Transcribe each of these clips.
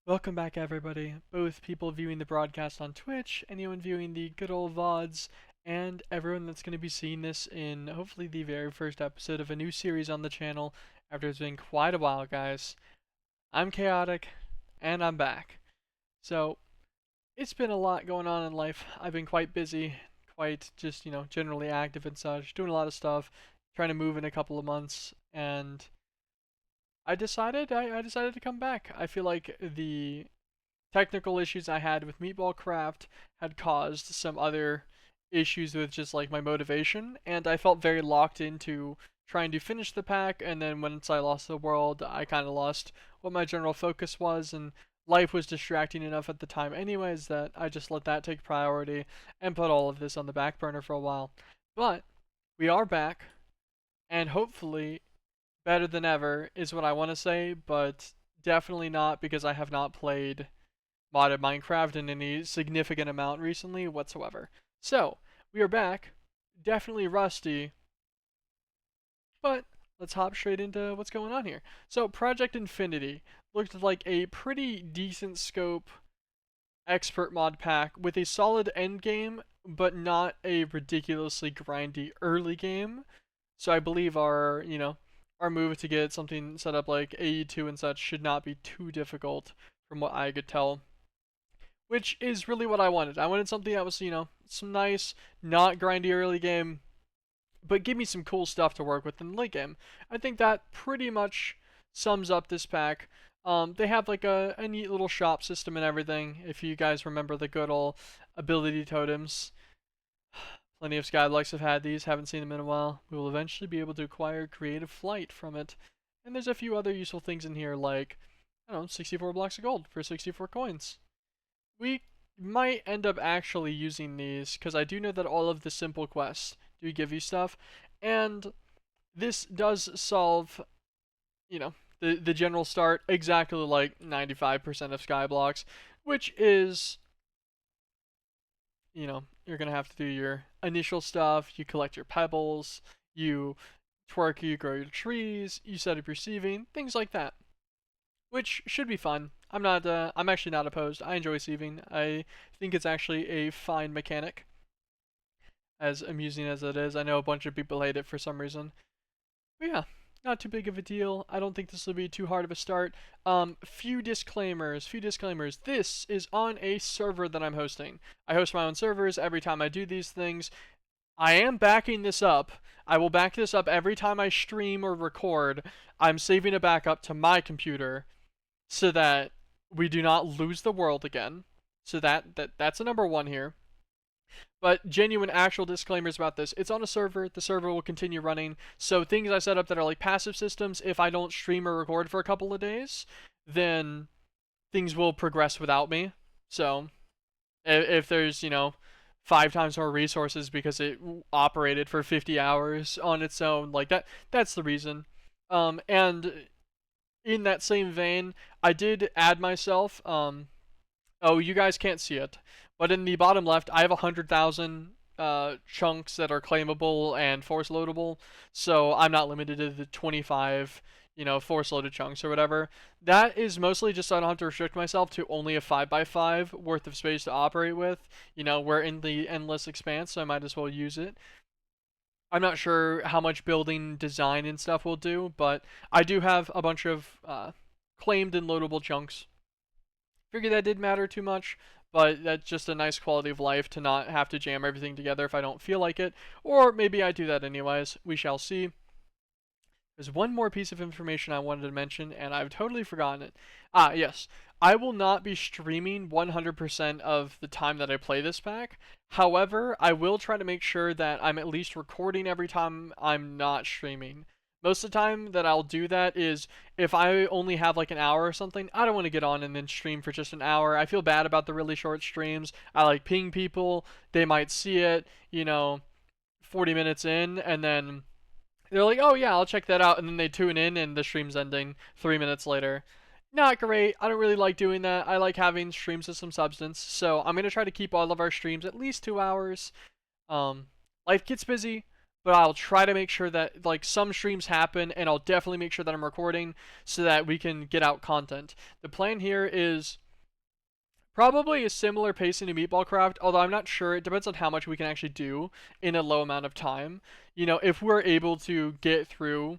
Welcome back, everybody. Both people viewing the broadcast on Twitch, anyone viewing the good old VODs, and everyone that's going to be seeing this in hopefully the very first episode of a new series on the channel after it's been quite a while, guys. I'm Chaotic, and I'm back. So, it's been a lot going on in life. I've been quite busy, quite just, generally active and such, doing a lot of stuff, trying to move in a couple of months, and I decided to come back. I feel like the technical issues I had with Meatball Craft had caused some other issues with just like my motivation, and I felt very locked into trying to finish the pack, and then once I lost the world, I kind of lost what my general focus was, and life was distracting enough at the time anyways that I just let that take priority and put all of this on the back burner for a while. But we are back, and hopefully better than ever is what I want to say, but definitely not because I have not played modded Minecraft in any significant amount recently whatsoever. So, we are back, definitely rusty, but let's hop straight into what's going on here. So, Project Infinity looked like a pretty decent scope expert mod pack with a solid end game, but not a ridiculously grindy early game. So I believe our move to get something set up like AE2 and such should not be too difficult from what I could tell. Which is really what I wanted. I wanted something that was, some nice, not grindy early game, but give me some cool stuff to work with in the late game. I think that pretty much sums up this pack. They have like a neat little shop system and everything, if you guys remember the good old ability totems. Plenty of Skyblocks have had these, haven't seen them in a while. We will eventually be able to acquire creative flight from it. And there's a few other useful things in here like, I don't know, 64 blocks of gold for 64 coins. We might end up actually using these, because I do know that all of the simple quests do give you stuff. And this does solve, the general start exactly like 95% of Skyblocks, which is you're gonna have to do your initial stuff. You collect your pebbles, you twerk, you grow your trees, you set up your sieving, things like that, which should be fun. I'm actually not opposed. I enjoy sieving. I think it's actually a fine mechanic, as amusing as it is. I know a bunch of people hate it for some reason. But yeah, not too big of a deal. I don't think this will be too hard of a start. Few disclaimers. This is on a server that I'm hosting. I host my own servers every time I do these things. I am backing this up. I will back this up every time I stream or record. I'm saving a backup to my computer so that we do not lose the world again. So that's a number one here. But genuine, actual disclaimers about this. It's on a server. The server will continue running. So things I set up that are like passive systems, if I don't stream or record for a couple of days, then things will progress without me. So if there's, 5 times more resources because it operated for 50 hours on its own, like that's the reason. And in that same vein, I did add myself, oh, you guys can't see it, but in the bottom left, I have 100,000 chunks that are claimable and force loadable, so I'm not limited to the 25, force loaded chunks or whatever. That is mostly just so I don't have to restrict myself to only a 5x5 worth of space to operate with. We're in the endless expanse, so I might as well use it. I'm not sure how much building design and stuff will do, but I do have a bunch of claimed and loadable chunks. Figure that didn't matter too much, but that's just a nice quality of life to not have to jam everything together if I don't feel like it. Or maybe I do that anyways. We shall see. There's one more piece of information I wanted to mention, and I've totally forgotten it. Yes. I will not be streaming 100% of the time that I play this pack. However, I will try to make sure that I'm at least recording every time I'm not streaming. Most of the time that I'll do that is if I only have like an hour or something, I don't want to get on and then stream for just an hour. I feel bad about the really short streams. I like ping people, they might see it, 40 minutes in, and then they're like, oh yeah, I'll check that out, and then they tune in and the stream's ending 3 minutes later. Not great. I don't really like doing that. I like having streams with some substance, so I'm going to try to keep all of our streams at least 2 hours. Life gets busy, but I'll try to make sure that like some streams happen, and I'll definitely make sure that I'm recording so that we can get out content. The plan here is probably a similar pacing to Meatball Craft, although I'm not sure. It depends on how much we can actually do in a low amount of time. You know, if we're able to get through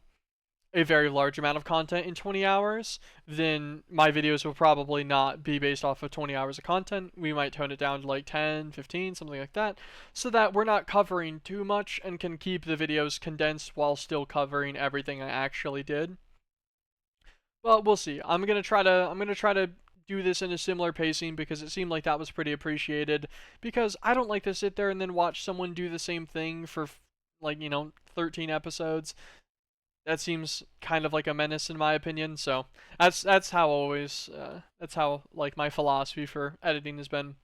a very large amount of content in 20 hours, then my videos will probably not be based off of 20 hours of content. We might tone it down to like 10, 15, something like that, so that we're not covering too much and can keep the videos condensed while still covering everything I actually did. Well, we'll see. I'm gonna try to do this in a similar pacing because it seemed like that was pretty appreciated. Because I don't like to sit there and then watch someone do the same thing for like 13 episodes. That seems kind of like a menace in my opinion. So that's how always that's how like my philosophy for editing has been.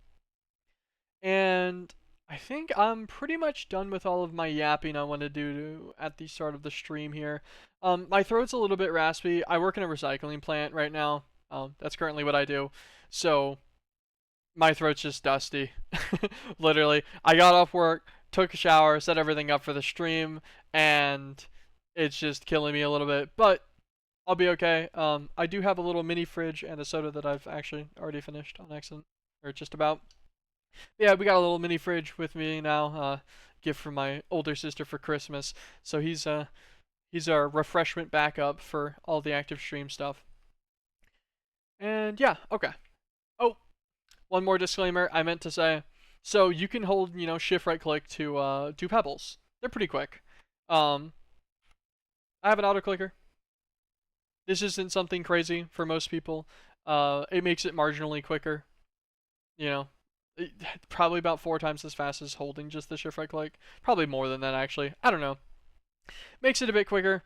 And I think I'm pretty much done with all of my yapping I want to do at the start of the stream here. My throat's a little bit raspy. I work in a recycling plant right now. That's currently what I do. So my throat's just dusty. Literally. I got off work, took a shower, set everything up for the stream, and it's just killing me a little bit. But I'll be okay. I do have a little mini fridge and a soda that I've actually already finished on accident, or just about. Yeah, we got a little mini fridge with me now. Gift from my older sister for Christmas. So he's our refreshment backup for all the active stream stuff. And yeah, okay. Oh, one more disclaimer I meant to say. So you can hold, shift right click to do pebbles. They're pretty quick. Um, I have an auto clicker. This isn't something crazy for most people. It makes it marginally quicker. You know, probably about 4 times as fast as holding just the shift right click. Probably more than that actually. I don't know. Makes it a bit quicker.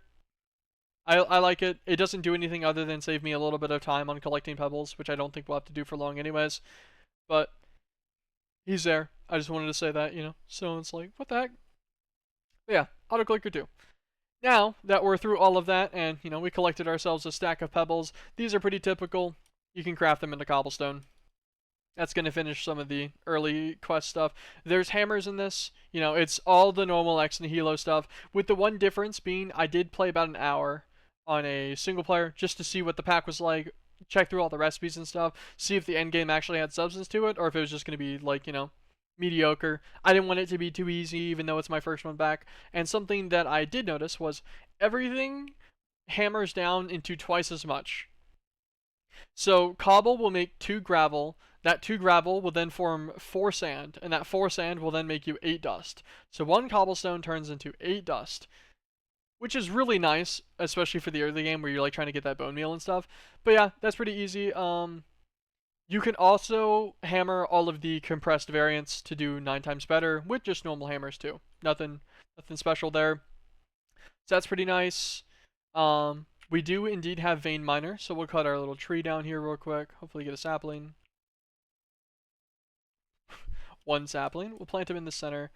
I like it. It doesn't do anything other than save me a little bit of time on collecting pebbles, which I don't think we'll have to do for long anyways. But he's there. I just wanted to say that. So it's like, what the heck? But yeah, auto clicker too. Now that we're through all of that and, we collected ourselves a stack of pebbles, these are pretty typical. You can craft them into cobblestone. That's going to finish some of the early quest stuff. There's hammers in this. It's all the normal Ex Nihilo stuff, with the one difference being I did play about an hour on a single player just to see what the pack was like, check through all the recipes and stuff, see if the end game actually had substance to it, or if it was just going to be like, mediocre. I didn't want it to be too easy, even though it's my first one back. And something that I did notice was everything hammers down into twice as much. So cobble will make 2 gravel. That 2 gravel will then form 4 sand, and that 4 sand will then make you 8 dust. So 1 cobblestone turns into 8 dust, which is really nice, especially for the early game where you're like trying to get that bone meal and stuff. But yeah, that's pretty easy. You can also hammer all of the compressed variants to do 9 times better with just normal hammers too. Nothing special there. So that's pretty nice. We do indeed have vein miner, so we'll cut our little tree down here real quick. Hopefully get a sapling. 1 sapling. We'll plant him in the center.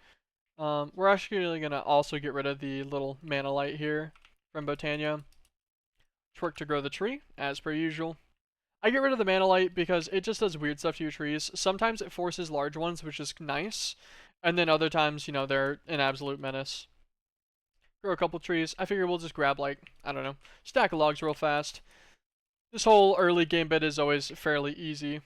We're actually gonna also get rid of the little manalite here from Botania. Twerk to grow the tree, as per usual. I get rid of the manalite because it just does weird stuff to your trees. Sometimes it forces large ones, which is nice. And then other times, they're an absolute menace. Grow a couple trees. I figure we'll just grab, like, I don't know, stack of logs real fast. This whole early game bit is always fairly easy.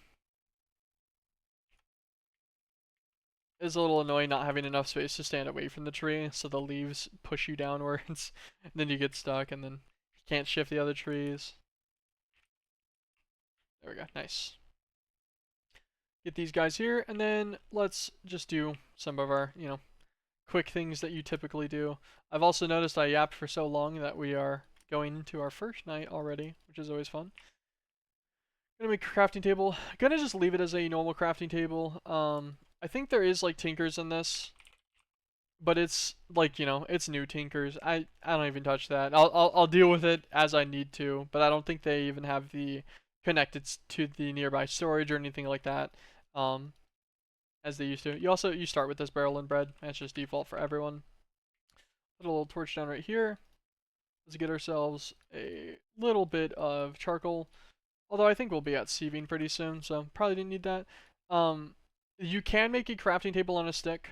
It's a little annoying not having enough space to stand away from the tree, so the leaves push you downwards. And then you get stuck, and then you can't shift the other trees. There we go. Nice. Get these guys here, and then let's just do some of our, quick things that you typically do. I've also noticed I yapped for so long that we are going into our first night already, which is always fun. Gonna make a crafting table. Gonna just leave it as a normal crafting table. I think there is like tinkers in this, but it's like, it's new tinkers. I don't even touch that. I'll deal with it as I need to, but I don't think they even have the connected to the nearby storage or anything like that, as they used to. You start with this barrel and bread. That's just default for everyone. Put a little torch down right here. Let's get ourselves a little bit of charcoal. Although I think we'll be at sieving pretty soon, so probably didn't need that. You can make a crafting table on a stick,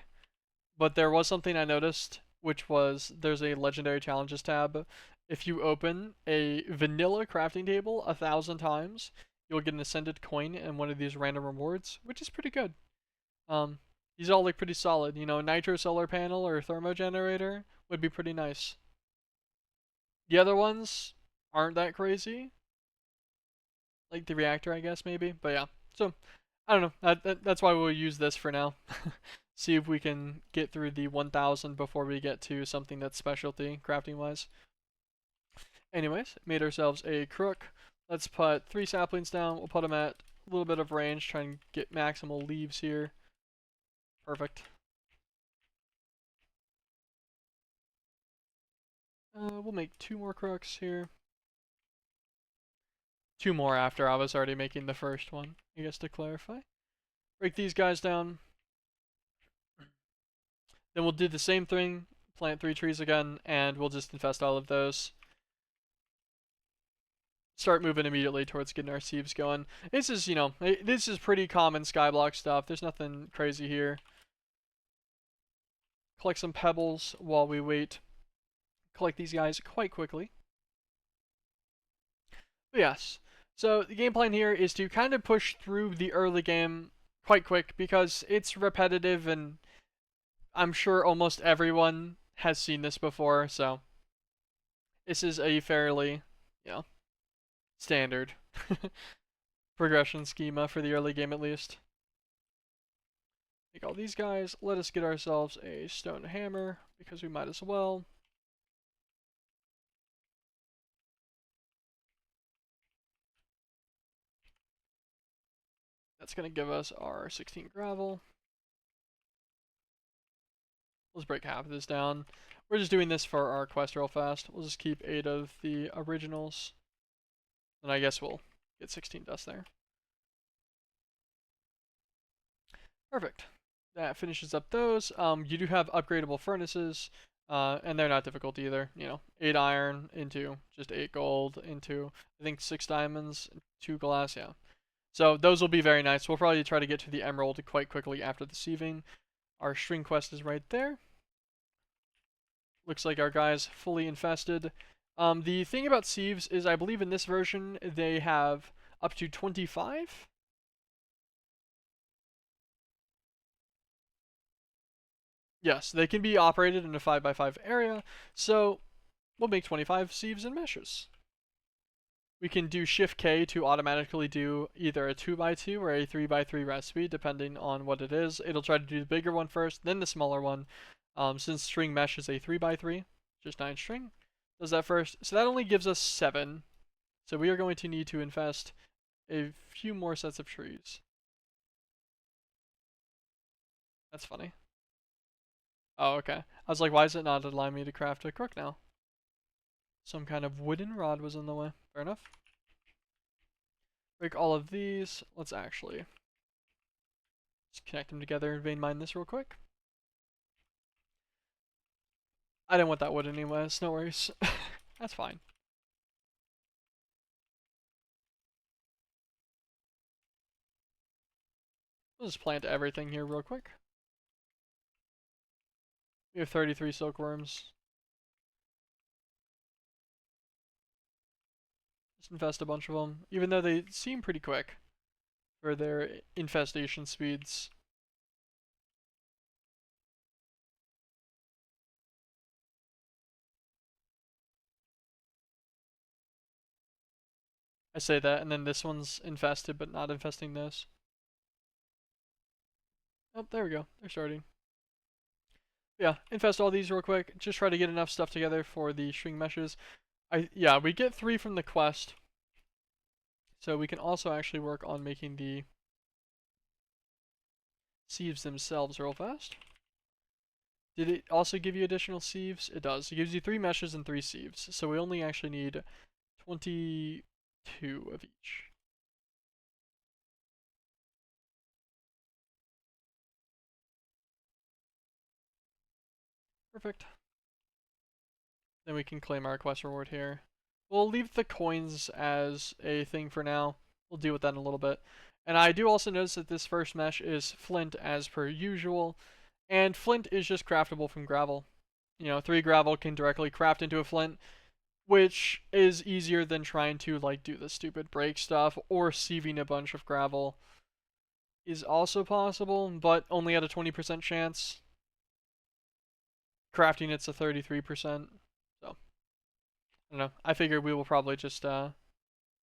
but there was something I noticed which was there's a legendary challenges tab. If you open a vanilla crafting table 1,000 times, you'll get an ascended coin and one of these random rewards, which is pretty good. Um, these all look pretty solid. You know, nitro solar panel or thermo generator would be pretty nice. The other ones aren't that crazy, like the reactor, I guess maybe. But yeah, so I don't know. That's why we'll use this for now. See if we can get through the 1,000 before we get to something that's specialty crafting wise. Anyways, made ourselves a crook. Let's put 3 saplings down. We'll put them at a little bit of range, try and get maximal leaves here. Perfect. We'll make 2 more crooks here. 2 more after I was already making the first one, I guess, to clarify. Break these guys down. Then we'll do the same thing, plant 3 trees again, and we'll just infest all of those. Start moving immediately towards getting our sieves going. This is, you know, this is pretty common skyblock stuff. There's nothing crazy here. Collect some pebbles while we wait. Collect these guys quite quickly. But yes, so the game plan here is to kind of push through the early game quite quick because it's repetitive and I'm sure almost everyone has seen this before, so this is a fairly, you know, standard progression schema for the early game at least. Take all these guys, let us get ourselves a stone hammer because we might as well. That's going to give us our 16 gravel. Let's break half of this down. We're just doing this for our quest real fast. We'll just keep 8 of the originals. And I guess we'll get 16 dust there. Perfect. That finishes up those. You do have upgradable furnaces, and they're not difficult either. You know, 8 iron into just 8 gold into, I think, 6 diamonds, 2 glass, yeah. So those will be very nice. We'll probably try to get to the emerald quite quickly after the sieving. Our string quest is right there. Looks like our guy's fully infested. The thing about sieves is I believe in this version they have up to 25. Yes, they can be operated in a 5x5 area, so we'll make 25 sieves and meshes. We can do Shift K to automatically do either a 2x2 or a 3x3 recipe, depending on what it is. It'll try to do the bigger one first, then the smaller one. Since string mesh is a 3x3, just 9 string, does that first. So that only gives us 7. So we are going to need to infest a few more sets of trees. That's funny. Oh, okay. I was like, why is it not allowing me to craft a crook now? Some kind of wooden rod was in the way. Fair enough. Break all of these. Let's actually just connect them together and vein mine this real quick. I didn't want that wood anyways, no worries. That's fine. We'll just plant everything here real quick. We have 33 silkworms. Just infest a bunch of them, even though they seem pretty quick for their infestation speeds. I say that, and then this one's infested, but not infesting this. Oh, there we go. They're starting. Yeah, infest all these real quick. Just try to get enough stuff together for the string meshes. Yeah, we get 3 from the quest. So we can also actually work on making the sieves themselves real fast. Did it also give you additional sieves? It does. It gives you 3 meshes and 3 sieves. So we only actually need 22 of each. Perfect. Then we can claim our quest reward here. We'll leave the coins as a thing for now. We'll deal with that in a little bit. And I do also notice that this first mesh is flint as per usual. And flint is just craftable from gravel. 3 gravel can directly craft into a flint, which is easier than trying to like do the stupid break stuff, or sieving a bunch of gravel is also possible, but only at a 20% chance. Crafting it's a 33%. So, I don't know. I figured we will probably just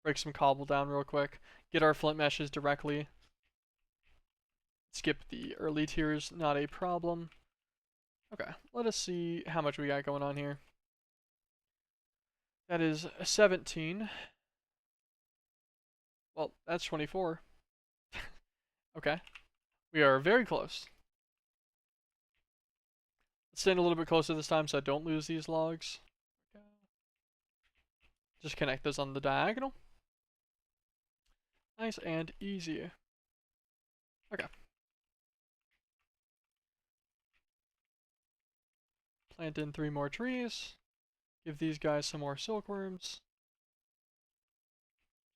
break some cobble down real quick, get our flint meshes directly. Skip the early tiers, not a problem. Okay, let us see how much we got going on here. That is 17. Well, that's 24. Okay, we are very close. Let's stand a little bit closer this time so I don't lose these logs. Just connect those on the diagonal. Nice and easy. Okay. Plant in 3 more trees. Give these guys some more silkworms.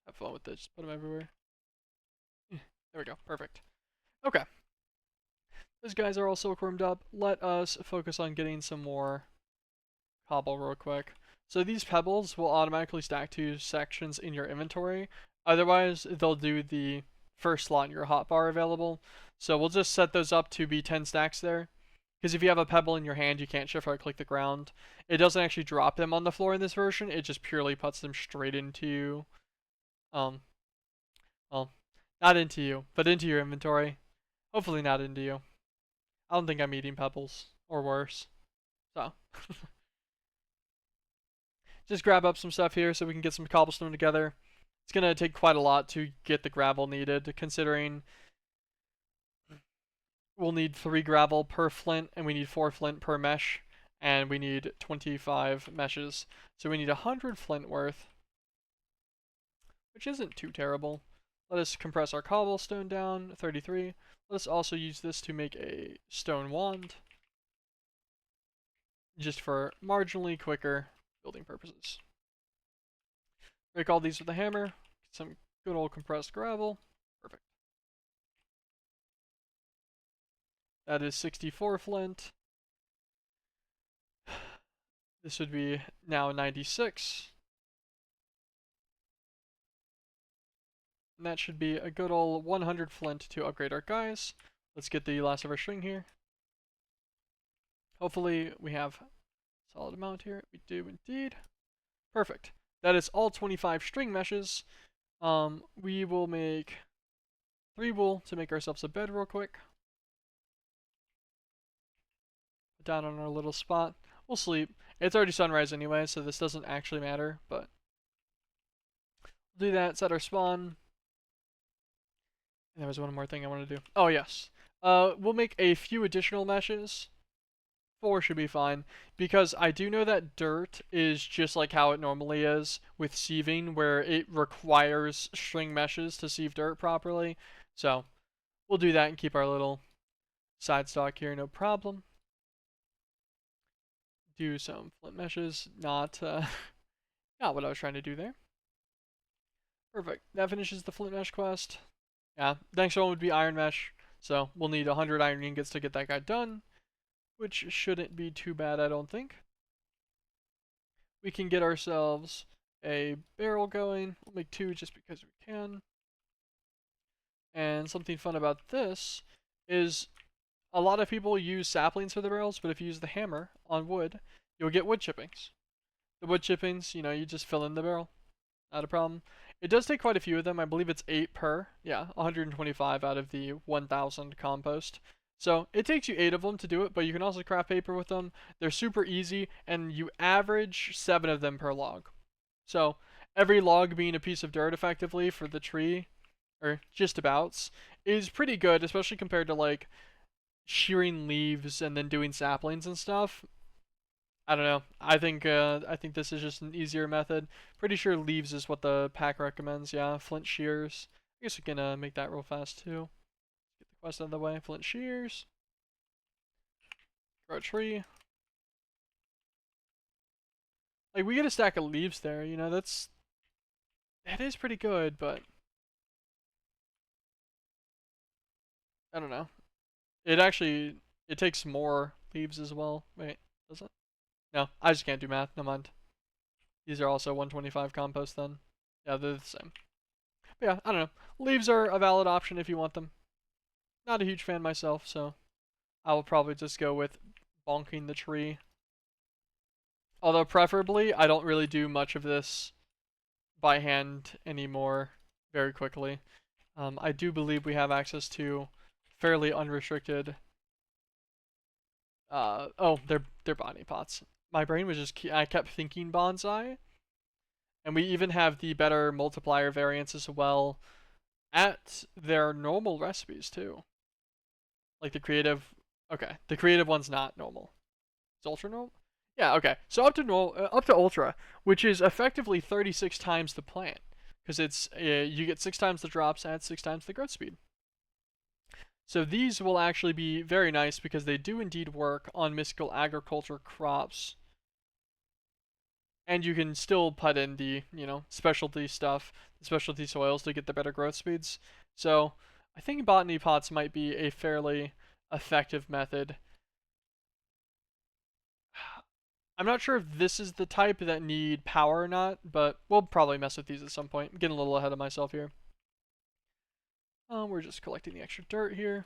Have fun with this. Just put them everywhere. There we go. Perfect. Okay. Those guys are all silkwormed up. Let us focus on getting some more cobble real quick. So these pebbles will automatically stack to sections in your inventory. Otherwise, they'll do the first slot in your hotbar available. So we'll just set those up to be 10 stacks there. Because if you have a pebble in your hand, you can't shift right click the ground. It doesn't actually drop them on the floor in this version. It just purely puts them straight into, well, not into you, but into your inventory. Hopefully not into you. I don't think I'm eating pebbles, or worse. So, just grab up some stuff here so we can get some cobblestone together. It's going to take quite a lot to get the gravel needed, considering we'll need 3 gravel per flint, and we need 4 flint per mesh, and we need 25 meshes. So we need 100 flint worth, which isn't too terrible. Let us compress our cobblestone down, 33. Let us also use this to make a stone wand, just for marginally quicker building purposes. Break all these with a hammer, get some good old compressed gravel. Perfect. That is 64 flint. This would be now 96. And that should be a good old 100 flint to upgrade our guys. Let's get the last of our string here. Hopefully we have a solid amount here. We do indeed. Perfect. That is all 25 string meshes. We will make 3 wool to make ourselves a bed real quick. Put down on our little spot. We'll sleep. It's already sunrise anyway, so this doesn't actually matter, but we'll do that, set our spawn. And there was one more thing I wanted to do. Oh, yes. We'll make a few additional meshes. 4 should be fine, because I do know that dirt is just like how it normally is with sieving, where it requires string meshes to sieve dirt properly. So we'll do that and keep our little side stock here, no problem. Do some flint meshes, not not what I was trying to do there. Perfect. That finishes the flint mesh quest. Yeah, next one would be iron mesh, so we'll need 100 iron ingots to get that guy done, which shouldn't be too bad, I don't think. We can get ourselves a barrel going. We'll make 2 just because we can. And something fun about this is a lot of people use saplings for the barrels, but if you use the hammer on wood, you'll get wood chippings. The wood chippings, you just fill in the barrel. Not a problem. It does take quite a few of them. I believe it's 8 per. Yeah, 125 out of the 1,000 compost. So it takes you 8 of them to do it, but you can also craft paper with them. They're super easy, and you average 7 of them per log. So every log being a piece of dirt effectively for the tree, or just abouts, is pretty good, especially compared to like shearing leaves and then doing saplings and stuff. I don't know. I think this is just an easier method. Pretty sure leaves is what the pack recommends. Yeah, flint shears. I guess we can make that real fast too. Get the quest out of the way. Flint shears. Grow a tree. Like we get a stack of leaves there. That is pretty good, but I don't know. It takes more leaves as well. Wait, does it? No, I just can't do math. No mind. These are also 125 compost then. Yeah, they're the same. But yeah, I don't know. Leaves are a valid option if you want them. Not a huge fan myself, so I will probably just go with bonking the tree. Although preferably, I don't really do much of this by hand anymore very quickly. I do believe we have access to fairly unrestricted. Oh, they're botany pots. My brain was I kept thinking bonsai, and we even have the better multiplier variants as well at their normal recipes too. Like the creative. Okay, the creative one's not normal. It's ultra normal. Yeah. Okay. So up to ultra, which is effectively 36 times the plant, because it's you get 6 times the drops and 6 times the growth speed. So these will actually be very nice because they do indeed work on mystical agriculture crops, and you can still put in the specialty stuff, the specialty soils to get the better growth speeds. So I think botany pots might be a fairly effective method. I'm not sure if this is the type that need power or not, but we'll probably mess with these at some point. I'm getting a little ahead of myself here. We're just collecting the extra dirt here.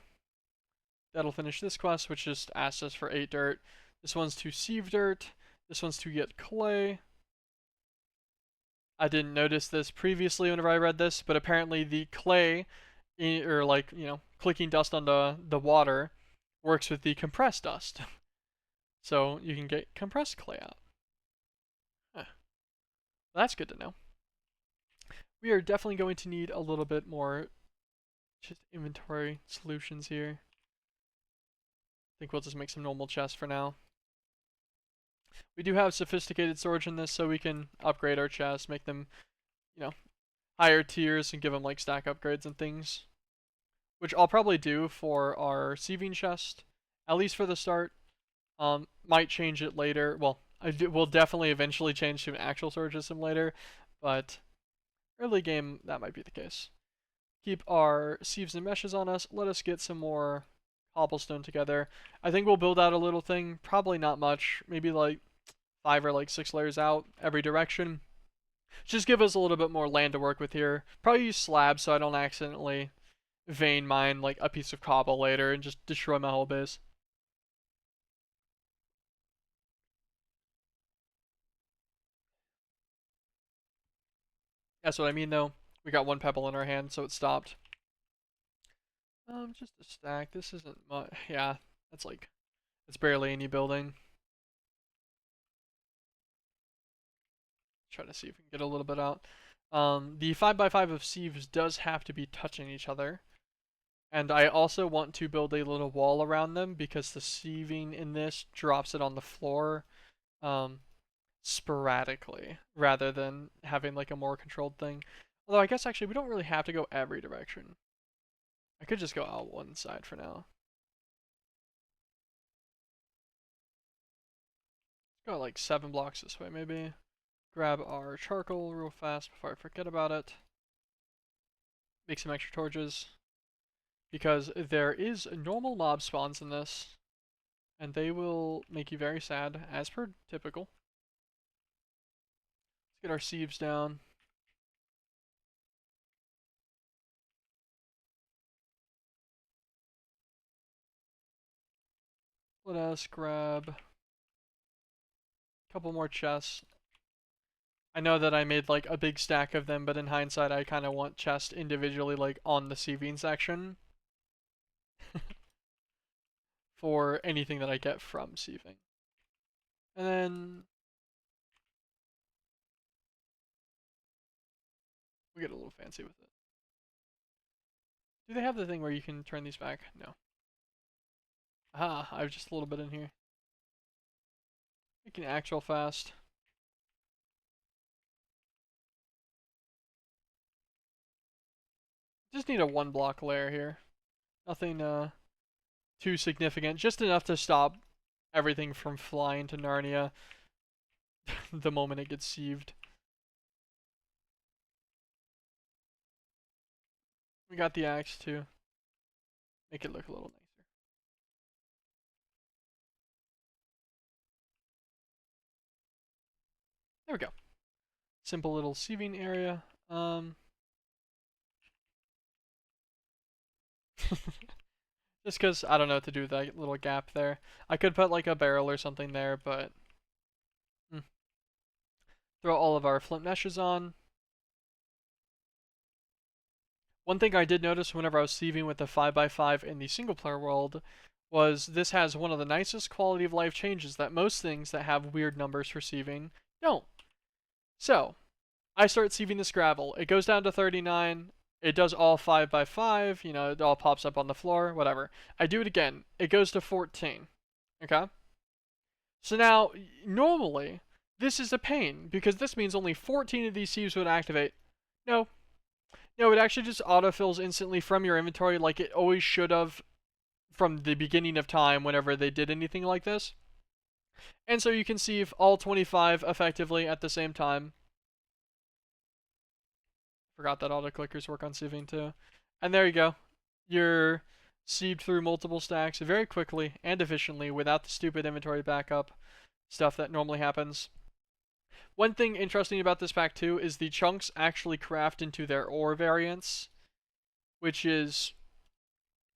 That'll finish this quest, which just asks us for 8 dirt. This one's to sieve dirt. This one's to get clay. I didn't notice this previously whenever I read this, but apparently the clay, or like, clicking dust on the water, works with the compressed dust. So you can get compressed clay out. Huh. That's good to know. We are definitely going to need a little bit more just inventory solutions here. I think we'll just make some normal chests for now. We do have sophisticated storage in this, so we can upgrade our chests, make them, higher tiers, and give them like stack upgrades and things. Which I'll probably do for our sieving chest, at least for the start. Might change it later. Well, will definitely eventually change to an actual storage system later, but early game that might be the case. Keep our sieves and meshes on us. Let us get some more cobblestone together. I think we'll build out a little thing. Probably not much. Maybe like 5 or like 6 layers out every direction. Just give us a little bit more land to work with here. Probably use slabs so I don't accidentally vein mine like a piece of cobble later and just destroy my whole base. That's what I mean though. We got 1 pebble in our hand, so it stopped. Just a stack. This isn't much. Yeah, that's like, it's barely any building. Try to see if we can get a little bit out. The 5x5 of sieves does have to be touching each other. And I also want to build a little wall around them because the sieving in this drops it on the floor um, sporadically rather than having like a more controlled thing. Although I guess actually we don't really have to go every direction. I could just go out one side for now. Go like 7 blocks this way maybe. Grab our charcoal real fast before I forget about it. Make some extra torches. Because there is normal mob spawns in this. And they will make you very sad, as per typical. Let's get our sieves down. Let us grab a couple more chests. I know that I made like a big stack of them, but in hindsight I kind of want chests individually like on the sieving section for anything that I get from sieving. And then we get a little fancy with it. Do they have the thing where you can turn these back? No. Ah, I have just a little bit in here. Making actual fast. Just need a 1 block layer here. Nothing too significant. Just enough to stop everything from flying to Narnia the moment it gets sieved. We got the axe to make it look a little nicer. There we go. Simple little sieving area. Just because I don't know what to do with that little gap there. I could put like a barrel or something there, but throw all of our flint meshes on. One thing I did notice whenever I was sieving with the 5x5 in the single player world was this has one of the nicest quality of life changes that most things that have weird numbers for sieving don't. So, I start sieving this gravel. It goes down to 39. It does all 5x5. You know, it all pops up on the floor, whatever. I do it again. It goes to 14. Okay? So now, normally, this is a pain because this means only 14 of these sieves would activate. No. No, it actually just autofills instantly from your inventory like it always should have from the beginning of time whenever they did anything like this. And so you can sieve all 25 effectively at the same time. Forgot that auto clickers work on sieving too. And there you go. You're sieved through multiple stacks very quickly and efficiently without the stupid inventory backup stuff that normally happens. One thing interesting about this pack too is the chunks actually craft into their ore variants, which is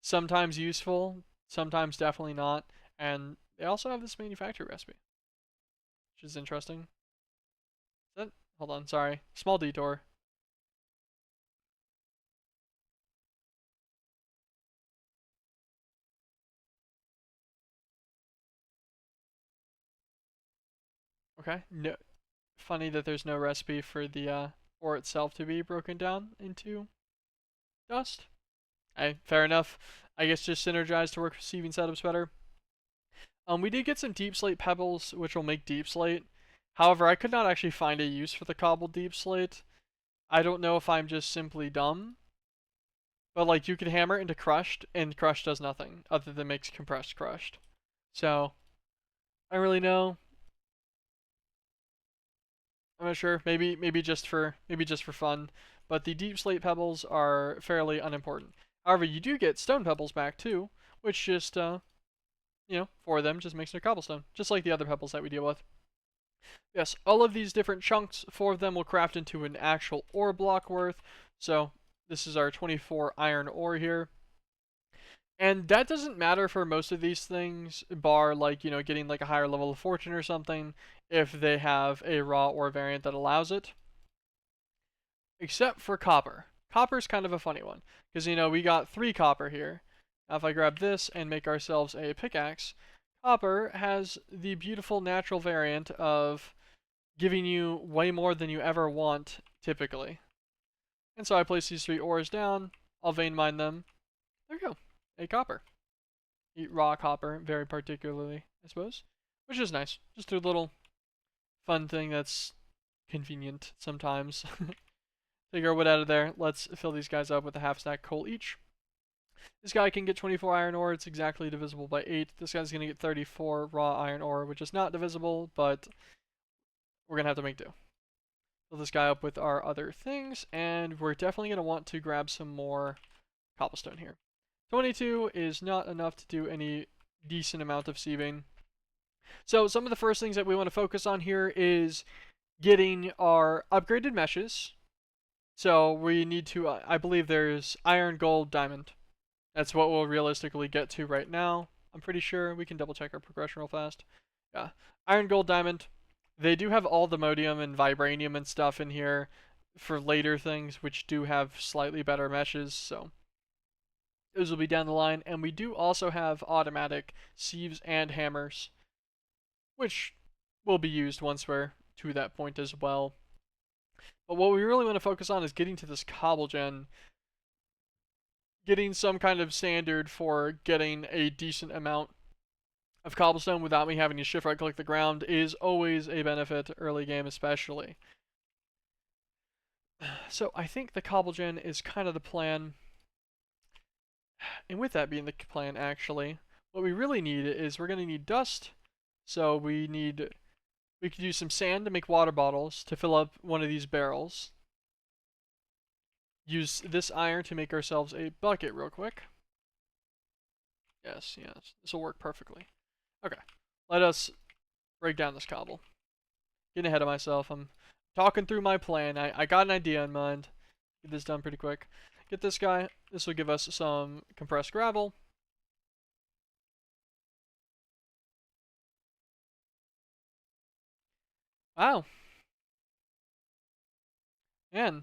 sometimes useful, sometimes definitely not. And they also have this manufacturer recipe, which is interesting. Is that, hold on, sorry. Small detour. Okay. No, funny that there's no recipe for the ore itself to be broken down into dust. Hey, fair enough. I guess just synergize to work with sieving setups better. We did get some deep slate pebbles, which will make deep slate. However, I could not actually find a use for the cobbled deep slate. I don't know if I'm just simply dumb, but like you can hammer into crushed, and crushed does nothing other than makes compressed crushed. So I don't really know. I'm not sure. Maybe just for fun. But the deep slate pebbles are fairly unimportant. However, you do get stone pebbles back too, which just for them just makes their cobblestone, just like the other pebbles that we deal with. Yes, all of these different chunks, 4 of them will craft into an actual ore block worth. So this is our 24 iron ore here. And that doesn't matter for most of these things, bar like, getting like a higher level of fortune or something, if they have a raw ore variant that allows it. Except for copper. Copper's kind of a funny one, because, we got 3 copper here. Now if I grab this and make ourselves a pickaxe, copper has the beautiful natural variant of giving you way more than you ever want, typically. And so I place these 3 ores down, I'll vein mine them. There you go, a copper. Eat raw copper, very particularly, I suppose. Which is nice. Just a little fun thing that's convenient sometimes. Take our wood out of there. Let's fill these guys up with a half stack coal each. This guy can get 24 iron ore. It's exactly divisible by 8. This guy's going to get 34 raw iron ore, which is not divisible, but we're going to have to make do. Fill this guy up with our other things, and we're definitely going to want to grab some more cobblestone here. 22 is not enough to do any decent amount of sieving. So some of the first things that we want to focus on here is getting our upgraded meshes. So we need to, I believe there's iron, gold, diamond. That's what we'll realistically get to right now. I'm pretty sure. We can double check our progression real fast. Yeah. Iron, gold, diamond. They do have all the modium and vibranium and stuff in here for later things, which do have slightly better meshes, so those will be down the line. And we do also have automatic sieves and hammers, which will be used once we're to that point as well. But what we really want to focus on is getting to this cobble gen, getting some kind of standard for getting a decent amount of cobblestone without me having to shift right click the ground is always a benefit early game especially. So I think the cobble gen is kind of the plan. And with that being the plan, actually, what we really need is we're going to need dust. So we could use some sand to make water bottles to fill up one of these barrels. Use this iron to make ourselves a bucket real quick. Yes, this will work perfectly. Okay, let us break down this cobble. getting ahead of myself. I'm talking through my plan. I got an idea in mind. Get this done pretty quick. Get this guy. This will give us some compressed gravel. Wow. Man,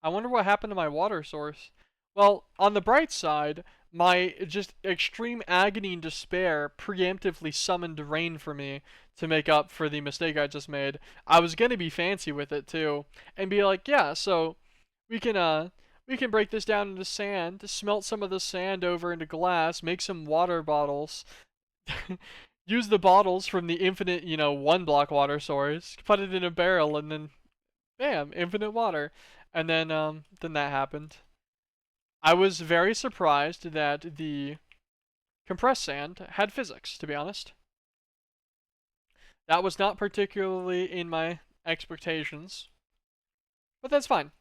I wonder what happened to my water source. Well, on the bright side, my just extreme agony and despair preemptively summoned rain for me to make up for the mistake I just made. I was gonna be fancy with it too, and be like, yeah, so we can we can break this down into sand, smelt some of the sand over into glass, make some water bottles, use the bottles from the infinite, 1 block water source, put it in a barrel, and then bam, infinite water. And then that happened. I was very surprised that the compressed sand had physics, to be honest. That was not particularly in my expectations, but that's fine.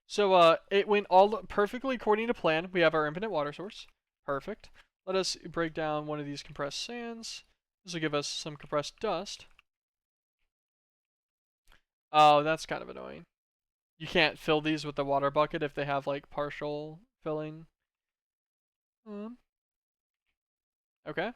So it went all perfectly according to plan. We have our infinite water source. Perfect. Let us break down one of these compressed sands. This will give us some compressed dust. Oh, that's kind of annoying. You can't fill these with the water bucket if they have like partial filling. Okay.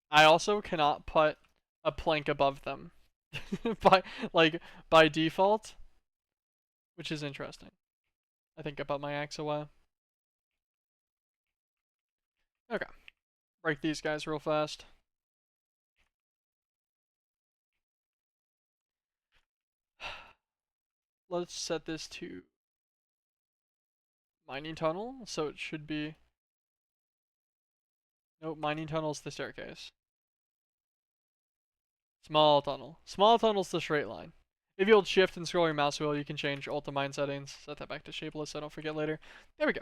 I also cannot put a plank above them by like by default, which is interesting. I think about my axe away. Okay. Break these guys real fast. Let's set this to mining tunnel, so it should be. Nope, mining tunnel's the staircase. Small tunnel. Small tunnel's the straight line. If you hold shift and scroll your mouse wheel, you can change alt to mine settings. Set that back to shapeless so I don't forget later. There we go.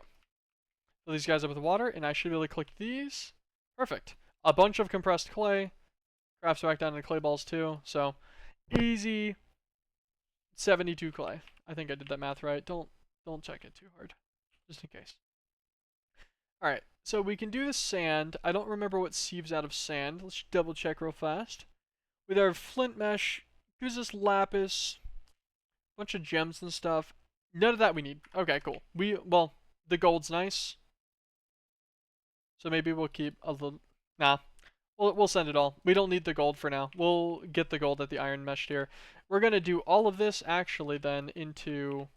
Fill these guys up with water, and I should be able to click these. Perfect. A bunch of compressed clay. Crafts back down into clay balls too. So easy 72 clay. I think I did that math right. Don't check it too hard. Just in case. Alright, so we can do the sand. I don't remember what sieves out of sand. Let's double check real fast. With our flint mesh, gives us lapis, bunch of gems and stuff. None of that we need. Okay, cool. Well, the gold's nice. So maybe we'll keep a little. Nah, we'll send it all. We don't need the gold for now. We'll get the gold at the iron mesh tier. We're gonna do all of this actually then into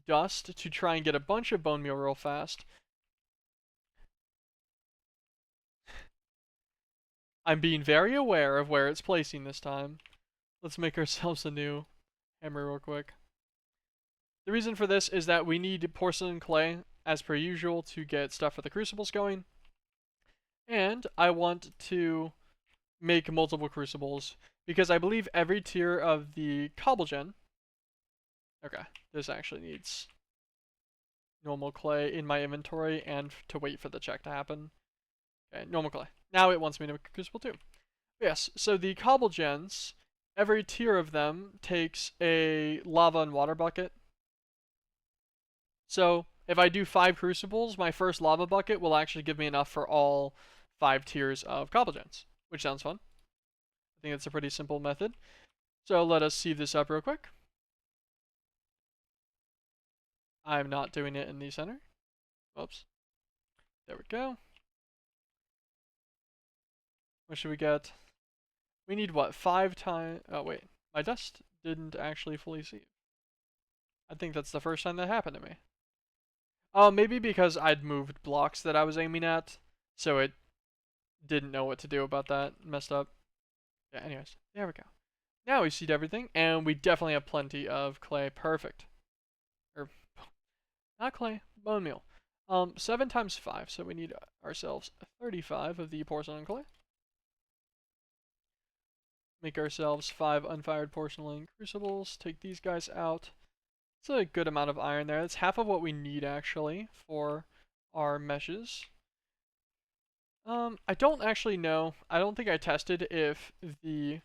dust to try and get a bunch of bone meal real fast. I'm being very aware of where it's placing this time. Let's make ourselves a new hammer real quick. The reason for this is that we need porcelain clay, as per usual, to get stuff for the crucibles going. And I want to make multiple crucibles, because I believe every tier of the cobble gen... Okay, this actually needs normal clay in my inventory and to wait for the check to happen. Okay, normal clay. Now it wants me to make a crucible too. Yes, so the cobble gens, every tier of them takes a lava and water bucket. So if I do 5 crucibles, my first lava bucket will actually give me enough for all 5 tiers of cobble gens, which sounds fun. I think it's a pretty simple method. So let us sieve this up real quick. I'm not doing it in the center. Oops. There we go. What should we get? We need what? 5 times... Oh, wait. My dust didn't actually fully sieve. I think that's the first time that happened to me. Oh, maybe because I'd moved blocks that I was aiming at, so it didn't know what to do about that. Messed up. Yeah, anyways. There we go. Now we seed everything, and we definitely have plenty of clay. Perfect. Or, not clay, bone meal. 7 times 5, so we need ourselves 35 of the porcelain clay. Make ourselves 5 unfired porcelain crucibles. Take these guys out. It's a good amount of iron there. That's half of what we need, actually, for our meshes. I don't actually know. I don't think I tested if the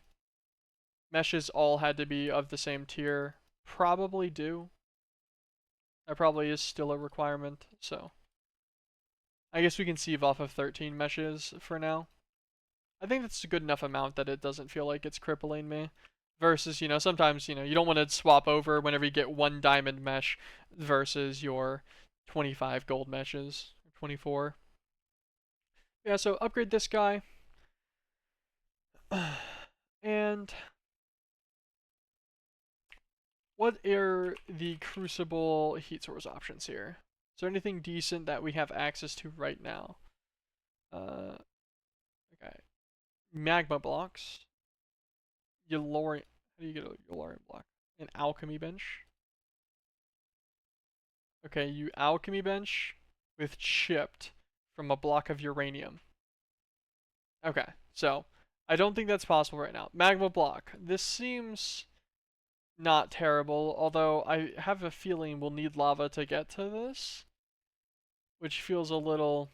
meshes all had to be of the same tier. Probably do. That probably is still a requirement, so I guess we can sieve off of 13 meshes for now. I think that's a good enough amount that it doesn't feel like it's crippling me. Versus, sometimes, you don't want to swap over whenever you get one diamond mesh versus your 25 gold meshes, 24. Yeah, so upgrade this guy. And what are the Crucible heat source options here? Is there anything decent that we have access to right now? Okay. Magma blocks. Yellorium. How do you get a Yellorium block? An alchemy bench. Okay, you alchemy bench with chipped from a block of uranium. Okay, so I don't think that's possible right now. Magma block. This seems not terrible, although I have a feeling we'll need lava to get to this, which feels a little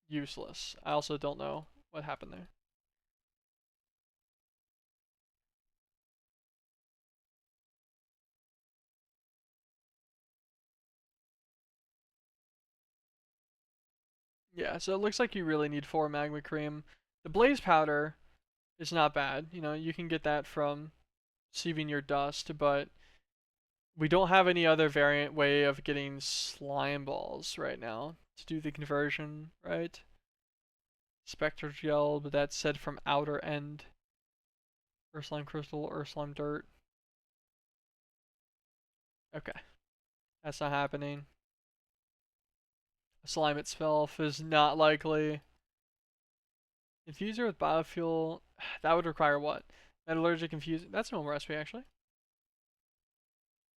useless. I also don't know what happened there. Yeah, so it looks like you really need 4 magma cream. The blaze powder is not bad. You can get that from sieving your dust, but we don't have any other variant way of getting slime balls right now to do the conversion, right? Spectral gel, but that's said from outer end. Or slime crystal or slime dirt. Okay, that's not happening. Slime itself is not likely. Infuser with biofuel, that would require what? Metallurgic infuser, that's no recipe actually.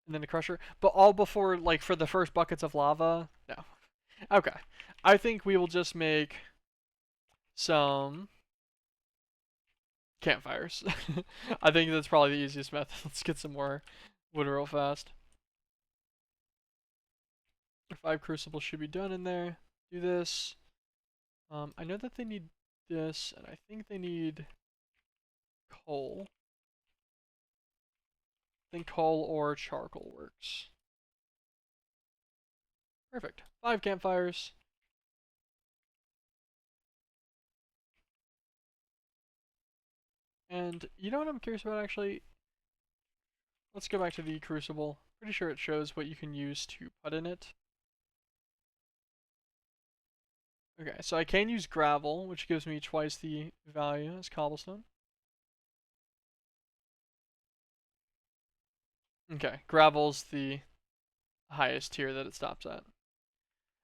And then a crusher, but all before, like, for the first buckets of lava? No. Okay, I think we will just make some campfires. I think that's probably the easiest method. Let's get some more wood real fast. 5 crucibles should be done in there. Do this. I know that they need this, and I think they need coal. I think coal or charcoal works. Perfect. 5 campfires. And you know what I'm curious about actually? Let's go back to the crucible. Pretty sure it shows what you can use to put in it. Okay, so I can use gravel, which gives me twice the value as cobblestone. Okay, gravel's the highest tier that it stops at.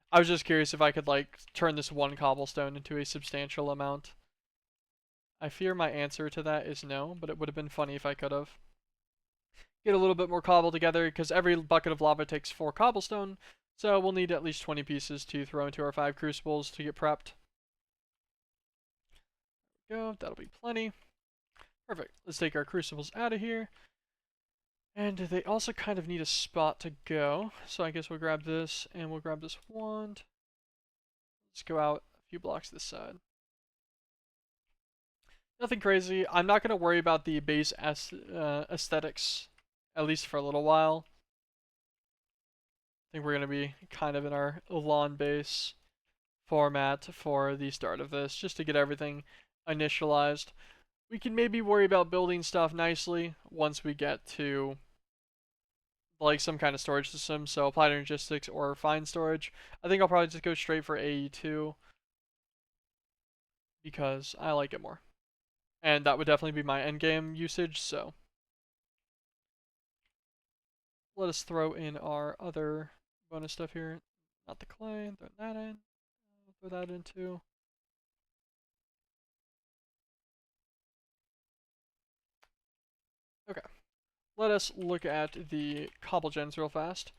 I was just curious if I could, like, turn this one cobblestone into a substantial amount. I fear my answer to that is no, but it would have been funny if I could have. Get a little bit more cobble together, because every bucket of lava takes 4 cobblestone, so we'll need at least 20 pieces to throw into our 5 crucibles to get prepped. There we go, that'll be plenty. Perfect. Let's take our crucibles out of here. And they also kind of need a spot to go, so I guess we'll grab this, and we'll grab this wand. Let's go out a few blocks this side. Nothing crazy. I'm not going to worry about the base aesthetics, at least for a little while. I think we're going to be kind of in our lawn base format for the start of this, just to get everything initialized. We can maybe worry about building stuff nicely once we get to, like, some kind of storage system, so applied energistics or fine storage. I think I'll probably just go straight for AE2 because I like it more. And that would definitely be my endgame usage, so let us throw in our other bonus stuff here. Not the clay, throw that in. Throw that in too. Okay, let us look at the cobble gens real fast.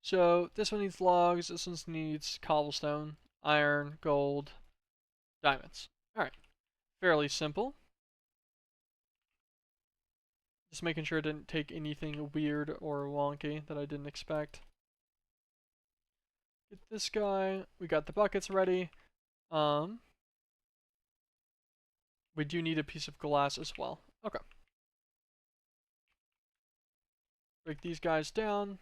So this one needs logs, this one needs cobblestone, iron, gold, diamonds. Alright, fairly simple. Just making sure it didn't take anything weird or wonky that I didn't expect. Get this guy. We got the buckets ready. We do need a piece of glass as well. Okay. Break these guys down.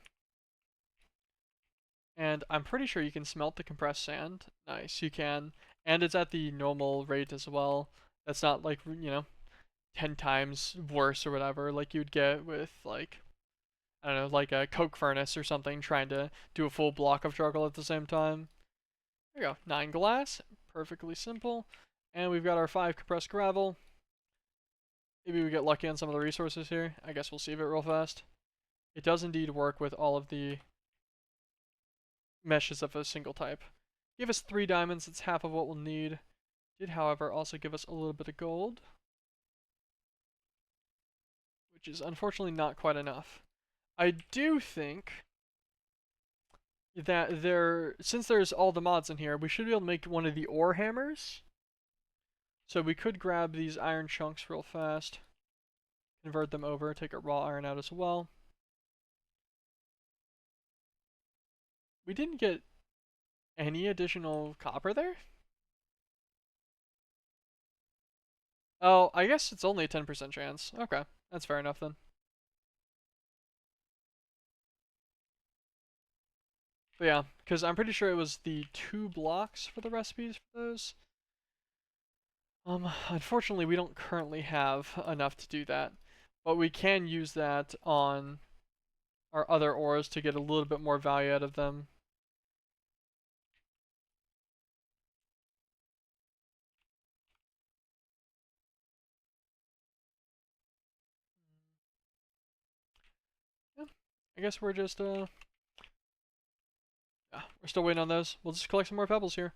And I'm pretty sure you can smelt the compressed sand. Nice, you can. And it's at the normal rate as well. That's not like, 10 times worse or whatever, like you'd get with, like, I don't know, like a coke furnace or something, trying to do a full block of charcoal at the same time. There you go, 9 glass, perfectly simple. And we've got our 5 compressed gravel. Maybe we get lucky on some of the resources here. I guess we'll save it real fast. It does indeed work with all of the meshes of a single type. Give us 3 diamonds, that's half of what we'll need. Did, however, also give us a little bit of gold, which is unfortunately not quite enough. I do think that since there's all the mods in here, we should be able to make one of the ore hammers. So we could grab these iron chunks real fast, convert them over, take our raw iron out as well. We didn't get any additional copper there? Oh, I guess it's only a 10% chance. Okay, that's fair enough then. But yeah, because I'm pretty sure it was the 2 blocks for the recipes for those. Unfortunately, we don't currently have enough to do that, but we can use that on our other ores to get a little bit more value out of them. Yeah, I guess we're just yeah, we're still waiting on those. We'll just collect some more pebbles here.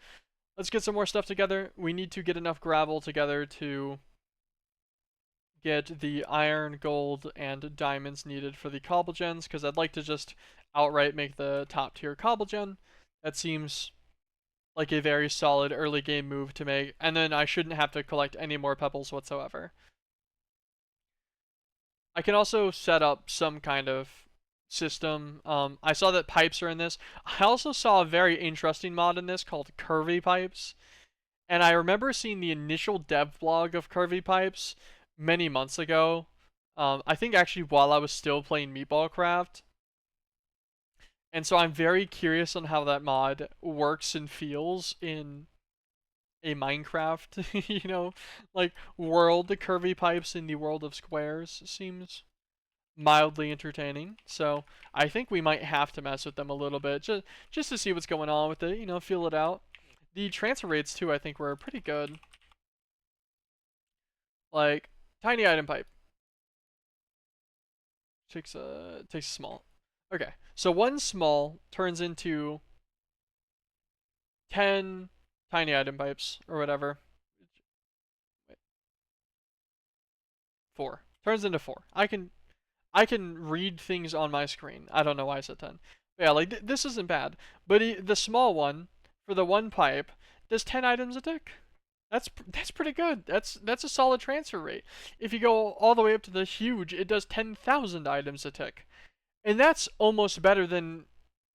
Let's get some more stuff together. We need to get enough gravel together to get the iron, gold, and diamonds needed for the cobble gens, because I'd like to just outright make the top tier cobble gen. That seems like a very solid early game move to make, and then I shouldn't have to collect any more pebbles whatsoever. I can also set up some kind of system. I saw that pipes are in this. I also saw a very interesting mod in this called curvy pipes. And I remember seeing the initial dev blog of curvy pipes many months ago. I think actually while I was still playing Meatball Craft. And so I'm very curious on how that mod works and feels in a Minecraft, like world. The curvy pipes in the world of squares seems mildly entertaining. So I think we might have to mess with them a little bit, just to see what's going on with it, feel it out. The transfer rates too, I think, were pretty good. Like, tiny item pipe takes a small. Okay, so one small turns into 10 tiny item pipes or whatever. Wait, 4 turns into 4. I can read things on my screen. I don't know why I said 10. But yeah, like this isn't bad. But the small one for the one pipe does 10 items a tick. That's pretty good. That's a solid transfer rate. If you go all the way up to the huge, it does 10,000 items a tick. And that's almost better than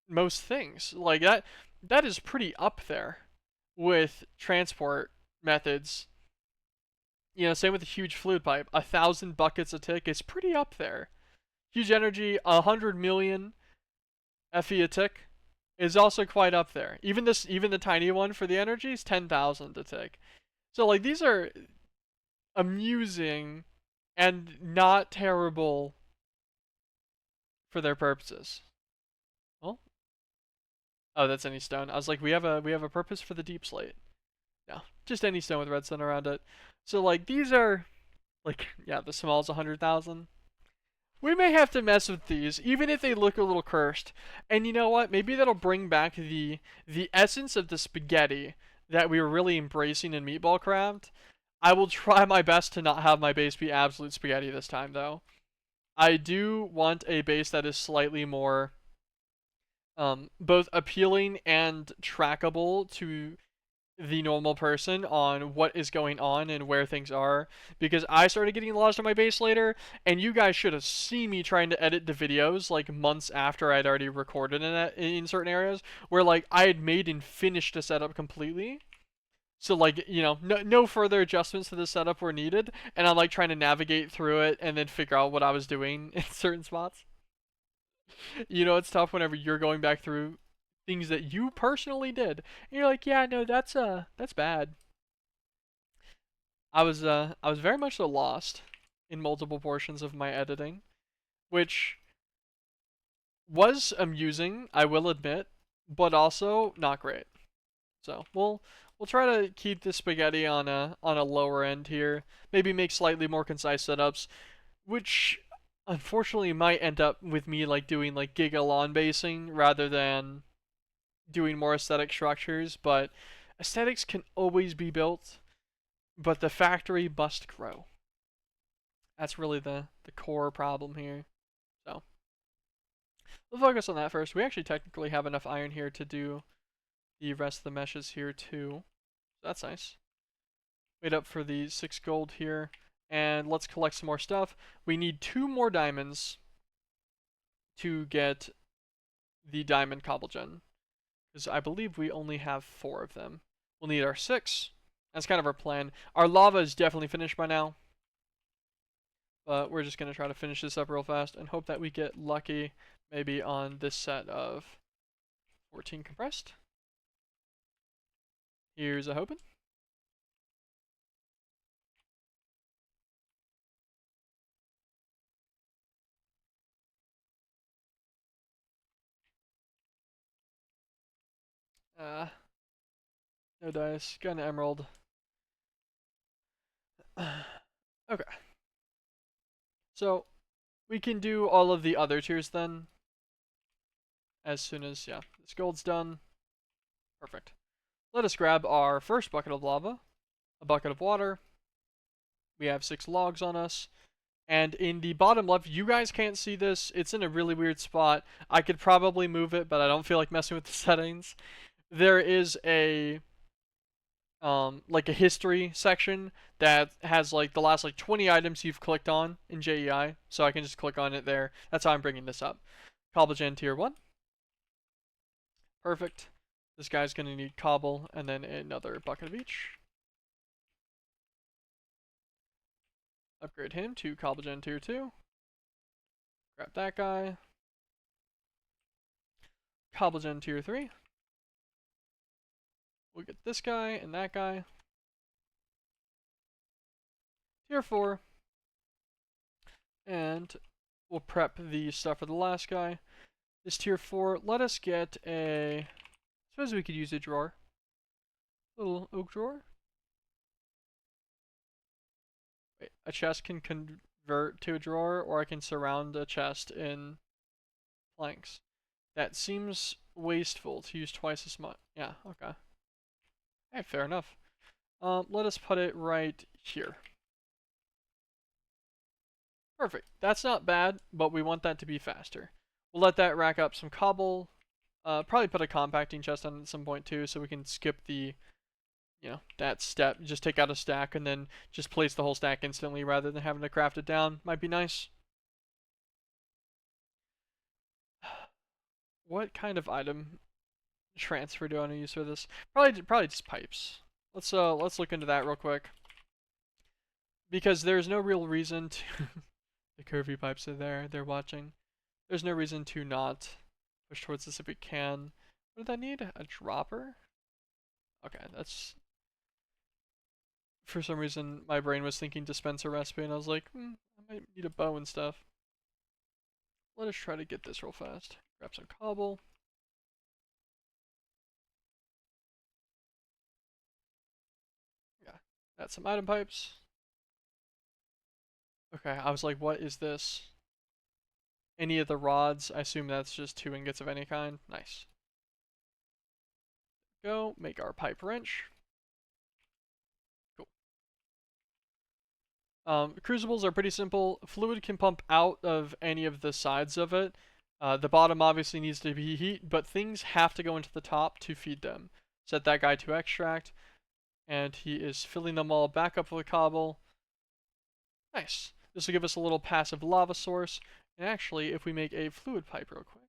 most things. Like that is pretty up there with transport methods. Same with the huge fluid pipe. 1,000 buckets a tick is pretty up there. Huge energy, 100 million FE a tick is also quite up there. Even the tiny one for the energy is 10,000 a tick. So like these are amusing and not terrible for their purposes. Well, oh, that's any stone. I was like, we have a purpose for the deep slate. No, just any stone with redstone around it. So like these are like, yeah, the small's 100,000. We may have to mess with these, even if they look a little cursed. And you know what? Maybe that'll bring back the essence of the spaghetti that we were really embracing in Meatball Craft. I will try my best to not have my base be absolute spaghetti this time, though. I do want a base that is slightly more both appealing and trackable to the normal person on what is going on and where things are, because I started getting lost on my base later, and you guys should have seen me trying to edit the videos like months after I'd already recorded in certain areas where like I had made and finished a setup completely. So like, no further adjustments to the setup were needed, and I'm like trying to navigate through it and then figure out what I was doing in certain spots. It's tough whenever you're going back through things that you personally did. And you're like, yeah, no, that's bad. I was very much so lost in multiple portions of my editing, which was amusing, I will admit, but also not great. So we'll try to keep the spaghetti on a lower end here. Maybe make slightly more concise setups, which unfortunately might end up with me like doing like gigalon basing rather than doing more aesthetic structures. But aesthetics can always be built, but the factory must grow. That's really the core problem here. So we'll focus on that first. We actually technically have enough iron here to do the rest of the meshes here too. So that's nice. Wait up for the 6 gold here. And let's collect some more stuff. We need 2 more diamonds to get the diamond cobble gen. Because I believe we only have 4 of them. We'll need our 6. That's kind of our plan. Our lava is definitely finished by now. But we're just going to try to finish this up real fast and hope that we get lucky maybe on this set of 14 compressed. Here's a hoping. No dice. Got an emerald. Okay. So we can do all of the other tiers then. As soon as, yeah, this gold's done. Perfect. Let us grab our first bucket of lava, a bucket of water. We have 6 logs on us. And in the bottom left, you guys can't see this. It's in a really weird spot. I could probably move it, but I don't feel like messing with the settings. There is a like a history section that has like the last like 20 items you've clicked on in JEI. So I can just click on it there. That's how I'm bringing this up. Cobblegen tier 1. Perfect. This guy's going to need cobble and then another bucket of each. Upgrade him to Cobblegen tier 2. Grab that guy. Cobblegen tier 3. We'll get this guy and that guy. Tier 4. And we'll prep the stuff for the last guy. This tier 4, let us get a... I suppose we could use a drawer. Little oak drawer. Wait, a chest can convert to a drawer, or I can surround a chest in planks. That seems wasteful to use twice as much. Yeah, okay. Hey, fair enough. Let us put it right here. Perfect. That's not bad, but we want that to be faster. We'll let that rack up some cobble. Probably put a compacting chest on at some point too, so we can skip the, that step. Just take out a stack and then just place the whole stack instantly rather than having to craft it down. Might be nice. What kind of item transfer do I want to use for this? Probably just pipes. Let's look into that real quick. Because there's no real reason to the curvy pipes are there, they're watching. There's no reason to not push towards this if we can. What did I need? A dropper? Okay, that's... For some reason, my brain was thinking dispenser recipe, and I was like, I might need a bow and stuff. Let us try to get this real fast. Grab some cobble. Yeah, got some item pipes. Okay, I was like, what is this? Any of the rods? I assume that's just 2 ingots of any kind. Nice. Go, make our pipe wrench. Crucibles are pretty simple. Fluid can pump out of any of the sides of it. The bottom obviously needs to be heat, but things have to go into the top to feed them. Set that guy to extract, and he is filling them all back up with cobble. Nice. This will give us a little passive lava source. And actually, if we make a fluid pipe real quick,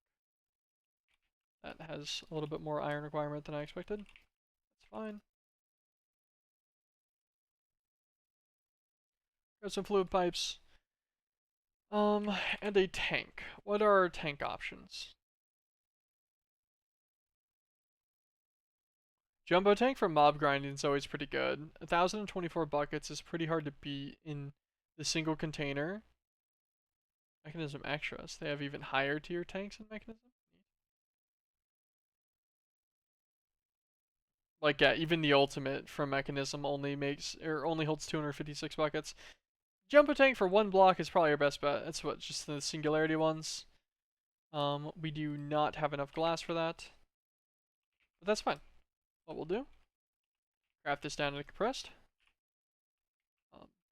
that has a little bit more iron requirement than I expected. That's fine. Got some fluid pipes. And a tank. What are our tank options? Jumbo tank for mob grinding is always pretty good. 1,024 buckets is pretty hard to beat in the single container. Mechanism extras. They have even higher tier tanks in Mechanism. Like yeah, even the ultimate from Mechanism only holds 256 buckets. Jumbo tank for one block is probably our best bet. That's what just the singularity ones. We do not have enough glass for that, but that's fine. What we'll do, craft this down into compressed.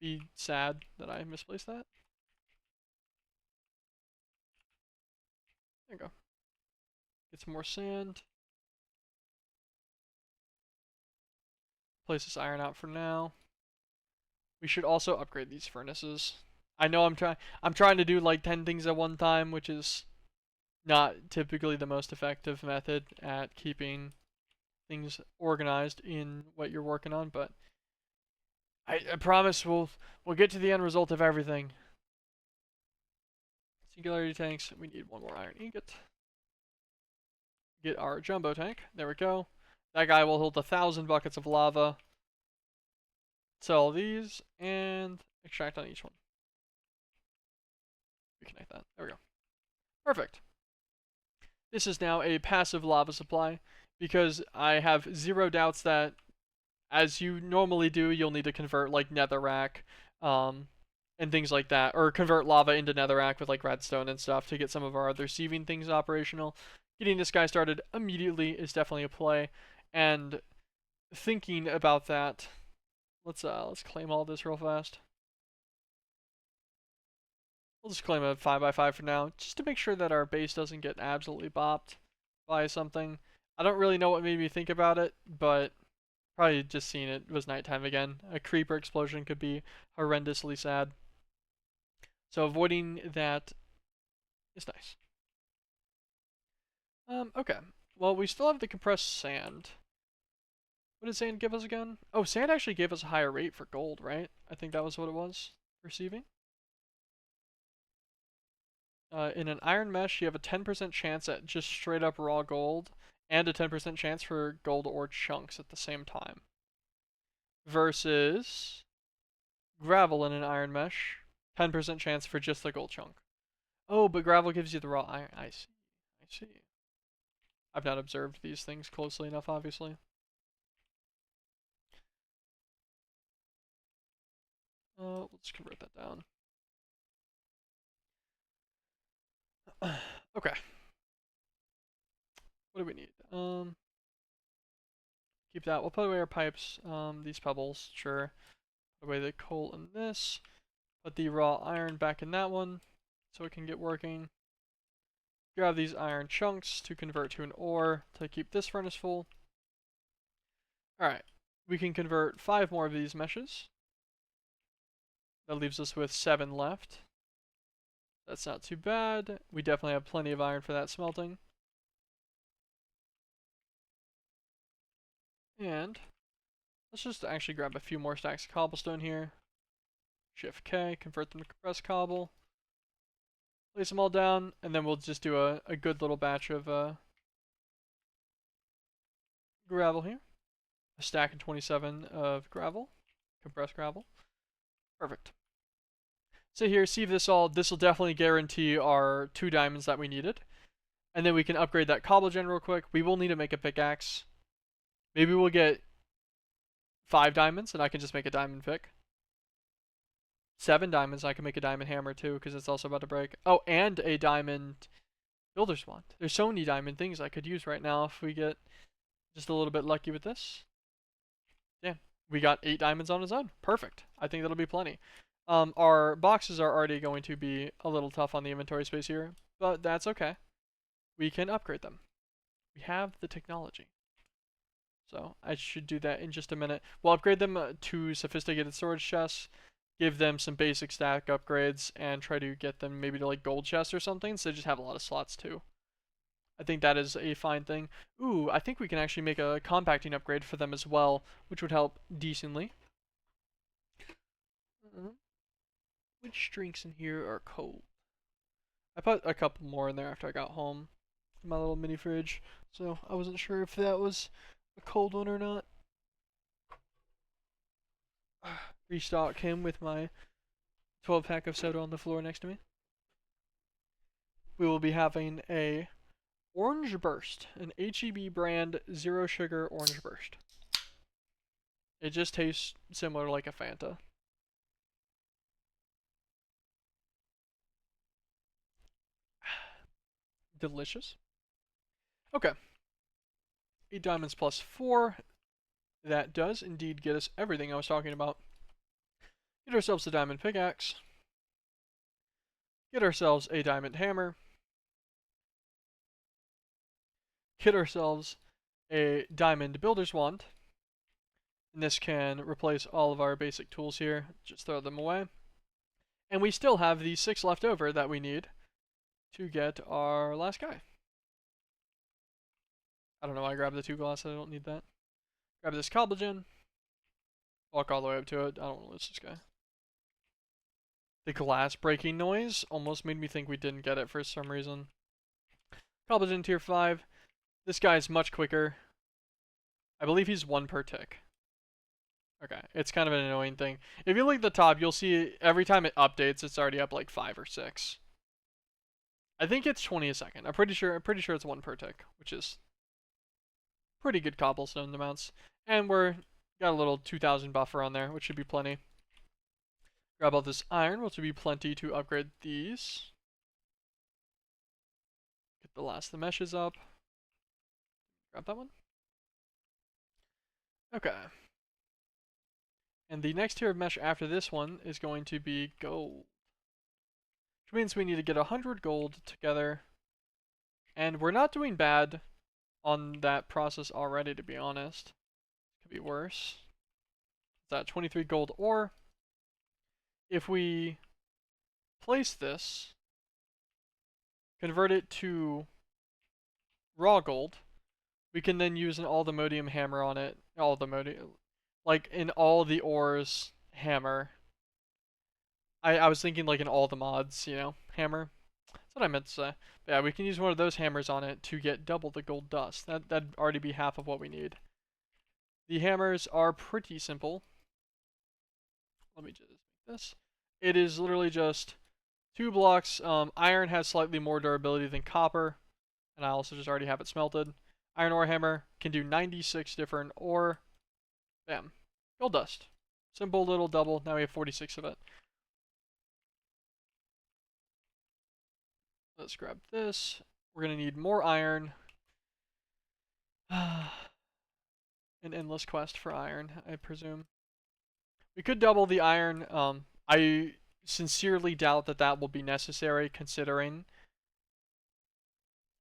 Be sad that I misplaced that. There you go. Get some more sand. Place this iron out for now. We should also upgrade these furnaces. I know I'm trying to do like 10 things at one time, which is not typically the most effective method at keeping things organized in what you're working on, but I promise we'll get to the end result of everything. Singularity tanks, we need one more iron ingot. Get our jumbo tank. There we go. That guy will hold 1,000 buckets of lava. Sell these and extract on each one. Reconnect that. There we go. Perfect. This is now a passive lava supply because I have zero doubts that, as you normally do, you'll need to convert like netherrack and things like that, or convert lava into netherrack with like redstone and stuff to get some of our other sieving things operational. Getting this guy started immediately is definitely a play, and thinking about that, let's claim all this real fast. We'll just claim a 5x5 for now, just to make sure that our base doesn't get absolutely bopped by something. I don't really know what made me think about it, but probably just seeing it was nighttime again. A creeper explosion could be horrendously sad. So avoiding that is nice. Okay. Well, we still have the compressed sand. What did sand give us again? Oh, sand actually gave us a higher rate for gold, right? I think that was what it was. Receiving. In an iron mesh, you have a 10% chance at just straight up raw gold, and a 10% chance for gold ore chunks at the same time. Versus gravel in an iron mesh, 10% chance for just the gold chunk. Oh, but gravel gives you the raw iron. I see. I see. I've not observed these things closely enough, obviously. Let's convert that down. Okay. What do we need? Keep that. We'll put away our pipes. These pebbles, sure. Put away the coal in this. Put the raw iron back in that one, so it can get working. Grab these iron chunks to convert to an ore to keep this furnace full. Alright, we can convert 5 more of these meshes. That leaves us with 7 left. That's not too bad. We definitely have plenty of iron for that smelting. And let's just actually grab a few more stacks of cobblestone here. Shift K, convert them to compressed cobble. Place them all down, and then we'll just do a good little batch of gravel here. A stack of 27 of gravel, compressed gravel. Perfect. So here, see this all. This will definitely guarantee our 2 diamonds that we needed. And then we can upgrade that cobble gen real quick. We will need to make a pickaxe. Maybe we'll get 5 diamonds, and I can just make a diamond pick. 7 diamonds, I can make a diamond hammer too, because it's also about to break. Oh, and a diamond builder's wand. There's so many diamond things I could use right now if we get just a little bit lucky with this. Yeah, we got 8 diamonds on its own. Perfect. I think that'll be plenty. Our boxes are already going to be a little tough on the inventory space here, but that's okay. We can upgrade them. We have the technology. So I should do that in just a minute. We'll upgrade them to sophisticated storage chests, give them some basic stack upgrades, and try to get them maybe to like gold chests or something, so they just have a lot of slots too. I think that is a fine thing. Ooh, I think we can actually make a compacting upgrade for them as well, which would help decently. Which drinks in here are cold? I put a couple more in there after I got home in my little mini fridge, so I wasn't sure if that was a cold one or not. Restock him with my 12-pack of soda on the floor next to me. We will be having a Orange Burst, an HEB brand zero sugar Orange Burst. It just tastes similar like a Fanta. Delicious. Okay. 8 diamonds plus 4. That does indeed get us everything I was talking about. Get ourselves a diamond pickaxe. Get ourselves a diamond hammer. Get ourselves a diamond builder's wand. And this can replace all of our basic tools here. Just throw them away. And we still have the 6 left over that we need to get our last guy. I don't know why I grabbed the 2 glass. I don't need that. Grab this cobblegen. Walk all the way up to it. I don't want to lose this guy. The glass breaking noise almost made me think we didn't get it for some reason. Cobblegen tier 5. This guy is much quicker. I believe he's 1 per tick. Okay, it's kind of an annoying thing. If you look at the top, you'll see every time it updates, it's already up like 5 or 6. I think it's 20 a second. I'm pretty sure it's 1 per tick, which is pretty good cobblestone amounts. And we're got a little 2,000 buffer on there, which should be plenty. Grab all this iron, which will be plenty to upgrade these. Get the last of the meshes up. Grab that one. Okay. And the next tier of mesh after this one is going to be gold. Which means we need to get 100 gold together. And we're not doing bad on that process already, to be honest. Could be worse. Is that 23 gold ore? If we place this, convert it to raw gold, we can then use an all-the-modium hammer on it. Like in all the ores hammer. I was thinking like in all the mods, hammer. That's what I meant to say. But yeah, we can use one of those hammers on it to get double the gold dust. That'd already be half of what we need. The hammers are pretty simple. Let me just make this. It is literally just 2 blocks. Iron has slightly more durability than copper, and I also just already have it smelted. Iron ore hammer can do 96 different ore. Bam. Gold dust. Simple little double. Now we have 46 of it. Let's grab this. We're going to need more iron. An endless quest for iron, I presume. We could double the iron. I sincerely doubt that that will be necessary considering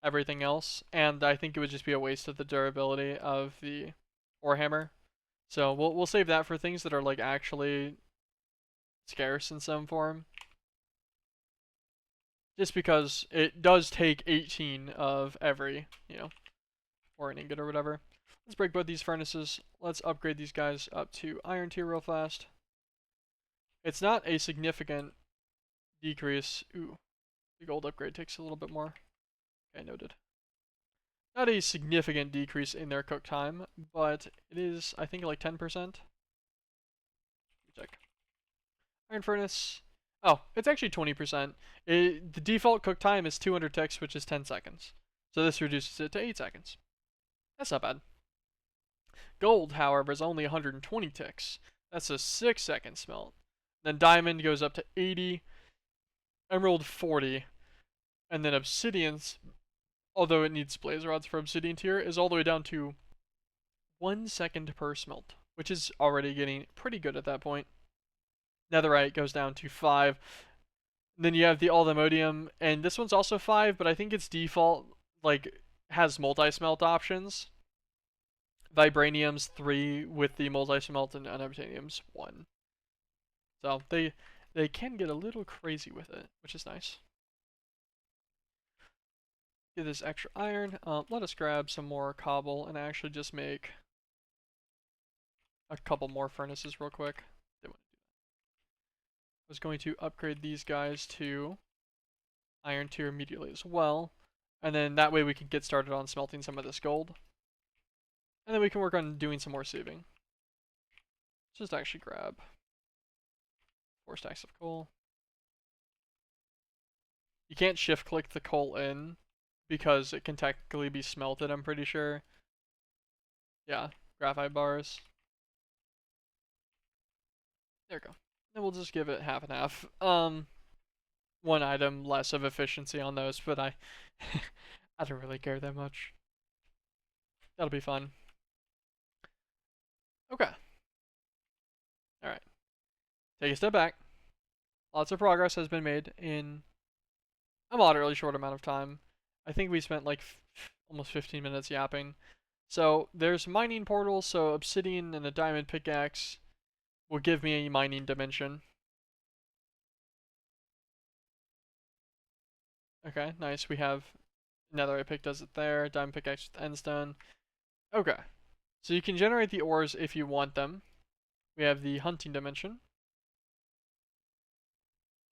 everything else. And I think it would just be a waste of the durability of the ore hammer. So we'll save that for things that are like actually scarce in some form. Just because it does take 18 of every, or an ingot or whatever. Let's break both these furnaces. Let's upgrade these guys up to iron tier real fast. It's not a significant decrease. Ooh, the gold upgrade takes a little bit more. Okay, noted. Not a significant decrease in their cook time, but it is, I think, like 10%. Check. Iron furnace. Oh, it's actually 20%. The default cook time is 200 ticks, which is 10 seconds. So this reduces it to 8 seconds. That's not bad. Gold, however, is only 120 ticks. That's a 6-second smelt. Then diamond goes up to 80. Emerald 40. And then obsidian's, although it needs blaze rods for obsidian tier, is all the way down to 1 second per smelt, which is already getting pretty good at that point. Netherite goes down to 5. Then you have the all-the-modium, and this one's also 5, but I think its default, has multi-smelt options. Vibranium's 3 with the multi-smelt, and unobtainium's 1. So they can get a little crazy with it, which is nice. Get this extra iron. Let us grab some more cobble and actually just make a couple more furnaces real quick. I was going to upgrade these guys to iron tier immediately as well. And then that way we can get started on smelting some of this gold. And then we can work on doing some more sieving. Just actually grab 4 stacks of coal. You can't shift click the coal in because it can technically be smelted, I'm pretty sure. Yeah, graphite bars. There we go. Then we'll just give it half and half. One item less of efficiency on those, but I I don't really care that much. That'll be fun. Okay. Alright. Take a step back. Lots of progress has been made in a moderately short amount of time. I think we spent like almost 15 minutes yapping. So there's mining portals, so obsidian and a diamond pickaxe will give me a mining dimension. Okay, nice. We have netherite pick does it there, diamond pickaxe with endstone. Okay, so you can generate the ores if you want them. We have the hunting dimension,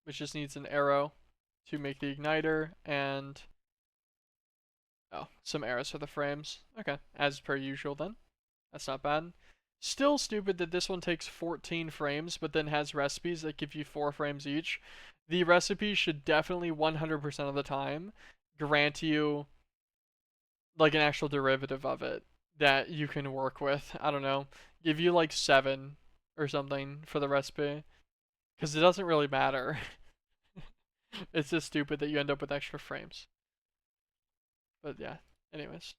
which just needs an arrow to make the igniter, and some arrows for the frames. Okay, as per usual then. That's not bad. Still stupid that this one takes 14 frames, but then has recipes that give you 4 frames each. The recipe should definitely 100% of the time grant you like an actual derivative of it that you can work with. I don't know, give you like 7 or something for the recipe, because it doesn't really matter. It's just stupid that you end up with extra frames. But yeah, anyways.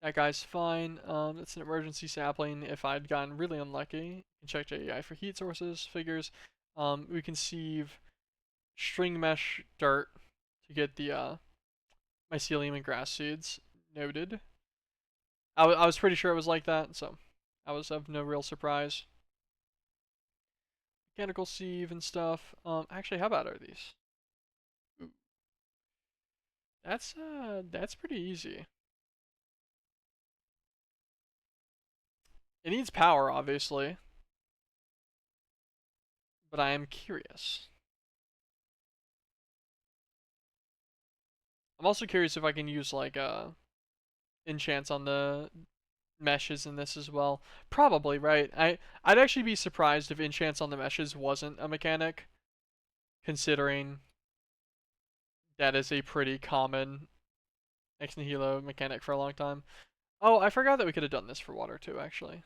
That guy's fine. It's an emergency sapling. If I'd gotten really unlucky, you can check JEI for heat sources, figures. We can sieve string mesh dirt to get the mycelium and grass seeds. Noted. I was pretty sure it was like that, so I was of no real surprise. Mechanical sieve and stuff. Actually, how bad are these? Ooh. That's pretty easy. It needs power, obviously, but I am curious. I'm also curious if I can use like enchants on the meshes in this as well. Probably, right? I'd actually be surprised if enchants on the meshes wasn't a mechanic, considering that is a pretty common ex nihilo mechanic for a long time. Oh, I forgot that we could have done this for water too, actually.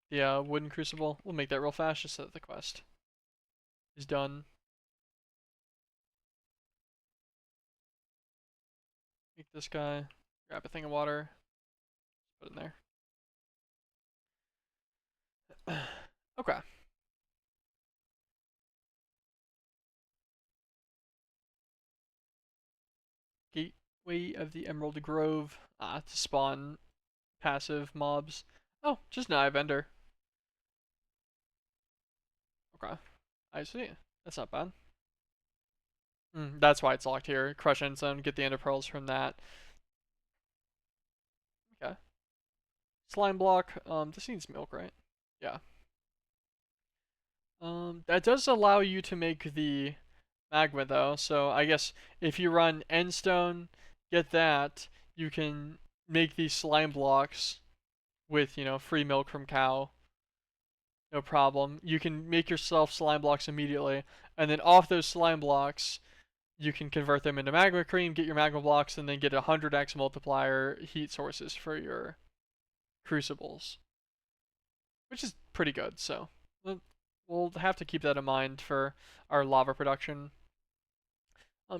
The wooden crucible. We'll make that real fast just so that the quest is done. Make this guy. Grab a thing of water. Put it in there. Okay. Gateway of the Emerald Grove. To spawn passive mobs. Oh, just an eye vendor. Okay. I see. That's not bad. That's why it's locked here. Crush end zone, get the ender pearls from that. Okay. Slime block. This needs milk, right? Yeah. That does allow you to make the magma though. So I guess if you run endstone, get that, you can make these slime blocks with, free milk from cow. No problem. You can make yourself slime blocks immediately, and then off those slime blocks, you can convert them into magma cream, get your magma blocks, and then get 100x multiplier heat sources for your crucibles, which is pretty good. So we'll have to keep that in mind for our lava production.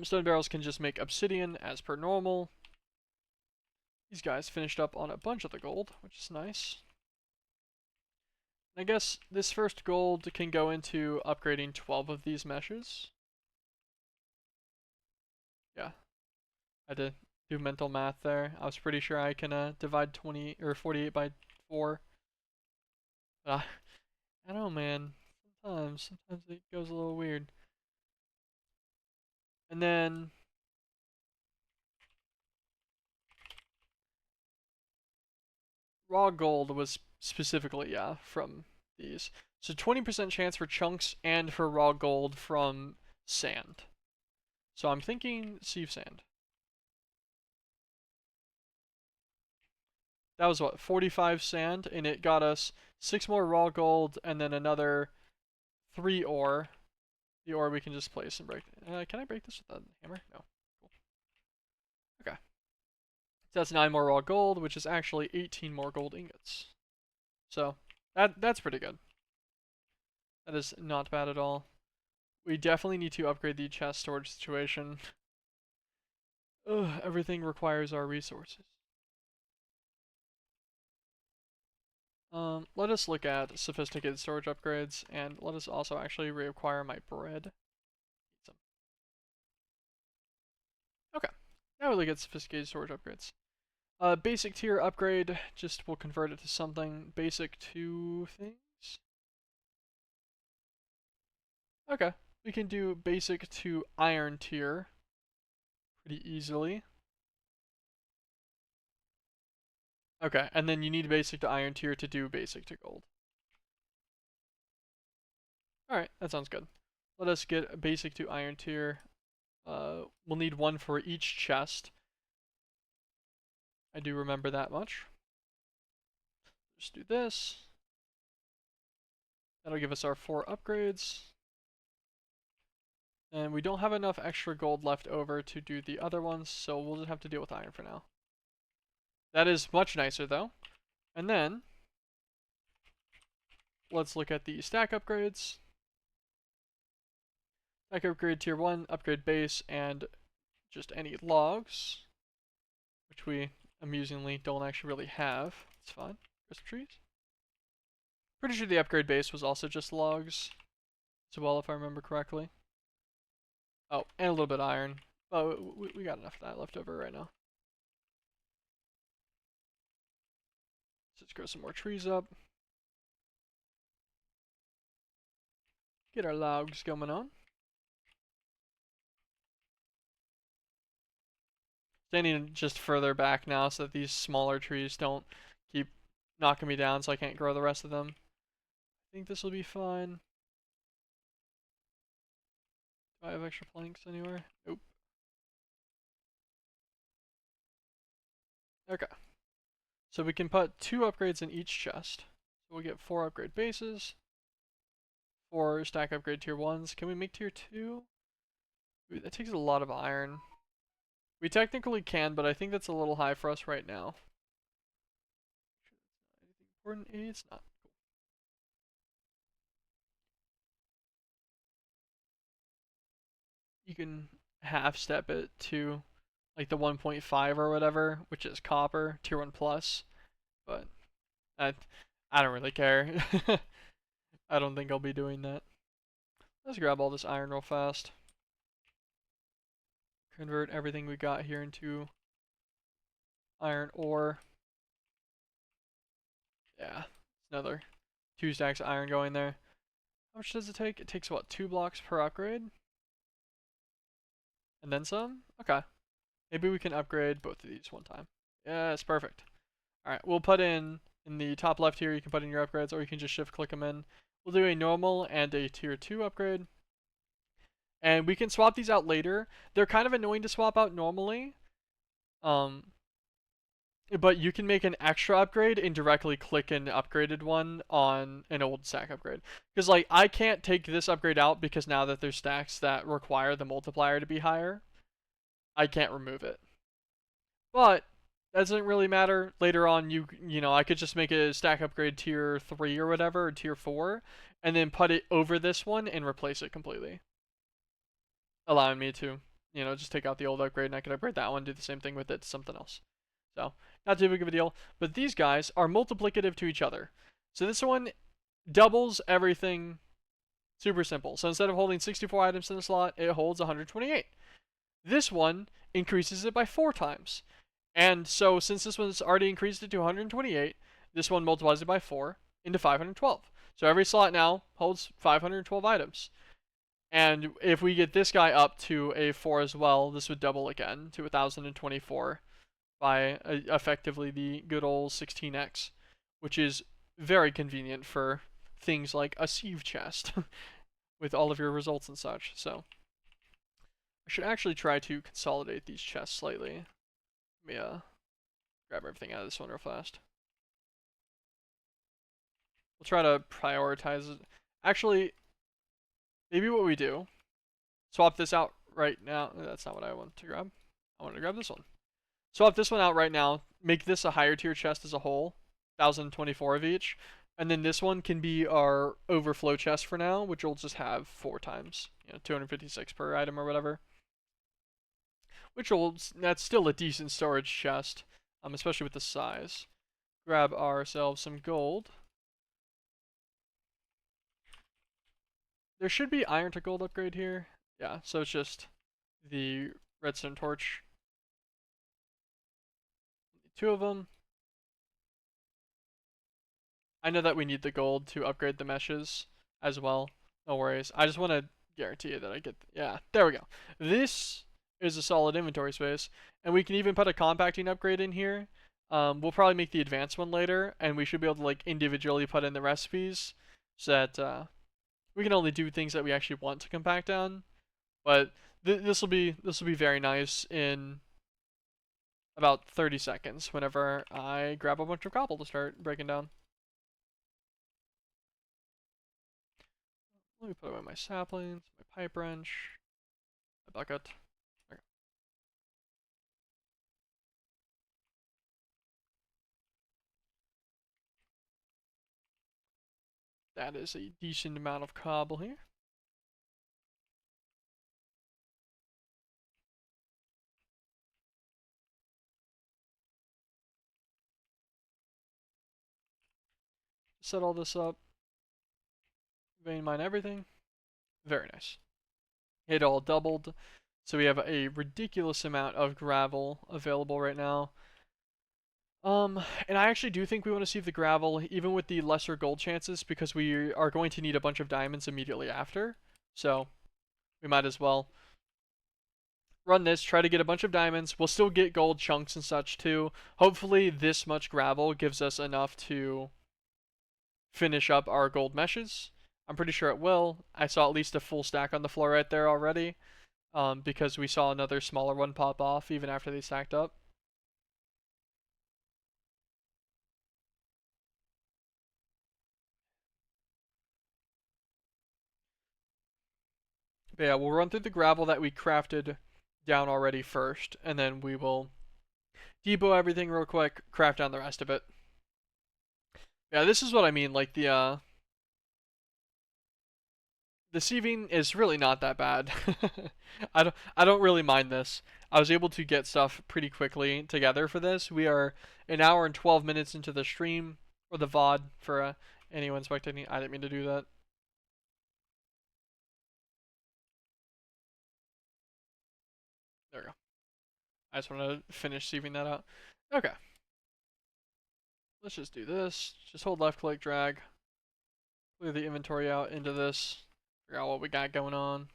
Stone barrels can just make obsidian as per normal. These guys finished up on a bunch of the gold, which is nice. I guess this first gold can go into upgrading 12 of these meshes. Yeah, I did do mental math there. I was pretty sure I can divide 20 or 48 by 4. I don't know, man. Sometimes it goes a little weird. And then raw gold was specifically, yeah, from these. So 20% chance for chunks and for raw gold from sand. So I'm thinking sieve sand. That was what, 45 sand, and it got us 6 more raw gold and then another 3 ore. The ore we can just place and break. Can I break this with a hammer? No. Cool. Okay. So that's 9 more raw gold, which is actually 18 more gold ingots. So that's pretty good. That is not bad at all. We definitely need to upgrade the chest storage situation. Ugh, everything requires our resources. Let us look at sophisticated storage upgrades, and let us also actually reacquire my bread. Okay, now we look at sophisticated storage upgrades. Basic tier upgrade, just we'll convert it to something basic to things. Okay, we can do basic to iron tier pretty easily. Okay, and then you need basic to iron tier to do basic to gold. Alright, that sounds good. Let us get basic to iron tier. We'll need 1 for each chest. I do remember that much. Just do this. That'll give us our 4 upgrades. And we don't have enough extra gold left over to do the other ones, so we'll just have to deal with iron for now. That is much nicer though. And then, let's look at the stack upgrades. Stack upgrade tier 1, upgrade base, and just any logs, which we amusingly don't actually really have. It's fine. Crisp trees. Pretty sure the upgrade base was also just logs as well, if I remember correctly. Oh, and a little bit of iron. Oh, we got enough of that left over right now. Let's grow some more trees up. Get our logs going on. Standing just further back now so that these smaller trees don't keep knocking me down so I can't grow the rest of them. I think this will be fine. Do I have extra planks anywhere? Nope. Okay. So we can put 2 upgrades in each chest. So we'll get 4 upgrade bases. 4 stack upgrade tier 1s. Can we make tier 2? Ooh, that takes a lot of iron. We technically can, but I think that's a little high for us right now. Anything important? It's not. Cool. You can half step it to like the 1.5 or whatever, which is copper, tier 1 plus. But I don't really care. I don't think I'll be doing that. Let's grab all this iron real fast. Convert everything we got here into iron ore. Yeah, another 2 stacks of iron going there. How much does it take? It takes what, 2 blocks per upgrade? And then some? Okay. Maybe we can upgrade both of these one time. Yes, perfect. Alright, we'll put in the top left here, you can put in your upgrades, or you can just shift click them in. We'll do a normal and a tier 2 upgrade. And we can swap these out later. They're kind of annoying to swap out normally. But you can make an extra upgrade and directly click an upgraded one on an old stack upgrade. Because, like, I can't take this upgrade out because now that there's stacks that require the multiplier to be higher, I can't remove it. But that doesn't really matter. Later on, you know, I could just make a stack upgrade tier 3 or whatever, or tier 4, and then put it over this one and replace it completely. Allowing me to, you know, just take out the old upgrade and I could upgrade that one, do the same thing with it to something else. So, not too big of a deal. But these guys are multiplicative to each other. So this one doubles everything. Super simple. So instead of holding 64 items in the slot, it holds 128. This one increases it by 4 times. And so since this one's already increased it to 128, this one multiplies it by 4 into 512. So every slot now holds 512 items. And if we get this guy up to a 4 as well, this would double again to 1024 by effectively the good old 16x, which is very convenient for things like a sieve chest with all of your results and such. So I should actually try to consolidate these chests slightly. Let me grab everything out of this one real fast. We'll try to prioritize it. Actually, maybe what we do, swap this out right now. That's not what I want to grab. I want to grab this one. Swap this one out right now. Make this a higher tier chest as a whole. 1,024 of each. And then this one can be our overflow chest for now, which will just have 4 times, 256 per item or whatever. That's still a decent storage chest, especially with the size. Grab ourselves some gold. There should be iron to gold upgrade here. Yeah, so it's just the redstone torch. 2 of them. I know that we need the gold to upgrade the meshes as well. No worries. I just want to guarantee that I get... Yeah, there we go. This is a solid inventory space. And we can even put a compacting upgrade in here. We'll probably make the advanced one later. And we should be able to like individually put in the recipes. So that we can only do things that we actually want to compact down. But this will be very nice in about 30 seconds whenever I grab a bunch of cobble to start breaking down. Let me put away my saplings, my pipe wrench, my bucket. Okay. That is a decent amount of cobble here. Set all this up. Vein mine everything. Very nice. It all doubled. So we have a ridiculous amount of gravel available right now. And I actually do think we want to see the gravel, even with the lesser gold chances, because we are going to need a bunch of diamonds immediately after. So we might as well run this, try to get a bunch of diamonds. We'll still get gold chunks and such too. Hopefully this much gravel gives us enough to finish up our gold meshes. I'm pretty sure it will. I saw at least a full stack on the floor right there already, because we saw another smaller one pop off even after they stacked up. But yeah, we'll run through the gravel that we crafted down already first, and then we will depot everything real quick, craft down the rest of it. Yeah, this is what I mean, like the sieving is really not that bad. I don't really mind this. I was able to get stuff pretty quickly together for this. We are an hour and 12 minutes into the stream, or the VOD for anyone spectating. I didn't mean to do that. There we go. I just want to finish sieving that out. Okay. Let's just do this. Just hold left click, drag. Clear the inventory out into this. Figure out what we got going on.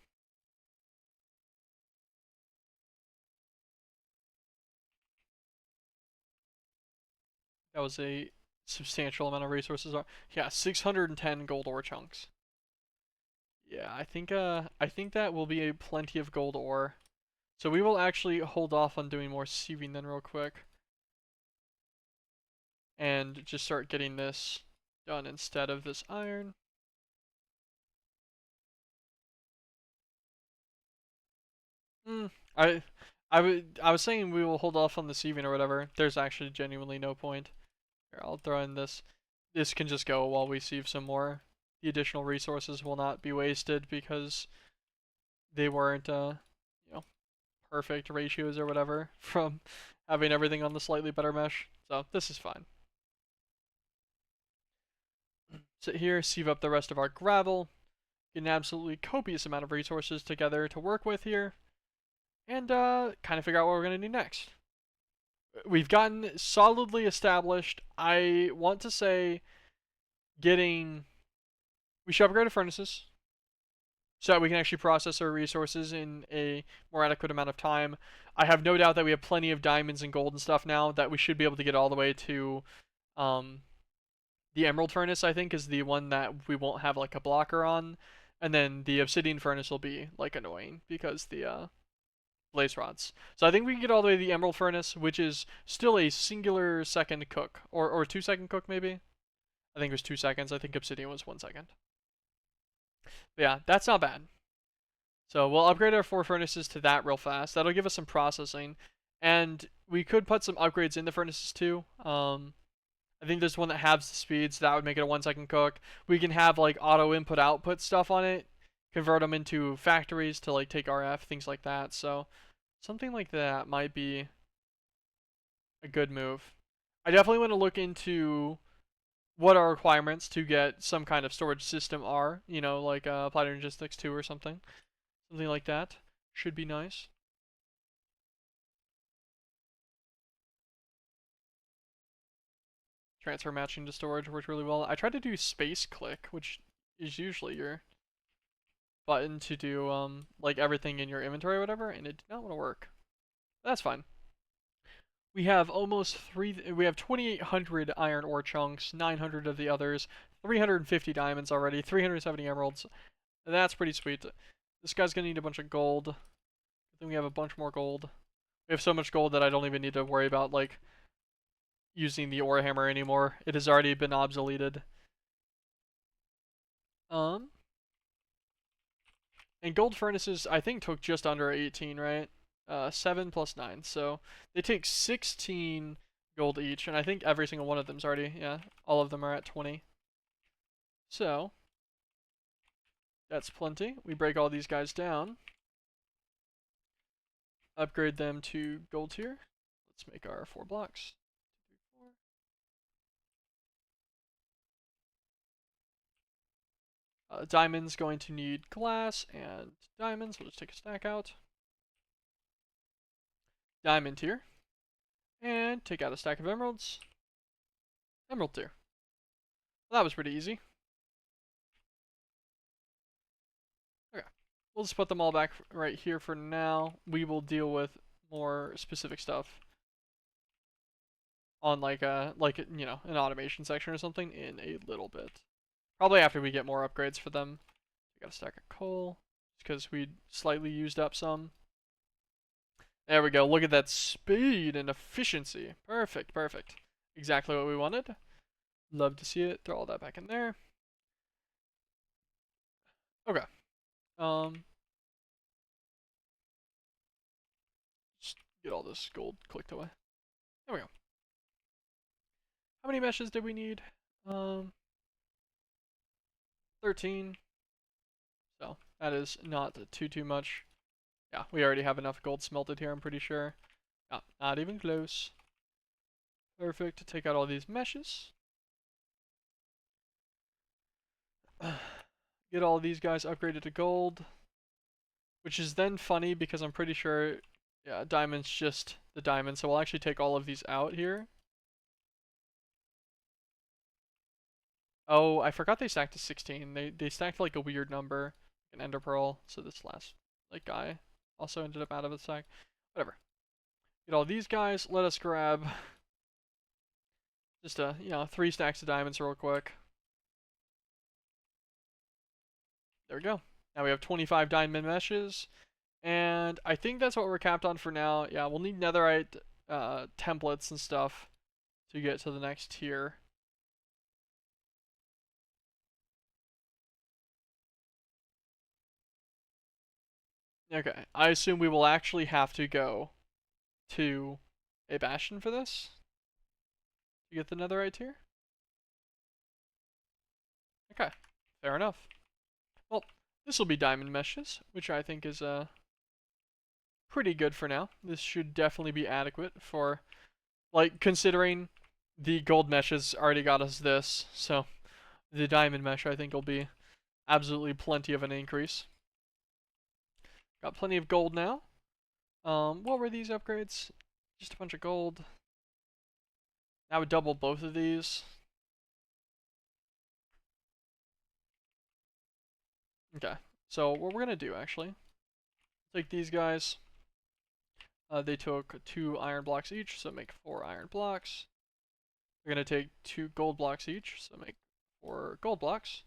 That was a substantial amount of resources. Yeah, 610 gold ore chunks. Yeah, I think that will be a plenty of gold ore. So we will actually hold off on doing more sieving then real quick. And just start getting this done instead of this iron. I I was saying we will hold off on the sieving or whatever. There's actually genuinely no point. Here, I'll throw in this. This can just go while we sieve some more. The additional resources will not be wasted because they weren't perfect ratios or whatever from having everything on the slightly better mesh. So this is fine. Sit here, sieve up the rest of our gravel. Get an absolutely copious amount of resources together to work with here. And kind of figure out what we're going to do next. We've gotten solidly established. I want to say we should upgrade our furnaces so that we can actually process our resources in a more adequate amount of time. I have no doubt that we have plenty of diamonds and gold and stuff now that we should be able to get all the way to the emerald furnace, I think, is the one that we won't have like a blocker on. And then the obsidian furnace will be like annoying because the blaze rods. So I think we can get all the way to the emerald furnace, which is still a singular second cook, or 2 second cook maybe. I think it was 2 seconds. I think obsidian was 1 second. But yeah, that's not bad. So we'll upgrade our 4 furnaces to that real fast. That'll give us some processing, and we could put some upgrades in the furnaces too. I think there's one that halves the speed, so that would make it a 1 second cook. We can have like auto input output stuff on it, convert them into factories to like take RF, things like that. So something like that might be a good move. I definitely want to look into what our requirements to get some kind of storage system are. You know, like Applied Logistics 2 or something. Something like that should be nice. Transfer matching to storage worked really well. I tried to do space click, which is usually your button to do like everything in your inventory or whatever, and it did not want to work. That's fine. We have we have 2,800 iron ore chunks, 900 of the others, 350 diamonds already, 370 emeralds. That's pretty sweet. This guy's gonna need a bunch of gold. Then we have a bunch more gold. We have so much gold that I don't even need to worry about like using the ore hammer anymore. It has already been obsoleted. Um, and gold furnaces I think took just under 18, right? 7 plus 9, so they take 16 gold each, and I think every single one of them's already, yeah, all of them are at 20. So that's plenty. We break all these guys down, upgrade them to gold tier. Let's make our 4 blocks. 2, 3, 4. Diamond's going to need glass and diamonds. We'll just take a stack out. Diamond tier. And take out a stack of emeralds. Emerald tier. Well, that was pretty easy. Okay. We'll just put them all back right here for now. We will deal with more specific stuff on like you know, an automation section or something in a little bit. Probably after we get more upgrades for them. We got a stack of coal because we slightly used up some. There we go. Look at that speed and efficiency. Perfect, perfect. Exactly what we wanted. Love to see it. Throw all that back in there. Okay. Just get all this gold clicked away. There we go. How many meshes did we need? 13. So that is not too much. Yeah, we already have enough gold smelted here, I'm pretty sure. Yeah, not even close. Perfect. Take out all these meshes. Get all these guys upgraded to gold. Which is then funny because I'm pretty sure, yeah, diamond's just the diamond. So we'll actually take all of these out here. Oh, I forgot they stacked to 16. They stacked like a weird number, an ender pearl. So this last like guy also ended up out of the stack. Whatever. Get all these guys. Let us grab just 3 stacks of diamonds real quick. There we go. Now we have 25 diamond meshes, and I think that's what we're capped on for now. Yeah, we'll need netherite templates and stuff to get to the next tier. Okay, I assume we will actually have to go to a bastion for this to get the netherite tier. Okay, fair enough. Well, this will be diamond meshes, which I think is pretty good for now. This should definitely be adequate for, like, considering the gold meshes already got us this, so the diamond mesh I think will be absolutely plenty of an increase. Got plenty of gold now. What were these upgrades? Just a bunch of gold. That would double both of these. Okay, so what we're gonna do actually, take these guys. They took 2 iron blocks each, so make 4 iron blocks. We're gonna take 2 gold blocks each, so make 4 gold blocks.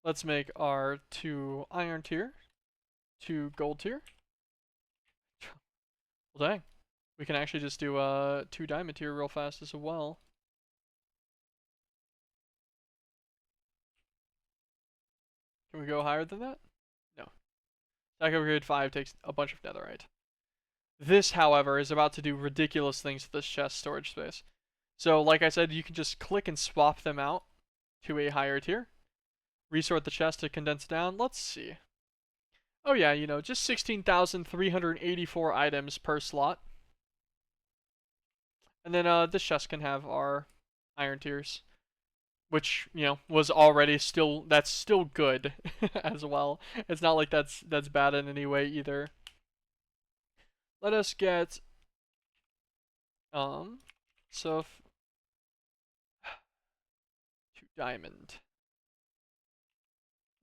Let's make our 2 iron tier, 2 gold tier. Well, dang. We can actually just do 2 diamond tier real fast as well. Can we go higher than that? No. Stack upgrade 5 takes a bunch of netherite. This, however, is about to do ridiculous things to this chest storage space. So, like I said, you can just click and swap them out to a higher tier. Resort the chest to condense down. Let's see. Oh yeah, just 16,384 items per slot. And then this chest can have our iron tiers, which, was already that's still good as well. It's not like that's bad in any way either. Let us get so 2 diamond.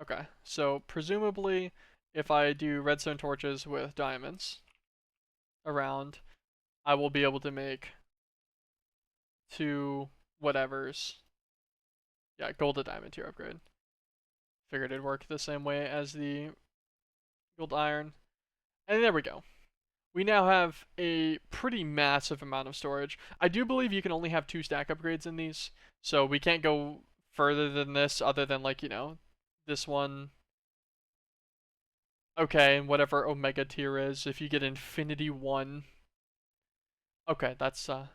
Okay, so presumably if I do redstone torches with diamonds around, I will be able to make 2 whatevers. Yeah, gold to diamond tier upgrade. Figured it'd work the same way as the gold iron. And there we go. We now have a pretty massive amount of storage. I do believe you can only have 2 stack upgrades in these, so we can't go further than this other than, like, this one. Okay, and whatever Omega tier is, if you get Infinity 1. Okay, that's a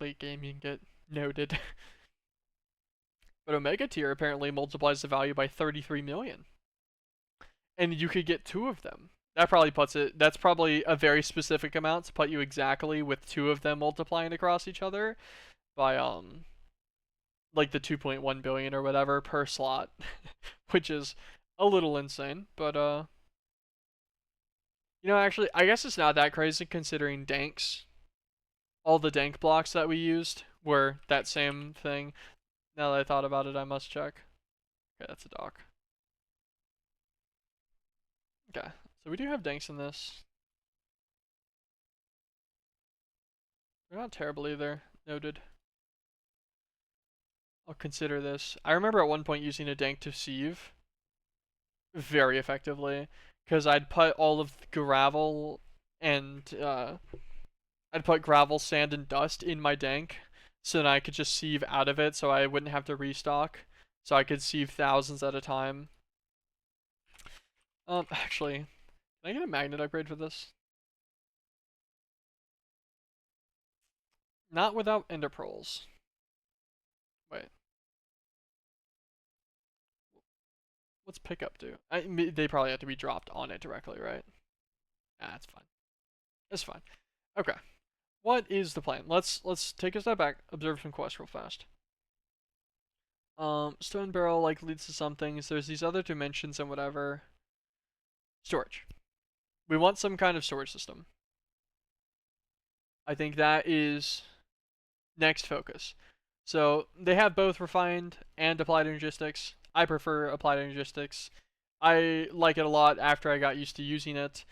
late game you can get noted. But Omega tier apparently multiplies the value by 33 million. And you could get 2 of them. That probably that's probably a very specific amount to put you exactly with 2 of them multiplying across each other by like the 2.1 billion or whatever per slot, which is a little insane, but actually I guess it's not that crazy considering danks. All the dank blocks that we used were that same thing. Now that I thought about it, I must check. Okay, that's a dock. Okay, so we do have danks in this. They're not terrible either. Noted. I'll consider this. I remember at one point using a dank to sieve very effectively because I'd put all of the gravel and I'd put gravel, sand, and dust in my dank so then I could just sieve out of it so I wouldn't have to restock. So I could sieve thousands at a time. Actually, can I get a magnet upgrade for this? Not without ender pearls. Wait, what's pickup do? They probably have to be dropped on it directly, right? Ah, that's fine. That's fine. Okay. What is the plan? Let's take a step back, observe some quests real fast. Stone barrel like leads to some things. There's these other dimensions and whatever. Storage. We want some kind of storage system. I think that is next focus. So they have both refined and applied energistics. I prefer applied energistics. I like it a lot after I got used to using it.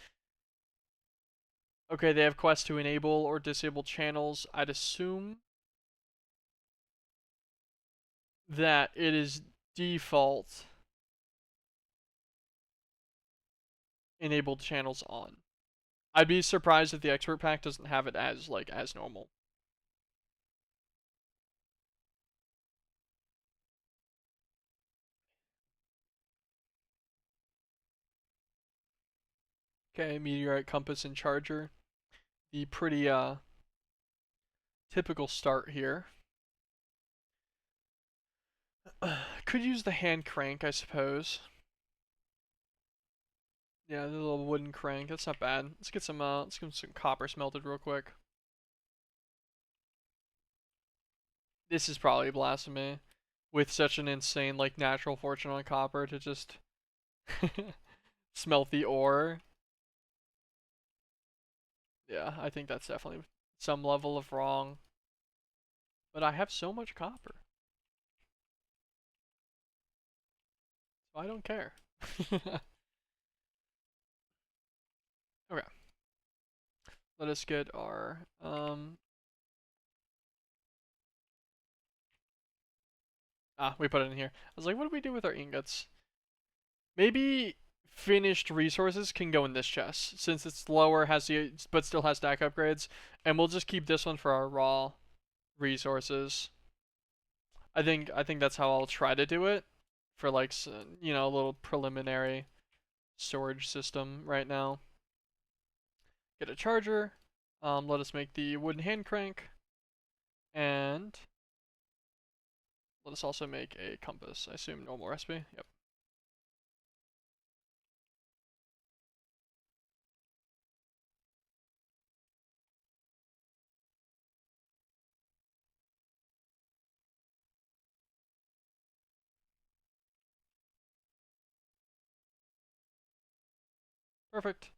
Okay, they have quests to enable or disable channels. I'd assume that it is default enabled channels on. I'd be surprised if the expert pack doesn't have it as normal. Okay, meteorite compass and charger. The pretty typical start here. Could use the hand crank, I suppose. Yeah, the little wooden crank. That's not bad. Let's get some copper smelted real quick. This is probably blasphemy, with such an insane natural fortune on copper to just smelt the ore. Yeah, I think that's definitely some level of wrong. But I have so much copper, so I don't care. Okay, let us get our we put it in here. I was like, what do we do with our ingots? Maybe finished resources can go in this chest since it's lower, has the but still has stack upgrades, and we'll just keep this one for our raw resources. I think that's how I'll try to do it for like a little preliminary storage system right now. Get a charger. Let us make the wooden hand crank, and let us also make a compass. I assume normal recipe. Yep. Perfect.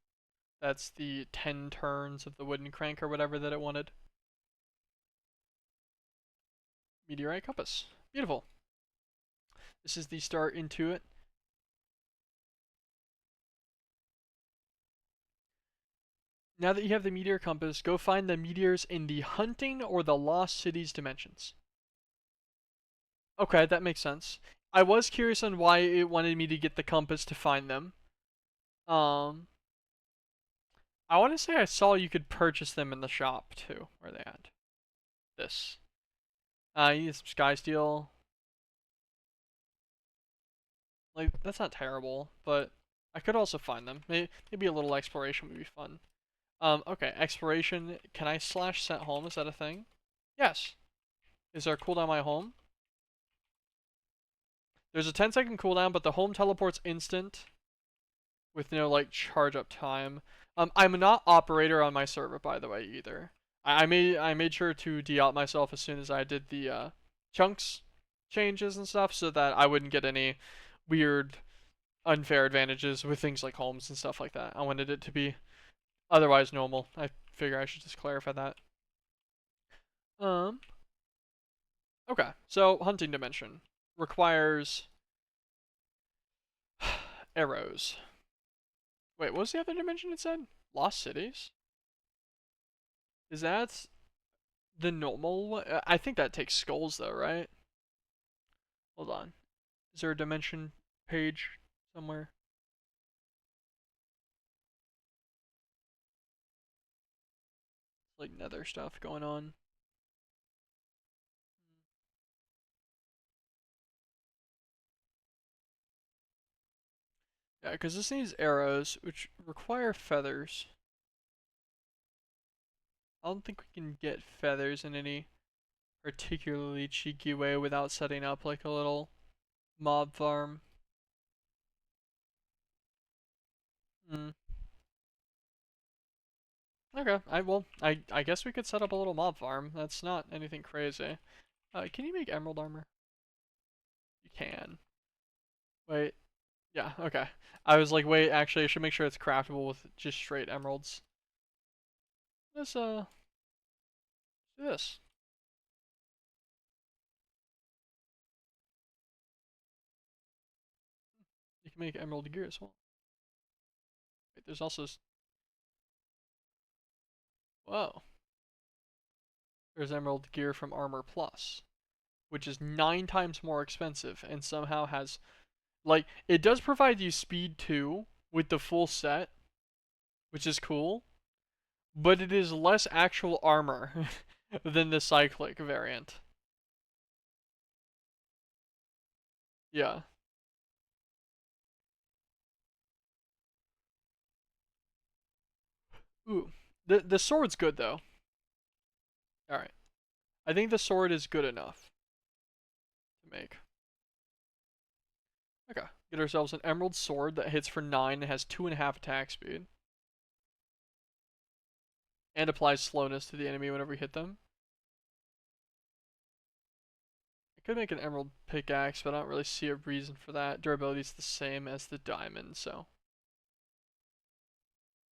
That's the 10 turns of the wooden crank or whatever that it wanted. Meteorite compass. Beautiful. This is the start into it. Now that you have the meteor compass, go find the meteors in the hunting or the lost cities dimensions. Okay, that makes sense. I was curious on why it wanted me to get the compass to find them. Um, I want to say I saw you could purchase them in the shop too. Where are they at? This. You need some sky steel. Like, that's not terrible, but I could also find them. Maybe a little exploration would be fun. Okay, exploration. Can I slash set home? Is that a thing? Yes. Is there a cooldown my home? There's a 10-second cooldown, but the home teleports instant with no like charge up time. I'm not operator on my server, by the way, either. I made sure to de-op myself as soon as I did the chunks changes and stuff, so that I wouldn't get any weird unfair advantages with things like homes and stuff like that. I wanted it to be otherwise normal. I figure I should just clarify that. Um. Okay, so hunting dimension requires arrows. Wait, what was the other dimension it said? Lost cities? Is that the normal one? I think that takes skulls though, right? Hold on. Is there a dimension page somewhere? Like nether stuff going on. Yeah, because this needs arrows, which require feathers. I don't think we can get feathers in any particularly cheeky way without setting up like a little mob farm. Hmm. Okay, I guess we could set up a little mob farm. That's not anything crazy. Can you make emerald armor? You can. Wait. Yeah, okay. I was like, wait, actually, I should make sure it's craftable with just straight emeralds. Let's, do this. You can make emerald gear as well. Wait, there's also... Whoa. There's emerald gear from Armor Plus, which is 9 times more expensive and somehow has... Like, it does provide you speed too with the full set, which is cool, but it is less actual armor than the cyclic variant. Yeah. Ooh. The sword's good though. Alright. I think the sword is good enough to make. Okay. Get ourselves an emerald sword that hits for 9 and has 2.5 attack speed. And applies slowness to the enemy whenever we hit them. I could make an emerald pickaxe, but I don't really see a reason for that. Durability is the same as the diamond, so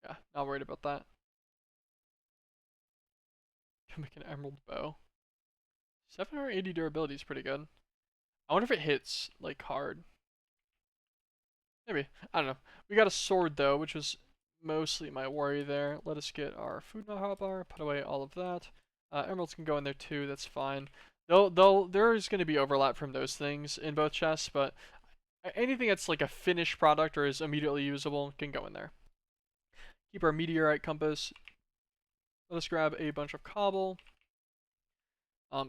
yeah, not worried about that. Can make an emerald bow. 780 durability is pretty good. I wonder if it hits like hard. Maybe. I don't know. We got a sword though, which was mostly my worry there. Let us get our food hotbar, put away all of that. Emeralds can go in there too, that's fine. There is going to be overlap from those things in both chests, but Anything that's like a finished product or is immediately usable can go in there. Keep our meteorite compass. Let us grab a bunch of cobble.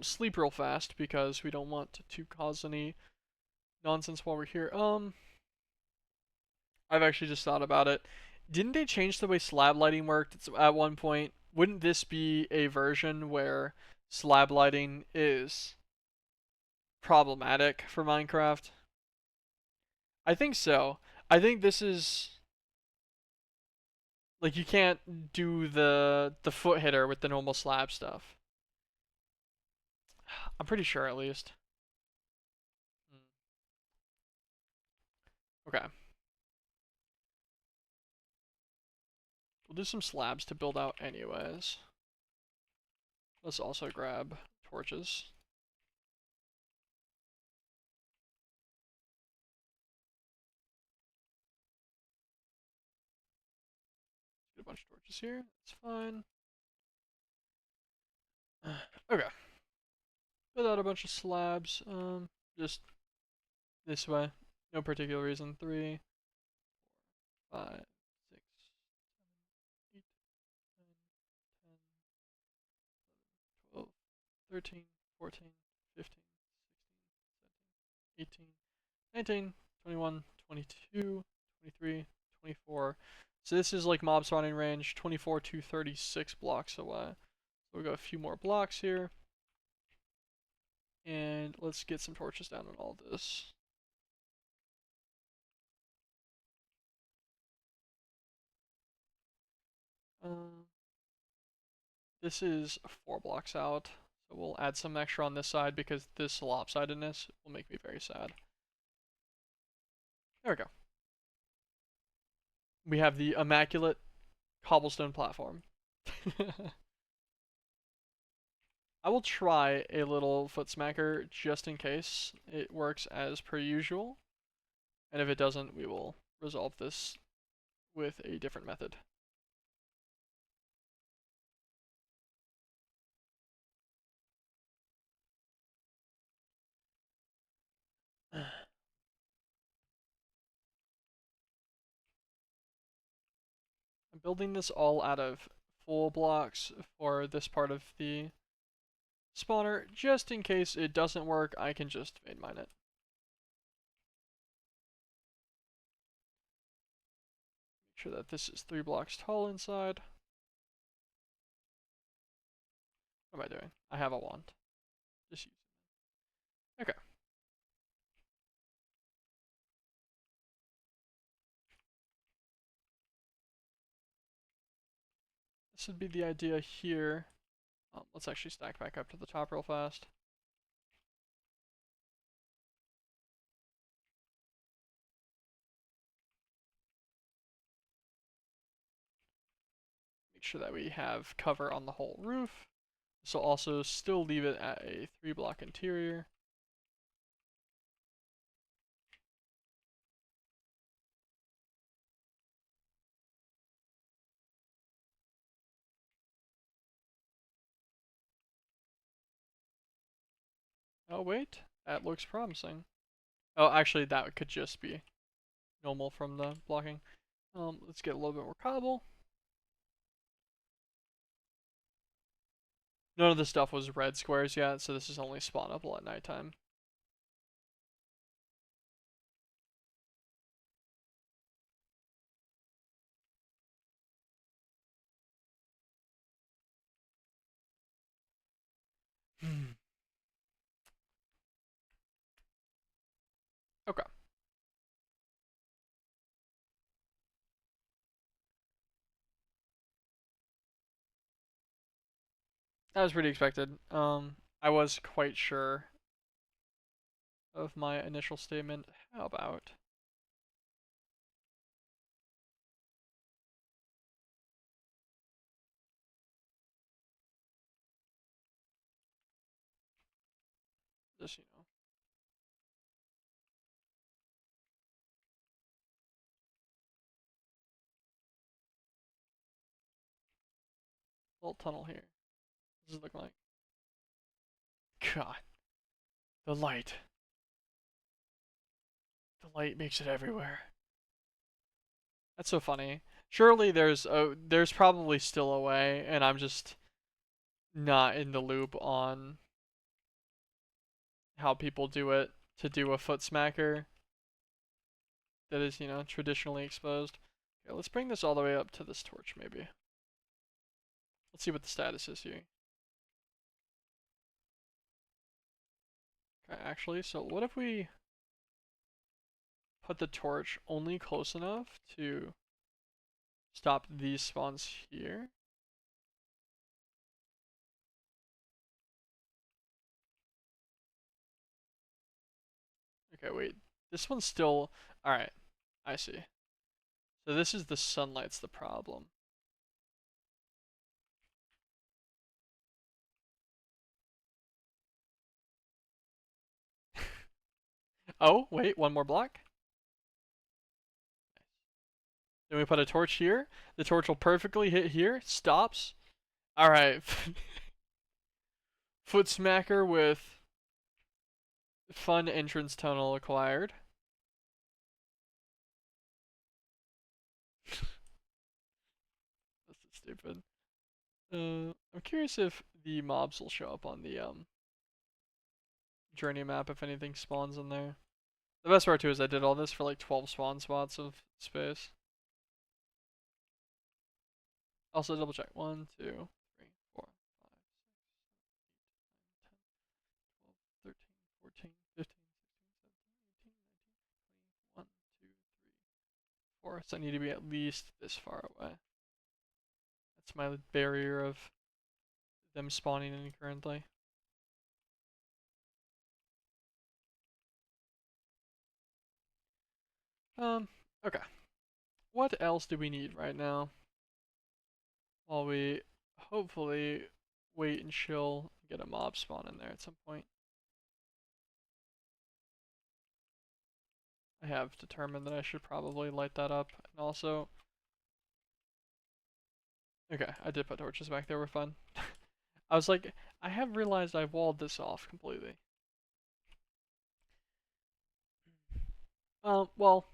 Sleep real fast because we don't want to cause any nonsense while we're here. I've actually just thought about it. Didn't they change the way slab lighting worked at one point? Wouldn't this be a version where slab lighting is problematic for Minecraft? I think so. I think this is like you can't do the foot hitter with the normal slab stuff. I'm pretty sure at least. Okay. We'll do some slabs to build out anyways. Let's also grab torches. Get a bunch of torches here. That's fine. Okay. Build out a bunch of slabs. Just this way. No particular reason. 3, 5, 6, 8, 9, 10, 12, 13, 14, 15, 16, 17, 18, 19, 21, 22, 23, 24. So this is like mob spawning range, 24 to 36 blocks away. So we got a few more blocks here. And let's get some torches down on all this. This is 4 blocks out. So we'll add some extra on this side because this lopsidedness will make me very sad. There we go. We have the immaculate cobblestone platform. I will try a little foot smacker just in case it works as per usual. And if it doesn't, we will resolve this with a different method. I'm building this all out of full blocks for this part of the spawner. Just in case it doesn't work, I can just main mine it. Make sure that this is 3 blocks tall inside. What am I doing? I have a wand. Just use it. Okay. This would be the idea here. Let's actually stack back up to the top real fast. Make sure that we have cover on the whole roof. This will also still leave it at a 3 block interior. Oh wait, that looks promising. Oh, actually that could just be normal from the blocking. Let's get a little bit more cobble. None of the stuff was red squares yet, so this is only spawnable at nighttime. Okay. That was pretty expected. I was quite sure of my initial statement. How about just, little tunnel here. What does it look like? God, the light. The light makes it everywhere. That's so funny. Surely there's probably still a way, and I'm just not in the loop on how people do it to do a foot smacker that is, traditionally exposed. Okay, let's bring this all the way up to this torch, maybe. Let's see what the status is here. Okay, actually, so what if we put the torch only close enough to stop these spawns here? Okay, wait. This one's still... Alright, I see. So this is the sunlight's the problem. Oh, wait, one more block. Then we put a torch here. The torch will perfectly hit here. Stops. Alright. Foot smacker with fun entrance tunnel acquired. This is stupid. I'm curious if the mobs will show up on the journey map if anything spawns in there. The best part too is I did all this for like 12 spawn spots of space. Also double check. 1, 2, 3, 4, 5, 6, 7, 8, 9, 10, 12, 13, 14, 15, 16, 17, 18, 19, 20, 1, 2, 3, 4. So I need to be at least this far away. That's my barrier of them spawning in currently. Okay. What else do we need right now? While we hopefully wait and chill and get a mob spawn in there at some point. I have determined that I should probably light that up. And also, okay, I did put torches back there, we're fine. I was like, I have realized I've walled this off completely. Well,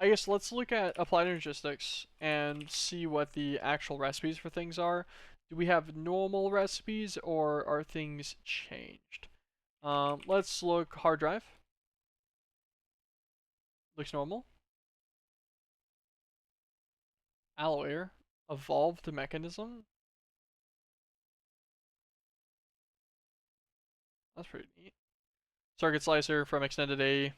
I guess let's look at applied logistics and see what the actual recipes for things are. Do we have normal recipes or are things changed? Let's look hard drive. Looks normal. Alloy, evolved mechanism. That's pretty neat. Circuit slicer from extended A.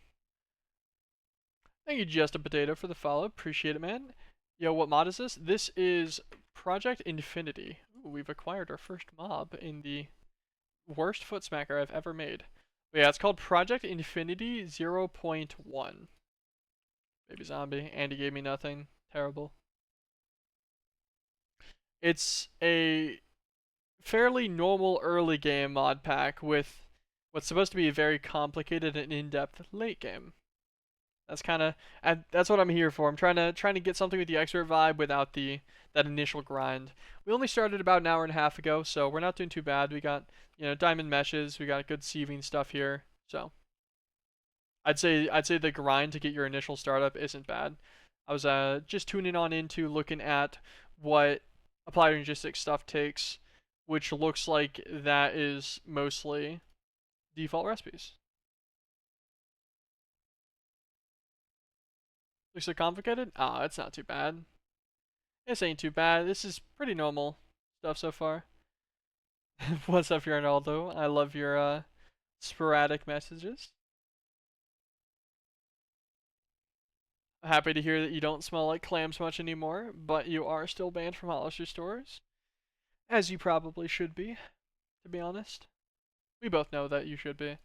Thank you, Just a Potato, for the follow. Appreciate it, man. Yo, what mod is this? This is Project Infinity. Ooh, we've acquired our first mob in the worst foot smacker I've ever made. But yeah, it's called Project Infinity 0.1. Baby zombie. Andy gave me nothing. Terrible. It's a fairly normal early game mod pack with what's supposed to be a very complicated and in-depth late game. That's kind of that's what I'm here for. I'm trying to get something with the expert vibe without that initial grind. We only started about an hour and a half ago, so we're not doing too bad. We got diamond meshes. We got good sieving stuff here. So I'd say the grind to get your initial startup isn't bad. I was just tuning on into looking at what applied logistics stuff takes, which looks like that is mostly default recipes. Looks so complicated? Ah, it's not too bad. This ain't too bad. This is pretty normal stuff so far. What's up, Ronaldo? I love your sporadic messages. Happy to hear that you don't smell like clams much anymore, but you are still banned from Hollister stores. As you probably should be, to be honest. We both know that you should be.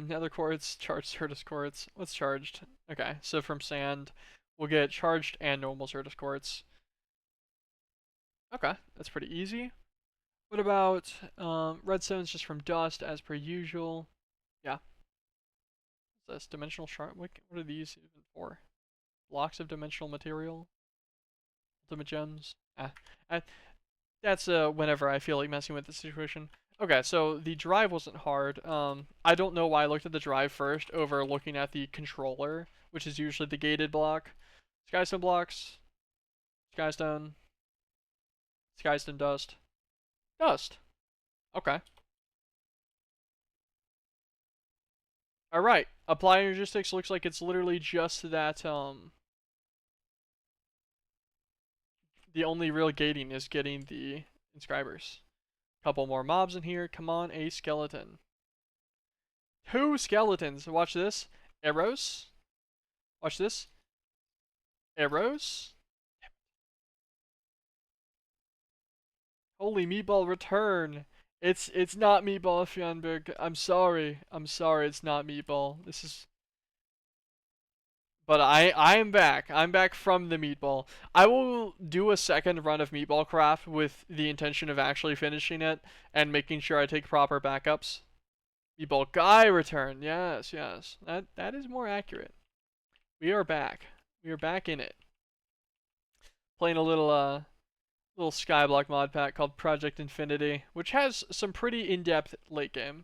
Nether quartz, charged Certus quartz. What's charged? Okay, so from sand, we'll get charged and normal Certus quartz. Okay, that's pretty easy. What about redstone's just from dust as per usual? Yeah. What's this? Dimensional shard? What are these even for? Blocks of dimensional material? Ultimate gems? That's whenever I feel like messing with the situation. Okay, so the drive wasn't hard. I don't know why I looked at the drive first over looking at the controller, which is usually the gated block. Skystone blocks, Skystone, Skystone dust, dust. Okay. All right. Apply logistics looks like it's literally just that. The only real gating is getting the inscribers. Couple more mobs in here. Come on, a skeleton. Two skeletons. Watch this. Arrows. Watch this. Arrows. Holy meatball return. It's not meatball Fjernberg. I'm sorry. I'm sorry it's not meatball. This is but I am back. I'm back from the meatball. I will do a second run of meatball craft with the intention of actually finishing it and making sure I take proper backups. Meatball guy return. Yes, yes. That is more accurate. We are back. We are back in it. Playing a little Skyblock mod pack called Project Infinity, which has some pretty in-depth late game.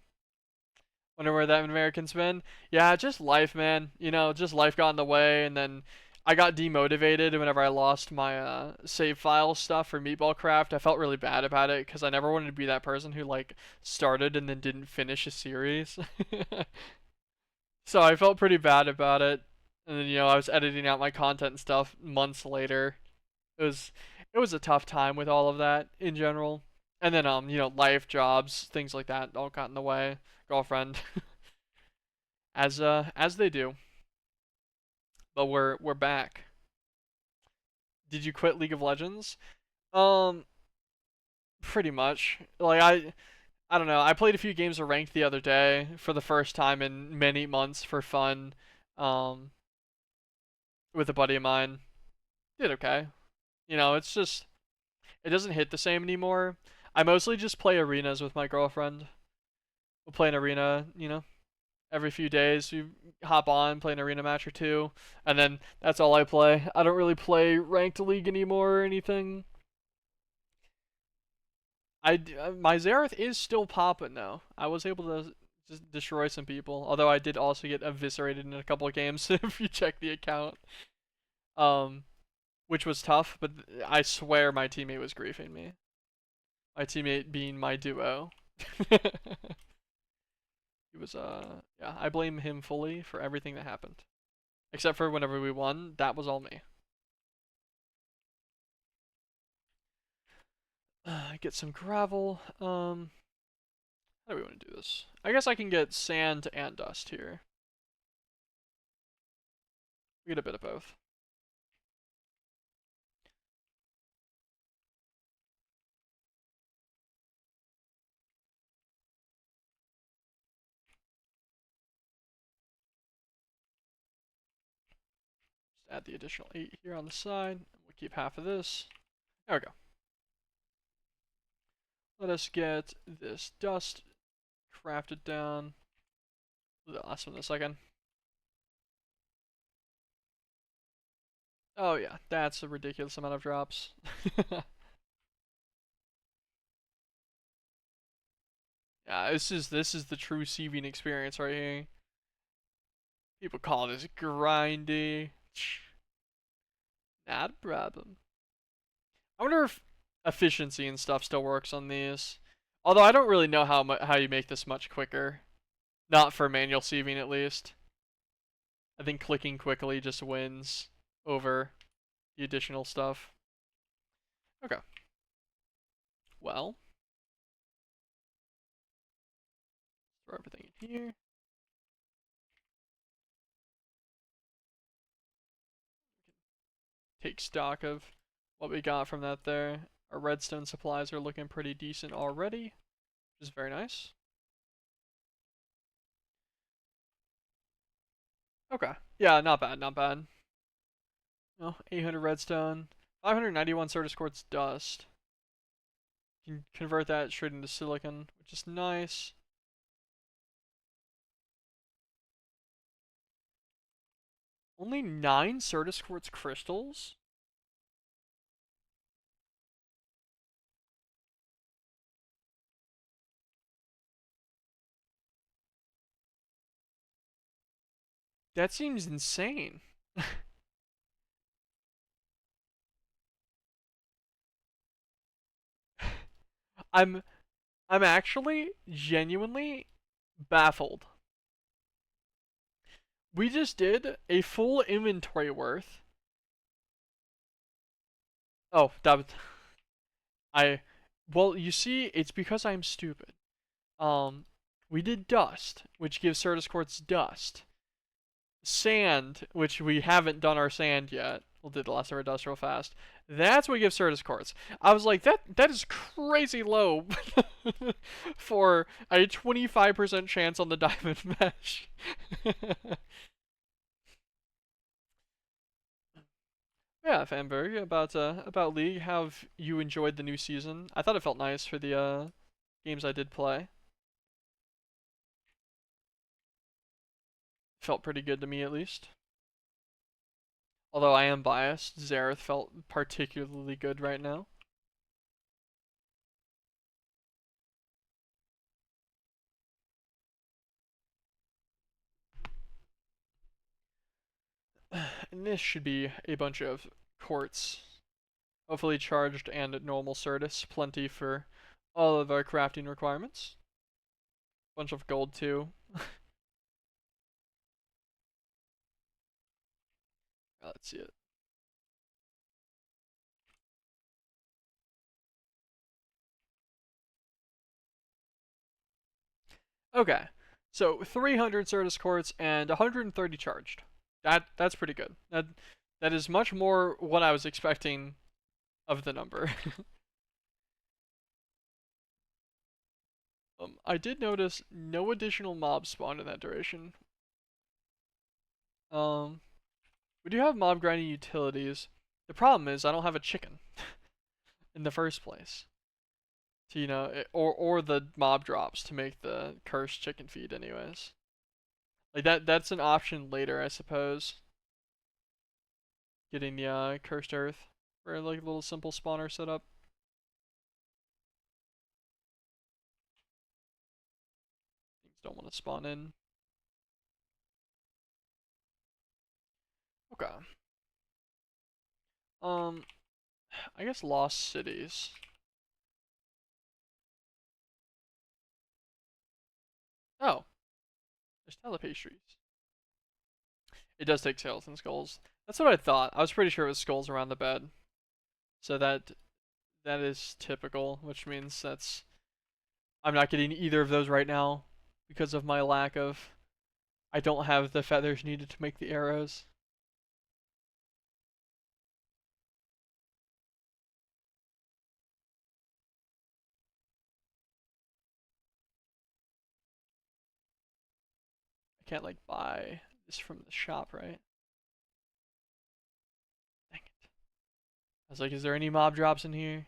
Wonder where that American's been. Yeah, just life, man. You know, just life got in the way, and then I got demotivated whenever I lost my save file stuff for Meatball Craft. I felt really bad about it because I never wanted to be that person who like started and then didn't finish a series. So I felt pretty bad about it. And then I was editing out my content and stuff months later. It was it was a tough time with all of that in general. And then life, jobs, things like that all got in the way. Girlfriend, as they do. But we're back. Did you quit League of Legends? Um, pretty much. Like I don't know. I played a few games of ranked the other day for the first time in many months for fun. Um, with a buddy of mine. Did okay. It's just it doesn't hit the same anymore. I mostly just play arenas with my girlfriend. We'll play an arena, every few days. We hop on, play an arena match or two, and then that's all I play. I don't really play ranked league anymore or anything. My Xerath is still popping though. I was able to just destroy some people, although I did also get eviscerated in a couple of games if you check the account. Um, which was tough, but I swear my teammate was griefing me. My teammate being my duo. He was yeah, I blame him fully for everything that happened. Except for whenever we won, that was all me. Get some gravel. How do we want to do this? I guess I can get sand and dust here. We get a bit of both. Just add the additional 8 here on the side. We'll keep half of this. There we go. Let us get this dust crafted down. Do that last one in a second. Oh yeah, that's a ridiculous amount of drops. Yeah, this is the true sieving experience right here. People call this grindy. Not a problem. I wonder if efficiency and stuff still works on these. Although I don't really know how you make this much quicker. Not for manual sieving at least. I think clicking quickly just wins over the additional stuff. Okay. Well, throw everything in here. Take stock of what we got from that there. Our redstone supplies are looking pretty decent already, which is very nice. Okay. Yeah, not bad, not bad. Oh, 800 redstone. 591 Certus quartz dust. You can convert that straight into silicon, which is nice. Only 9 Certus quartz crystals? That seems insane. I'm I'm actually genuinely baffled. We just did a full inventory worth. Oh, that I well, you see, it's because I'm stupid. Um, we did dust, which gives Certus Quartz dust. Sand, which we haven't done our sand yet. We'll do the last of our dust real fast. That's what gives Certus Quartz. I was like, that is crazy low for a 25% chance on the diamond mesh. Yeah, Fanberg, about League, how have you enjoyed the new season? I thought it felt nice for the games I did play. Felt pretty good to me at least. Although I am biased, Zareth felt particularly good right now. And this should be a bunch of quartz. Hopefully charged and normal Certus. Plenty for all of our crafting requirements. Bunch of gold too. Let's see it. Okay. So 300 Certus quartz and 130 charged. That's pretty good. That is much more what I was expecting of the number. I did notice no additional mobs spawned in that duration. Um, we do have mob grinding utilities. The problem is I don't have a chicken in the first place. To, or the mob drops to make the cursed chicken feed anyways. Like that's an option later, I suppose. Getting the cursed earth for like a little simple spawner setup. Things don't want to spawn in. Okay. Um, I guess lost cities. Oh, there's telepastries. It does take skeleton skulls. That's what I thought. I was pretty sure it was skulls around the bed. So that is typical, which means I'm not getting either of those right now because of my lack of I don't have the feathers needed to make the arrows. I can't like buy this from the shop, right? Dang it. I was like, is there any mob drops in here?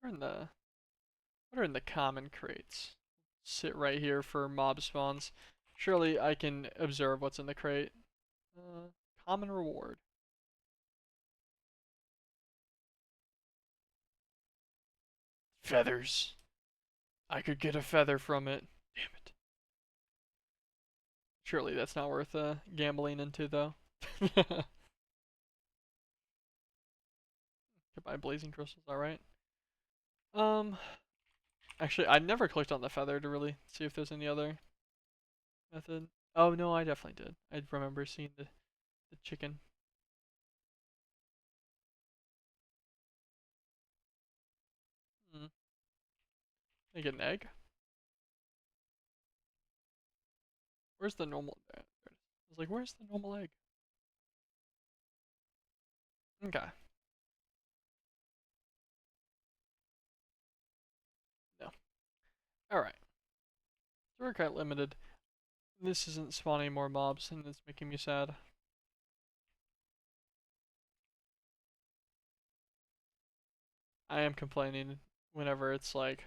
What are in the what are in the common crates? Sit right here for mob spawns. Surely I can observe what's in the crate. Uh, common reward. Feathers. I could get a feather from it. Damn it. Surely that's not worth gambling into though. Could buy blazing crystals, alright. Um, actually, I never clicked on the feather to really see if there's any other method. Oh no, I definitely did. I remember seeing the chicken. Hmm. I get an egg. Where's the normal? I was like, where's the normal egg? Okay. No. All right. So we're quite limited. This isn't spawning more mobs, and it's making me sad. I am complaining whenever it's like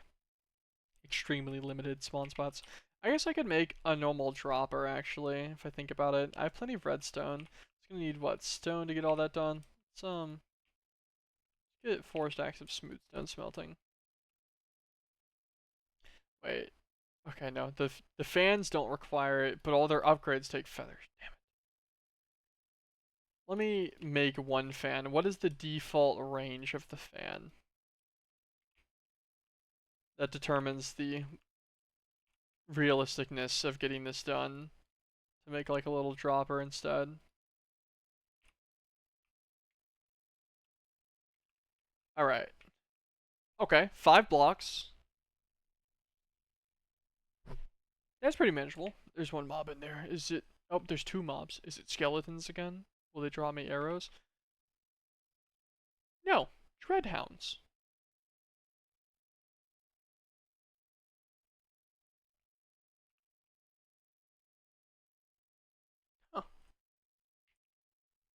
extremely limited spawn spots. I guess I could make a normal dropper actually, if I think about it. I have plenty of redstone. It's gonna need what, stone to get all that done? Some get 4 stacks of smooth stone smelting. Wait. Okay, no, the fans don't require it, but all their upgrades take feathers. Damn it. Let me make one fan. What is the default range of the fan? That determines the realisticness of getting this done. To make like a little dropper instead. Alright. Okay, 5 blocks. That's pretty manageable. There's one mob in there. Is it... Oh, there's 2 mobs. Is it skeletons again? Will they draw me arrows? No. Dreadhounds. Huh.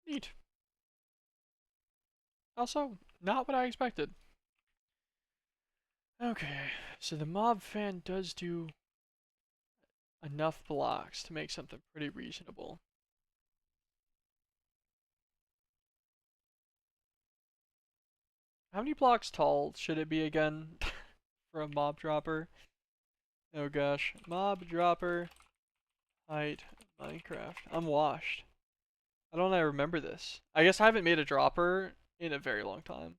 Neat. Also, not what I expected. Okay, so the mob fan does do enough blocks to make something pretty reasonable. How many blocks tall should it be again for a mob dropper? Oh gosh, mob dropper height Minecraft. I'm washed. I don't remember this. I guess I haven't made a dropper in a very long time.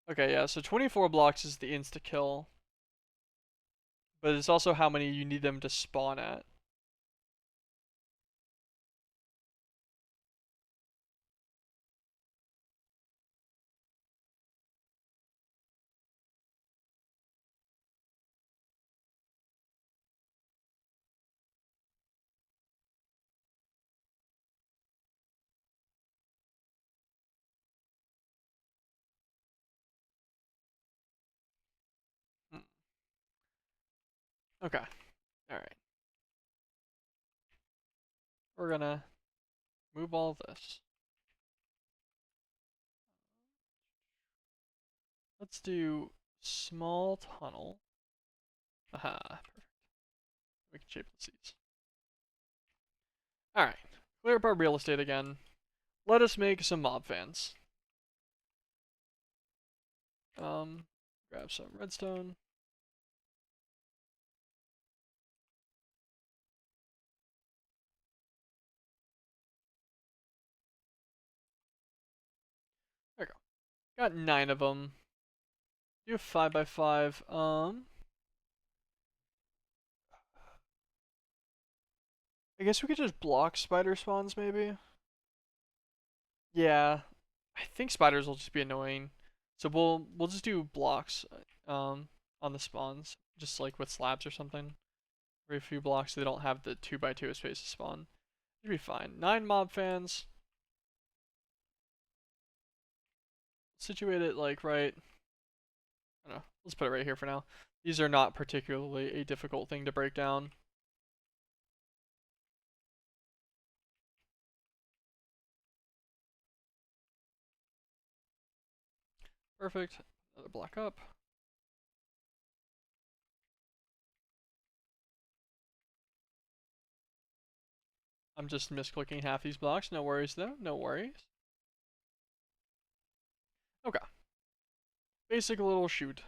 Okay, yeah, so 24 blocks is the insta kill, but it's also how many you need them to spawn at. Hmm. Okay, alright. We're gonna move all this. Let's do small tunnel. Aha, perfect. We can shape the seeds. Alright, clear up our real estate again. Let us make some mob fans. Grab some redstone. There we go. Got 9 of them. Do 5x5. I guess we could just block spider spawns, maybe? Yeah. I think spiders will just be annoying. So we'll just do blocks on the spawns. Just like with slabs or something. Every few blocks so they don't have the 2x2 space to spawn. Should be fine. 9 mob fans. Situate it like right. I don't know. Let's put it right here for now. These are not particularly a difficult thing to break down. Perfect. Another block up. I'm just misclicking half these blocks. No worries though. No worries. Okay. Basic little shoot.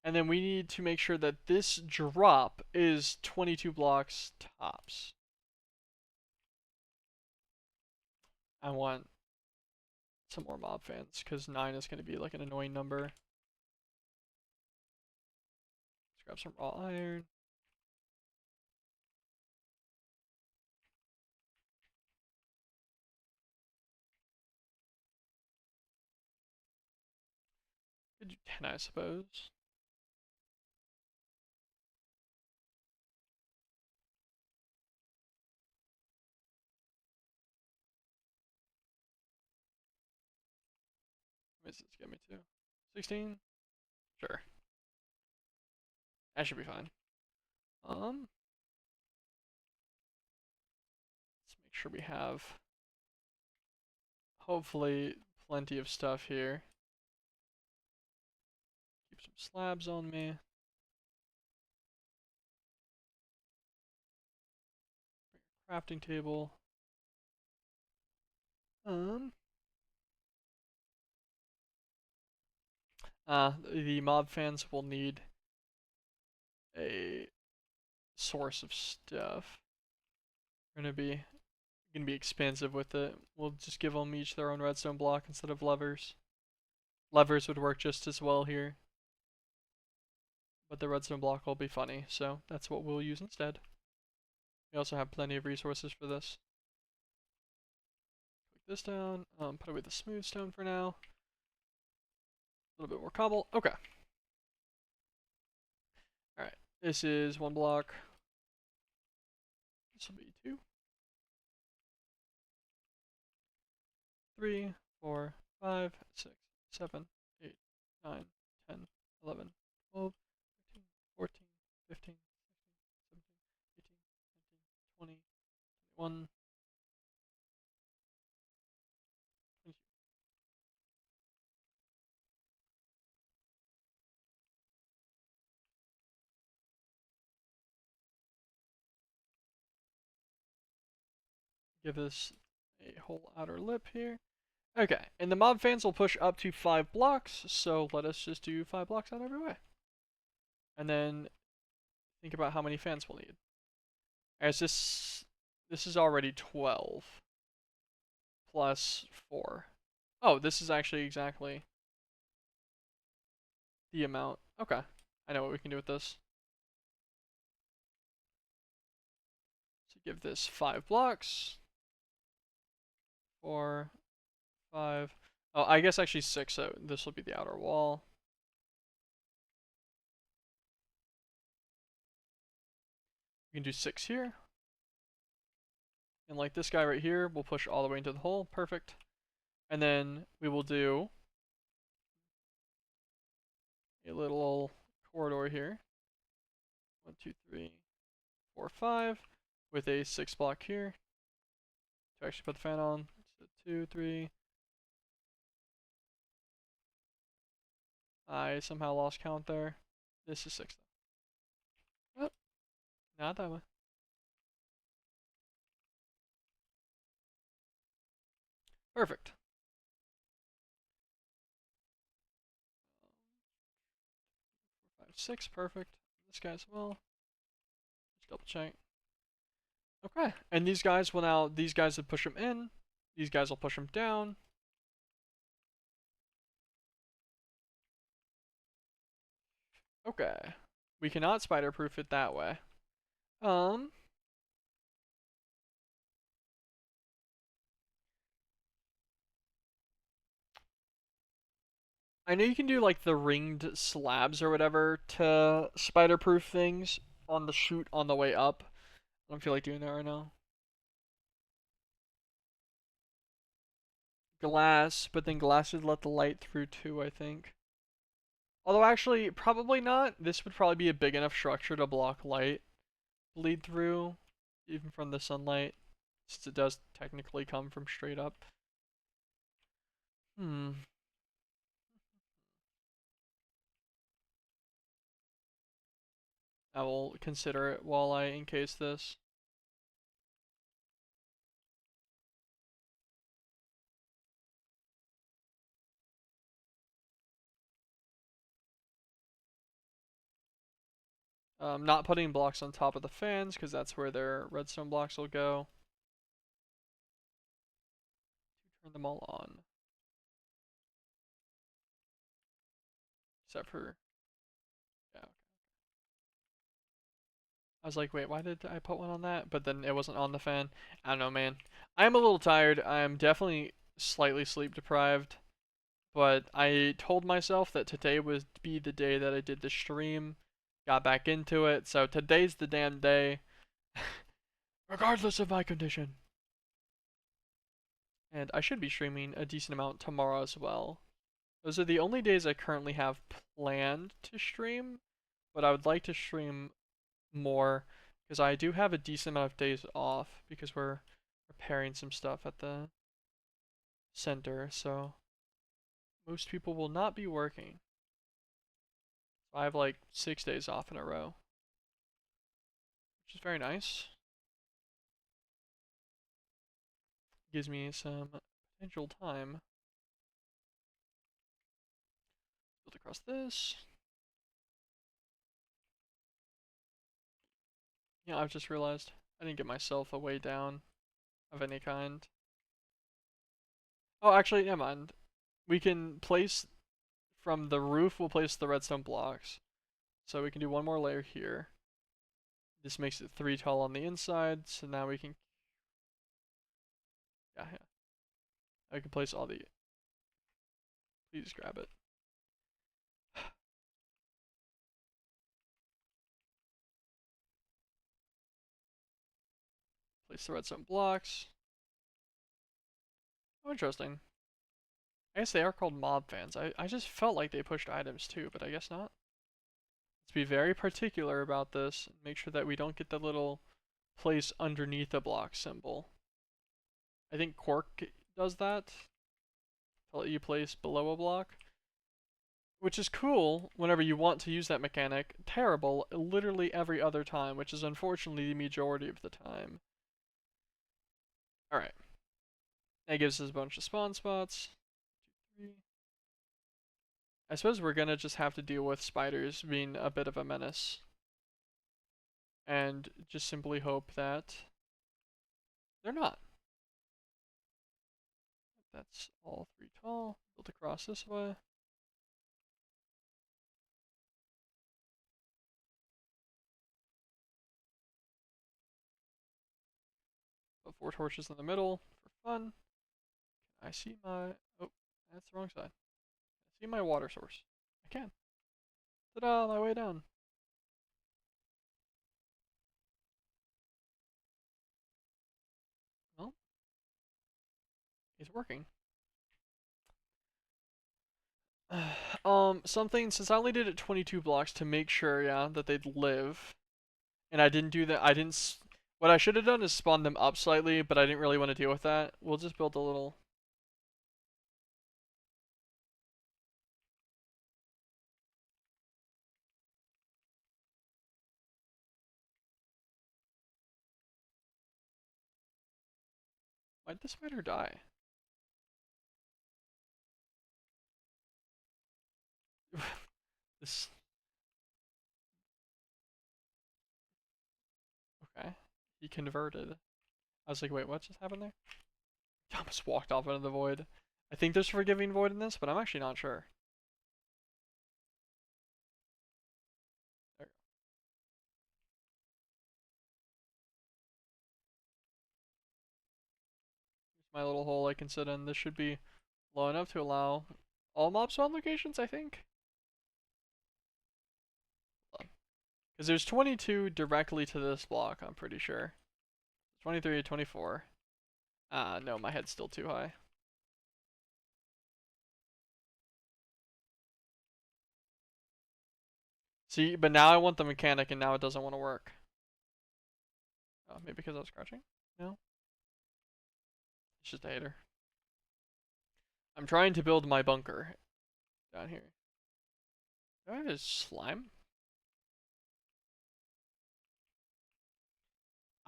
And then we need to make sure that this drop is 22 blocks tops. I want some more mob fans because 9 is going to be like an annoying number. Let's grab some raw iron. Could do 10, I suppose. What does this get me to? 16? Sure. That should be fine. Let's make sure we have hopefully plenty of stuff here. Keep some slabs on me. Crafting table. The mob fans will need a source of stuff. We're gonna be expensive with it. We'll just give them each their own redstone block instead of levers. Levers would work just as well here, but the redstone block will be funny, so that's what we'll use instead. We also have plenty of resources for this. Click this down, put away the smooth stone for now. A little bit more cobble. Okay. Alright, this is 1 block. This will be 2. 3, 4, 5, 6, 7, 8, 9, 10, 11, 12, 13, 14, 15, 16, 17, 18, 19, 20, 21, 22. Give this a whole outer lip here. Okay, and the mob fans will push up to 5 blocks, so let us just do 5 blocks out every way. And then think about how many fans we'll need. As this is already 12 plus 4. Oh, this is actually exactly the amount. Okay, I know what we can do with this. So give this 5 blocks. 4, 5. Oh, I guess actually 6, so this will be the outer wall. We can do 6 here. And like this guy right here, we'll push all the way into the hole. Perfect. And then we will do a little corridor here. 1, 2, 3, 4, 5. With a 6 block here. To actually put the fan on. So 2, 3. I somehow lost count there. This is 6 though. Oh, not that way. Perfect. 4, 5, 6. Perfect. This guy as well. Just double check. Okay. And these guys will now, these guys will push them in. These guys will push them down. Okay. We cannot spider proof it that way. I know you can do like the ringed slabs or whatever to spider proof things on the chute on the way up. I don't feel like doing that right now. Glass, but then glass would let the light through too, I think. Although actually, probably not. This would probably be a big enough structure to block light bleed through, even from the sunlight, since it does technically come from straight up. I will consider it while I encase this. Not putting blocks on top of the fans because that's where their redstone blocks will go. Turn them all on. Except for, yeah. I was like, wait, why did I put one on that? But then it wasn't on the fan. I don't know, man. I'm a little tired. I'm definitely slightly sleep deprived. But I told myself that today would be the day that I did the stream. Got back into it. So today's the damn day. Regardless of my condition. And I should be streaming a decent amount tomorrow as well. Those are the only days I currently have planned to stream. But I would like to stream more because I do have a decent amount of days off because we're repairing some stuff at the center, so most people will not be working. I have like 6 days off in a row, which is very nice. Gives me some potential time. Build across this. Yeah, I've just realized I didn't get myself a way down of any kind. Oh, actually, never mind. We can place from the roof, we'll place the redstone blocks. So we can do one more layer here. This makes it 3 tall on the inside, so now we can, yeah. I can place all the, please grab it. Place the redstone blocks. Oh, interesting. I guess they are called mob fans. I just felt like they pushed items too, but I guess not. Let's be very particular about this. Make sure that we don't get the little place underneath the block symbol. I think Quark does that. To let you place below a block. Which is cool whenever you want to use that mechanic. Terrible literally every other time, which is unfortunately the majority of the time. Alright. That gives us a bunch of spawn spots. 2, 3. I suppose we're gonna just have to deal with spiders being a bit of a menace. And just simply hope that they're not. That's all 3 tall. Build across this way. Put 4 torches in the middle for fun. I see my... Oh, that's the wrong side. I see my water source. I can. Ta-da, my way down. Well, it's working. Something, since I only did it 22 blocks to make sure, yeah, that they'd live. And I didn't do that, what I should have done is spawn them up slightly, but I didn't really want to deal with that. We'll just build a little... Why'd the spider die? This... Okay. He converted. I was like, wait, what just happened there? I almost walked off into the void. I think there's forgiving void in this, but I'm actually not sure. There. Here's my little hole I can sit in. This should be low enough to allow all mob spawn locations, I think. Because there's 22 directly to this block, I'm pretty sure. 23, 24. No, my head's still too high. See, but now I want the mechanic and now it doesn't want to work. Oh, maybe because I was crouching? No? It's just a hater. I'm trying to build my bunker down here. Do I have his slime?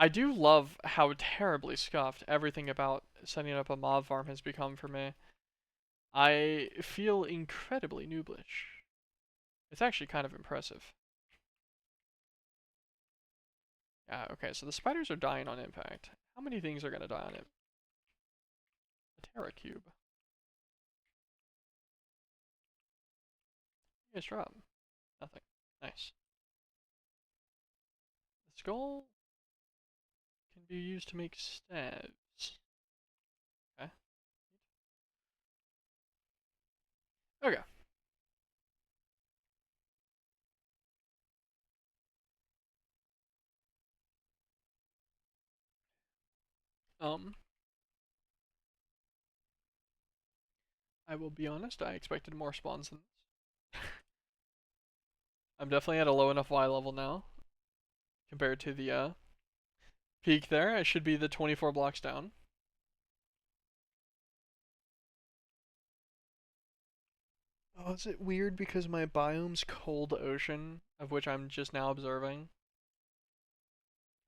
I do love how terribly scuffed everything about setting up a mob farm has become for me. I feel incredibly nooblish. It's actually kind of impressive. Yeah, okay, so the spiders are dying on impact. How many things are gonna die on it? A Terra cube. Nice drop. Nothing. Nice. The skull can be used to make stabs. Okay. Okay. Um, I will be honest, I expected more spawns than this. I'm definitely at a low enough Y level now compared to the peak there. I should be the 24 blocks down. Oh, is it weird because my biome's cold ocean, of which I'm just now observing?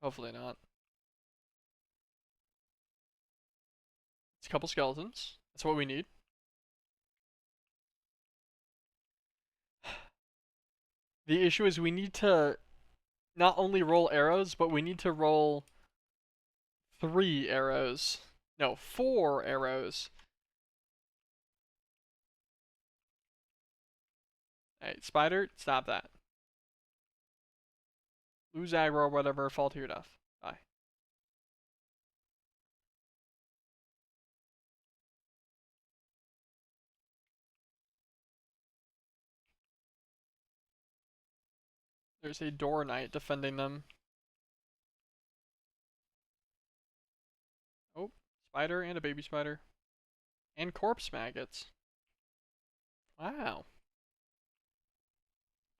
Hopefully not. It's a couple skeletons. That's what we need. The issue is we need to not only roll arrows, but we need to roll 3 arrows. No, 4 arrows. Hey, spider, stop that. Lose aggro or whatever, fall to your death. Bye. There's a door knight defending them. Oh, spider and a baby spider. And corpse maggots. Wow.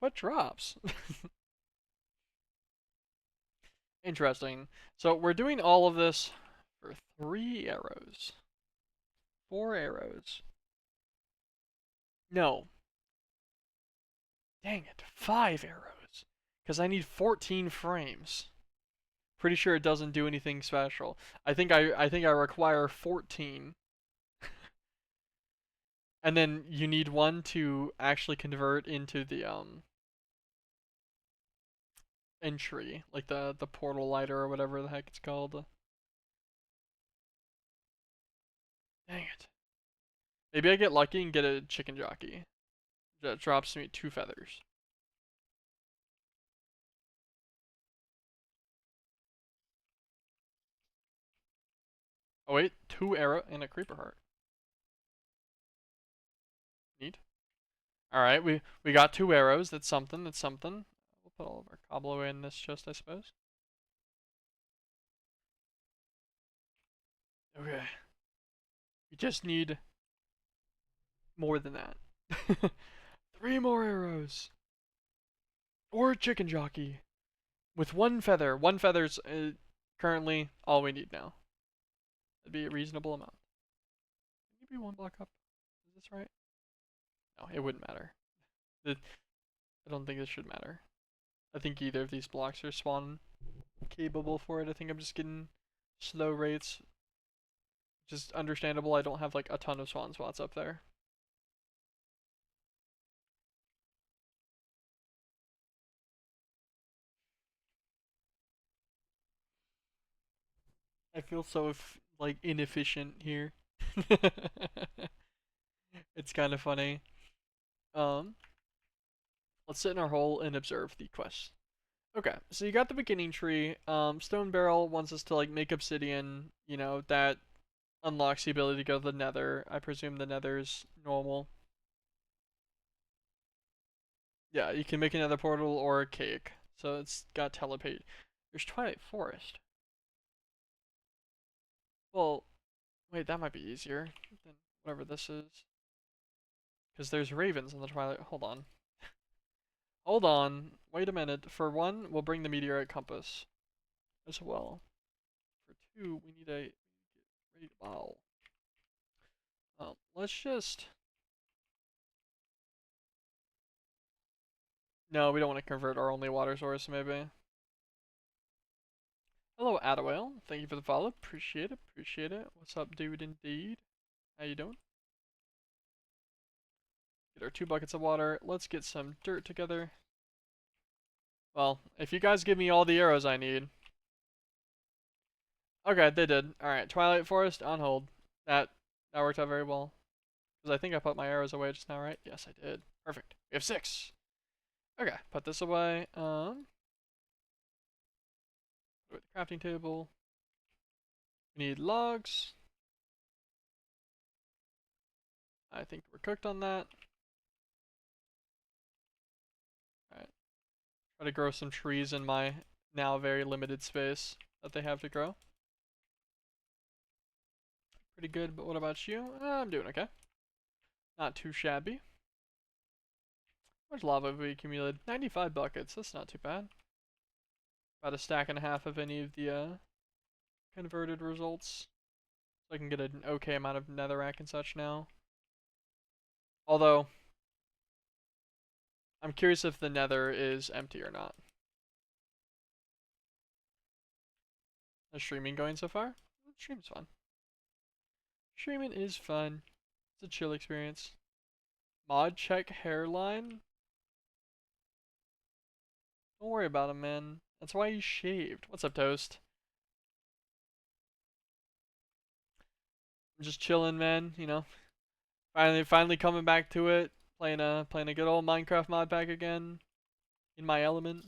What drops? Interesting. So we're doing all of this for 3 arrows. 4 arrows. No. Dang it. 5 arrows. Because I need 14 frames. Pretty sure it doesn't do anything special. I think I require 14. And then you need one to actually convert into the entry, like the portal lighter or whatever the heck it's called. Dang it. Maybe I get lucky and get a chicken jockey. That drops me 2 feathers. Oh wait, 2 arrow and a creeper heart. Neat. Alright, we got 2 arrows. That's something, that's something. We'll put all of our cobble away in this chest, I suppose. Okay. We just need more than that. 3 more arrows. Or a chicken jockey. With 1 feather. 1 feather's currently all we need now. That'd be a reasonable amount. Maybe 1 block up. Is this right? No, it wouldn't matter. I don't think this should matter. I think either of these blocks are spawn capable for it. I think I'm just getting slow rates. Just understandable. I don't have like a ton of spawn spots up there. I feel so like inefficient here. It's kind of funny. Um, let's sit in our hole and observe the quest. Okay, so you got the beginning tree. Stone Barrel wants us to like make obsidian. You know that unlocks the ability to go to the Nether. I presume the Nether's normal. Yeah, you can make another portal or a cake. So it's got teleport. There's Twilight Forest. Well, wait, that might be easier than whatever this is. Because there's ravens in the Twilight. Hold on. Hold on. Wait a minute. For one, we'll bring the meteorite compass as well. For two, we need a great bow. Let's just. No, we don't want to convert our only water source, maybe. Hello, Adawale. Thank you for the follow. Appreciate it. Appreciate it. What's up, dude? Indeed. How you doing? Get our 2 buckets of water. Let's get some dirt together. Well, if you guys give me all the arrows I need. Okay, they did. Alright, Twilight Forest on hold. That worked out very well. Because I think I put my arrows away just now, right? Yes, I did. Perfect. We have 6. Okay, put this away. Put the crafting table. We need logs. I think we're cooked on that. Alright. Try to grow some trees in my now very limited space that they have to grow. Pretty good, but what about you? I'm doing okay. Not too shabby. How much lava have we accumulated? 95 buckets. That's not too bad. About a stack and a half of any of the converted results. So I can get an okay amount of netherrack and such now. Although, I'm curious if the nether is empty or not. Is streaming going so far? Stream's fun. Streaming is fun. It's a chill experience. Mod check hairline? Don't worry about him, man. That's why he's shaved. What's up, Toast? I'm just chilling, man. You know, finally coming back to it. Playing a good old Minecraft mod pack again. In my element.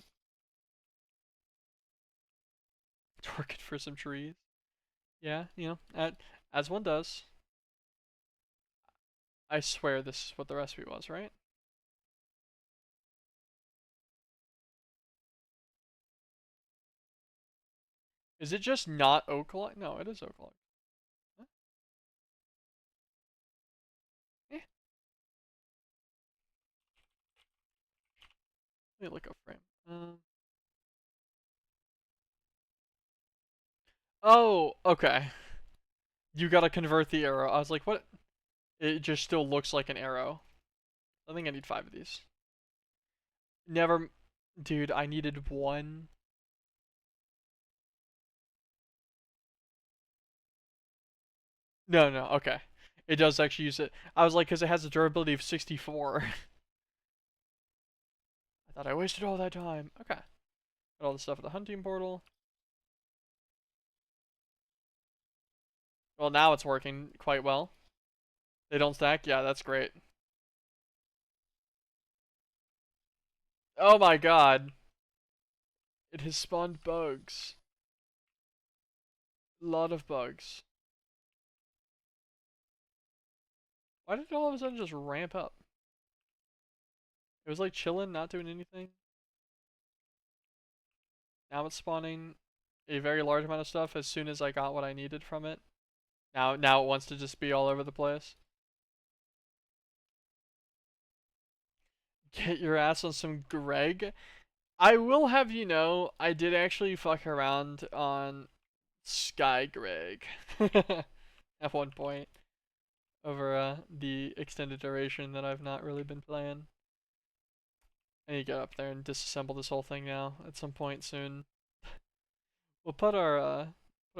Twerking for some trees. Yeah, you know, as one does. I swear this is what the recipe was, right? Is it just not oak log? No, it is oak log. Huh? Eh, let me look up frame. Oh, okay. You gotta convert the arrow. I was like, what? It just still looks like an arrow. I think I need 5 of these. Never, dude. I needed one. No, no. Okay, it does actually use it. I was like, because it has a durability of 64. I thought I wasted all that time. Okay, got all the stuff at the hunting portal. Well, now it's working quite well. They don't stack. Yeah, that's great. Oh my god. It has spawned bugs. A lot of bugs. Why did it all of a sudden just ramp up? It was like chilling, not doing anything. Now it's spawning a very large amount of stuff as soon as I got what I needed from it. Now it wants to just be all over the place. Get your ass on some Greg. I will have you know, I did actually fuck around on Sky Greg at one point over the extended duration that I've not really been playing. I need to get up there and disassemble this whole thing now at some point soon. We'll put our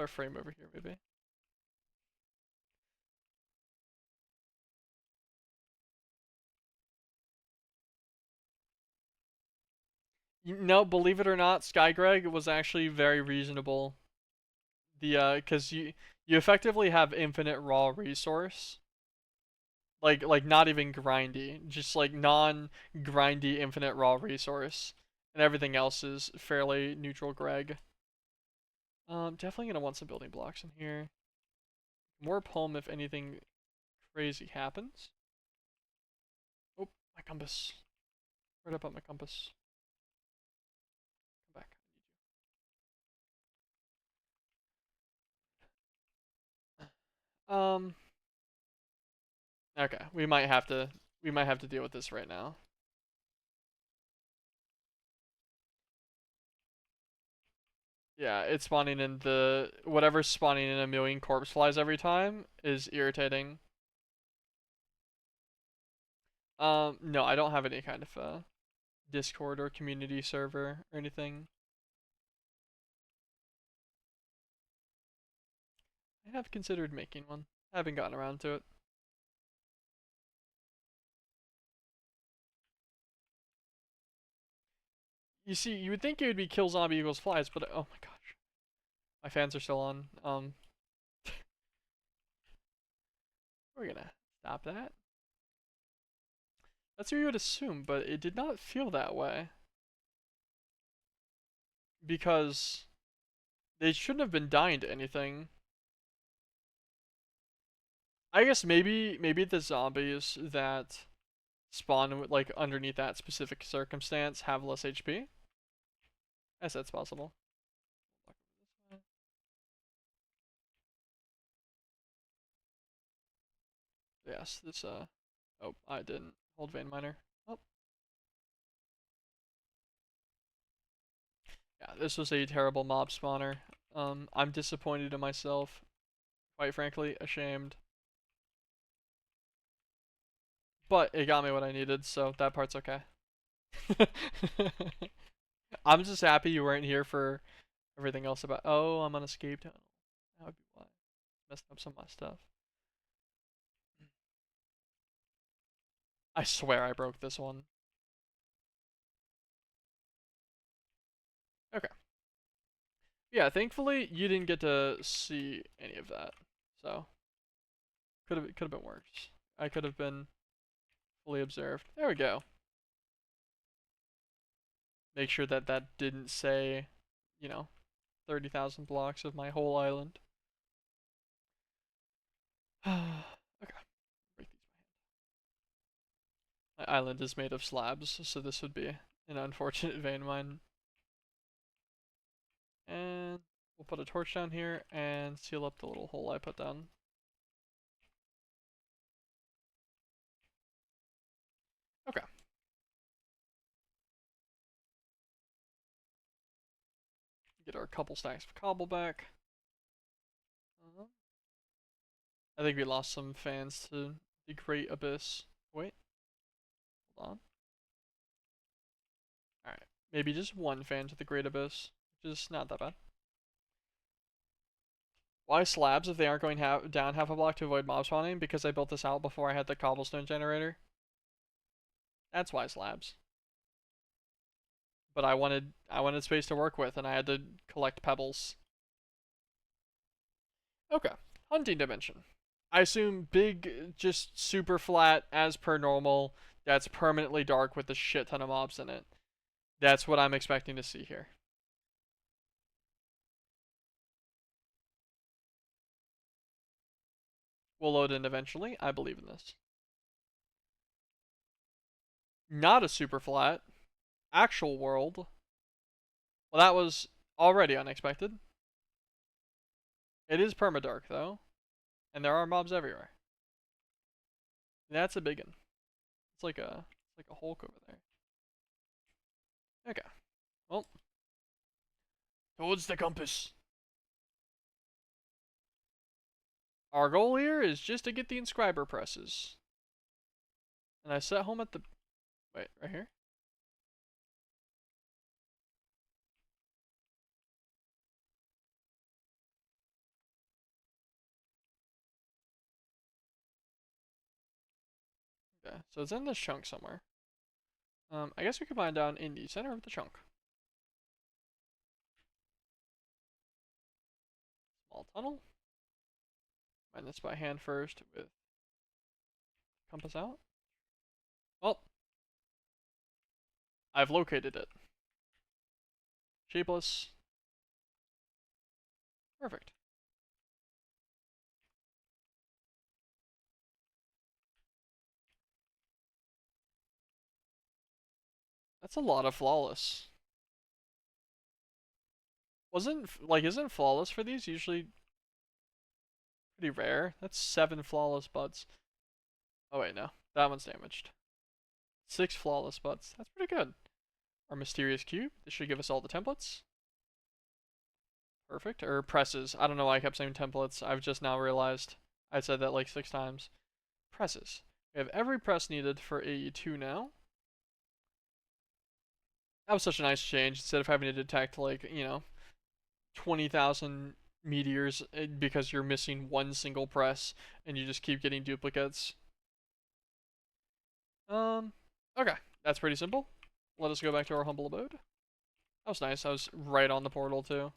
frame over here maybe. You know, believe it or not, Sky Greg was actually very reasonable. The cuz you effectively have infinite raw resource. Like not even grindy, just like non-grindy infinite raw resource. And everything else is fairly neutral Greg. Definitely gonna want some building blocks in here. More poem if anything crazy happens. Oh, my compass. Right up on my compass. Come back. Um. Okay, we might have to deal with this right now. Yeah, it's spawning in the whatever's spawning in a million corpse flies every time is irritating. No, I don't have any kind of Discord or community server or anything. I have considered making one. I haven't gotten around to it. You see, you would think it would be kill zombie equals flies, but oh my gosh, my fans are still on. We're gonna stop that. That's what you would assume, but it did not feel that way because they shouldn't have been dying to anything. I guess maybe the zombies that spawn like underneath that specific circumstance have less HP. I guess that's possible. Yes, this oh, I didn't hold vein miner. Oh, yeah, this was a terrible mob spawner. I'm disappointed in myself. Quite frankly, ashamed. But it got me what I needed, so that part's okay. I'm just happy you weren't here for everything else about. Oh, I'm on escape tunnel. That would be why. Messed up some of my stuff. I swear I broke this one. Okay. Yeah, thankfully you didn't get to see any of that. So could have been worse. I could have been fully observed. There we go. Make sure that that didn't say, you know, 30,000 blocks of my whole island. Okay. Break these. My island is made of slabs, so this would be an unfortunate vein mine. And we'll put a torch down here and seal up the little hole I put down. Okay. Get our couple stacks of cobble back. I think we lost some fans to the Great Abyss. Wait, hold on. Alright, maybe just one fan to the Great Abyss, which is not that bad. Why slabs if they aren't going down half a block to avoid mob spawning? Because I built this out before I had the cobblestone generator. That's why slabs. But I wanted space to work with, and I had to collect pebbles. Okay, hunting dimension. I assume big, just super flat, as per normal. That's permanently dark with a shit ton of mobs in it. That's what I'm expecting to see here. We'll load in eventually. I believe in this. Not a super flat. Actual world. Well, that was already unexpected. It is permadark, though. And there are mobs everywhere. That's a big one. It's like a Hulk over there. Okay. Well. Towards the compass. Our goal here is just to get the inscriber presses. And I set home at the... Wait, right here? Okay, so it's in this chunk somewhere. I guess we could find down in the center of the chunk. Small tunnel. Find this by hand first with compass out. Well, I've located it. Shapeless. Perfect. That's a lot of flawless. Isn't flawless for these usually pretty rare? That's 7 flawless buds. Oh wait, no. That one's damaged. 6 flawless buds. That's pretty good. Our mysterious cube. This should give us all the templates. Perfect. Or presses. I don't know why I kept saying templates. I've just now realized I said that like 6 times. Presses. We have every press needed for AE2 now. That was such a nice change. Instead of having to detect, like, 20,000 meteors because you're missing one single press and you just keep getting duplicates. Okay. That's pretty simple. Let us go back to our humble abode. That was nice. I was right on the portal, too.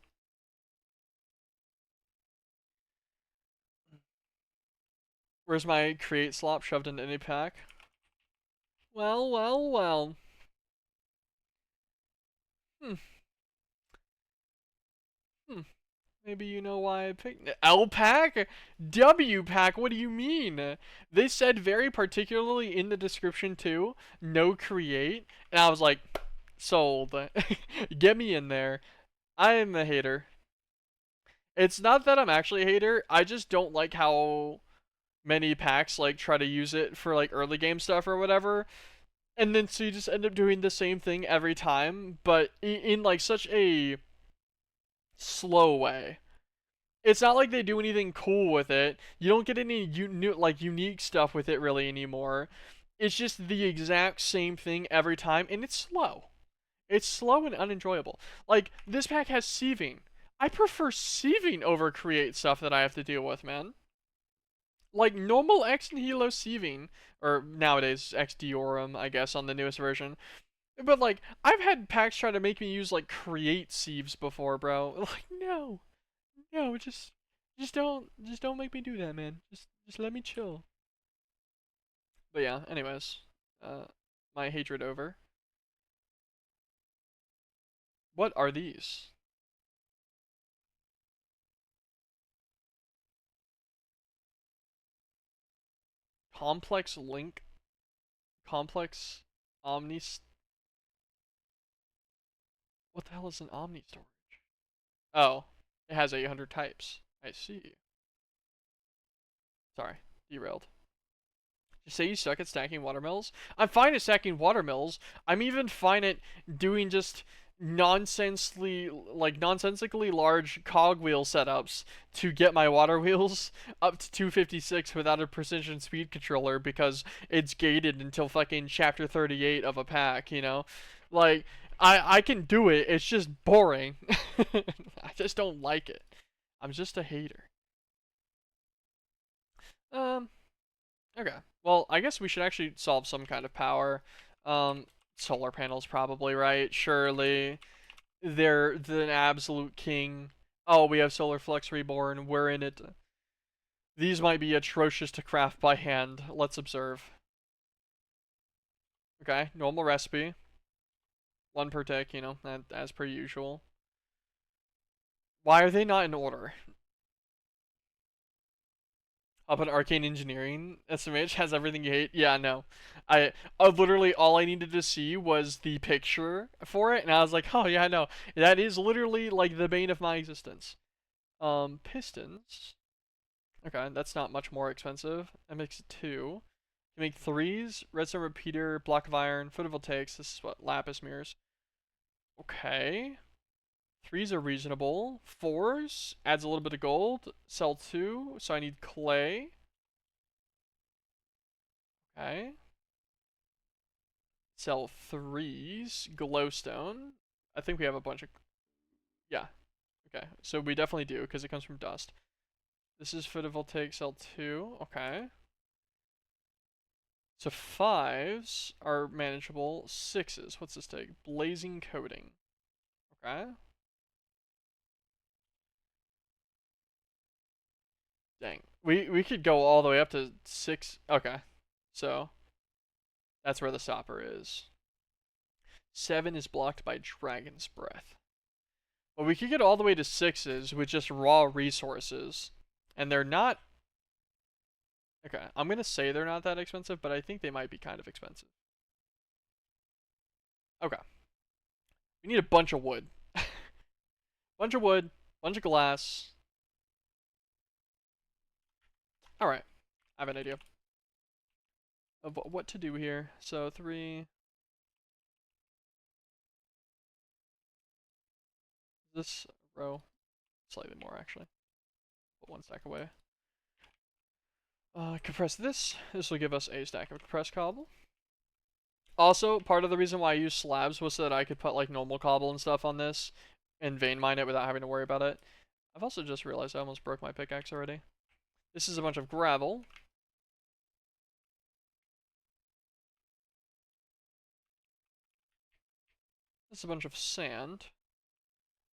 Where's my create slop shoved into any pack? Well, well, well. Hmm. Maybe you know why I picked L pack? W pack? What do you mean? They said very particularly in the description too, no create. And I was like, sold. Get me in there. I am a hater. It's not that I'm actually a hater. I just don't like how many packs like try to use it for like early game stuff or whatever. And then so you just end up doing the same thing every time, but in like such a slow way. It's not like they do anything cool with it. You don't get any unique stuff with it really anymore. It's just the exact same thing every time, and it's slow. It's slow and unenjoyable. Like, this pack has sieving. I prefer sieving over create stuff that I have to deal with, man. Like, normal X Nihilo sieving, or nowadays X Diorum, I guess, on the newest version, But like, I've had packs try to make me use like create sieves before, bro. Like, no, no, just don't make me do that, man. Just let me chill. But yeah, anyways, uh, my hatred over. What are these? Complex link, complex omni. What the hell is an omni storage? Oh, it has 800 types. I see. Sorry, derailed. You say you suck at stacking watermills? I'm fine at stacking watermills. I'm even fine at doing just nonsensically large cogwheel setups to get my water wheels up to 256 without a precision speed controller because it's gated until fucking chapter 38 of a pack, you know? Like, I can do it, it's just boring. I just don't like it. I'm just a hater. Um, Okay. Well, I guess we should actually solve some kind of power. Um, Solar panels probably, right? Surely. They're the absolute king. Oh, we have Solar Flux Reborn. We're in it. These might be atrocious to craft by hand. Let's observe. Okay, normal recipe. One per tick, you know, as per usual. Why are they not in order? Up an arcane engineering SMH has everything you hate. Yeah, no. Literally all I needed to see was the picture for it, and I was like, oh yeah, no, that is literally like the bane of my existence. Pistons. Okay, that's not much more expensive. That makes it two. You make threes, redstone repeater, block of iron, photovoltaics. This is what lapis mirrors. Okay. Threes are reasonable. Fours adds a little bit of gold. Sell two, so I need clay. Okay. Sell threes. Glowstone. I think we have a bunch of. Yeah. Okay. So we definitely do because it comes from dust. This is photovoltaic cell two. Okay. So fives are manageable. Sixes. What's this take? Blazing coating. Okay. Dang. We could go all the way up to six. Okay. So that's where the stopper is. Seven is blocked by Dragon's Breath. But we could get all the way to sixes with just raw resources. And they're not. Okay, I'm going to say they're not that expensive, but I think they might be kind of expensive. Okay. We need a bunch of wood. Bunch of wood, bunch of glass. Alright, I have an idea of what to do here. So, three. This row. Slightly more, actually. Put one stack away. Compress this. This will give us a stack of compressed cobble. Also, part of the reason why I used slabs was so that I could put like normal cobble and stuff on this and vein mine it without having to worry about it. I've also just realized I almost broke my pickaxe already. This is a bunch of gravel. This is a bunch of sand,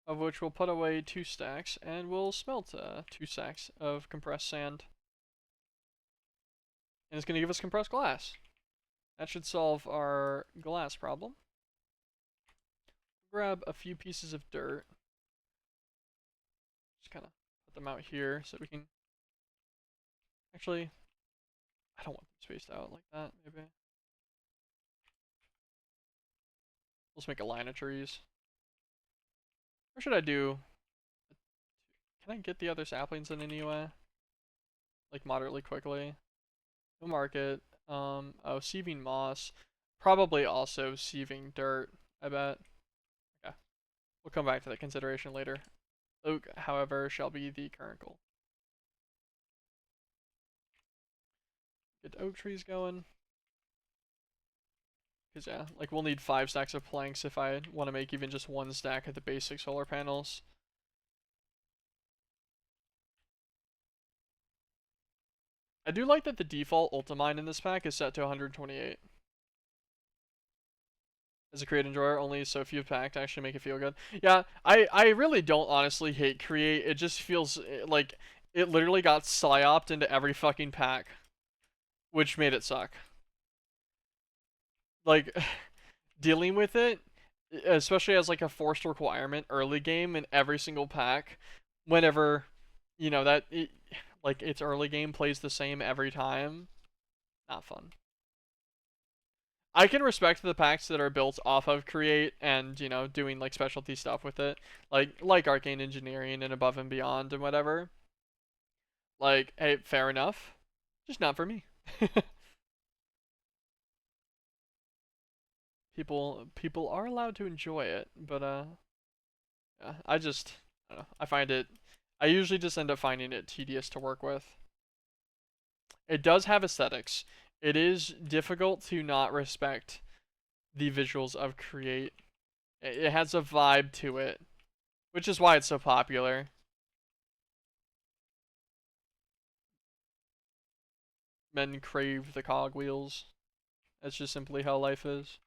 of which we'll put away 2 stacks, and we'll smelt 2 stacks of compressed sand. And it's going to give us compressed glass. That should solve our glass problem. Grab a few pieces of dirt. Just kind of put them out here so we can... Actually, I don't want them spaced out like that, maybe. Let's make a line of trees. Or should I do... Can I get the other saplings in any way? Like, moderately quickly? No market. Oh, sieving moss. Probably also sieving dirt, I bet. Okay. We'll come back to that consideration later. Oak, however, shall be the current goal. Get the oak trees going. Because, yeah, like, we'll need 5 stacks of planks if I want to make even just 1 stack of the basic solar panels. I do like that the default ultimine in this pack is set to 128. as a create enjoyer, only so few packed to actually make it feel good. Yeah, I really don't honestly hate create. It just feels like it literally got psyoped into every fucking pack, which made it suck. Like dealing with it, especially as like a forced requirement early game in every single pack, whenever like its early game plays the same every time, not fun. I can respect the packs that are built off of create and doing like specialty stuff with it, like arcane engineering and above and beyond and whatever. Like, hey, fair enough, just not for me. People are allowed to enjoy it, but yeah, I don't know. I usually just end up finding it tedious to work with. It does have aesthetics. It is difficult to not respect the visuals of create. It has a vibe to it, which is why it's so popular. Men crave the cogwheels. That's just simply how life is.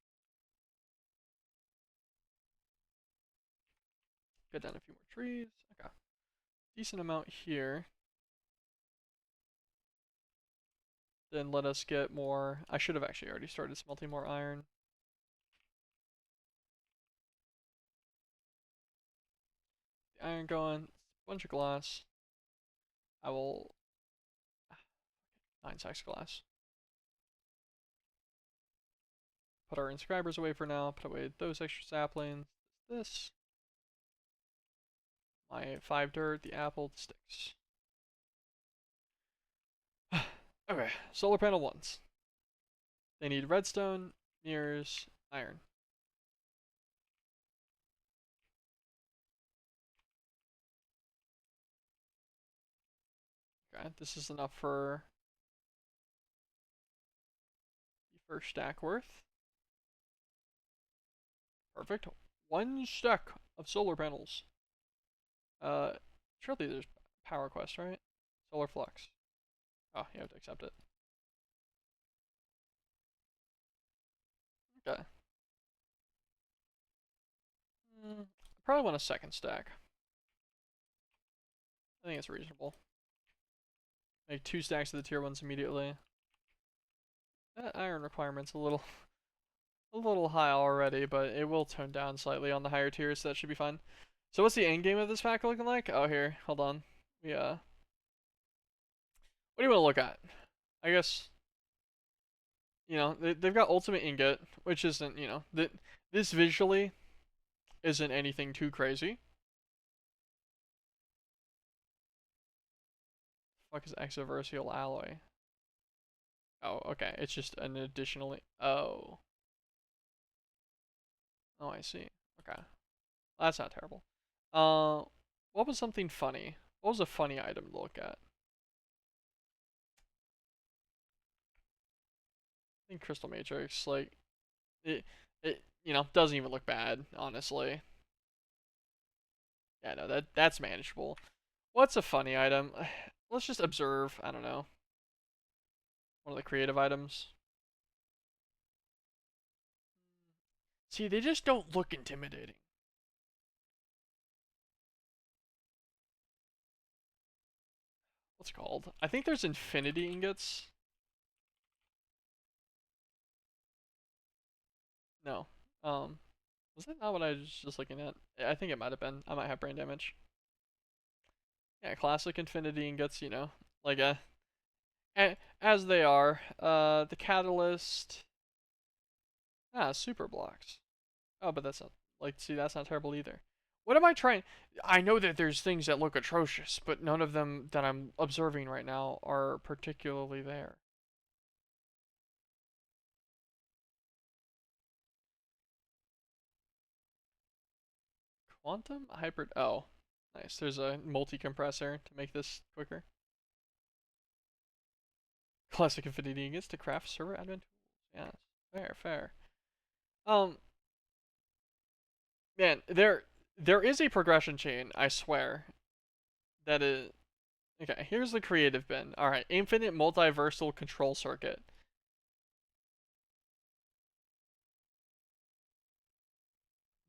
Cut down a few more trees. Okay. Decent amount here. Then let us get more. I should have actually already started smelting more iron. The iron going. Bunch of glass. I will. 9 sacks glass. Put our inscribers away for now. Put away those extra saplings. This. My 5 dirt, the apple, the sticks. Okay, solar panel ones. They need redstone, mirrors, iron. Okay, this is enough for the first stack worth. Perfect. 1 stack of solar panels. Uh, surely there's power quest, right? Solar flux. Oh, you have to accept it. Okay. I probably want a second stack. I think it's reasonable. Make 2 stacks of the tier ones immediately. That iron requirement's a little high already, but it will tone down slightly on the higher tiers, so that should be fine. So what's the end game of this pack looking like? Oh, here, hold on. Yeah. What do you want to look at? I guess they've got ultimate ingot, which isn't that this visually isn't anything too crazy. Fuck is exoversial alloy? Oh, okay. It's just an additionally. Oh, I see. Okay, that's not terrible. Uh, what was something funny? What was a funny item to look at? I think Crystal Matrix, like it doesn't even look bad, honestly. Yeah, no, that's manageable. What's a funny item? Let's just observe. I don't know. One of the creative items. See, they just don't look intimidating. What's it called? I think there's infinity ingots. No. Was that not what I was just looking at? I think it might have been. I might have brain damage. Yeah, classic infinity ingots, like as they are. The catalyst. Ah, super blocks. Oh, but that's not see that's not terrible either. What am I trying? I know that there's things that look atrocious, but none of them that I'm observing right now are particularly there. Quantum hybrid. Oh, nice. There's a multi-compressor to make this quicker. Classic Infinity ingots to craft server admin tools. Yes, fair, fair. Um, man, there is a progression chain. I swear. That is okay. Here's the creative bin. All right, infinite multiversal control circuit.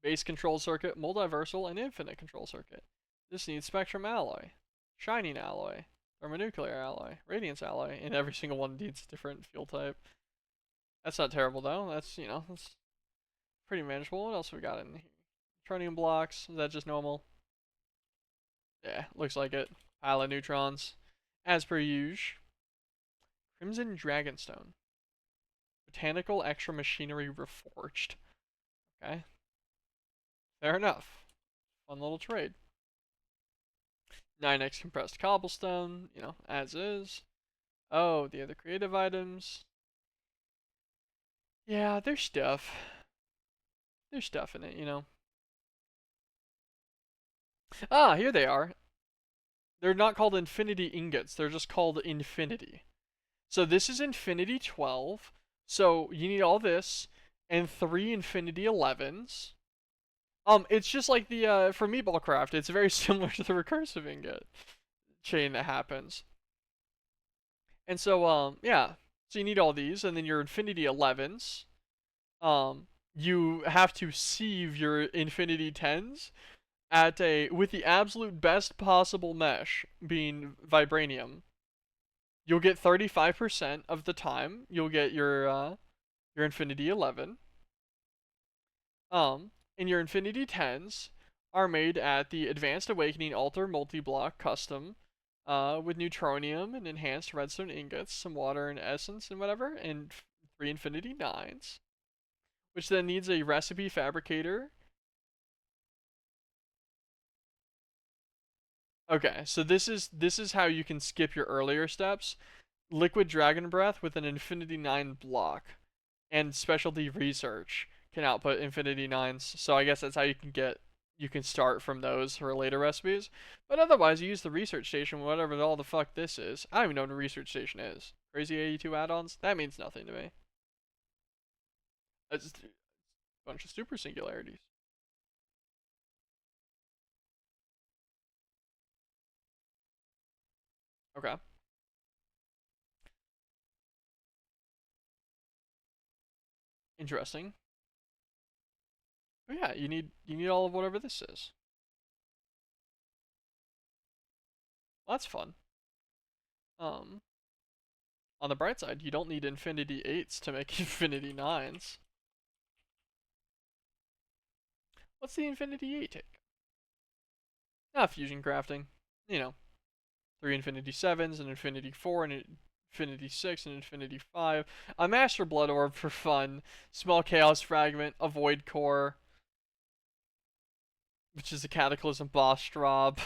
base control circuit, multiversal, and infinite control circuit. This needs spectrum alloy, shining alloy, thermonuclear alloy, radiance alloy, and every single one needs a different fuel type. That's not terrible though. That's, you know, that's pretty manageable. What else we got in here? Tronium blocks. Is that just normal? Yeah, looks like it. Pile of neutrons. As per usual. Crimson Dragonstone. Botanical extra machinery reforged. Okay. Fair enough. Fun little trade. 9x compressed cobblestone, you know, as is. Oh, the other creative items. Yeah, there's stuff. There's stuff in it, you know. Ah, here they are. They're not called Infinity ingots, they're just called Infinity. So this is Infinity 12. So you need all this and 3 Infinity 11s. It's just like the for Meatball Craft, it's very similar to the recursive ingot chain that happens. And so yeah. So you need all these and then your Infinity 11s. You have to sieve your Infinity 10s at a with the absolute best possible mesh being vibranium. You'll get 35% of the time. You'll get your Infinity 11. And your Infinity 10s are made at the Advanced Awakening Altar Multi-Block Custom with neutronium and enhanced redstone ingots, some water and essence and whatever, and 3 Infinity 9s, which then needs a recipe fabricator. Okay, so this is how you can skip your earlier steps. Liquid Dragon Breath with an Infinity 9 block and Specialty Research can output Infinity 9s. So I guess that's how you can start from those for later recipes. But otherwise, you use the Research Station, whatever all the fuck this is. I don't even know what a Research Station is. Crazy 82 add-ons? That means nothing to me. That's just a bunch of super singularities. Okay. Interesting. But yeah, you need all of whatever this is. Well, that's fun. Um, on the bright side, you don't need Infinity 8s to make Infinity 9s. What's the Infinity 8 take? Ah, fusion crafting. You know, 3 Infinity 7s, an Infinity 4, an Infinity 6, and Infinity 5. A Master Blood Orb for fun. Small Chaos Fragment, a Void Core, which is a Cataclysm boss drop.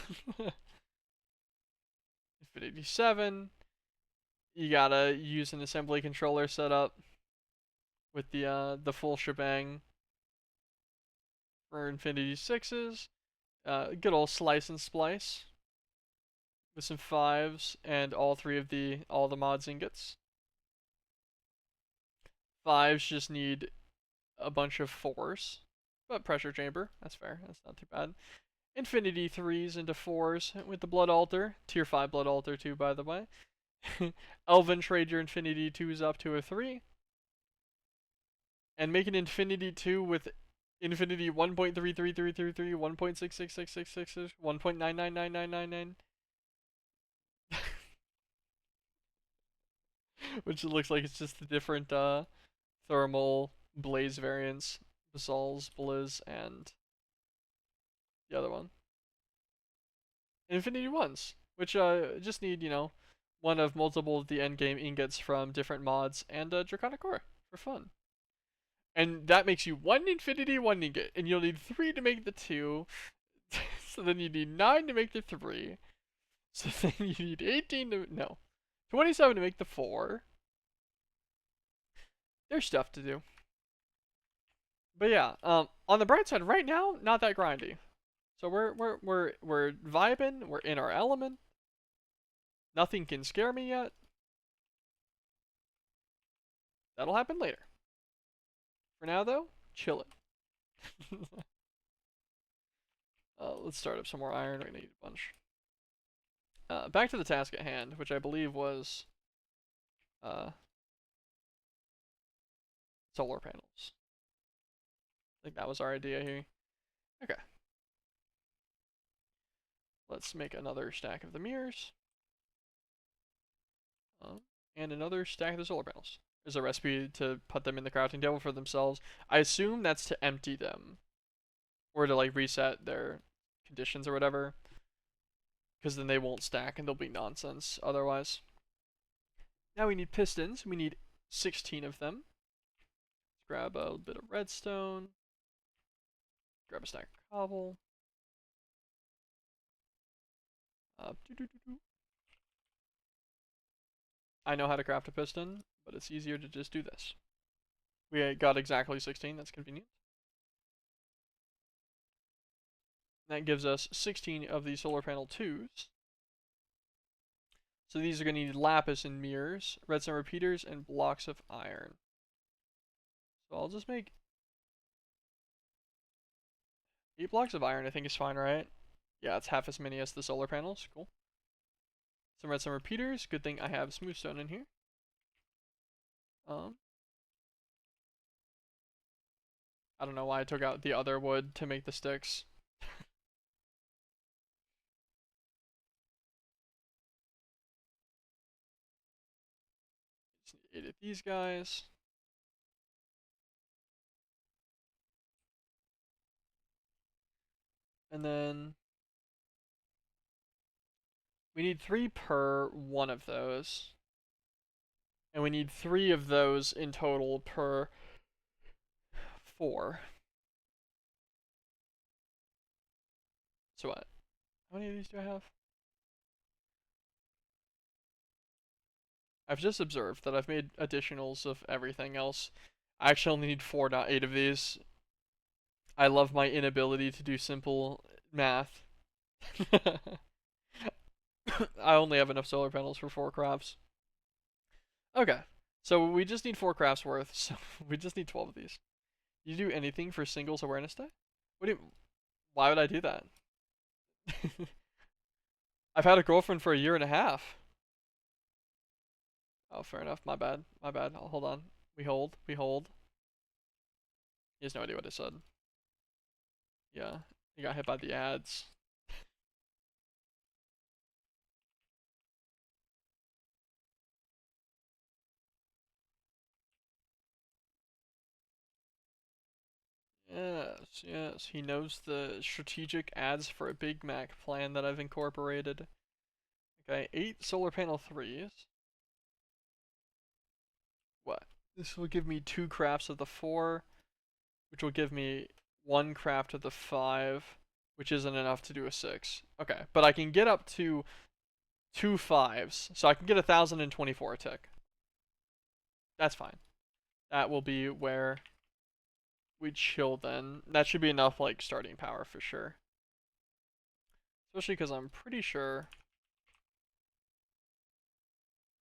Infinity 7. You gotta use an assembly controller setup with the full shebang for Infinity 6s. Good old slice and splice with some 5s and all the mods ingots. 5s just need a bunch of 4s. But pressure chamber, that's fair. That's not too bad. Infinity 3s into 4s with the Blood Altar. Tier 5 Blood Altar too, by the way. Elven trade your Infinity 2s up to a 3. And make an Infinity 2 with Infinity 1.33333, 1.66666, 1.999999. Which looks like it's just the different thermal blaze variants. Basal's, Blizz, and the other one. Infinity ones, which just need, you know, one of multiple of the endgame ingots from different mods and Draconic Core for fun. And that makes you one Infinity 1 ingot, and you'll need 3 to make the 2. So then you need 9 to make the 3. So then you need 18 to, no, 27 to make the 4. There's stuff to do. But yeah, on the bright side, right now, not that grindy. So we're vibing, we're in our element. Nothing can scare me yet. That'll happen later. For now, though, chillin'. Let's start up some more iron. We're gonna need a bunch. Back to the task at hand, which I believe was uh, solar panels. I think that was our idea here. Okay. Let's make another stack of the mirrors. And another stack of the solar panels. There's a recipe to put them in the crafting table for themselves. I assume that's to empty them. Or to like reset their conditions or whatever. Because then they won't stack and they'll be nonsense otherwise. Now we need pistons. We need 16 of them. Let's grab a bit of redstone. Grab a stack of cobble. Doo -doo -doo -doo. I know how to craft a piston, but it's easier to just do this. We got exactly 16, that's convenient. That gives us 16 of the solar panel 2s. So these are going to need lapis and mirrors, redstone repeaters, and blocks of iron. So I'll just make 8 blocks of iron, I think is fine, right? Yeah, it's half as many as the solar panels. Cool. Some redstone repeaters. Good thing I have smooth stone in here. I don't know why I took out the other wood to make the sticks. Just need 8 of these guys. And then we need 3 per one of those. And we need 3 of those in total per 4. So what? How many of these do I have? I've just observed that I've made additionals of everything else. I actually only need 4, not 8 of these. I love my inability to do simple math. I only have enough solar panels for 4 crafts. Okay, so we just need 4 crafts worth, so we just need 12 of these. You do anything for singles awareness day? What do you, why would I do that? I've had a girlfriend for a year and a half. Oh, fair enough. My bad. My bad. Oh, hold on. We hold. We hold. He has no idea what I said. Yeah. He got hit by the ads. Yes, yes. He knows the strategic ads for a Big Mac plan that I've incorporated. Okay, 8 solar panel 3s. What? This will give me 2 crafts of the 4, which will give me 1 craft of the 5, which isn't enough to do a 6. Okay, but I can get up to 2 5s, so I can get 1,024 a tick. That's fine. That will be where we chill then. That should be enough, like, starting power for sure. Especially because I'm pretty sure...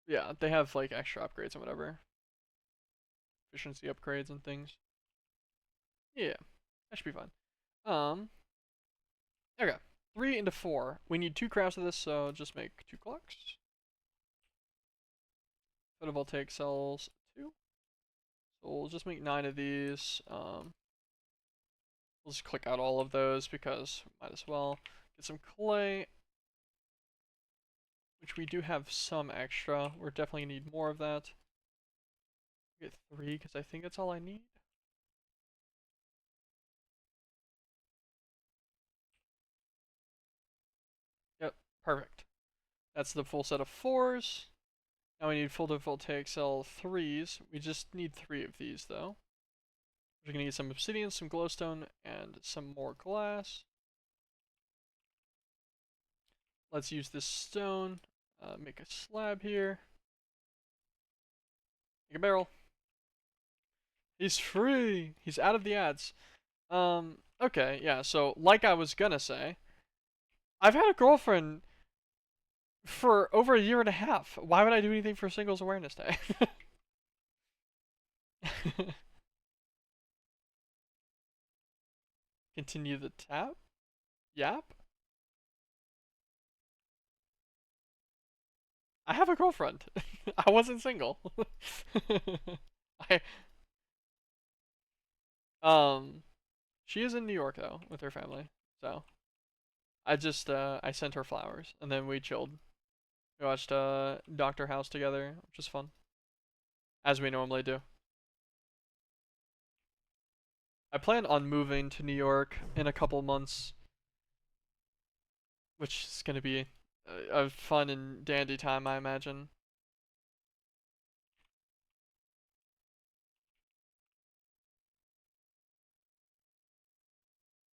Yeah, they have, like, extra upgrades and whatever. Efficiency upgrades and things. Yeah, that should be fine. Okay. 3 into 4. We need 2 crafts of this, so just make 2 clocks. Photovoltaic cells, 2. So we'll just make 9 of these. We'll just click out all of those because might as well. Get some clay, which we do have some extra. We're definitely gonna need more of that. Get 3 because I think that's all I need. Yep, perfect. That's the full set of 4s. Now we need photovoltaic cell 3s. We just need 3 of these though. We're gonna need some obsidian, some glowstone, and some more glass. Let's use this stone. Make a slab here. Make a barrel. He's free. He's out of the ads. Okay, yeah, so like I was gonna say, I've had a girlfriend for over a year and a half. Why would I do anything for Singles Awareness Day? Continue the tap? Yap? I have a girlfriend. I wasn't single. I um She is in New York though with her family. So I sent her flowers and then we chilled. We watched Doctor House together, which was fun, as we normally do. I plan on moving to New York in a couple months, which is gonna be a fun and dandy time, I imagine.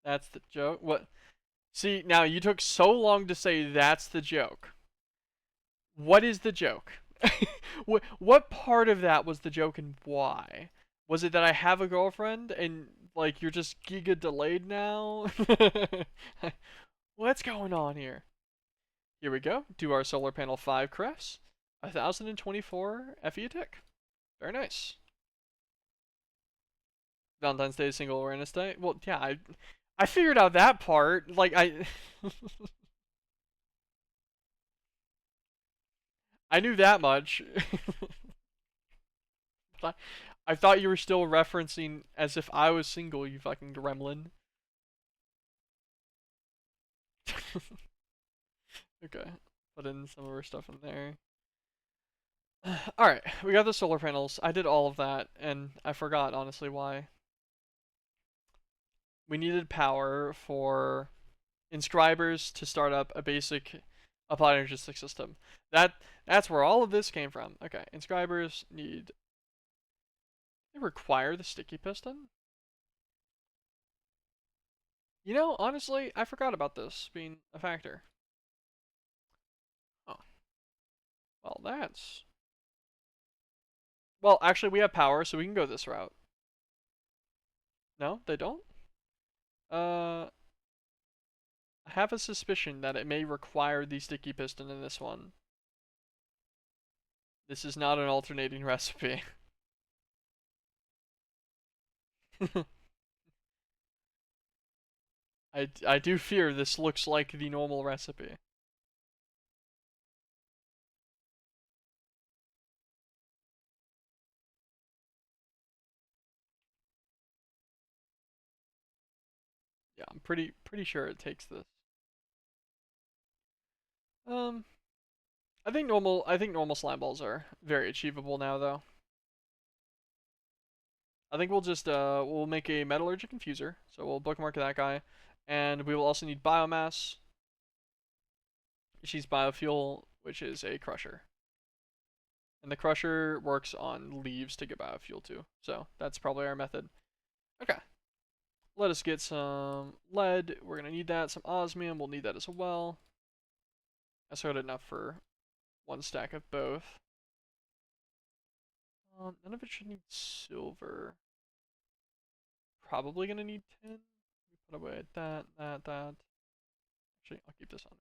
That's the joke. What? See, now you took so long to say that's the joke. What is the joke? what part of that was the joke and why? Was it that I have a girlfriend and like you're just giga delayed now? What's going on here? Here we go. Do our solar panel 5 crafts. 1024 FE a tick. Very nice. Valentine's Day, Single Awareness Day. Well, yeah, I figured out that part. Like I knew that much. I thought you were still referencing as if I was single, you fucking gremlin. Okay, put in some of our stuff in there. Alright, we got the solar panels. I did all of that, and I forgot, honestly, why. We needed power for inscribers to start up a basic applied logistic system. That's where all of this came from. Okay, inscribers need. They require the sticky piston? You know, honestly, I forgot about this being a factor. Oh, well, that's. Well, actually, we have power, so we can go this route. No, they don't? I have a suspicion that it may require the sticky piston in this one. This is not an alternating recipe. I do fear this looks like the normal recipe. Yeah, I'm pretty sure it takes this. Um, I think normal slime balls are very achievable now though. I think we'll make a metallurgic infuser, so we'll bookmark that guy, and we will also need biomass. She's biofuel, which is a crusher, and the crusher works on leaves to get biofuel too. So that's probably our method. Okay, let us get some lead. We're gonna need that. Some osmium. We'll need that as well. I sort enough for one stack of both. None of it should need silver. Probably gonna need tin. Put away that. Actually, I'll keep this on.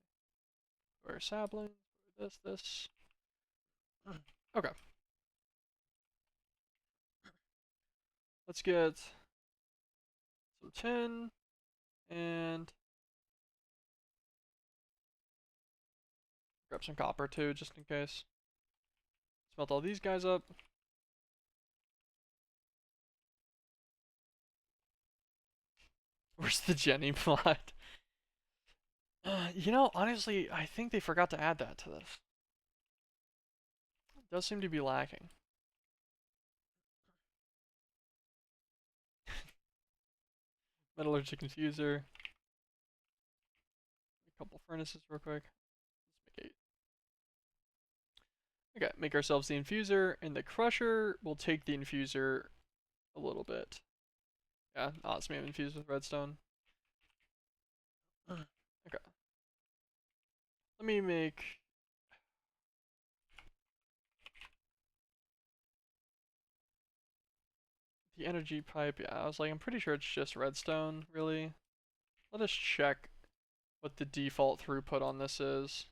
Where sapling, this. Okay, let's get some tin and grab some copper too, just in case. Smelt all these guys up. Where's the Jenny plot? You know, honestly, I think they forgot to add that to this. It does seem to be lacking. Metallurgic infuser. A couple furnaces real quick. Let's make 8. Okay, make ourselves the infuser, and the crusher will take the infuser a little bit. Yeah, osmium infused with redstone. Okay. Let me make. The energy pipe, yeah, I was like, I'm pretty sure it's just redstone, really. Let us check what the default throughput on this is.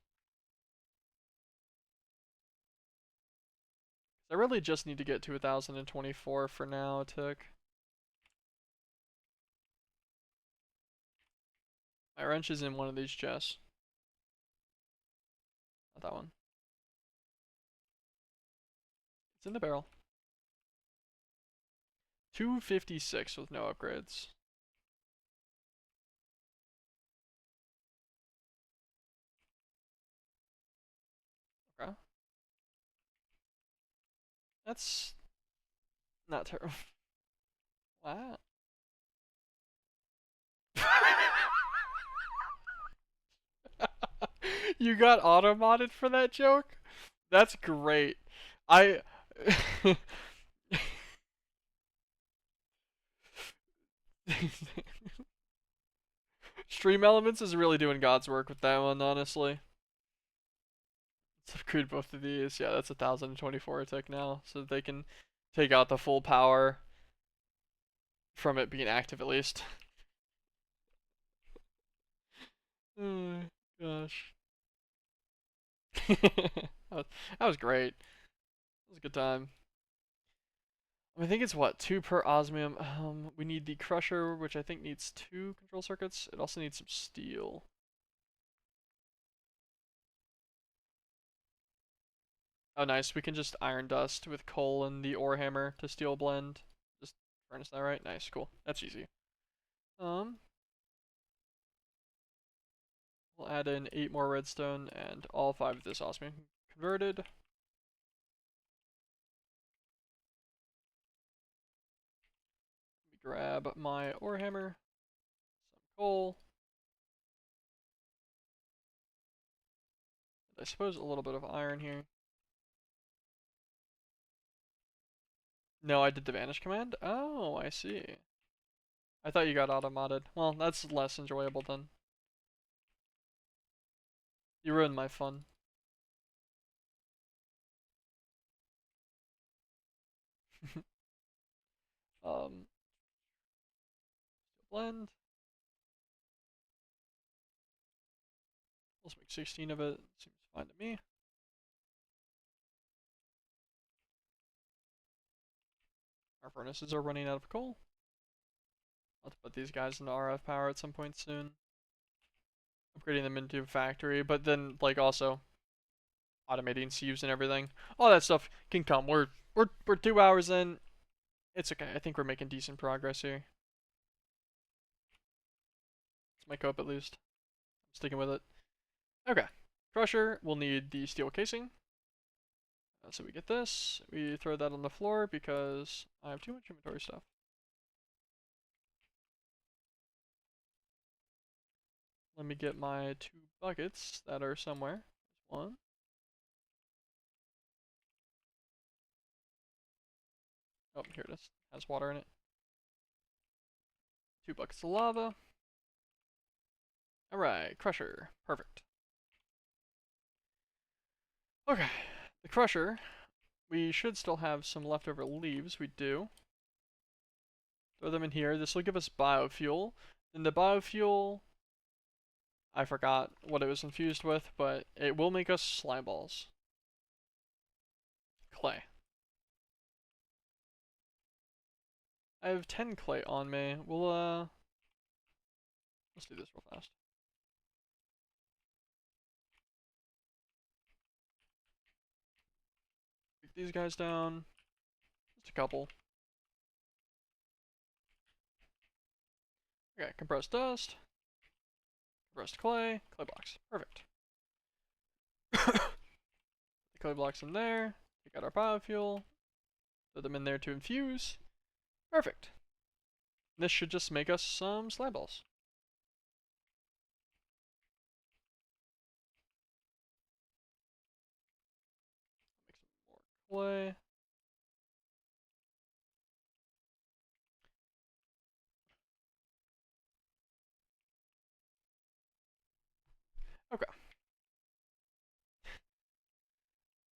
I really just need to get to 1024 for now, a tick. My wrench is in one of these chests. Not that one. It's in the barrel. 256 with no upgrades. Okay. That's not terrible. Wow. You got auto-modded for that joke? That's great. I Stream Elements is really doing God's work with that one, honestly. Let's upgrade both of these. Yeah, that's 1,024 a tick now, so that they can take out the full power from it being active at least. Oh gosh. That was great. That was a good time. I think it's what, 2 per osmium. We need the crusher, which I think needs 2 control circuits. It also needs some steel. Oh, nice. We can just iron dust with coal and the ore hammer to steel blend. Just furnace that right. Nice, cool. That's easy. Um, we'll add in 8 more redstone and all 5 of this osmium converted. Let me grab my ore hammer, some coal, and I suppose a little bit of iron here. No, I did the vanish command. Oh, I see. I thought you got auto-modded. Well, that's less enjoyable then. You ruined my fun. um, blend. Let's make 16 of it. Seems fine to me. Our furnaces are running out of coal. I'll have to put these guys into RF power at some point soon. Upgrading them into a factory, but then like also automating sieves and everything. All that stuff can come. We're 2 hours in. It's okay. I think we're making decent progress here. It's my cope at least. I'm sticking with it. Okay. Crusher will need the steel casing. So we get this. We throw that on the floor because I have too much inventory stuff. Let me get my 2 buckets that are somewhere. There's one. Oh, here it is. Has water in it. 2 buckets of lava. Alright, crusher. Perfect. Okay. The crusher. We should still have some leftover leaves. We do. Throw them in here. This will give us biofuel. And the biofuel, I forgot what it was infused with, but it will make us slime balls. Clay. I have 10 clay on me. Let's do this real fast. Break these guys down. Just a couple. Okay, compressed dust. Compressed clay. Clay blocks. Perfect. The clay blocks in there. Take out our biofuel. Throw them in there to infuse. Perfect. This should just make us some slime balls. Make some more clay. Okay.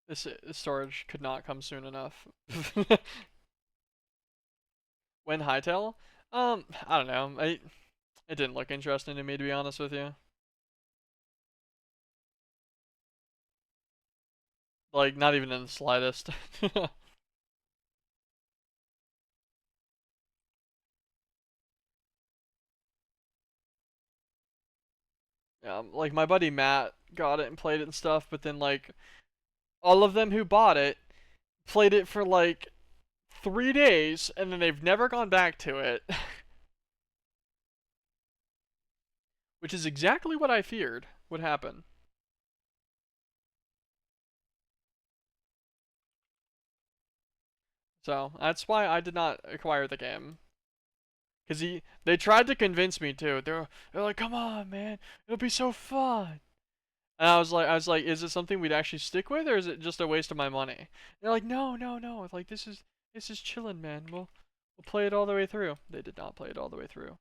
This storage could not come soon enough. When hightail? I don't know. It didn't look interesting to me, to be honest with you. Like, not even in the slightest. Yeah, like my buddy Matt got it and played it and stuff, but then like all of them who bought it played it for like 3 days and then they've never gone back to it. Which is exactly what I feared would happen. So that's why I did not acquire the game. Cause they tried to convince me too. They're like, come on, man, it'll be so fun. And I was like, is it something we'd actually stick with, or is it just a waste of my money? They're like, no, no, no. Like this is chillin', man. We'll play it all the way through. They did not play it all the way through.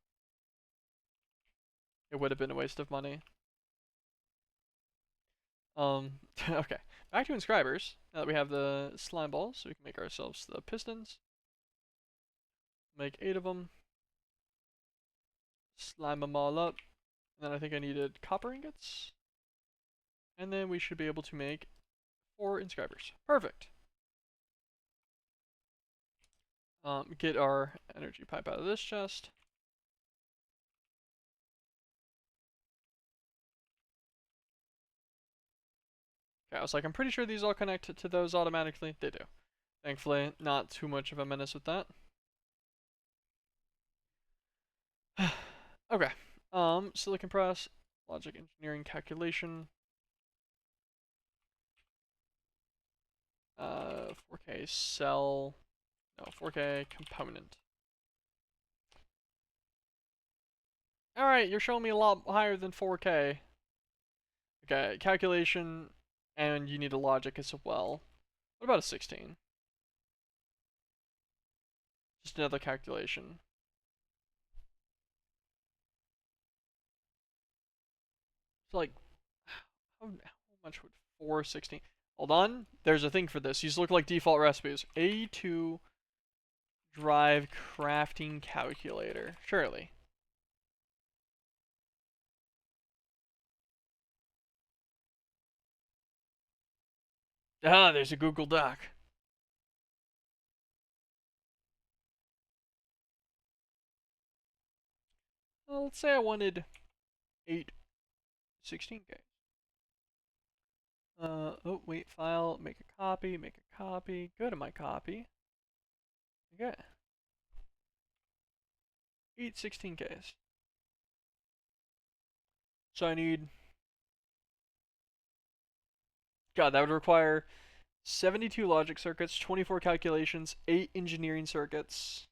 It would have been a waste of money. Okay. Back to inscribers. Now that we have the slime balls, so we can make ourselves the pistons. Make 8 of them. Slime them all up. And then I think I needed copper ingots. And then we should be able to make 4 inscribers. Perfect. Get our energy pipe out of this chest. Okay, I was like, I'm pretty sure these all connect to those automatically. They do. Thankfully, not too much of a menace with that. Okay. Silicon press, logic engineering calculation. 4K cell. No, 4K component. Alright, you're showing me a lot higher than 4K. Okay, calculation, and you need a logic as well. What about a 16? Just another calculation. So like, how much would 416? Hold on, there's a thing for this. These look like default recipes. A2 drive crafting calculator. Surely. Ah, there's a Google Doc. Well, let's say I wanted 8 16K. Oh, wait, file, make a copy, go to my copy. Okay. 8 16Ks. So I need, God, that would require 72 logic circuits, 24 calculations, 8 engineering circuits.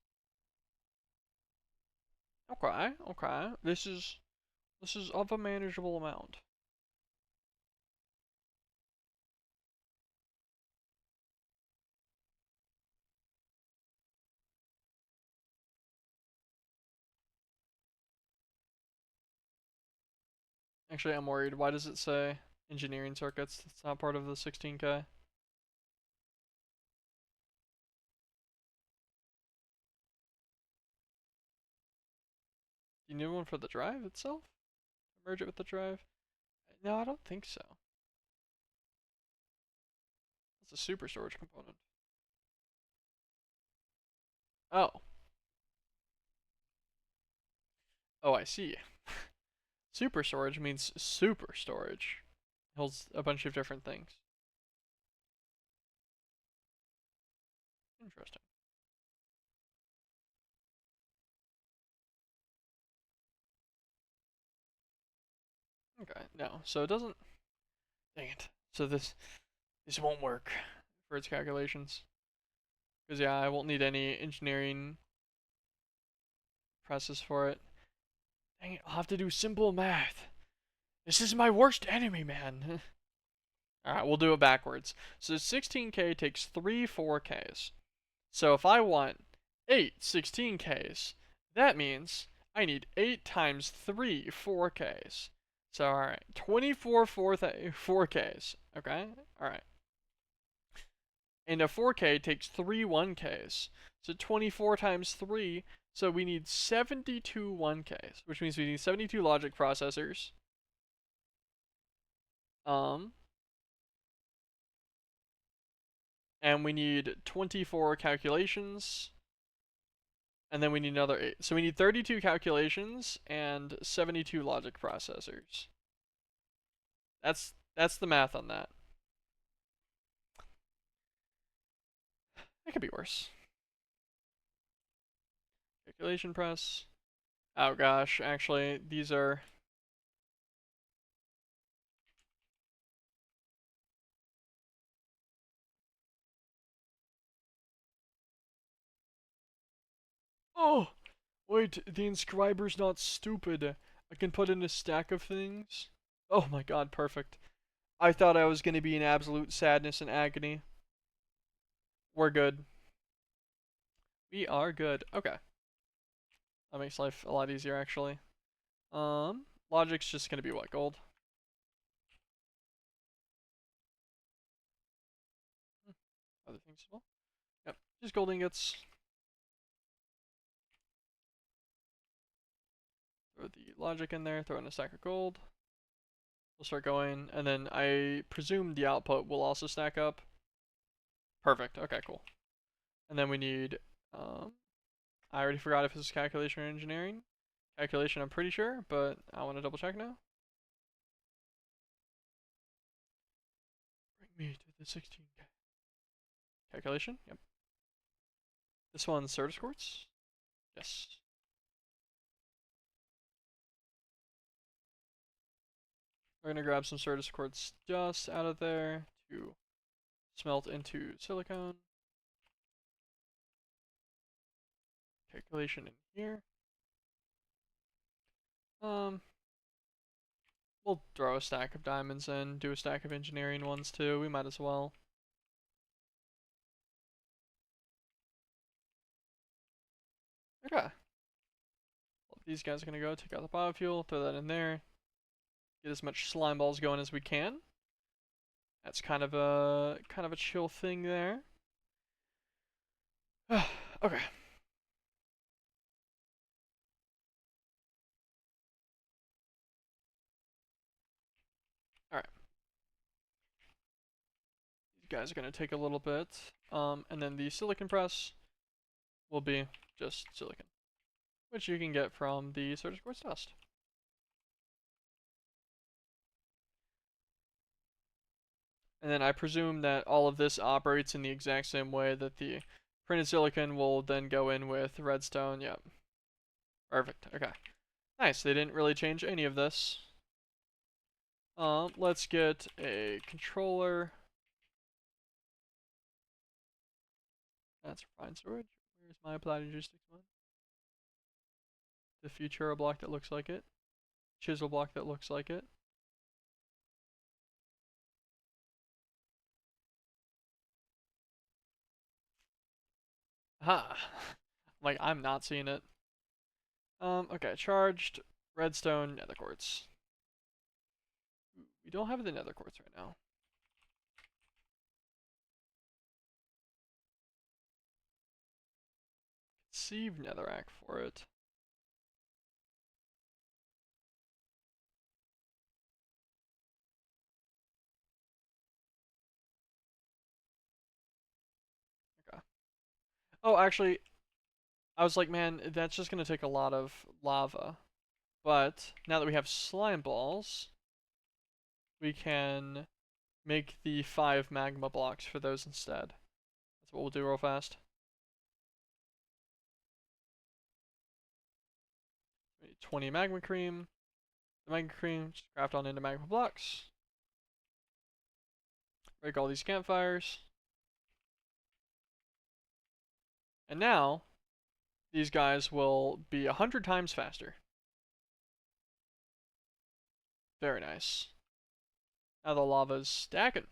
Okay, okay. This is of a manageable amount. Actually, I'm worried. Why does it say engineering circuits? It's not part of the 16K. You need one for the drive itself? Merge it with the drive? No, I don't think so. It's a super storage component. Oh. Oh, I see. Super storage means super storage. It holds a bunch of different things. Interesting. Okay, no. So it doesn't. Dang it. So this won't work for its calculations. Because yeah, I won't need any engineering presses for it. Dang it, I'll have to do simple math. This is my worst enemy, man. Alright, we'll do it backwards. So 16K takes 3 4Ks. So if I want 8 16Ks, that means I need 8 times 3 4Ks. So alright, 24 4Ks. Okay? Alright. And a 4K takes 3 1Ks. So 24 times 3, so we need 72 1Ks, which means we need 72 logic processors. Um, and we need 24 calculations, and then we need another 8. So we need 32 calculations and 72 logic processors. That's the math on that. It could be worse. Calculation press. Oh gosh, actually, these are Oh, wait, the inscriber's not stupid. I can put in a stack of things. Oh my god, perfect. I thought I was going to be in absolute sadness and agony. We're good. We are good. Okay. That makes life a lot easier, actually. Logic's just going to be what, gold? Other things as well? Yep, just gold ingots. Throw the logic in there, throw in a stack of gold. We'll start going, and then I presume the output will also stack up. Perfect, okay, cool. And then we need, I already forgot if this is calculation or engineering. Calculation, I'm pretty sure, but I want to double check now. Bring me to the 16K. Calculation, yep. This one's Certus quartz? Yes. We're gonna grab some Certus quartz dust out of there to smelt into silicone. Calculation in here. We'll throw a stack of diamonds in, do a stack of engineering ones too. We might as well. Okay. Well, these guys are gonna go take out the biofuel, throw that in there. Get as much slime balls going as we can. That's kind of a chill thing there. Okay. Alright. These guys are gonna take a little bit. And then the silicon press will be just silicon, which you can get from the Certus quartz dust. And then I presume that all of this operates in the exact same way that the printed silicon will then go in with redstone. Yep. Perfect. Okay. Nice. They didn't really change any of this. Let's get a controller. That's refined storage. Where's my applied logistics one? The Futura block that looks like it. Chisel block that looks like it. Ha! Like, I'm not seeing it. Okay, charged, redstone, nether quartz. We don't have the nether quartz right now. Conceive netherrack for it. Okay. Oh, actually, I was like, man, that's just gonna take a lot of lava. But now that we have slime balls, we can make the 5 magma blocks for those instead. That's what we'll do real fast. We need 20 magma cream. The magma cream, just craft on into magma blocks. Break all these campfires. And now, these guys will be 100 times faster. Very nice. Now the lava's stacking.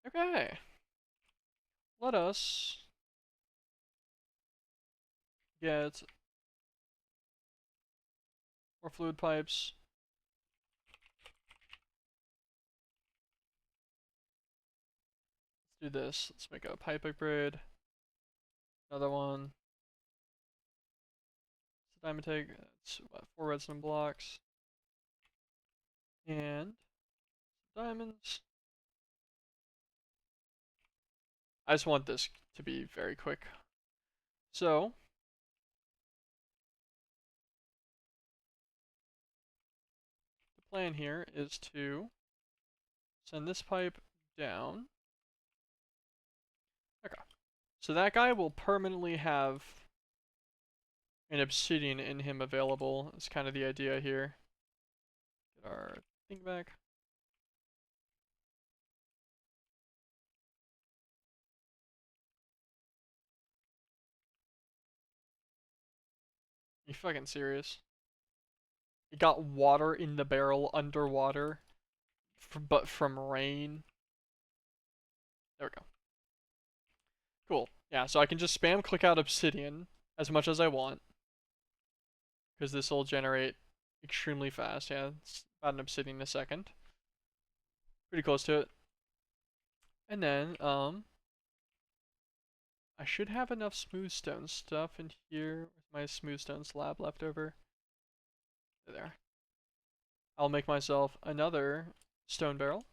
Okay. Let us get more fluid pipes. Let's do this. Let's make a pipe upgrade. Another one. It's a diamond take. That's what, 4 redstone blocks. And diamonds. I just want this to be very quick. So, the plan here is to send this pipe down. Okay. So that guy will permanently have an obsidian in him available. That's kind of the idea here. Get our thing back. You fucking serious? It got water in the barrel underwater, but from rain. There we go. Cool. Yeah, so I can just spam click out obsidian as much as I want, because this will generate extremely fast. Yeah, it's about an obsidian a second. Pretty close to it. And then, I should have enough smooth stone stuff in here with my smooth stone slab left over. There. I'll make myself another stone barrel.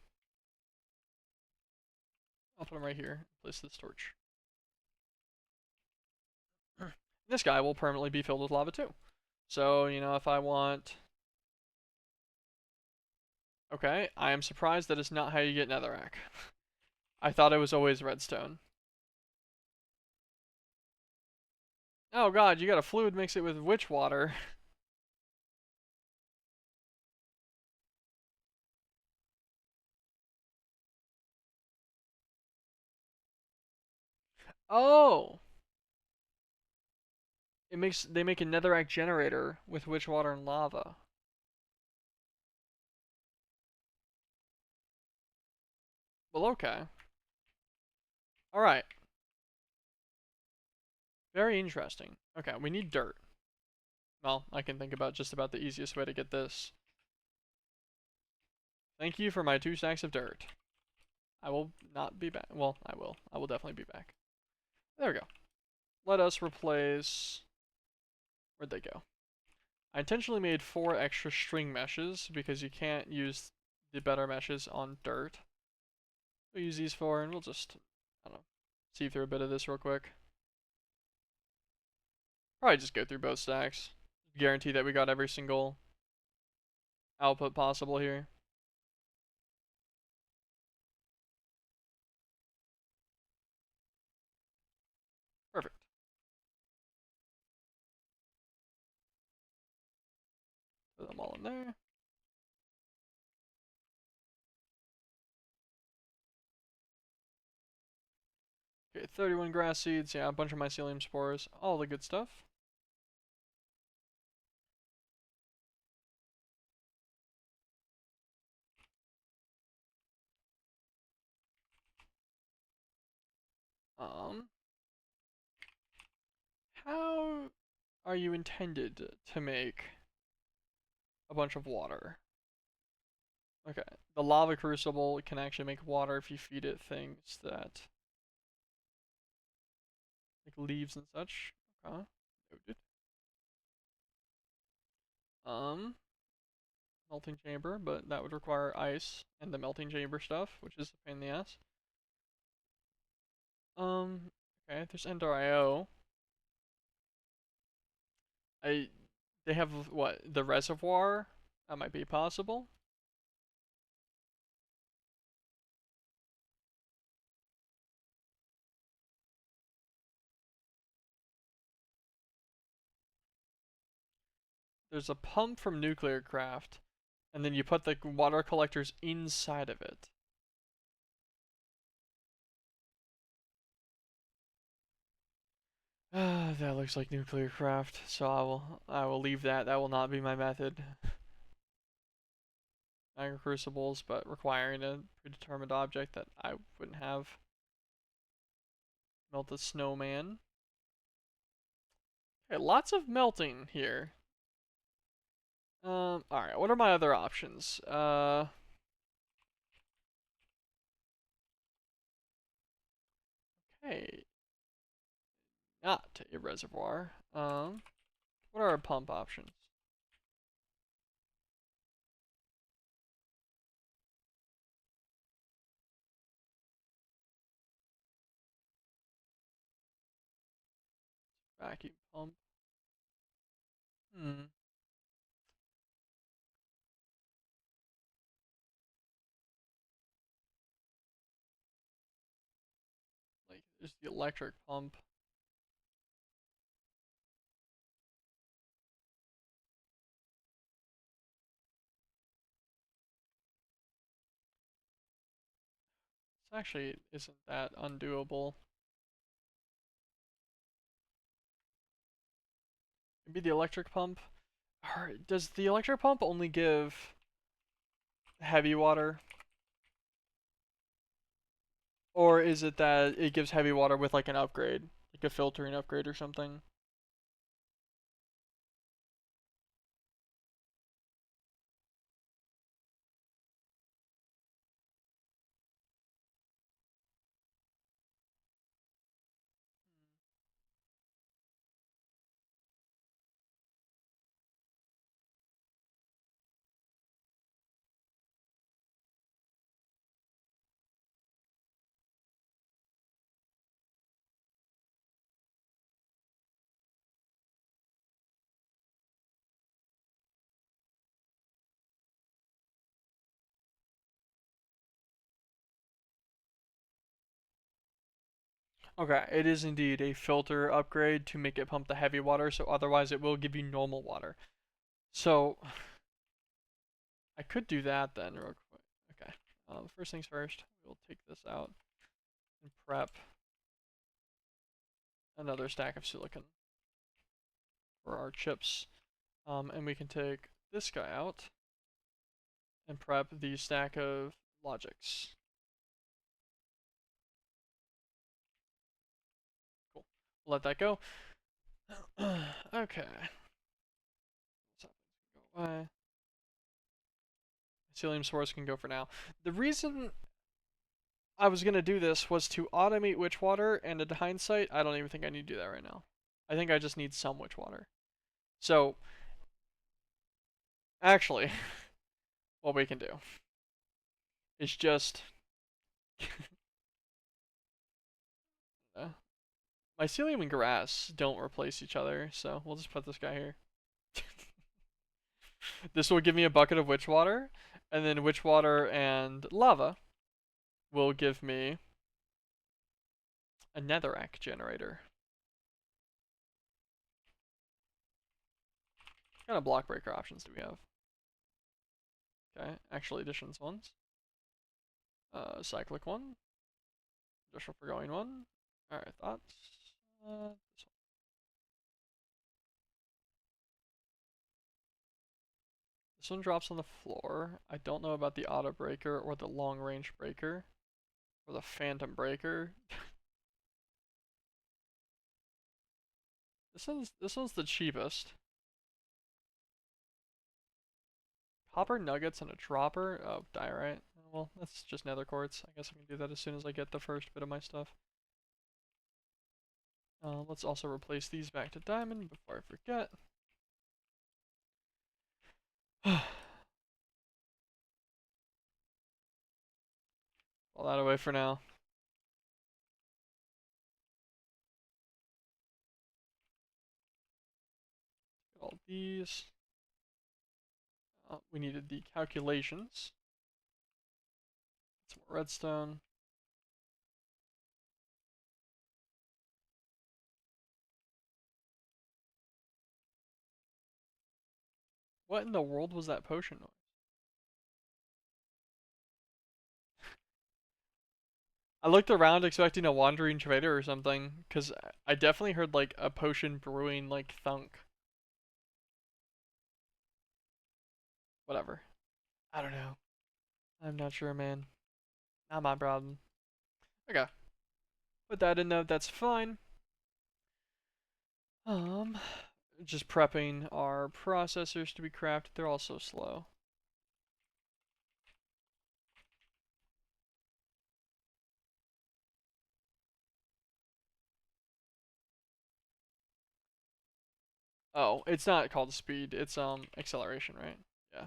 I'll put them right here. Place this torch. This guy will permanently be filled with lava too. So, you know, if I want... Okay, I am surprised that is not how you get netherrack. I thought it was always redstone. Oh god, you got a fluid mix it with witch water. Oh! They make a netherrack generator with witch water and lava. Well, okay. Alright. Very interesting. Okay, we need dirt. Well, I can think about just about the easiest way to get this. Thank you for my 2 stacks of dirt. I will not be back. Well, I will. I will definitely be back. There we go. Let us replace... Where'd they go? I intentionally made 4 extra string meshes because you can't use the better meshes on dirt. We'll use these 4 and we'll just, I don't know, see through a bit of this real quick. Probably just go through both stacks. Guarantee that we got every single output possible here. Perfect. Put them all in there. Okay, 31 grass seeds, yeah, a bunch of mycelium spores, all the good stuff. Um, how are you intended to make a bunch of water? Okay, the lava crucible can actually make water if you feed it things that, like leaves and such. Okay, noted. Um, melting chamber, but that would require ice and the melting chamber stuff, which is a pain in the ass. Okay, there's Ender IO. They have what? The reservoir? That might be possible. There's a pump from nuclear craft, and then you put the water collectors inside of it. That looks like nuclear craft, so I will leave that. That will not be my method. Magma crucibles, but requiring a predetermined object that I wouldn't have. Melt a snowman. Okay, lots of melting here. Alright, what are my other options? Okay, not a reservoir. What are our pump options? Vacuum pump. Hmm. Like, there's the electric pump. This actually isn't that undoable. Maybe the electric pump. Or does the electric pump only give heavy water? Or is it that it gives heavy water with like an upgrade, like a filtering upgrade or something? Okay, it is indeed a filter upgrade to make it pump the heavy water, so otherwise it will give you normal water. So I could do that then real quick. Okay. First things first, we'll take this out and prep another stack of silicon for our chips. And we can take this guy out and prep the stack of logics. Cool. Let that go. Okay. Go away. Psyllium spores can go for now. The reason I was gonna do this was to automate witch water, and in hindsight, I don't even think I need to do that right now. I think I just need some witch water. So, actually, what we can do is just mycelium and grass don't replace each other, so we'll just put this guy here. This will give me a bucket of witch water, and then witch water and lava will give me a netherrack generator. What kind of block breaker options do we have? Okay, actual additions ones. Cyclic one. Additional foregoing one. Alright, thoughts. This one. This one drops on the floor. I don't know about the auto breaker or the long range breaker or the phantom breaker. This one's the cheapest. Copper nuggets and a dropper. Oh, diorite. Well, that's just nether quartz. I guess I can do that as soon as I get the first bit of my stuff. Let's also replace these back to diamond before I forget. All that away for now. Get all these. We needed the calculations. Some more redstone. What in the world was that potion noise? I looked around expecting a wandering trader or something, because I definitely heard like a potion brewing like thunk. Whatever. I don't know. I'm not sure, man. Not my problem. Okay. Put that in though, that's fine. Um, just prepping our processors to be crafted. They're all so slow. Oh, it's not called speed, it's acceleration, right? Yeah.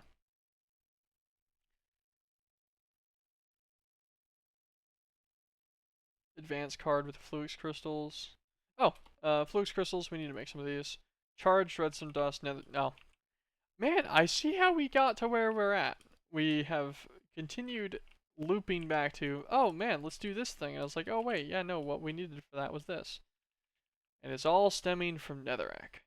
Advanced card with flux crystals. Oh, flux crystals, we need to make some of these. Charged redstone dust, no. Man, I see how we got to where we're at. We have continued looping back to, oh man, let's do this thing. And I was like, oh wait, yeah, no, what we needed for that was this. And it's all stemming from netherrack.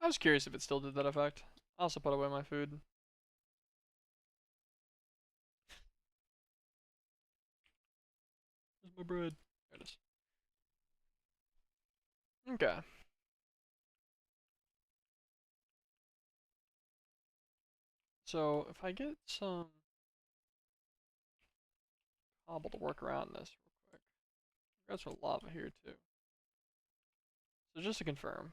I was curious if it still did that effect. I also put away my food. Where's my bread? There it is. Okay. So if I get some cobble to work around this real quick. Got some lava here too. So just to confirm.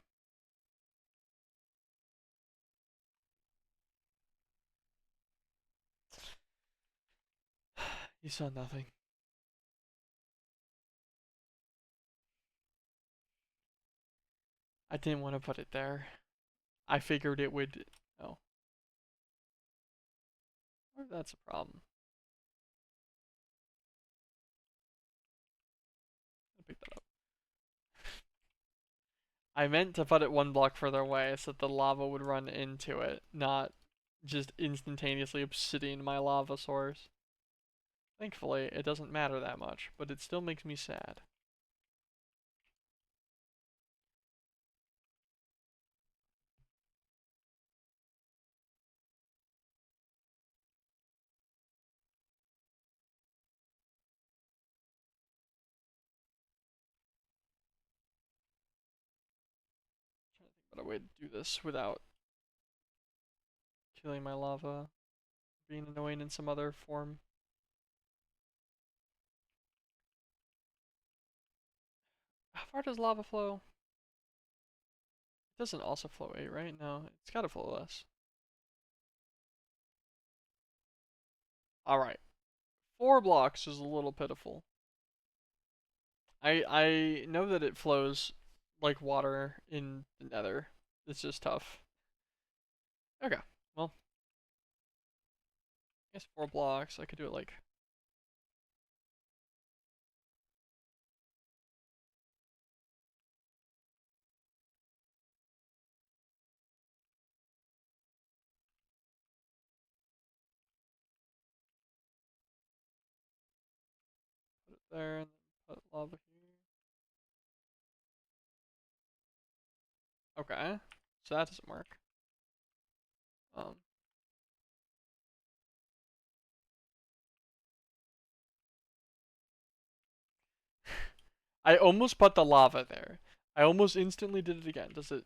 You saw nothing. I didn't want to put it there. I figured it would. Oh, that's a problem. I'll pick that up. I meant to put it one block further away so that the lava would run into it, not just instantaneously obsidian my lava source. Thankfully, it doesn't matter that much, but it still makes me sad. I'm trying to think about a way to do this without killing my lava, being annoying in some other form. How far does lava flow? It doesn't also flow 8, right? No, it's gotta flow less. Alright. 4 blocks is a little pitiful. I know that it flows like water in the nether. It's just tough. Okay. Well, I guess 4 blocks. I could do it like put it there and then put lava here. Okay. So that doesn't work. Um I almost put the lava there. I almost instantly did it again. Does it?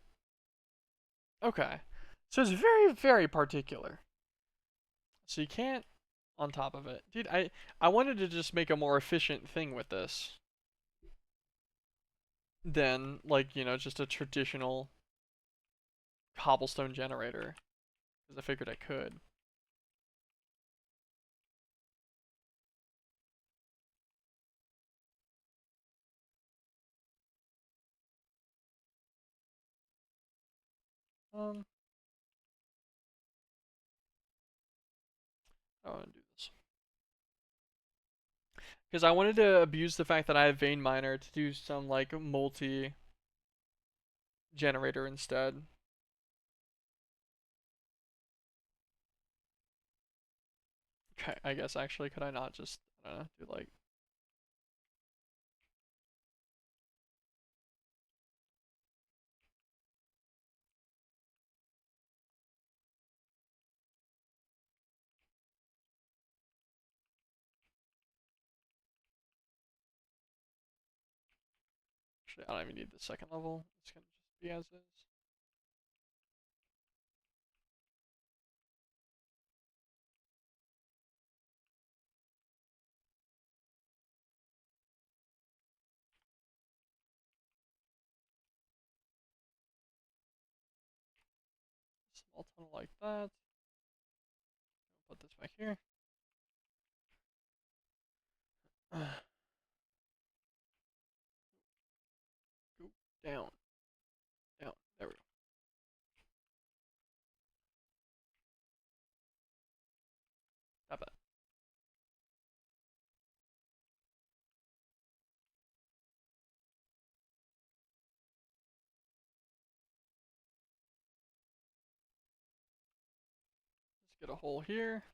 Okay. So it's very, very particular. So you can't on top of it. Dude, I wanted to just make a more efficient thing with this than like, just a traditional cobblestone generator because I figured I could. Um, I want to do this because I wanted to abuse the fact that I have vein miner to do some like multi generator instead. Okay, I guess actually could I not just do like actually I don't even need the second level. It's gonna just be as is. Small tunnel like that. Put this back here. Go down, down. There we go. Got that. Let's get a hole here.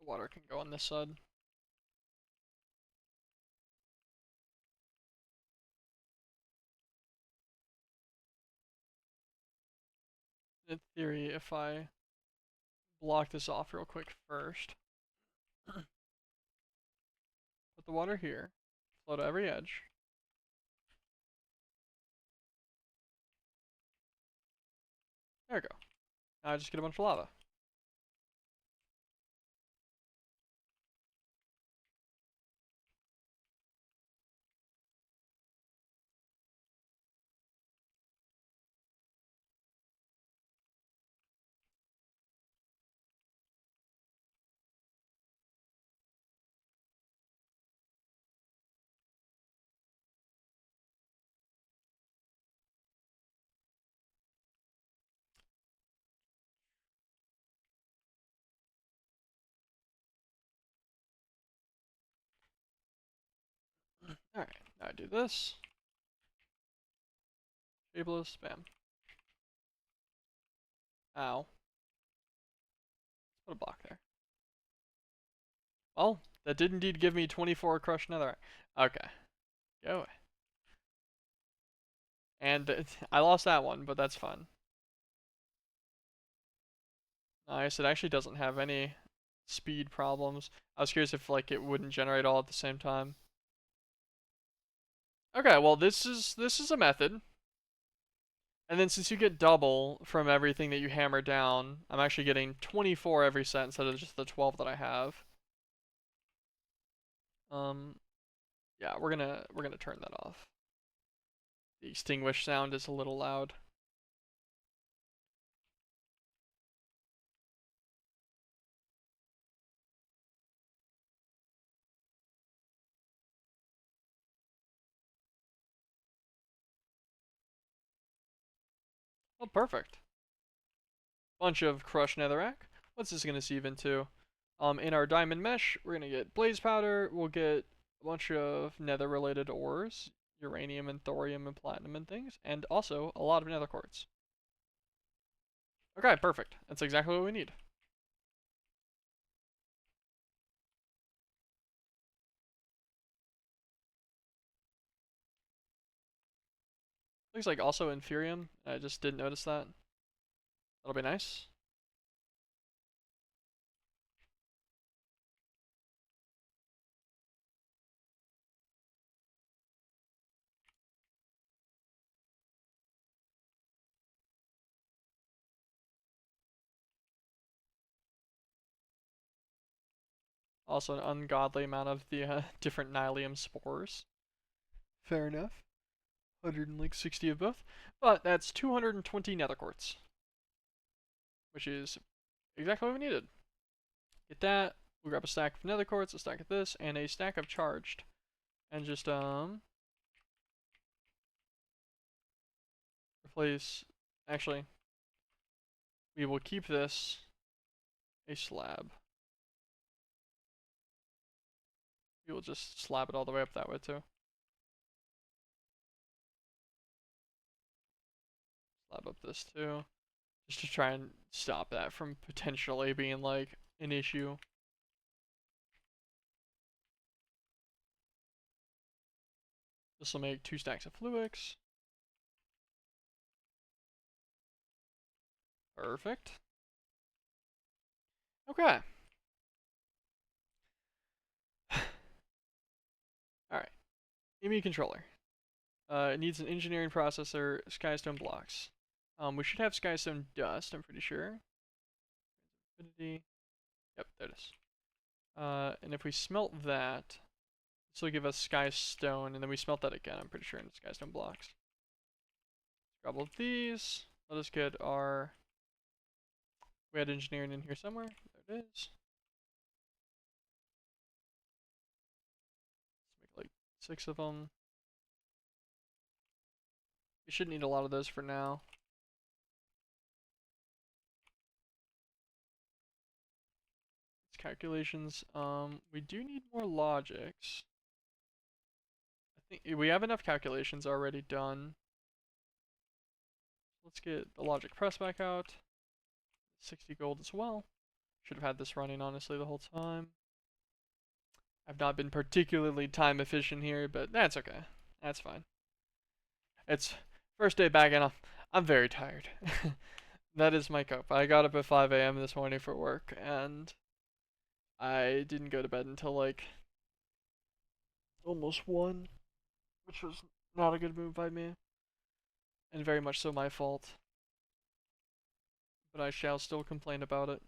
Water can go on this side. In theory, if I block this off real quick first, put the water here, flow to every edge. There we go. Now I just get a bunch of lava. Alright, now I do this. Shapeless, bam. Ow. Let's put a block there. Well, that did indeed give me 24 crushed netherite. Okay. Go away. And I lost that one, but that's fine. Nice, it actually doesn't have any speed problems. I was curious if like it wouldn't generate all at the same time. Okay, well this is a method. And then since you get double from everything that you hammer down, I'm actually getting 24 every set instead of just the 12 that I have. Yeah, we're gonna turn that off. The extinguish sound is a little loud. Oh, perfect. Bunch of crushed netherrack. What's this gonna sieve into? In our diamond mesh, we're gonna get blaze powder. We'll get a bunch of nether-related ores, uranium and thorium and platinum and things, and also a lot of nether quartz. Okay, perfect. That's exactly what we need. Looks like also inferium. I just didn't notice that. That'll be nice. Also an ungodly amount of the different nylium spores. Fair enough. 160 of both. But that's 220 nether quartz, which is exactly what we needed. Get that. We'll grab a stack of nether quartz, a stack of this, and a stack of charged. And just, replace... Actually, we will keep this a slab. We will just slab it all the way up that way, too. Slab up this, too. Just to try and stop that from potentially being, like, an issue. This will make 2 stacks of fluix. Perfect. Okay. Alright. EMU controller. It needs an engineering processor, skystone blocks. We should have skystone dust, I'm pretty sure. Infinity. Yep, there it is. And if we smelt that, this will give us skystone, and then we smelt that again, I'm pretty sure, in skystone blocks. Grab all of these. Let us get our... We had engineering in here somewhere. There it is. Let's make like 6 of them. We should need a lot of those for now. It's calculations. We do need more logics. I think we have enough calculations already done. Let's get the logic press back out. 60 gold as well. Should have had this running honestly the whole time. I've not been particularly time efficient here, but that's okay. That's fine. It's first day back and I'm very tired. That is my cope. I got up at 5 a.m. this morning for work and I didn't go to bed until like almost 1, which was not a good move by me and very much so my fault. But I shall still complain about it.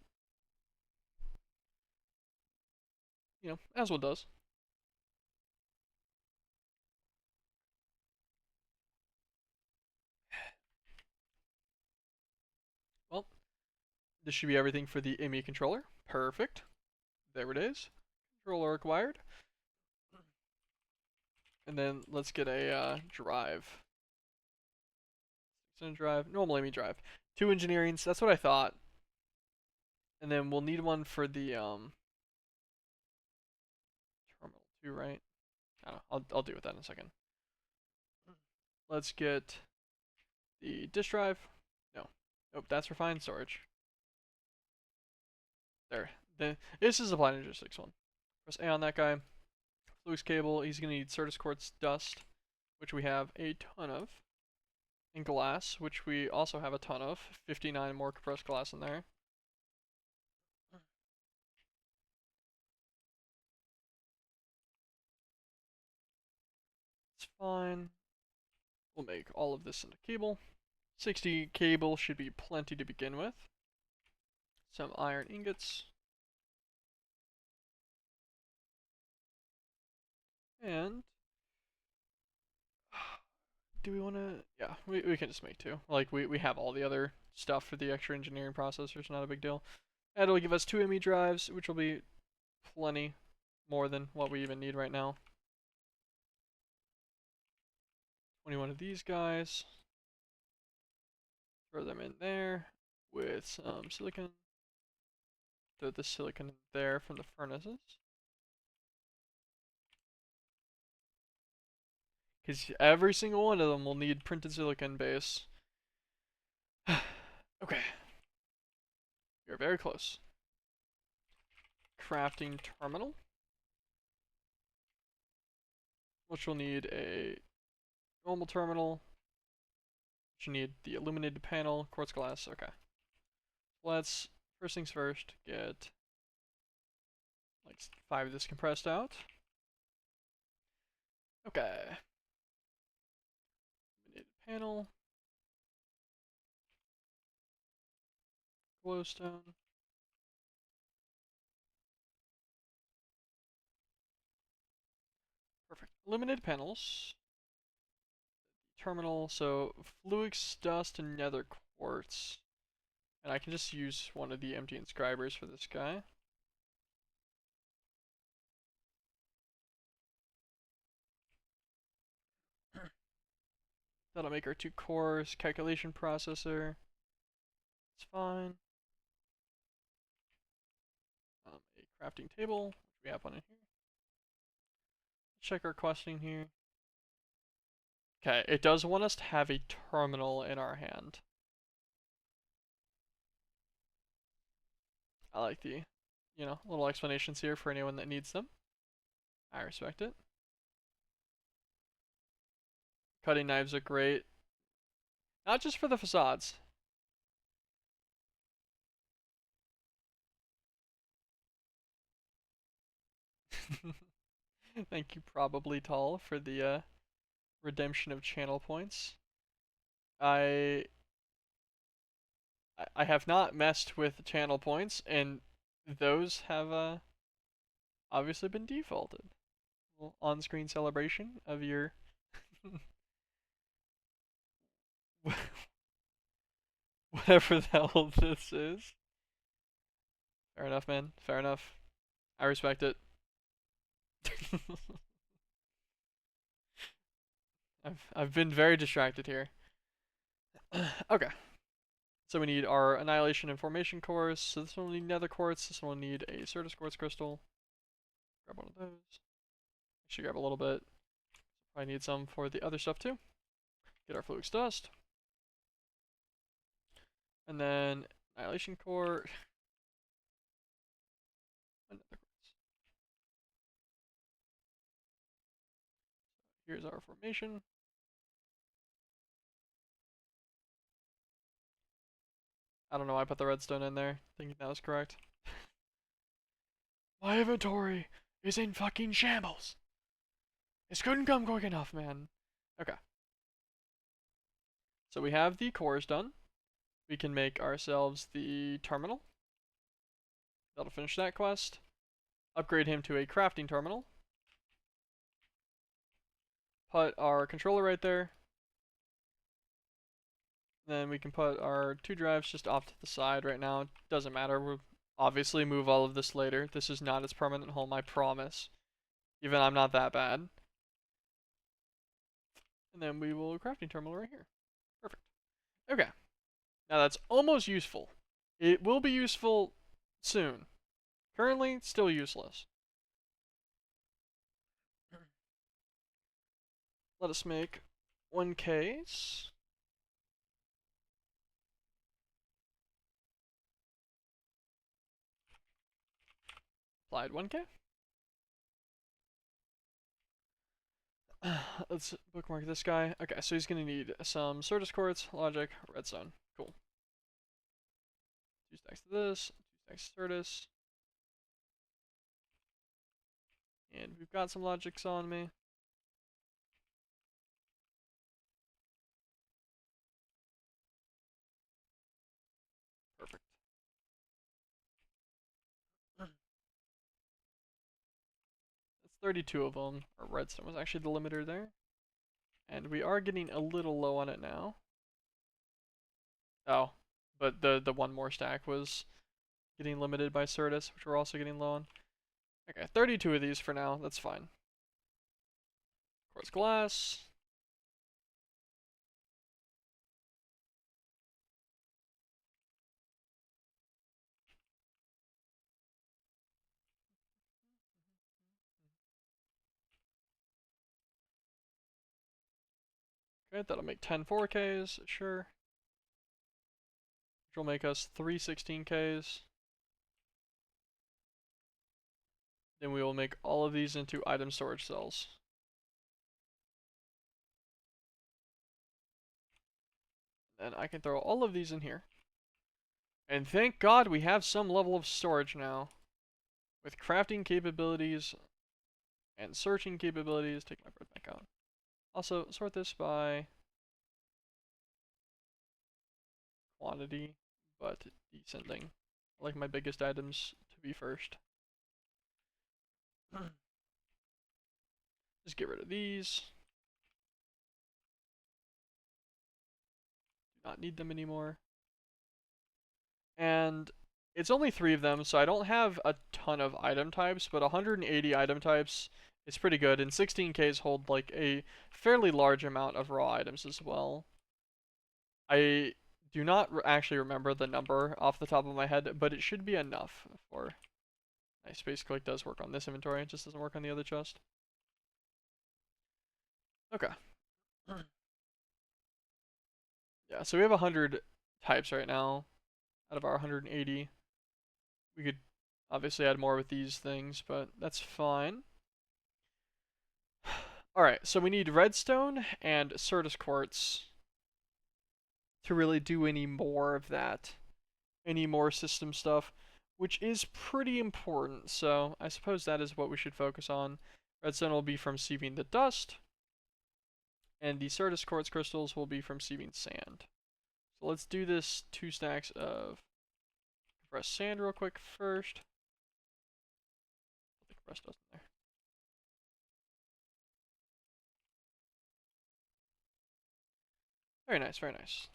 You know, as one does. Well, this should be everything for the IMI controller. Perfect. There it is. Controller acquired. And then let's get a drive. Drive. Normal IMI drive. 2 engineerings. That's what I thought. And then we'll need one for the terminal 2, right? I don't know. I'll deal with that in a second. Let's get the disk drive. No. Nope, that's refined storage. There. This is a Applied Logistics one. Press A on that guy. Fluix cable. He's going to need Certus quartz dust, which we have a ton of. And glass, which we also have a ton of. 59 more compressed glass in there. It's fine. We'll make all of this into cable. 60 cable should be plenty to begin with. Some iron ingots. And do we want to? Yeah, we can just make 2. Like we have all the other stuff for the extra engineering processors, not a big deal. And it'll give us 2 ME drives, which will be plenty more than what we even need right now. 21 of these guys. Throw them in there with some silicon. Throw the silicon in there from the furnaces. Because every single one of them will need printed silicon base. Okay. You're very close. Crafting terminal. Which will need a normal terminal. Which you need the illuminated panel, quartz glass. Okay. Let's, first things first, get like 5 of this compressed out. Okay. Illuminated panel. Glowstone. Perfect. Illuminated panels. Terminal, so fluix dust and nether quartz. And I can just use one of the empty inscribers for this guy. That'll make our 2 cores, calculation processor. It's fine. A crafting table, which we have one in here. Check our questing here. Okay, it does want us to have a terminal in our hand. I like the, little explanations here for anyone that needs them. I respect it. Cutting knives are great. Not just for the facades. Thank you, Probably Tall, for the redemption of channel points. I I have not messed with channel points, and those have obviously been defaulted. Little on-screen celebration of your whatever the hell this is. Fair enough, man. Fair enough. I respect it. I've been very distracted here. Okay. So we need our Annihilation and Formation cores. So this one will need Nether Quartz. This one will need a Certus Quartz Crystal. Grab one of those. Should grab a little bit. Probably need some for the other stuff too. Get our Fluix Dust. And then Annihilation Core. Here's our formation. I don't know why I put the redstone in there, thinking that was correct. My inventory is in fucking shambles. This couldn't come quick enough, man. Okay. So we have the cores done. We can make ourselves the terminal. That'll finish that quest. Upgrade him to a crafting terminal. Put our controller right there. Then we can put our 2 drives just off to the side right now. Doesn't matter. We'll obviously move all of this later. This is not its permanent home, I promise. Even I'm not that bad. And then we will crafting terminal right here. Perfect. Okay. Now that's almost useful. It will be useful soon. Currently, still useless. Let us make 1 case. Applied 1K. Let's bookmark this guy. Okay, so he's gonna need some Certus quartz, logic, redstone. Cool. 2 stacks of this, 2 stacks of Certus. And we've got some logics on me. Perfect. That's 32 of them. Our redstone was actually the limiter there. And we are getting a little low on it now. Oh, but the one more stack was getting limited by Certus, which we're also getting low on. Okay, 32 of these for now. That's fine. Quartz glass. Okay, that'll make 10 4Ks, sure. Which will make us 3 16Ks. Then we will make all of these into item storage cells. Then I can throw all of these in here. And thank God we have some level of storage now. With crafting capabilities and searching capabilities. Take my breath back out. Also, sort this by quantity, but descending. I like my biggest items to be first. Just get rid of these. Do not need them anymore. And it's only 3 of them, so I don't have a ton of item types, but 180 item types is pretty good, and 16Ks hold like a fairly large amount of raw items as well. I do not actually remember the number off the top of my head, but it should be enough for... Nice, space click does work on this inventory, it just doesn't work on the other chest. Okay. Yeah, so we have 100 types right now out of our 180. We could obviously add more with these things, but that's fine. Alright, so we need redstone and Certus quartz to really do any more of that. Any more system stuff, which is pretty important, so I suppose that is what we should focus on. Redstone will be from sieving the dust, and the Certus quartz crystals will be from sieving sand. So let's do this 2 stacks of compressed sand real quick first. Put the compressed dust in there. Very nice, very nice.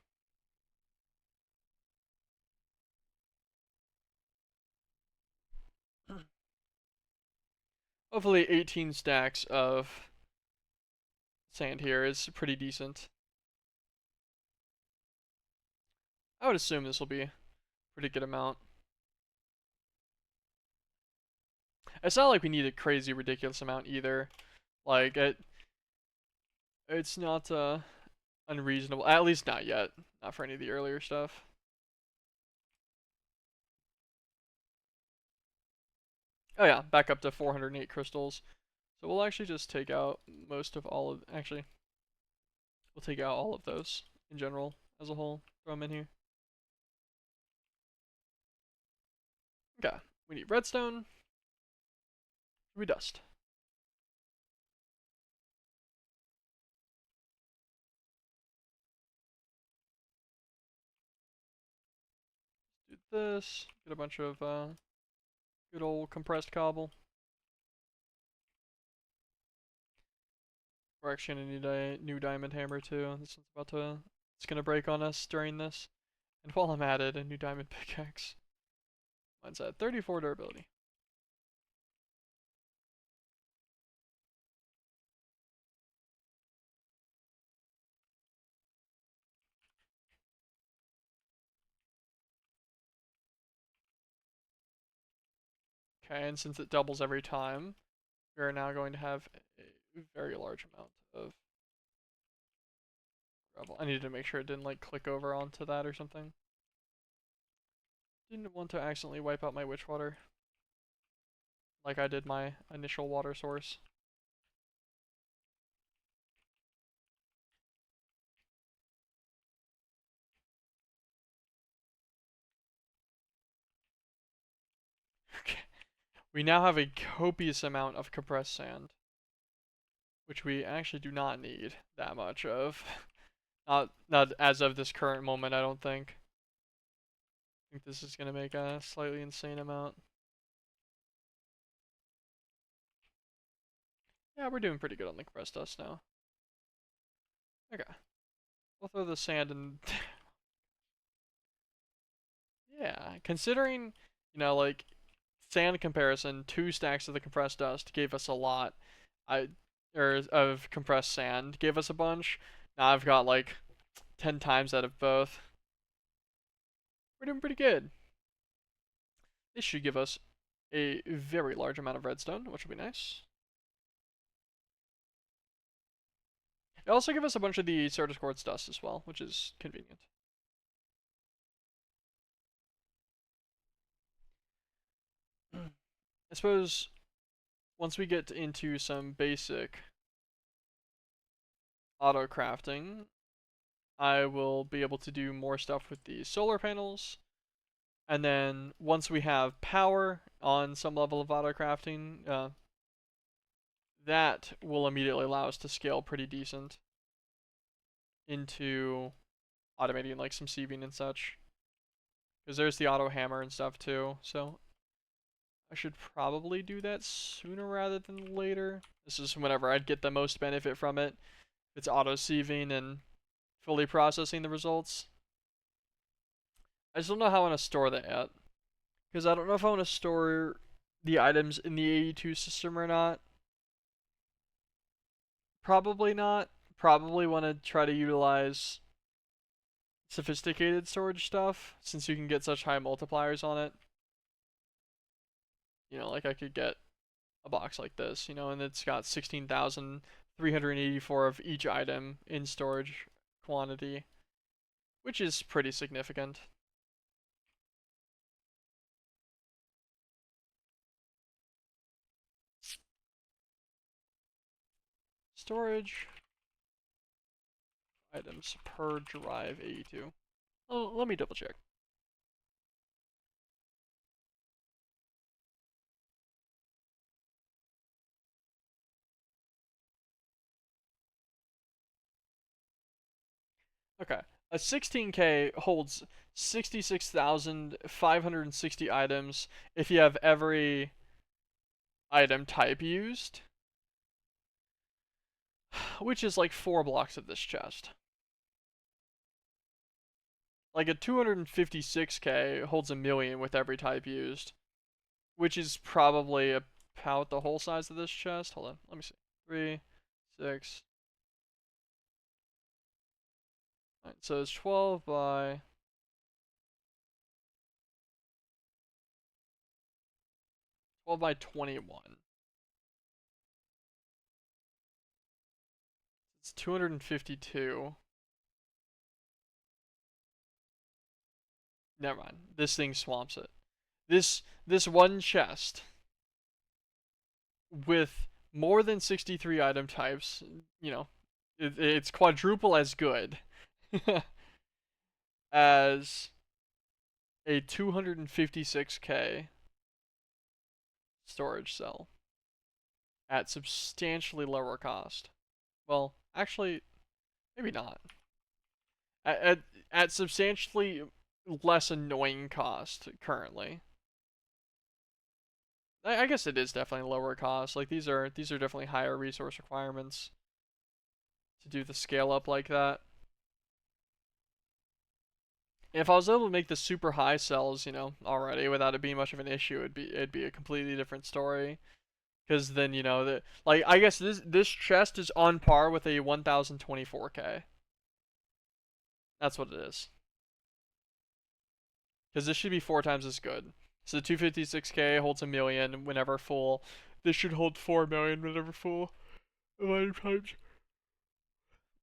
Hopefully 18 stacks of sand here is pretty decent. I would assume this will be a pretty good amount. It's not like we need a crazy ridiculous amount either. Like it's not unreasonable. At least not yet. Not for any of the earlier stuff. Oh yeah, back up to 408 crystals. So we'll actually just take out most of all of, actually, we'll take out all of those in general as a whole, throw them in here. Okay, we need redstone, we dust. Do this, get a bunch of good old compressed cobble. We're actually gonna need a new diamond hammer too. This one's about to, it's gonna break on us during this. And while I'm at it, a new diamond pickaxe. Mine's at 34 durability. Okay, and since it doubles every time, we are now going to have a very large amount of gravel. I needed to make sure it didn't like click over onto that or something. Didn't want to accidentally wipe out my witch water like I did my initial water source. Okay. We now have a copious amount of compressed sand, which we actually do not need that much of. Not as of this current moment, I don't think. I think this is gonna make a slightly insane amount. Yeah, we're doing pretty good on the compressed dust now. Okay. We'll throw the sand in. Yeah, considering, like, sand comparison, 2 stacks of the compressed dust gave us a lot. I, or of compressed sand gave us a bunch. Now I've got like 10 times out of both. We're doing pretty good. This should give us a very large amount of redstone, which will be nice. It also gives us a bunch of the Certus Quartz dust as well, which is convenient. I suppose once we get into some basic auto crafting, I will be able to do more stuff with the solar panels. And then once we have power on some level of auto crafting, that will immediately allow us to scale pretty decent into automating like some sieving and such. Because there's the auto hammer and stuff too. So I should probably do that sooner rather than later. This is whenever I'd get the most benefit from it. It's auto sieving and fully processing the results. I just don't know how I want to store that yet. Because I don't know if I want to store the items in the 82 system or not. Probably not. Probably want to try to utilize sophisticated storage stuff since you can get such high multipliers on it. Like I could get a box like this, and it's got 16,384 of each item in storage quantity, which is pretty significant. Storage items per drive 82. Oh, let me double check. Okay. A 16K holds 66,560 items if you have every item type used, which is like 4 blocks of this chest. Like a 256K holds a million with every type used, which is probably about the whole size of this chest. Hold on, let me see. 3, 6. Alright, so it's 12 by 21. It's 252. Never mind. This thing swamps it. This one chest with more than 63 item types, you know, it's quadruple as good as a 256k storage cell at substantially lower cost. Well, actually, maybe not. At, at, at substantially less annoying cost currently. I guess it is definitely lower cost. Like these are definitely higher resource requirements to do the scale up like that. If I was able to make the super high cells, already without it being much of an issue, it'd be a completely different story. Because then like I guess this chest is on par with a 1024k. That's what it is. Because this should be 4 times as good. So the 256k holds a million whenever full. This should hold 4 million whenever full. A lot of times,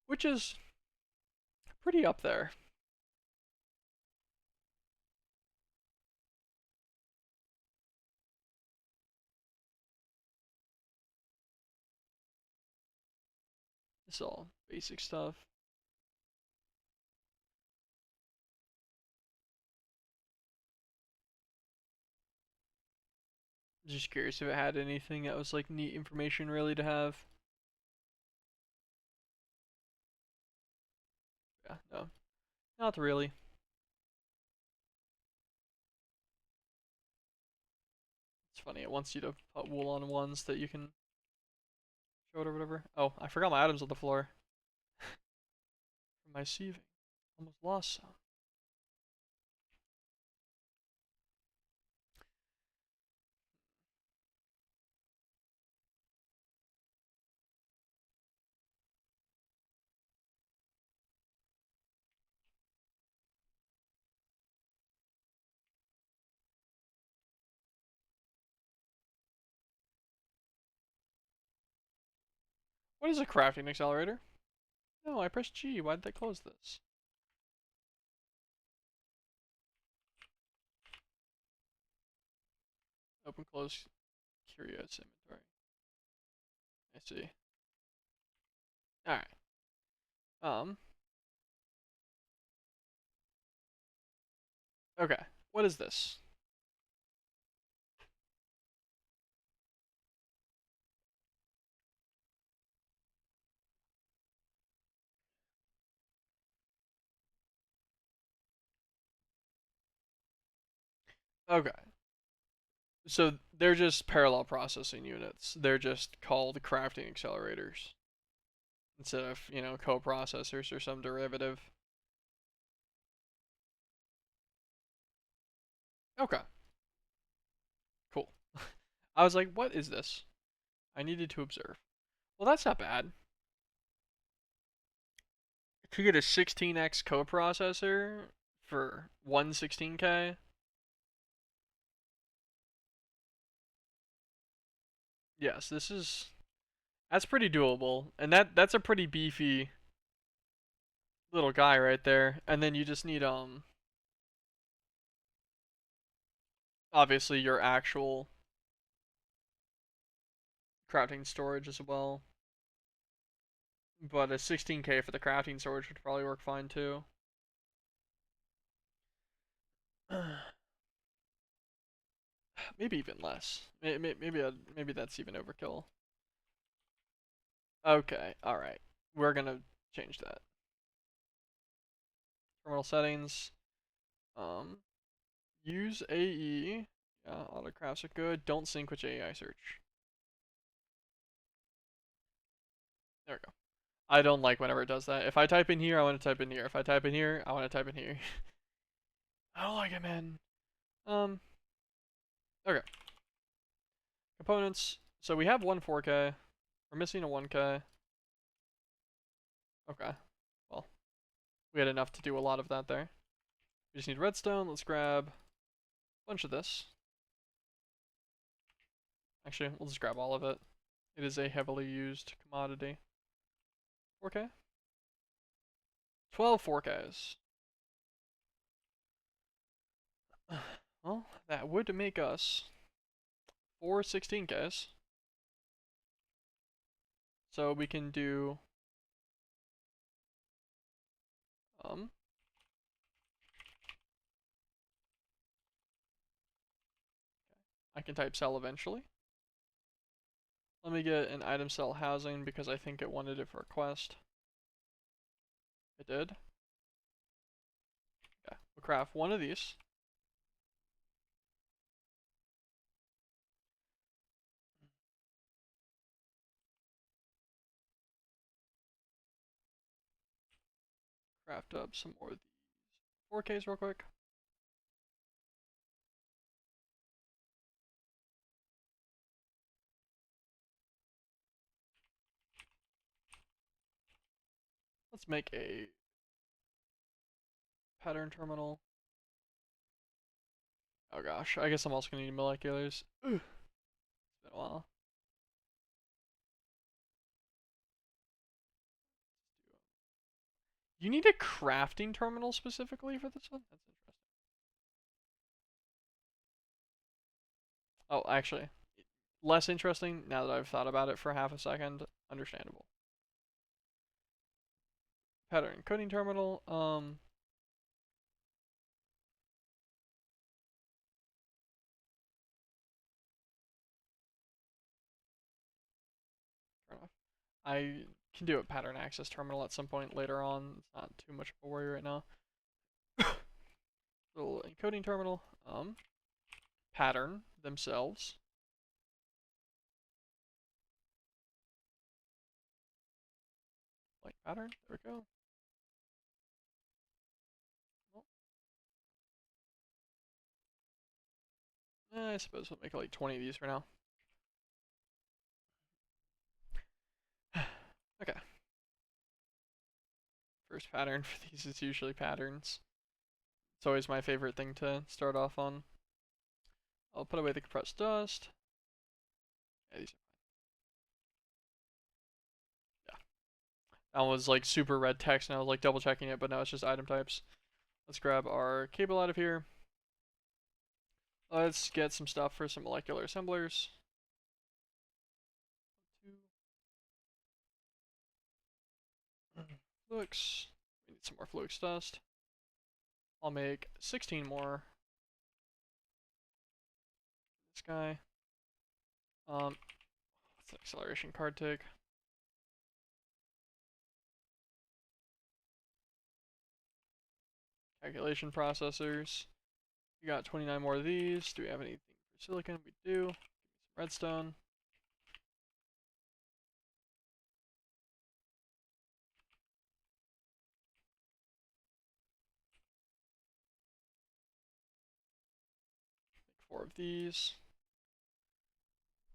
which is pretty up there. This is all basic stuff. Just curious if it had anything that was like neat information really to have. Yeah, no, not really. It's funny, it wants you to put wool on ones that you can show it or whatever. Oh, I forgot my items on the floor from my sieving. Almost lost some. What is a crafting accelerator? No, I pressed G. Why did they close this? Open, close, curious inventory. I see. Alright. Um, okay. What is this? Okay. So they're just parallel processing units. They're just called crafting accelerators instead of, coprocessors or some derivative. Okay. Cool. I was like, what is this? I needed to observe. Well, that's not bad. To get a 16x coprocessor for 116k, yes, that's pretty doable, and that's a pretty beefy little guy right there. And then you just need obviously your actual crafting storage as well. But a 16k for the crafting storage would probably work fine too. Maybe even less. Maybe that's even overkill. Okay, all right. We're gonna change that. Terminal settings. Um, use AE. Yeah, autocrafts are good. Don't sync with AI search. There we go. I don't like whenever it does that. If I type in here, I want to type in here. If I type in here, I want to type in here. I don't like it, man. Um, okay. Components. So we have one 4K. We're missing a 1K. Okay. Well, we had enough to do a lot of that there. We just need redstone. Let's grab a bunch of this. Actually, we'll just grab all of it. It is a heavily used commodity. 4K? 12 4Ks. Well, that would make us 4 16Ks. So we can do um I can type sell eventually. Let me get an item cell housing because I think it wanted it for a quest. It did. Yeah, we'll craft one of these. Craft up some more of these 4Ks real quick. Let's make a pattern terminal. Oh gosh, I guess I'm also gonna need moleculars. Ugh. It's been a while. You need a crafting terminal specifically for this one? That's interesting. Oh, actually, less interesting now that I've thought about it for half a second. Understandable. Pattern encoding terminal. Turn off. I can do a pattern access terminal at some point later on. It's not too much of a worry right now. Little encoding terminal. Pattern themselves. Like pattern. There we go. Well, I suppose we'll make like 20 of these for now. Okay. First pattern for these is usually patterns. It's always my favorite thing to start off on. I'll put away the compressed dust. Yeah, these yeah. That was like super red text and I was like double checking it, but now it's just item types. Let's grab our cable out of here. Let's get some stuff for some molecular assemblers. Flux. We need some more flux dust. I'll make 16 more. This guy. What's an acceleration card take? Calculation processors. We got 29 more of these. Do we have anything for silicon? We do. Give me some redstone. Make 4 of these.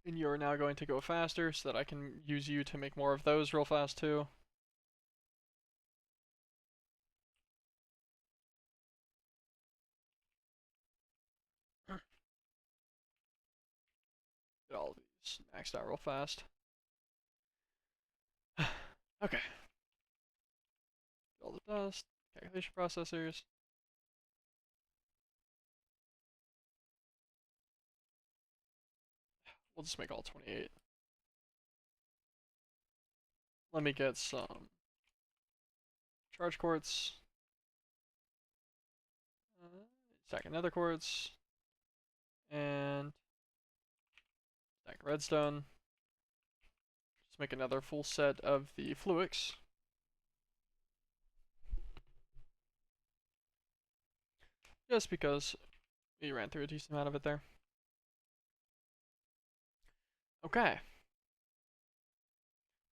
And you're now going to go faster so that I can use you to make more of those real fast too. Get all of these maxed out real fast. Okay. Get all the dust. Calculation processors. We'll just make all 28. Let me get some charge quartz. Stack nether quartz. And stack redstone. Just make another full set of the fluix. Just because we ran through a decent amount of it there. Okay.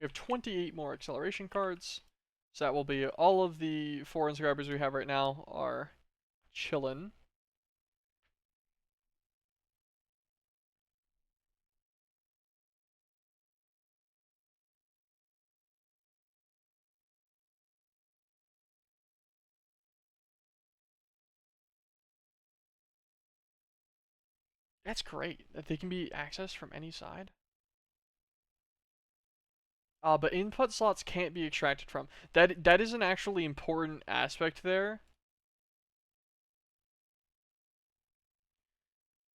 We have 28 more acceleration cards. So that will be all of the 4 inscribers we have right now are chillin'. That's great that they can be accessed from any side. But input slots can't be extracted from. That is an actually important aspect there.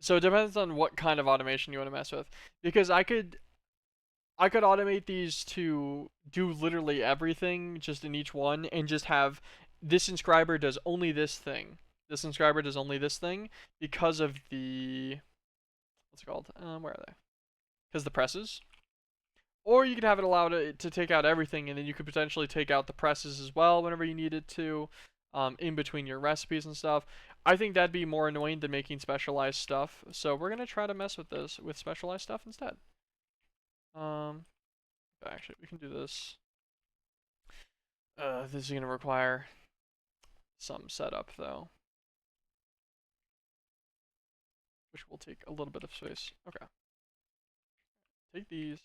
So it depends on what kind of automation you want to mess with. Because I could I could automate these to do literally everything just in each one and just have this inscriber does only this thing. This inscriber does only this thing because of the what's it called? Where are they? Because the presses. Or you could have it allow to take out everything, and then you could potentially take out the presses as well whenever you needed to, in between your recipes and stuff. I think that'd be more annoying than making specialized stuff. So we're gonna try to mess with this with specialized stuff instead. Um, actually, we can do this. This is gonna require some setup though, which will take a little bit of space. Okay, take these,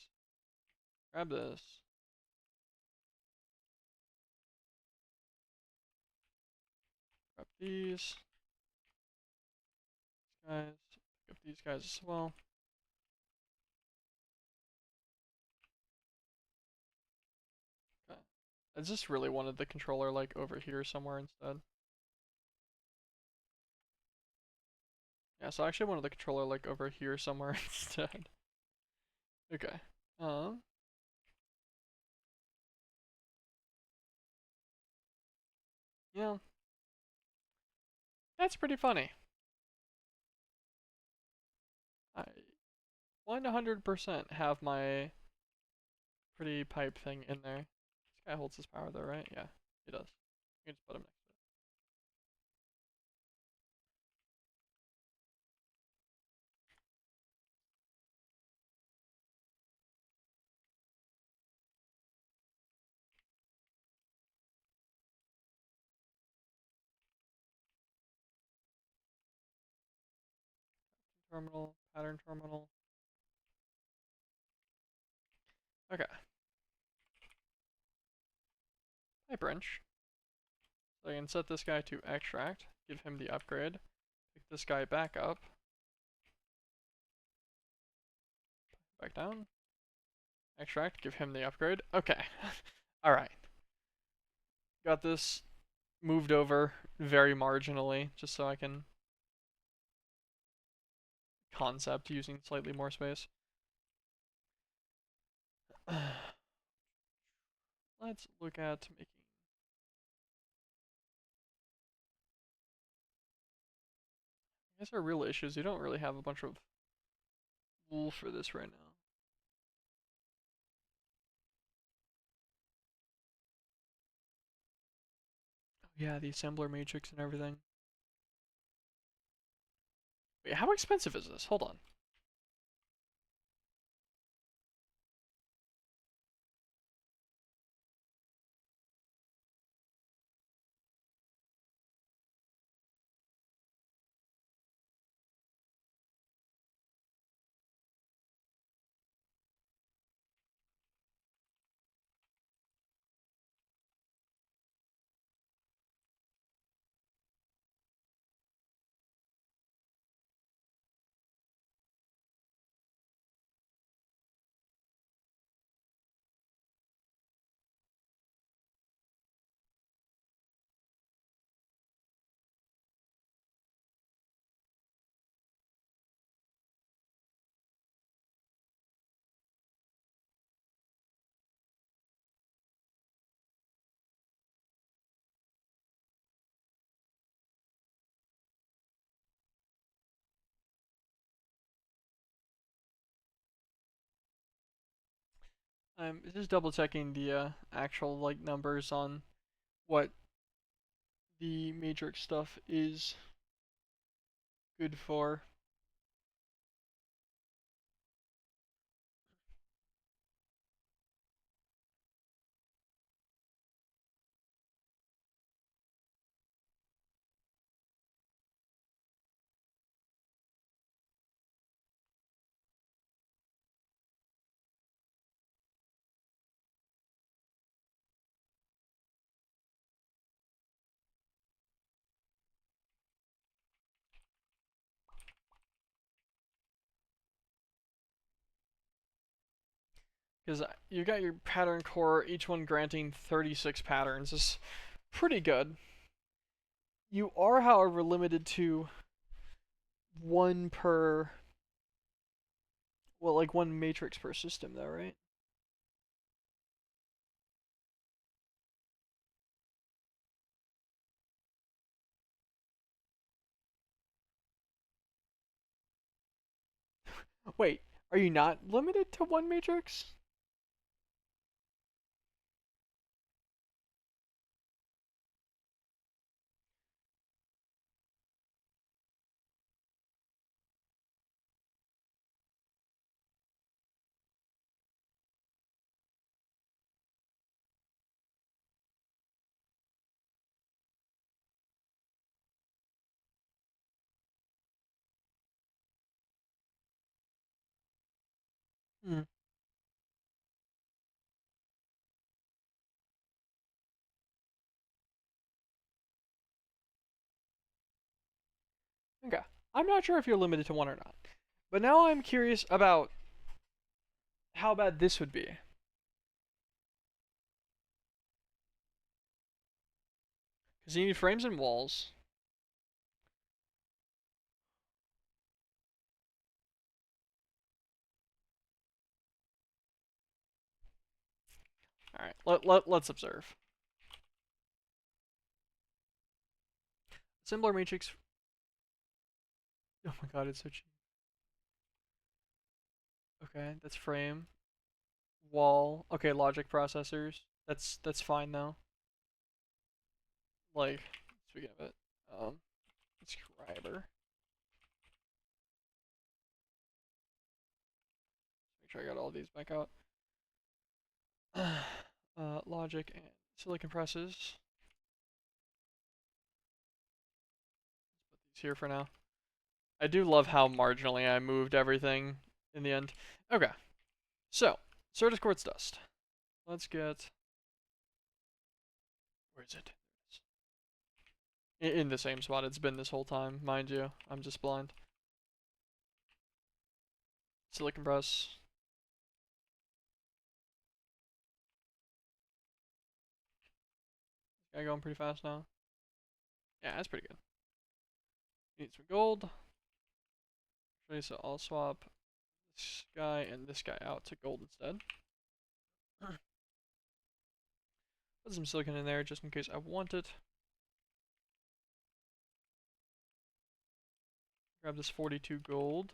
grab this. Grab these guys, pick up these guys as well. Okay. I just really wanted the controller like over here somewhere instead. Yeah, so I actually wanted the controller like over here somewhere instead. Okay. Um. Yeah, that's pretty funny. I 100% have my pretty pipe thing in there. This guy holds his power though, right? Yeah, he does. You can just put him next to it. Terminal, pattern terminal. Okay. Pipe wrench. So I can set this guy to extract, give him the upgrade, pick this guy back up, back down, extract, give him the upgrade. Okay. Alright. Got this moved over very marginally, just so I can concept using slightly more space. Let's look at making. I guess our real issue is we don't really have a bunch of wool for this right now. Oh, yeah, the assembler matrix and everything. Wait, how expensive is this? Hold on. I'm just double checking the actual like numbers on what the matrix stuff is good for. Because you got your pattern core, each one granting 36 patterns. Is pretty good. You are, however, limited to one per, well, like one matrix per system, though, right? Wait, are you not limited to one matrix? Hmm. Okay. I'm not sure if you're limited to one or not. But now I'm curious about how bad this would be. Because you need frames and walls. Alright, let's observe. Similar matrix. Oh my god, it's so cheap. Okay, that's frame. Wall. Okay, logic processors. That's fine though. Like, speaking of it, subscriber. Make sure I got all these back out. Logic and silicon presses. Put these here for now. I do love how marginally I moved everything in the end. Okay, so Certus quartz dust. Let's get. Where is it? In the same spot it's been this whole time, mind you. I'm just blind. Silicon press. Guy going pretty fast now. Yeah, that's pretty good. Need some gold. Okay, so I'll swap this guy and this guy out to gold instead. Put some silicon in there just in case I want it. Grab this 42 gold.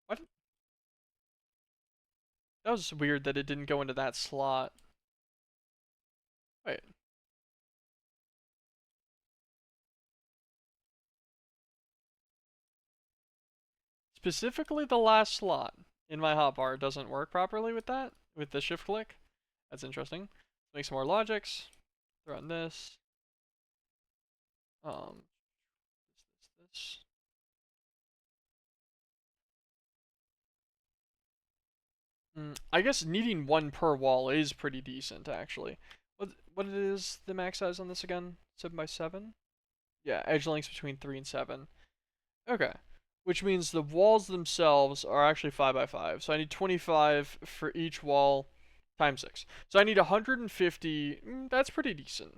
What? That was weird that it didn't go into that slot. Wait. Specifically the last slot in my hotbar doesn't work properly with that, with the shift click. That's interesting. Make some more logics. Throw in this. Um, this. I guess needing one per wall is pretty decent, actually. What is the max size on this again? 7x7? Yeah, edge lengths between 3 and 7. Okay. Which means the walls themselves are actually 5x5. So I need 25 for each wall times 6. So I need 150. That's pretty decent.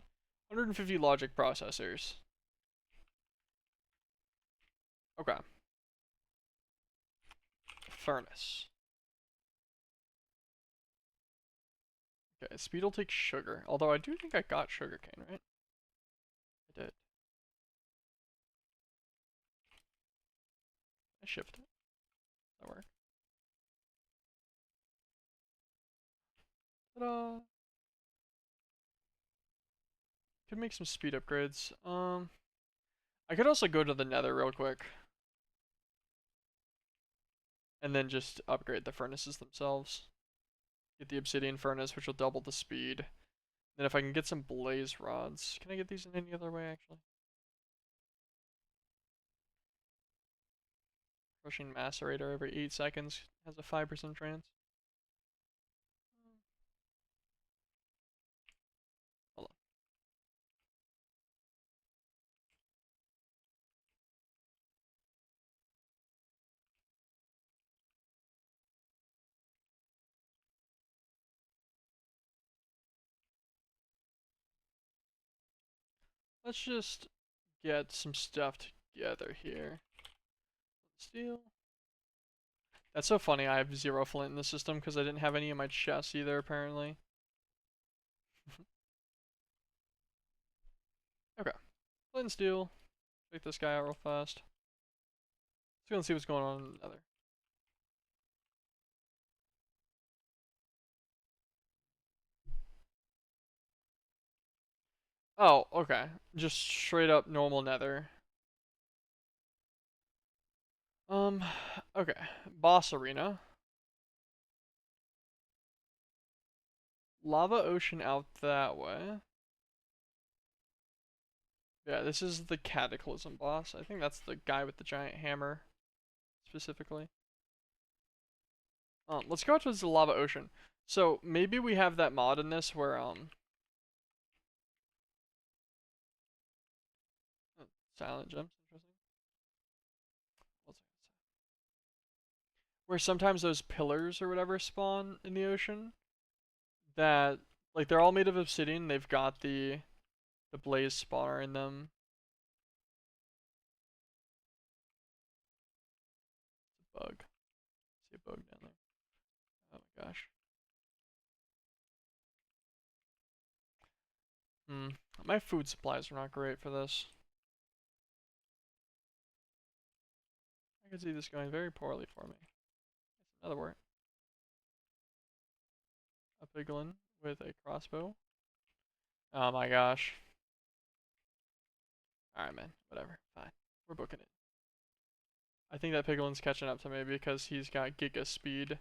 150 logic processors. Okay. Furnace. Okay, speed will take sugar. Although I do think I got sugarcane, right? I did. I shipped it. That worked. Ta-da! Could make some speed upgrades. I could also go to the nether real quick. And then just upgrade the furnaces themselves. Get the obsidian furnace, which will double the speed. Then if I can get some blaze rods. Can I get these in any other way, actually? Crushing macerator every 8 seconds has a 5% chance. Hold on. Let's just get some stuff together here. Steel. That's so funny, I have 0 flint in the system because I didn't have any in my chest either, apparently. Okay. Flint and steel. Take this guy out real fast. Let's go and see what's going on in the Nether. Oh, okay. Just straight up normal Nether. Um, okay. Boss arena. Lava ocean out that way. Yeah, this is the Cataclysm boss. I think that's the guy with the giant hammer, specifically. Let's go towards the lava ocean. So maybe we have that mod in this where silent gems, interesting. Where sometimes those pillars or whatever spawn in the ocean that like they're all made of obsidian. They've got the blaze spawner in them. Bug. See a bug down there. Oh my gosh. Hmm. My food supplies are not great for this. I can see this going very poorly for me. Another word. A piglin with a crossbow. Oh my gosh. Alright, man. Whatever. Fine. We're booking it. I think that piglin's catching up to me because he's got giga speed.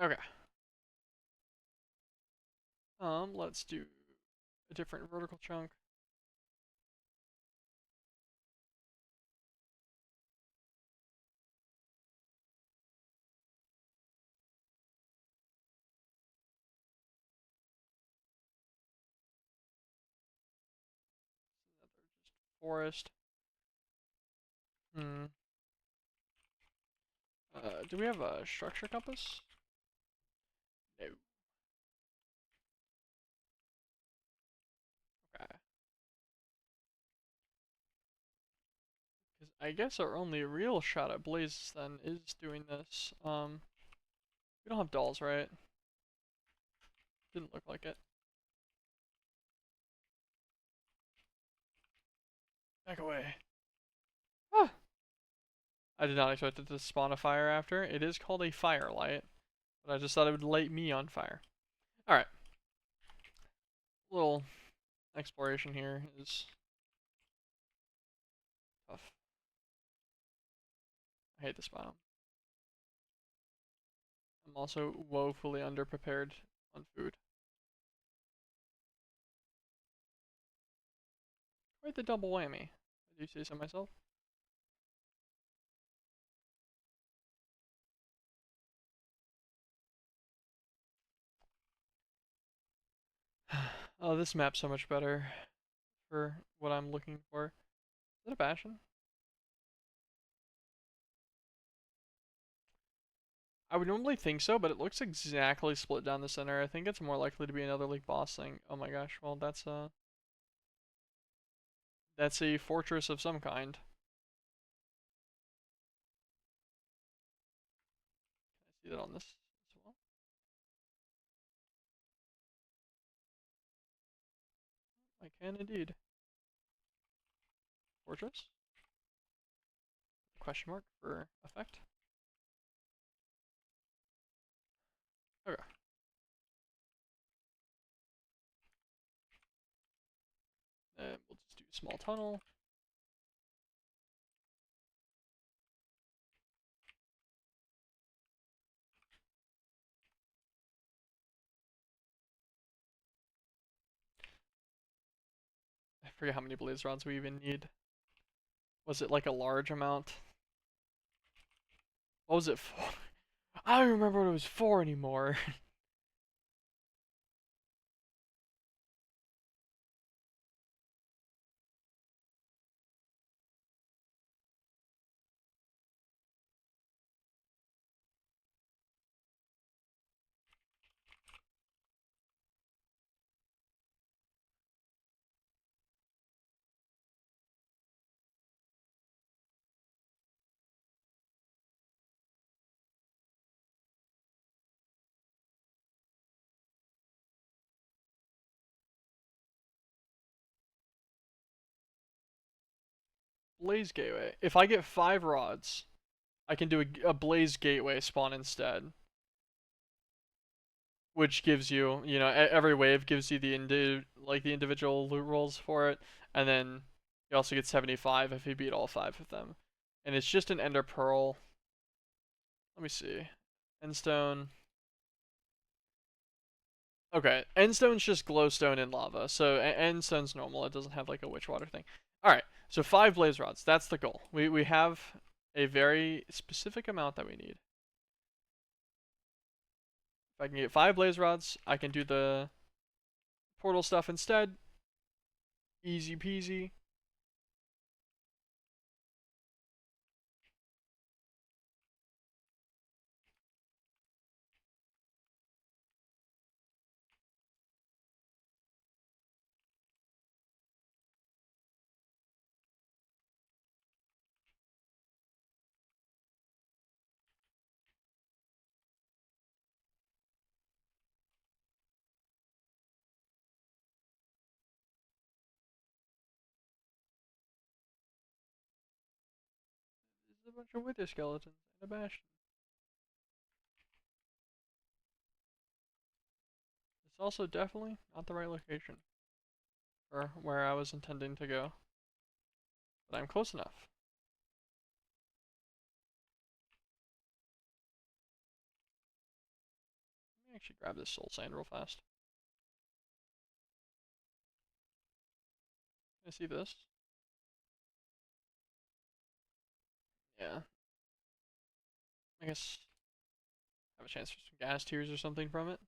Okay. Let's do a different vertical chunk. Forest. Hmm. Do we have a structure compass? No. Okay. Because I guess our only real shot at blazes then is doing this. We don't have dolls, right? Didn't look like it. Back away. Ah! I did not expect it to spawn a fire after. It is called a firelight, but I just thought it would light me on fire. Alright. Little exploration here is tough. I hate this biome. I'm also woefully underprepared on food. Quite the double whammy. I do say so myself. Oh, this map's so much better for what I'm looking for. Is that a bastion? I would normally think so, but it looks exactly split down the center. I think it's more likely to be another like boss thing. Oh my gosh, well that's a fortress of some kind. Can I see that on this as well? I can indeed. Fortress? Question mark for effect. Okay. And we'll just do a small tunnel. I forget how many blaze rods we even need. Was it like a large amount? What was it for? I don't remember what it was for anymore. Blaze gateway. If I get 5 rods, I can do a blaze gateway spawn instead, which gives you, you know, every wave gives you the the individual loot rolls for it, and then you also get 75 if you beat all 5 of them. And it's just an ender pearl. Let me see. Endstone. Okay, Endstone's just glowstone and lava. So Endstone's normal. It doesn't have like a witch water thing. All right, so 5 blaze rods. That's the goal. We have a very specific amount that we need. If I can get 5 blaze rods, I can do the portal stuff instead. Easy peasy. There's a bunch of wither skeletons and a bastion. It's also definitely not the right location for where I was intending to go, but I'm close enough. Let me actually grab this soul sand real fast. Can I see this? Yeah. I guess I have a chance for some gas tears or something from it.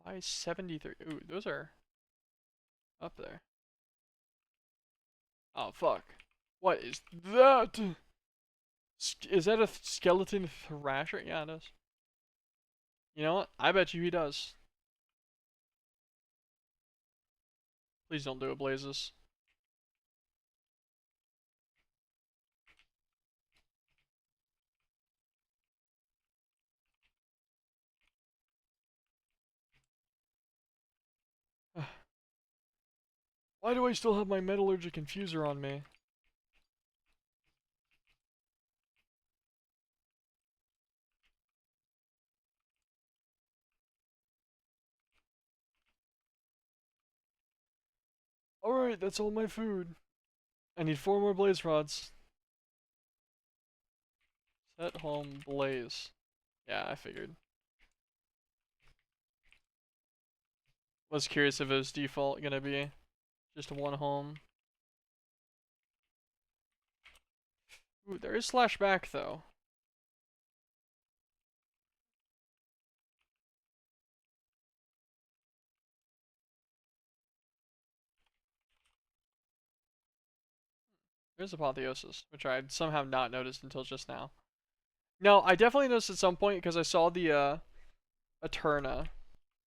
Why 73? Ooh, those are up there. Oh, fuck. What is that? Is that a skeleton thrasher? Yeah, it is. You know what? I bet you he does. Please don't do it, Blazes. Why do I still have my metallurgic infuser on me? Alright, that's all my food. I need 4 more blaze rods. Set home blaze. Yeah, I figured. Was curious if it was default gonna be just one home. Ooh, there is slash back though. There's apotheosis, which I somehow not noticed until just now. No, I definitely noticed at some point because I saw the Eterna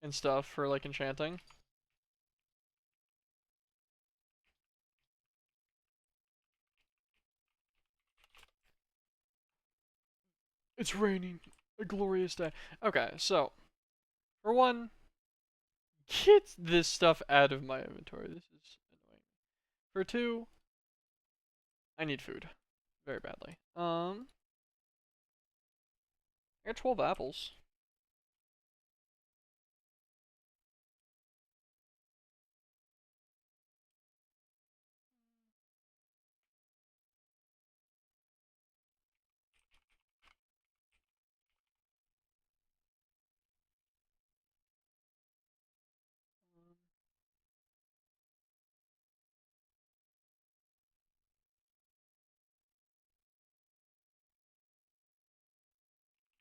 and stuff for like enchanting. It's raining. A glorious day. Okay, so for one, get this stuff out of my inventory. This is annoying. For two, I need food very badly. I got 12 apples.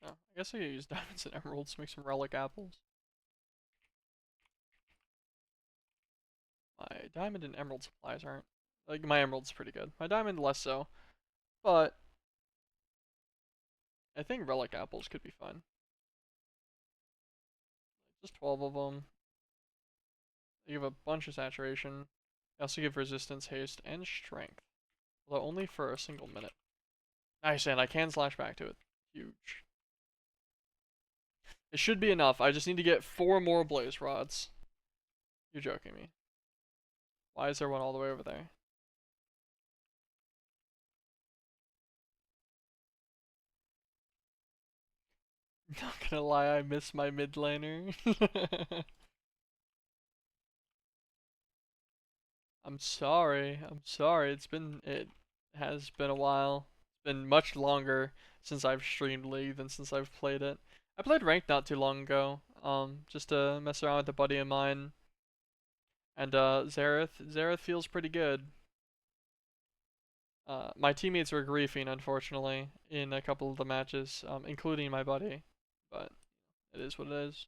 Oh, I guess I could use diamonds and emeralds to make some relic apples. My diamond and emerald supplies aren't like my emerald's pretty good. My diamond less so, but I think relic apples could be fun. Just 12 of them. They give a bunch of saturation. They also give resistance, haste, and strength. Although only for a single minute. I said I can slash back to it. Huge. It should be enough. I just need to get 4 more blaze rods. You're joking me. Why is there one all the way over there? Not gonna lie, I miss my mid laner. I'm sorry. I'm sorry. It has been a while. It's been much longer since I've streamed League than since I've played it. I played ranked not too long ago. Just to mess around with a buddy of mine. And Zareth feels pretty good. My teammates were griefing, unfortunately, in a couple of the matches, including my buddy. But it is what it is.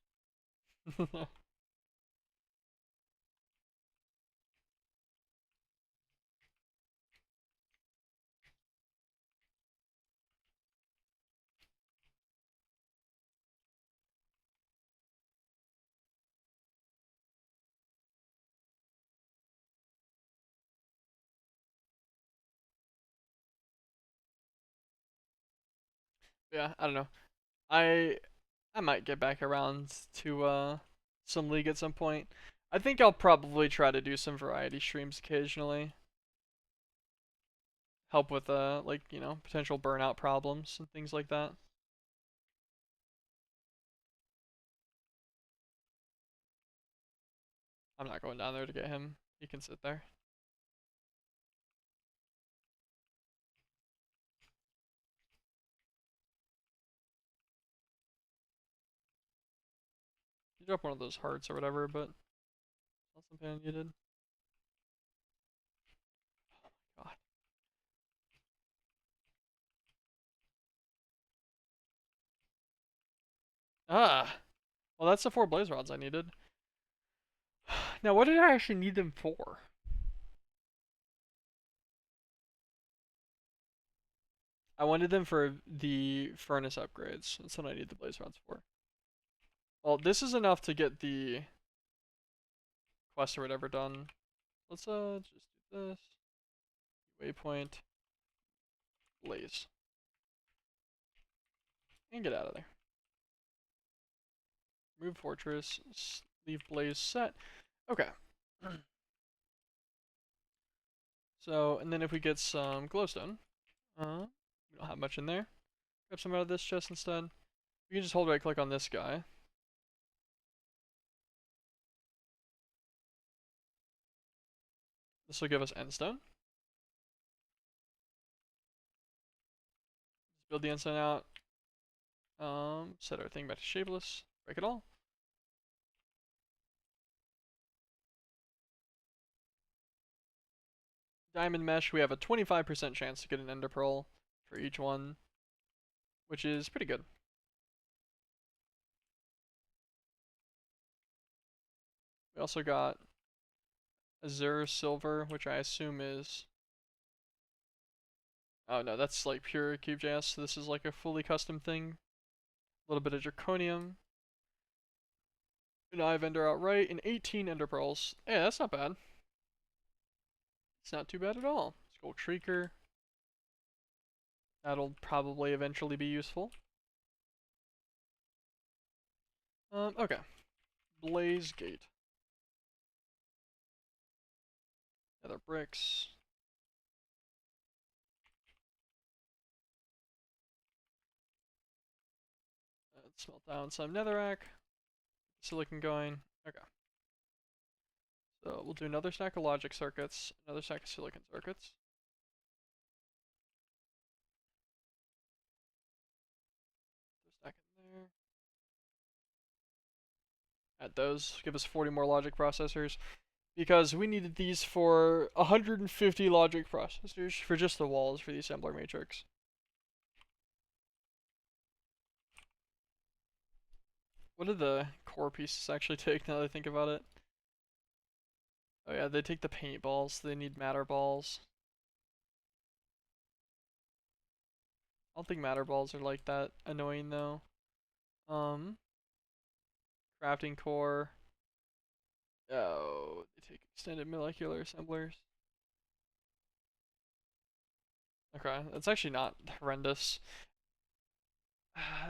Yeah, I don't know. I I might get back around to some League at some point. I think I'll probably try to do some variety streams occasionally. Help with like, potential burnout problems and things like that. I'm not going down there to get him. He can sit there. You drop one of those hearts or whatever, but that's something you did. God. Ah. Well, that's the 4 blaze rods I needed. Now, what did I actually need them for? I wanted them for the furnace upgrades. That's what I need the blaze rods for. Well, this is enough to get the quest or whatever done. Let's just do this. Waypoint. Blaze. And get out of there. Move fortress. Leave blaze set. Okay. So, and then if we get some glowstone, we don't have much in there. Grab some out of this chest instead. We can just hold right click on this guy. This will give us endstone. Let's build the endstone out. Set our thing back to shapeless. Break it all. Diamond mesh, we have a 25% chance to get an ender pearl for each one, which is pretty good. We also got Azure Silver, which I assume is... Oh no, that's like pure CubeJS, so this is like a fully custom thing. A little bit of Draconium. An Eye Ender outright, and 18 Ender Pearls. Yeah, that's not bad. It's not too bad at all. Let's go Shrieker. That'll probably eventually be useful. Okay. Blaze Gate. Nether bricks. Let's smelt down some netherrack. Silicon going. Okay. So we'll do another stack of logic circuits, another stack of silicon circuits. Stack in there. Add those. Give us 40 more logic processors. Because we needed these for 150 logic processors for just the walls for the assembler matrix. What do the core pieces actually take now that I think about it? Oh yeah, they take the paintballs, so they need matter balls. I don't think matter balls are like that annoying though. Um, Crafting core. Oh, they take extended molecular assemblers. Okay, that's actually not horrendous.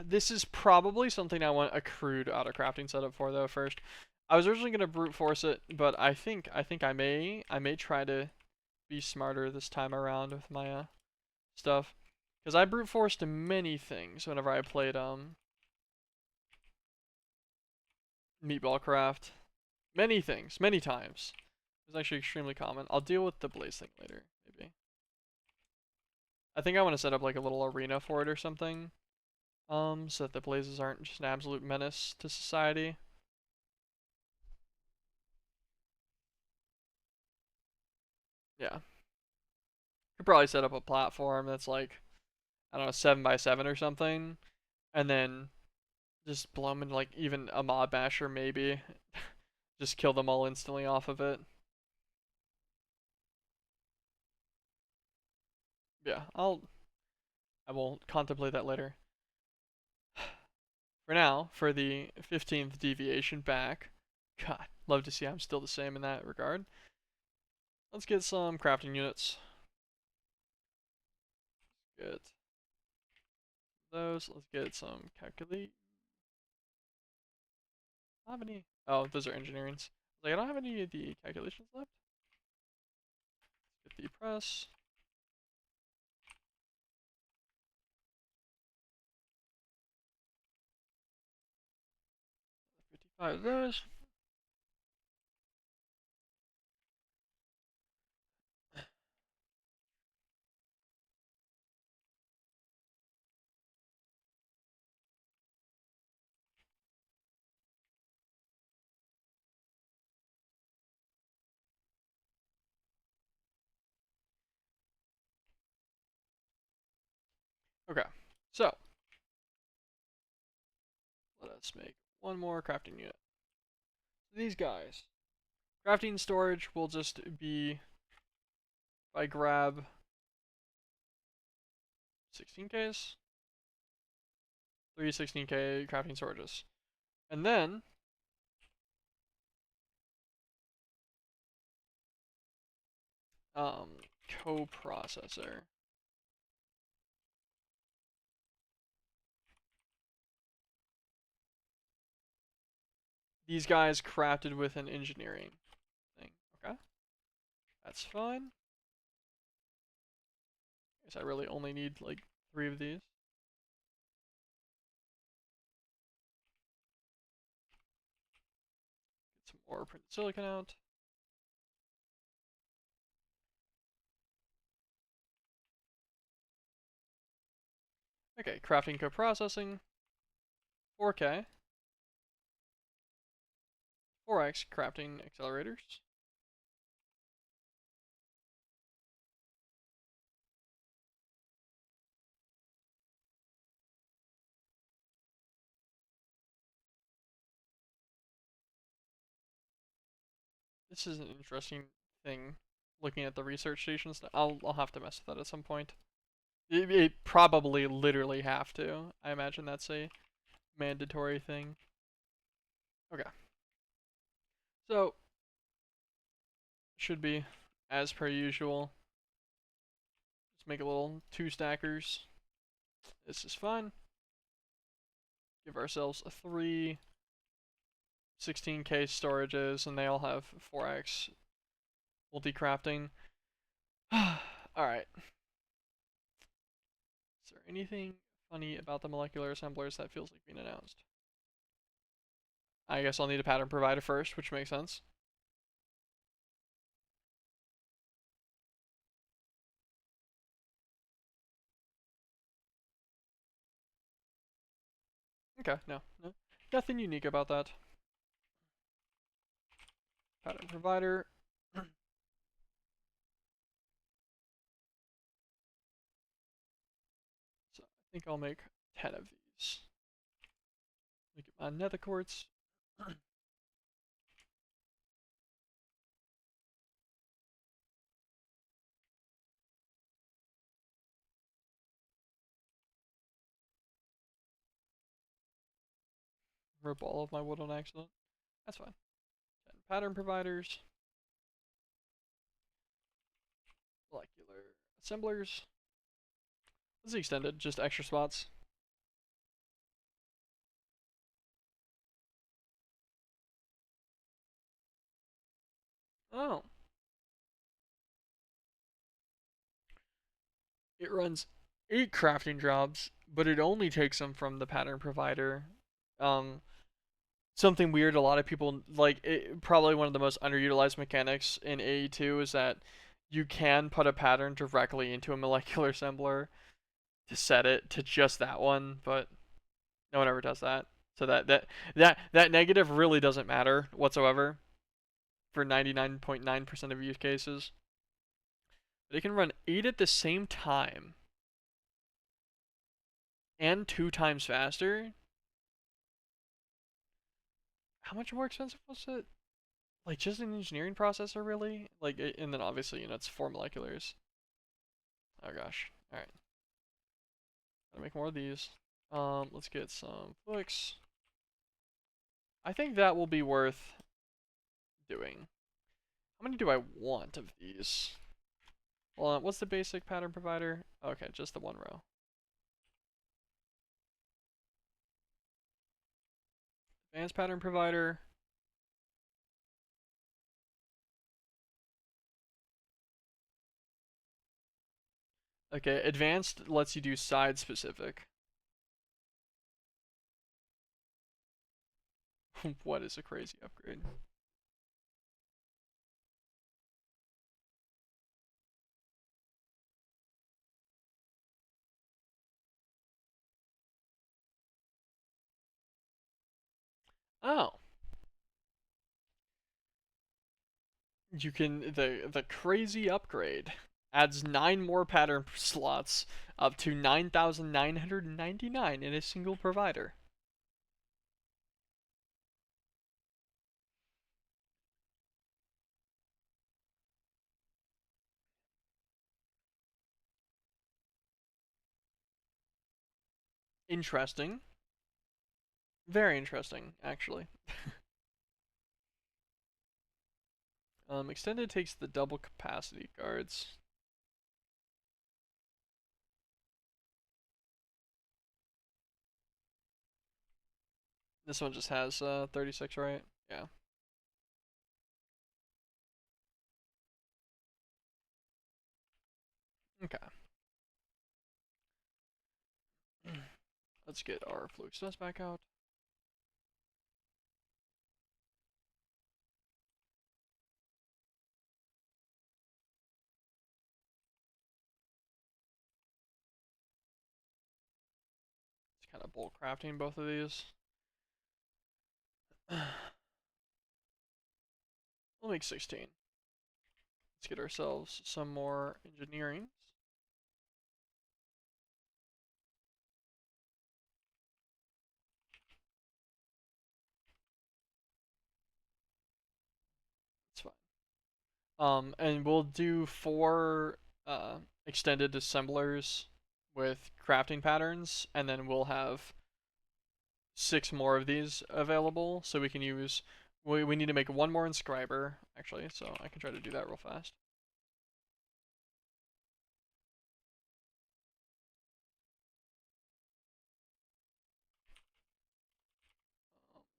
This is probably something I want a crude autocrafting setup for though first. I was originally gonna brute force it, but I think I may try to be smarter this time around with my stuff. Because I brute forced many things whenever I played Meatball Craft. Many things, many times. It's actually extremely common. I'll deal with the blaze thing later, maybe. I think I want to set up like a little arena for it or something. So that the blazes aren't just an absolute menace to society. Yeah. Could probably set up a platform that's like, I don't know, 7x7 or something. And then just blow them in like even a mob basher maybe. Just kill them all instantly off of it. Yeah, I will contemplate that later. For now, for the 15th deviation back, God, love to see I'm still the same in that regard. Let's get some crafting units. Get those. Let's get some calculate. I don't have any. Oh, those are engineerings. Like I don't have any of the calculations left. Get the press. 55 of those. Okay, so let us make one more crafting unit. These guys. Crafting storage will just be if I grab 16Ks, 3 16K crafting storages. And then um coprocessor. These guys crafted with an engineering thing. Okay, that's fine. Guess I really only need like 3 of these. Get some more printed silicon out. Okay, crafting coprocessing. 4K. 4x crafting accelerators. This is an interesting thing. Looking at the research stations, I'll have to mess with that at some point. It probably literally have to. I imagine that's a mandatory thing. Okay, so should be as per usual. Just make a little 2 stackers. This is fine. Give ourselves a 3 16K storages, and they all have 4x multi-crafting. Alright. Is there anything funny about the molecular assemblers that feels like being announced? I guess I'll need a pattern provider first, which makes sense. Okay, no. Nothing unique about that. Pattern provider. So I think I'll make 10 of these. Make it my nether quartz. Rip all of my wood on accident. That's fine. 10 pattern providers. Molecular assemblers. It's extended, just extra spots. Oh, it runs 8 crafting jobs, but it only takes them from the pattern provider. Um, Something weird a lot of people like probably one of the most underutilized mechanics in AE2 is that you can put a pattern directly into a molecular assembler to set it to just that one, but no one ever does that. So that negative really doesn't matter whatsoever for 99.9% of use cases. But it can run 8 at the same time and 2 times faster. How much more expensive was it? Like just an engineering processor, really? Like, and then obviously, it's 4 moleculars. Oh gosh. All right, gotta make more of these. Let's get some flicks. I think that will be worth doing. How many do I want of these? Well, what's the basic pattern provider? Okay, just the 1 row. Advanced pattern provider. Okay, advanced lets you do side specific. What is a crazy upgrade? Oh, you can the crazy upgrade adds 9 more pattern slots up to 9,999 in a single provider. Interesting. Very interesting, actually. Extended takes the double capacity guards. This one just has 36, right? Yeah. Okay. Let's get our fluid stress back out. It's kind of bulk crafting both of these. We'll make 16. Let's get ourselves some more engineering. It's fine. And we'll do 4 extended assemblers with crafting patterns, and then we'll have 6 more of these available, so we can use. We need to make 1 more inscriber, actually, so I can try to do that real fast.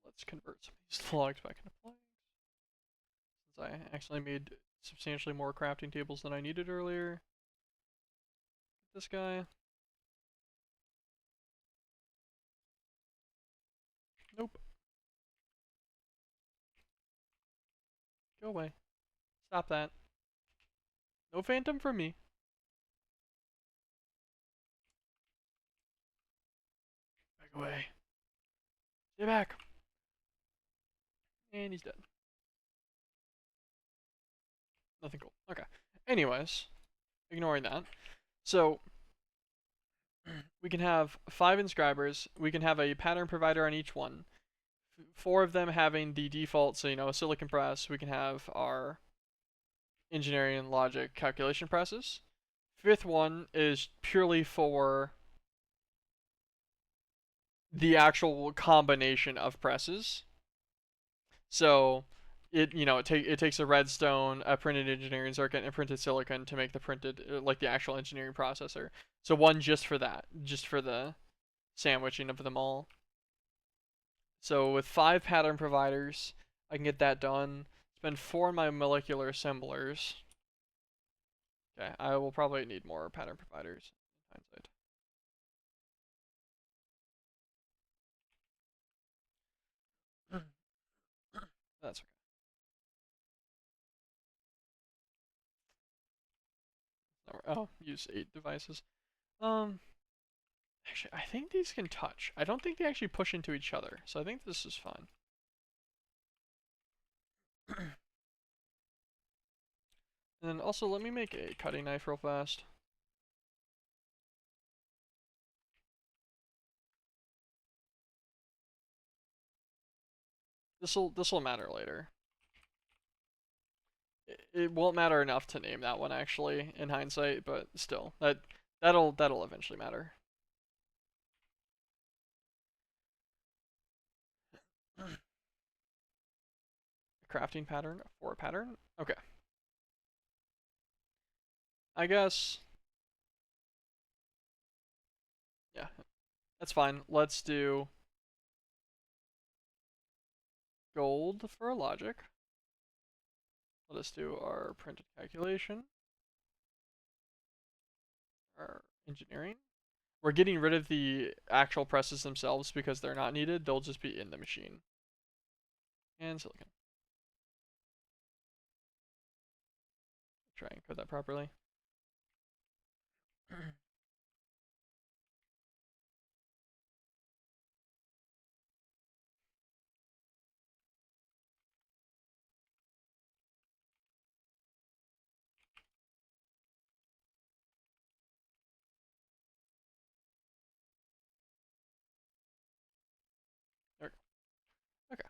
Let's convert some of these logs back into planks, since I actually made substantially more crafting tables than I needed earlier. This guy. Nope. Go away. Stop that. No phantom from me. Back away. Stay back. And he's dead. Nothing cool. Okay. Anyways, ignoring that. So, we can have 5 inscribers. We can have a pattern provider on each one. 4 of them having the default, so a silicon press. We can have our engineering and logic calculation presses. 5th one is purely for the actual combination of presses. So it takes a redstone, a printed engineering circuit, and a printed silicon to make the printed, like the actual engineering processor. So one just for that, just for the sandwiching of them all. So with 5 pattern providers, I can get that done. Spend 4 on my molecular assemblers. Okay, I will probably need more pattern providers in hindsight. That's okay. Oh, use 8 devices. Um, Actually, I think these can touch. I don't think they actually push into each other, so I think this is fine. And then also, let me make a cutting knife real fast. This'll matter later. It won't matter enough to name that one actually in hindsight, but still, that'll eventually matter. Crafting pattern, 4 pattern. Okay, I guess. Yeah, that's fine. Let's do gold for a logic. Let us do our printed calculation, our engineering. We're getting rid of the actual presses themselves because they're not needed. They'll just be in the machine. And silicon. Try and code that properly. There we go. Okay.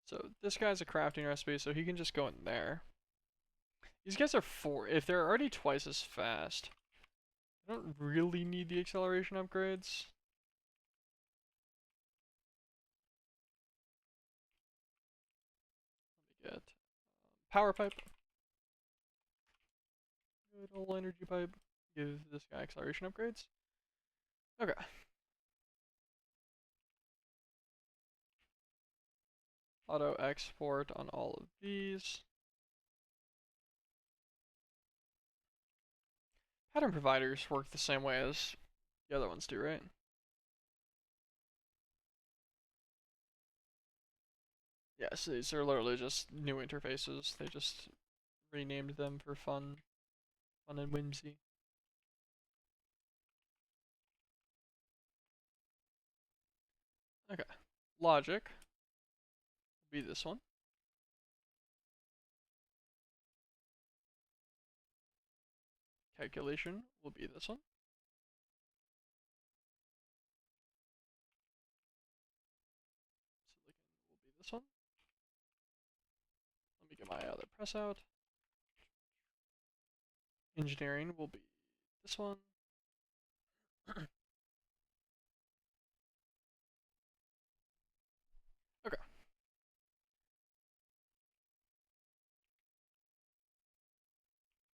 So this guy's a crafting recipe, so he can just go in there. These guys are 4. If they're already twice as fast, I don't really need the acceleration upgrades. Let me get power pipe. Good old energy pipe. Give this guy acceleration upgrades. Okay. Auto export on all of these. Pattern providers work the same way as the other ones do, right? Yes, these are literally just new interfaces. They just renamed them for fun and whimsy. Okay. Logic will be this one. Calculation will be this one. Silicon will be this one. Let me get my other press out. Engineering will be this one. Okay.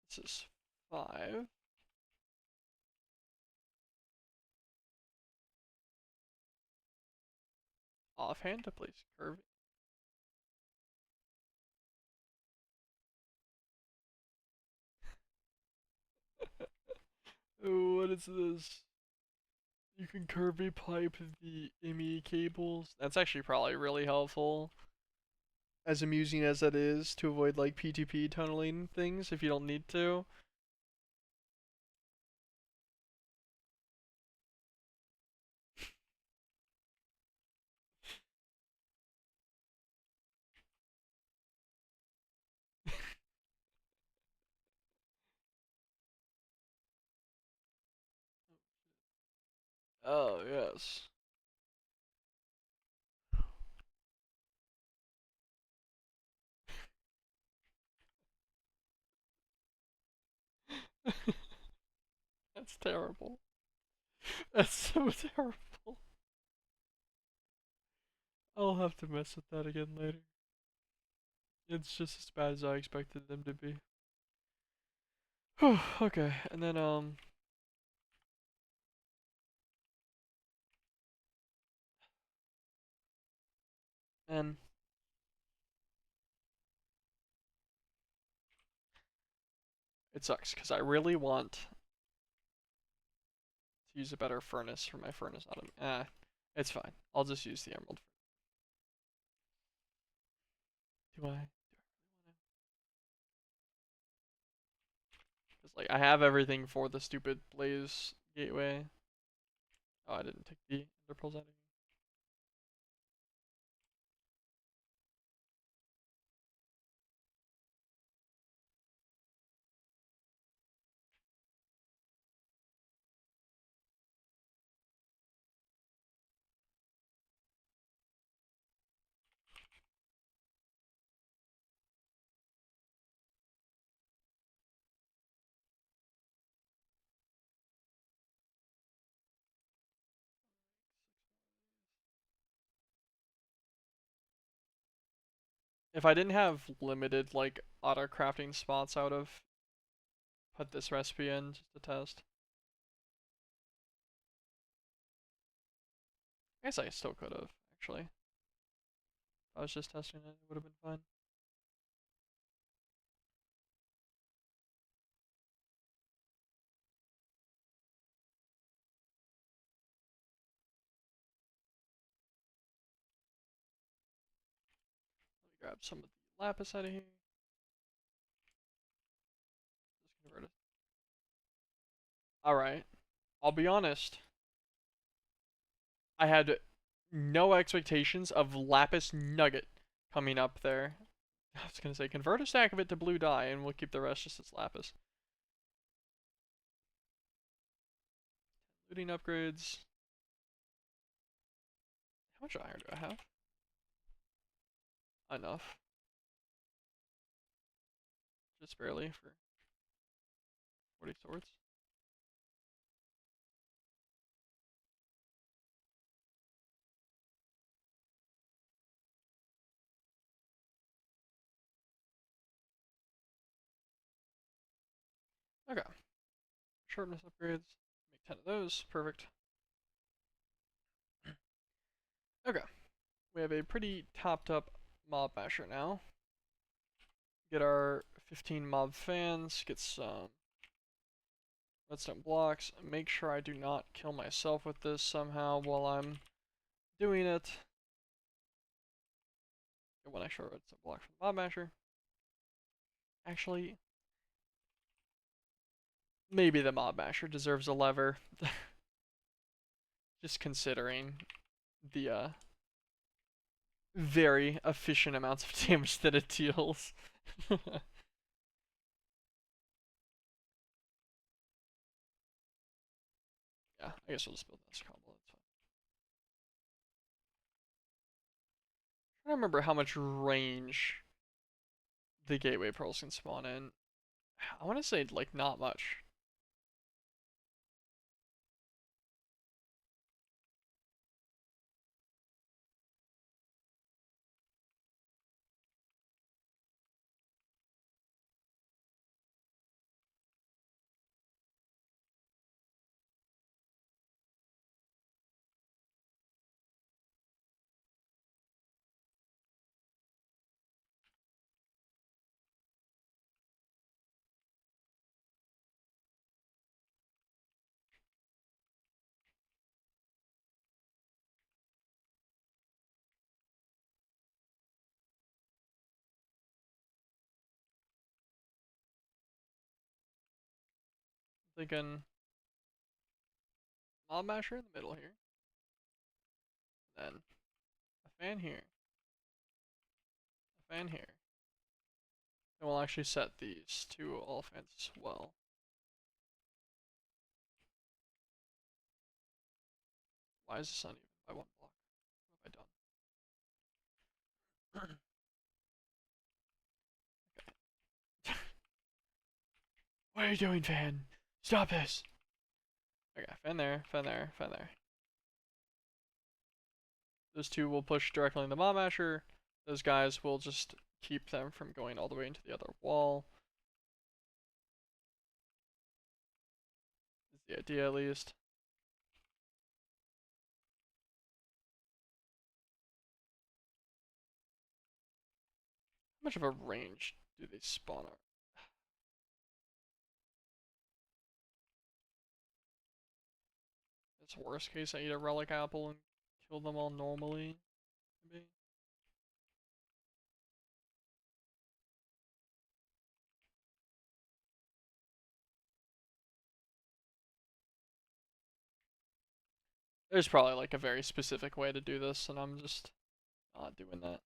This is 5. Offhand to place curve. Oh, what is this? You can curvy pipe the ME cables. That's actually probably really helpful. As amusing as that is, to avoid like P2P tunneling things if you don't need to. Oh, yes. That's terrible. That's so terrible. I'll have to mess with that again later. It's just as bad as I expected them to be. Okay, and then and it sucks because I really want to use a better furnace for my furnace autom. It's fine. I'll just use the emerald. Do I? Because like I have everything for the stupid blaze gateway. Oh, I didn't take the ender pearls out of here. If I didn't have limited like auto crafting spots, I would have put this recipe in just to test. I guess I still could have actually. If I was just testing it, it would have been fine. Let me grab some of the lapis out of here. Just convert it. All right. I'll be honest. I had no expectations of lapis nugget coming up there. I was gonna say convert a stack of it to blue dye, and we'll keep the rest just as lapis. Looting upgrades. How much iron do I have? Enough. Just barely for 40 swords. Okay. Sharpness upgrades. Make 10 of those. Perfect. Okay. We have a pretty topped up mob basher now. Get our 15 mob fans. Get some redstone blocks. Make sure I do not kill myself with this somehow while I'm doing it. Get one extra redstone block from the mob basher. Actually, maybe the mob basher deserves a lever. Just considering the very efficient amounts of damage that it deals. Yeah, I guess we'll just build this combo. That's fine. I don't remember how much range the gateway pearls can spawn in. I want to say like not much. I'm thinking mob masher in the middle here, then a fan here, a fan here. And we'll actually set these to all fans as well. Why is this not even by one block? What have I done? Okay. What are you doing, fan? Stop this! Okay, fan there, fan there, fan there. Those two will push directly in the mob masher. Those guys will just keep them from going all the way into the other wall. The idea at least. How much of a range do they spawn at? It's worst case, I eat a relic apple and kill them all normally. Maybe. There's probably like a very specific way to do this, and I'm just not doing that.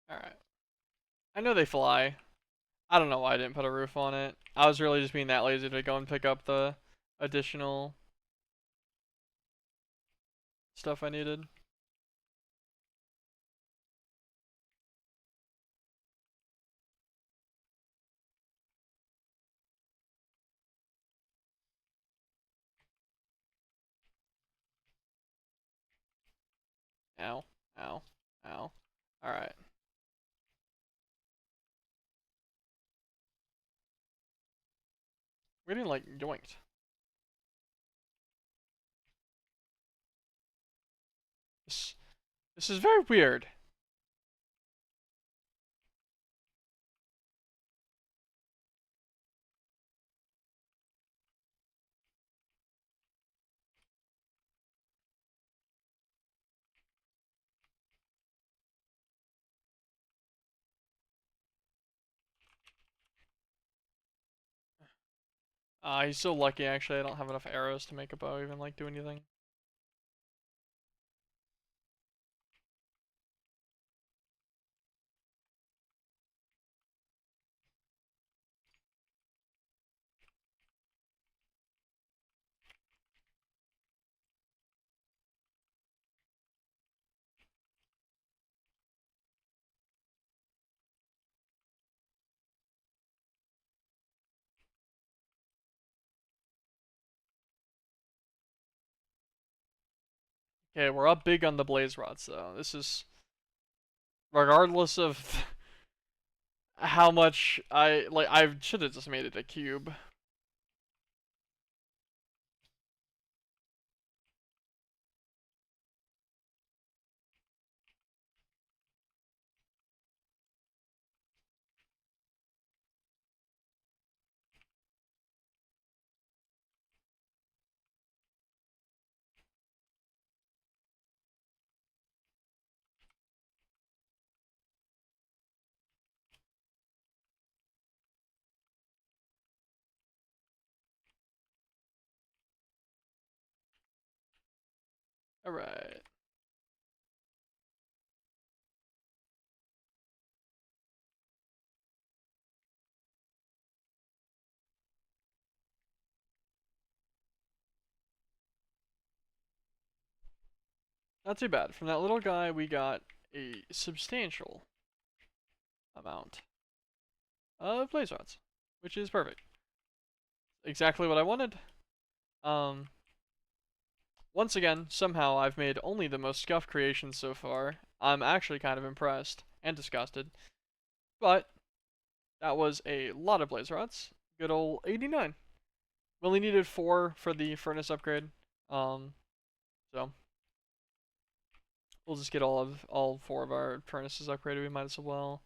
Alright. I know they fly. I don't know why I didn't put a roof on it. I was really just being that lazy to go and pick up the additional stuff I needed. Ow. Ow. Ow. Alright. We're getting like yoinked. This, this is very weird. He's so lucky actually I don't have enough arrows to make a bow even like do anything. Okay, we're up big on the blaze rods though. This is regardless of how much I should have just made it a cube. Alright. Not too bad. From that little guy we got a substantial amount of blaze rods, which is perfect. Exactly what I wanted. Um, Once again, somehow I've made only the most scuffed creations so far. I'm actually kind of impressed and disgusted. But that was a lot of blaze rods. Good old 89. We only needed 4 for the furnace upgrade. So we'll just get all 4 of our furnaces upgraded. We might as well.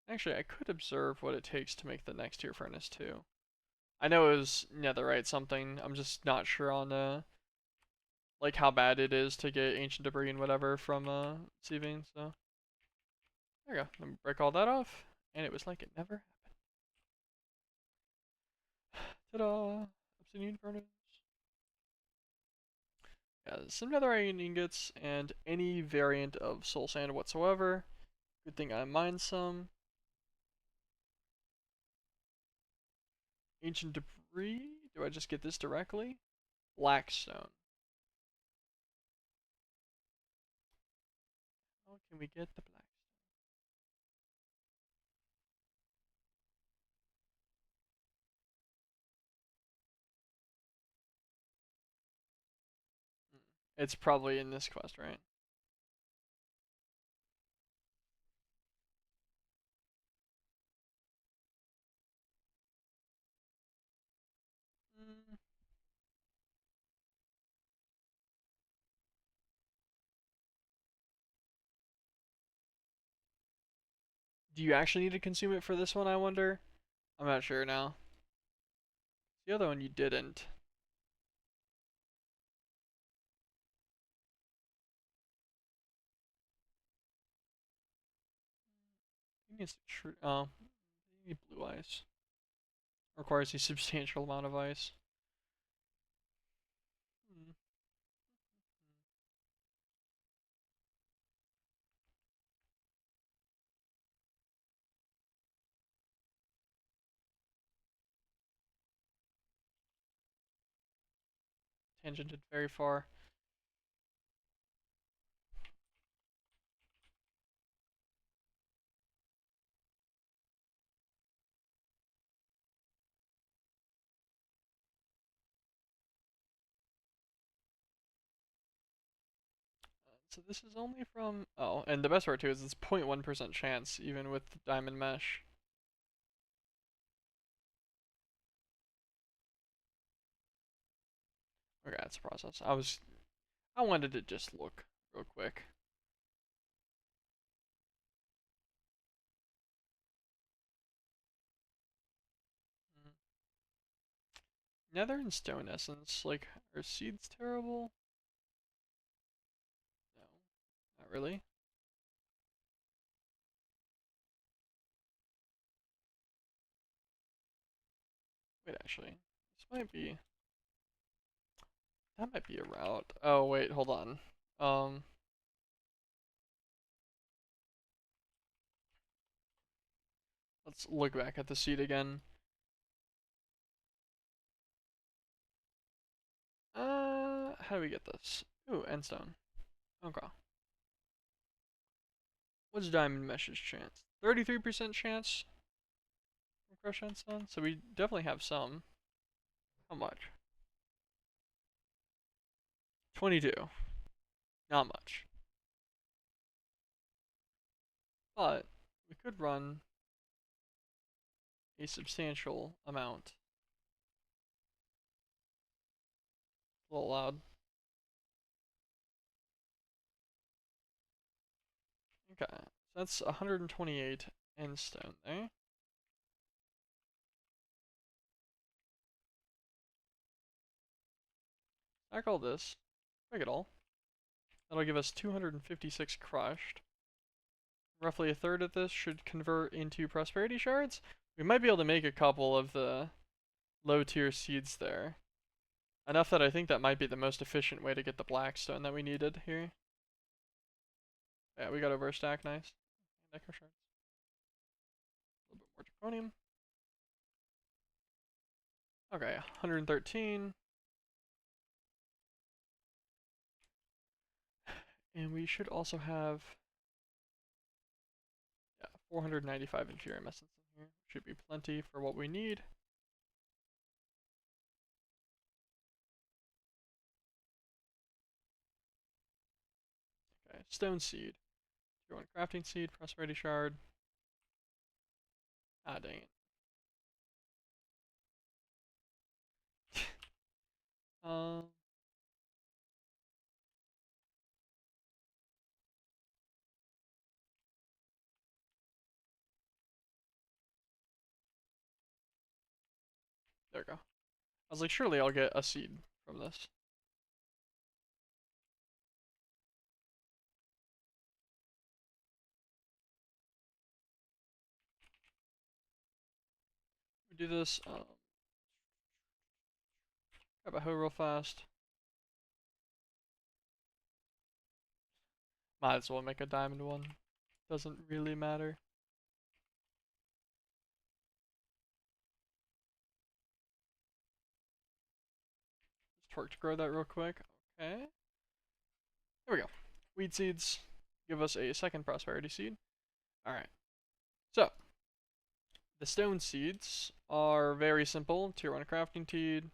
Actually, I could observe what it takes to make the next tier furnace too. I know it was netherite something. I'm just not sure on like how bad it is to get ancient debris and whatever from sieving. So there you go. Let me break all that off, and it was like it never happened. Ta-da! Obsidian furnace. Yeah, some netherite ingots and any variant of soul sand whatsoever. Good thing I mined some. Ancient debris. Do I just get this directly? Blackstone. How can we get the blackstone? It's probably in this quest, right? Mm. Do you actually need to consume it for this one, I wonder? I'm not sure now. The other one you didn't. He needs to oh, you need blue ice. Requires a substantial amount of ice. Hmm. Tangented very far. So this is only from oh, and the best part too is it's 0.1% chance even with the diamond mesh. Okay, that's a process. I wanted to just look real quick. Mm. Nether and stone essence, like, are seeds terrible? No, not really. Wait, actually, this might be that might be a route. Oh wait, hold on. Um, let's look back at the seed again. How do we get this? Ooh, endstone. Okay. What's diamond mesh's chance? 33% chance from crush endstone. So we definitely have some. How much? 22. Not much. But we could run a substantial amount. A little loud. Okay. So that's 128 endstone there. Stack all this. Break it all. That'll give us 256 crushed. Roughly a third of this should convert into prosperity shards. We might be able to make a couple of the low tier seeds there. Enough that I think that might be the most efficient way to get the blackstone that we needed here. Yeah, we got over a stack, nice. And echo shards. A little bit more draconium. Okay, 113. And we should also have 495 inferior essence in here. Should be plenty for what we need. Okay, stone seed. Do you want a crafting seed, prosperity shard? Ah, dang it. um, there we go. I was like, surely I'll get a seed from this. do this. Grab a hoe real fast. Might as well make a diamond one. Doesn't really matter. Just torque to grow that real quick. Okay. There we go. Weed seeds give us a second prosperity seed. Alright. So, the stone seeds are very simple. Tier 1 crafting seed,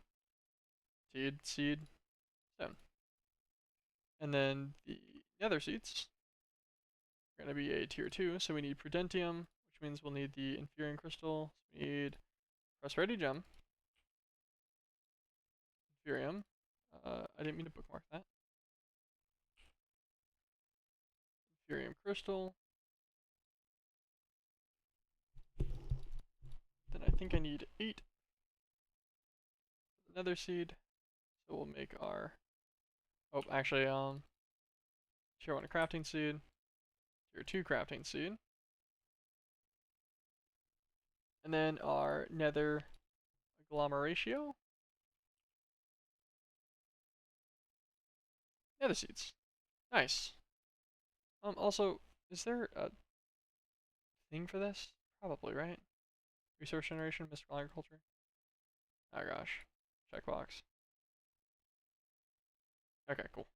stone. And then the nether seeds are going to be a tier 2, so we need prudentium, which means we'll need the inferior crystal. So we need prosperity gem, inferium. I didn't mean to bookmark that. Inferium crystal. Then I think I need 8 nether seed. So we'll make our, oh, actually, tier 1 crafting seed, tier 2 crafting seed. And then our nether agglomeratio. Nether seeds. Nice. Also, is there a thing for this? Probably, right? Resource generation, mystical agriculture. Oh gosh. Checkbox. Okay, cool.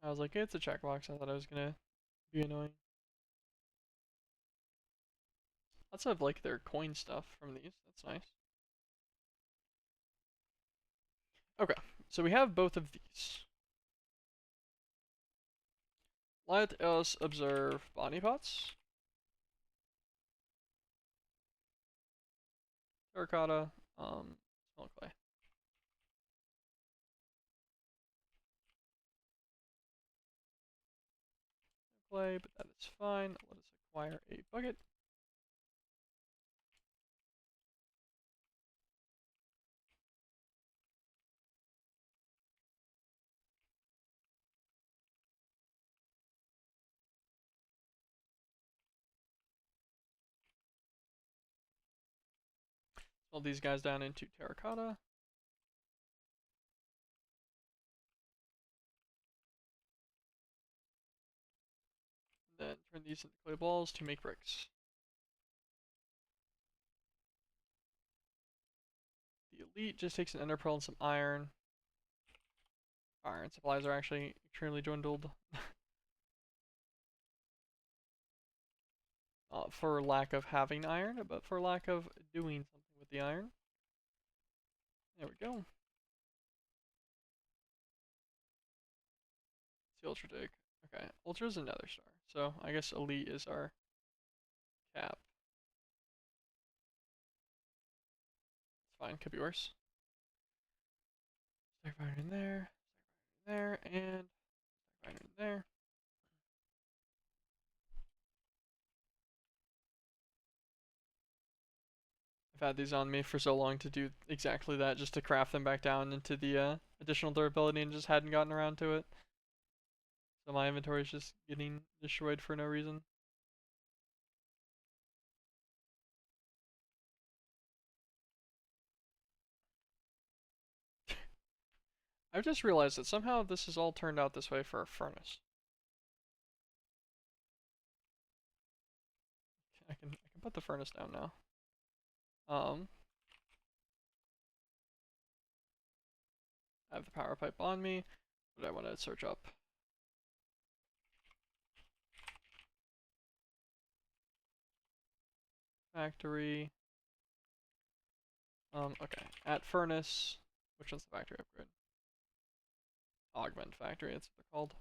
I was like, it's a checkbox. I thought I was gonna be annoying. Lots of like their coin stuff from these. That's nice. Okay, so we have both of these. Let us observe body pots. Terracotta, small clay. Clay, but that is fine. Let us acquire a bucket. Smelt these guys down into terracotta. Then turn these into clay balls to make bricks. The elite just takes an ender pearl and some iron. Iron supplies are actually extremely dwindled. For lack of having iron, but for lack of doing something with the iron. There we go. It's the ultra dig. Okay, ultra is another star, so I guess elite is our cap. It's fine, could be worse. Stack iron in there, there, and iron in there. I've had these on me for so long to do exactly that, just to craft them back down into the additional durability, and just hadn't gotten around to it. So my inventory is just getting destroyed for no reason. I've just realized that somehow this has all turned out this way for a furnace. I can put the furnace down now. I have the power pipe on me, but I want to search up. Factory. Okay. At furnace. Which one's the factory upgrade? Augment factory, that's what they're called.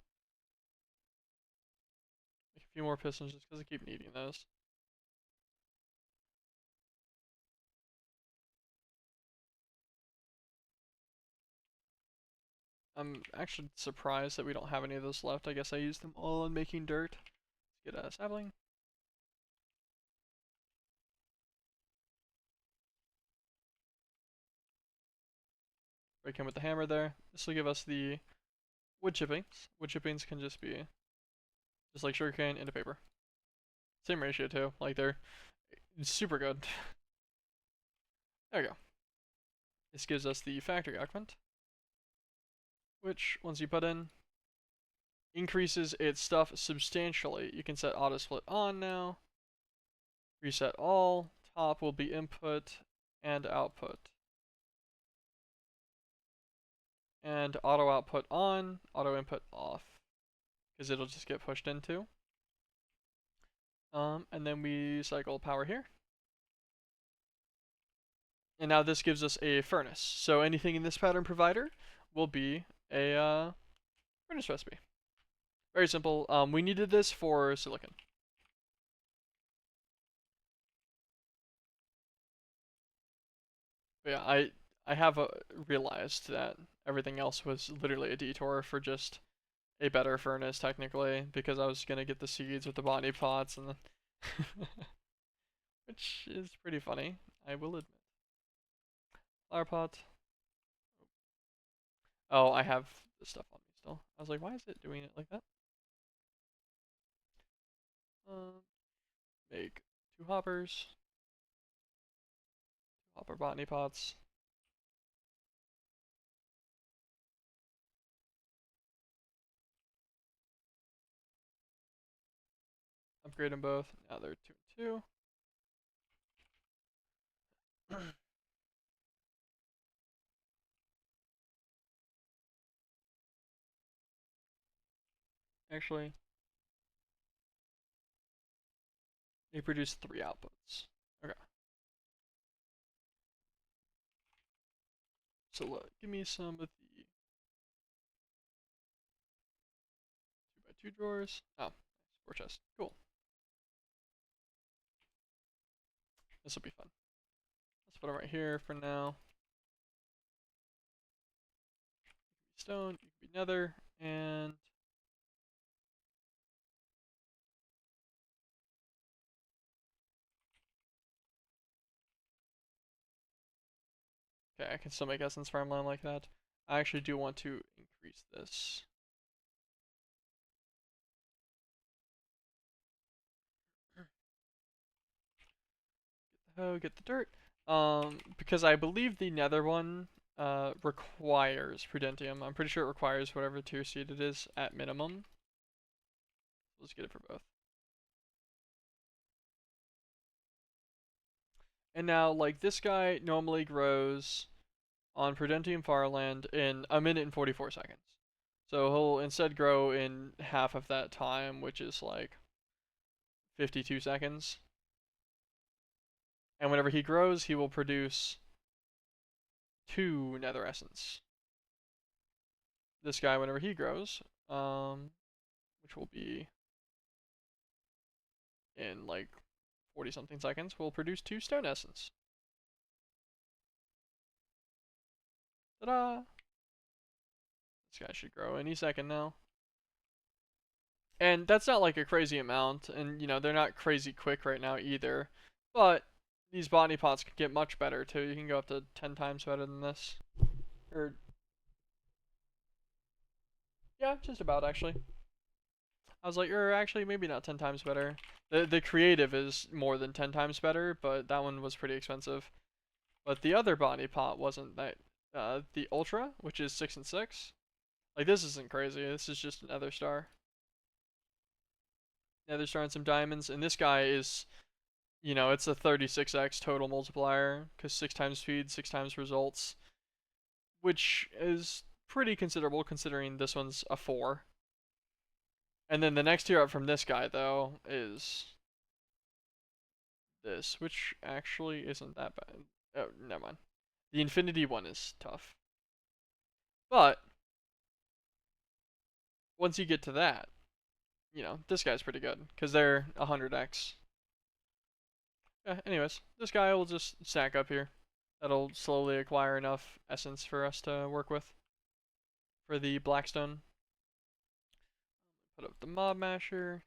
Make a few more pistons just because I keep needing those. I'm actually surprised that we don't have any of those left. I guess I used them all on making dirt. Let's get a sapling. Break him with the hammer there. This will give us the wood chippings. Wood chippings can just be just like sugarcane into paper. Same ratio too. Like they're It's super good. There we go. This gives us the factory augment, which once you put in, increases its stuff substantially. You can set auto split on now. Reset all. Top will be input and output. And auto output on, auto input off. Because it'll just get pushed into. And then we cycle power here. And now this gives us a furnace. So anything in this pattern provider will be a furnace recipe. Very simple. We needed this for silicon. But yeah, I have realized that everything else was literally a detour for just a better furnace technically, because I was gonna get the seeds with the botany pots and the which is pretty funny, I will admit. Flower pot. Oh, I have this stuff on me still. I was like, why is it doing it like that? Make 2 hoppers. Hopper botany pots. Upgrade them both. Now they're 2 and 2. Actually, they produce 3 outputs. Okay. So look, give me some of the 2x2 drawers. Oh, 4 chests. Cool. This will be fun. Let's put them right here for now. Stone, you can be nether, and okay, I can still make essence farmland like that. I actually do want to increase this. Get the dirt. Because I believe the nether one requires prudentium. I'm pretty sure it requires whatever tier seed it is at minimum. Let's get it for both. And now, like, this guy normally grows on prudentium farmland in 1 minute and 44 seconds. So he'll instead grow in half of that time, which is like 52 seconds. And whenever he grows, he will produce 2 nether essence. This guy, whenever he grows, which will be in like 40 something seconds, will produce 2 stone essence. Ta-da! This guy should grow any second now. And that's not like a crazy amount, and you know, they're not crazy quick right now either. But these botany pots can get much better too. You can go up to 10 times better than this. Or yeah, just about actually. I was like, or actually maybe not 10 times better. The creative is more than 10 times better, but that one was pretty expensive. But the other botany pot wasn't that. The ultra, which is 6 and 6. Like this isn't crazy. This is just another star. Nether star and some diamonds, and this guy is, you know, it's a 36x total multiplier because 6 times speed, 6 times results, which is pretty considerable considering this one's a 4. And then the next tier up from this guy though is this, which actually isn't that bad. Oh, never mind. The Infinity one is tough, but once you get to that, you know, this guy's pretty good because they're 100x. Yeah, anyways, this guy will just stack up here. That'll slowly acquire enough essence for us to work with for the Blackstone. Put up the mob masher.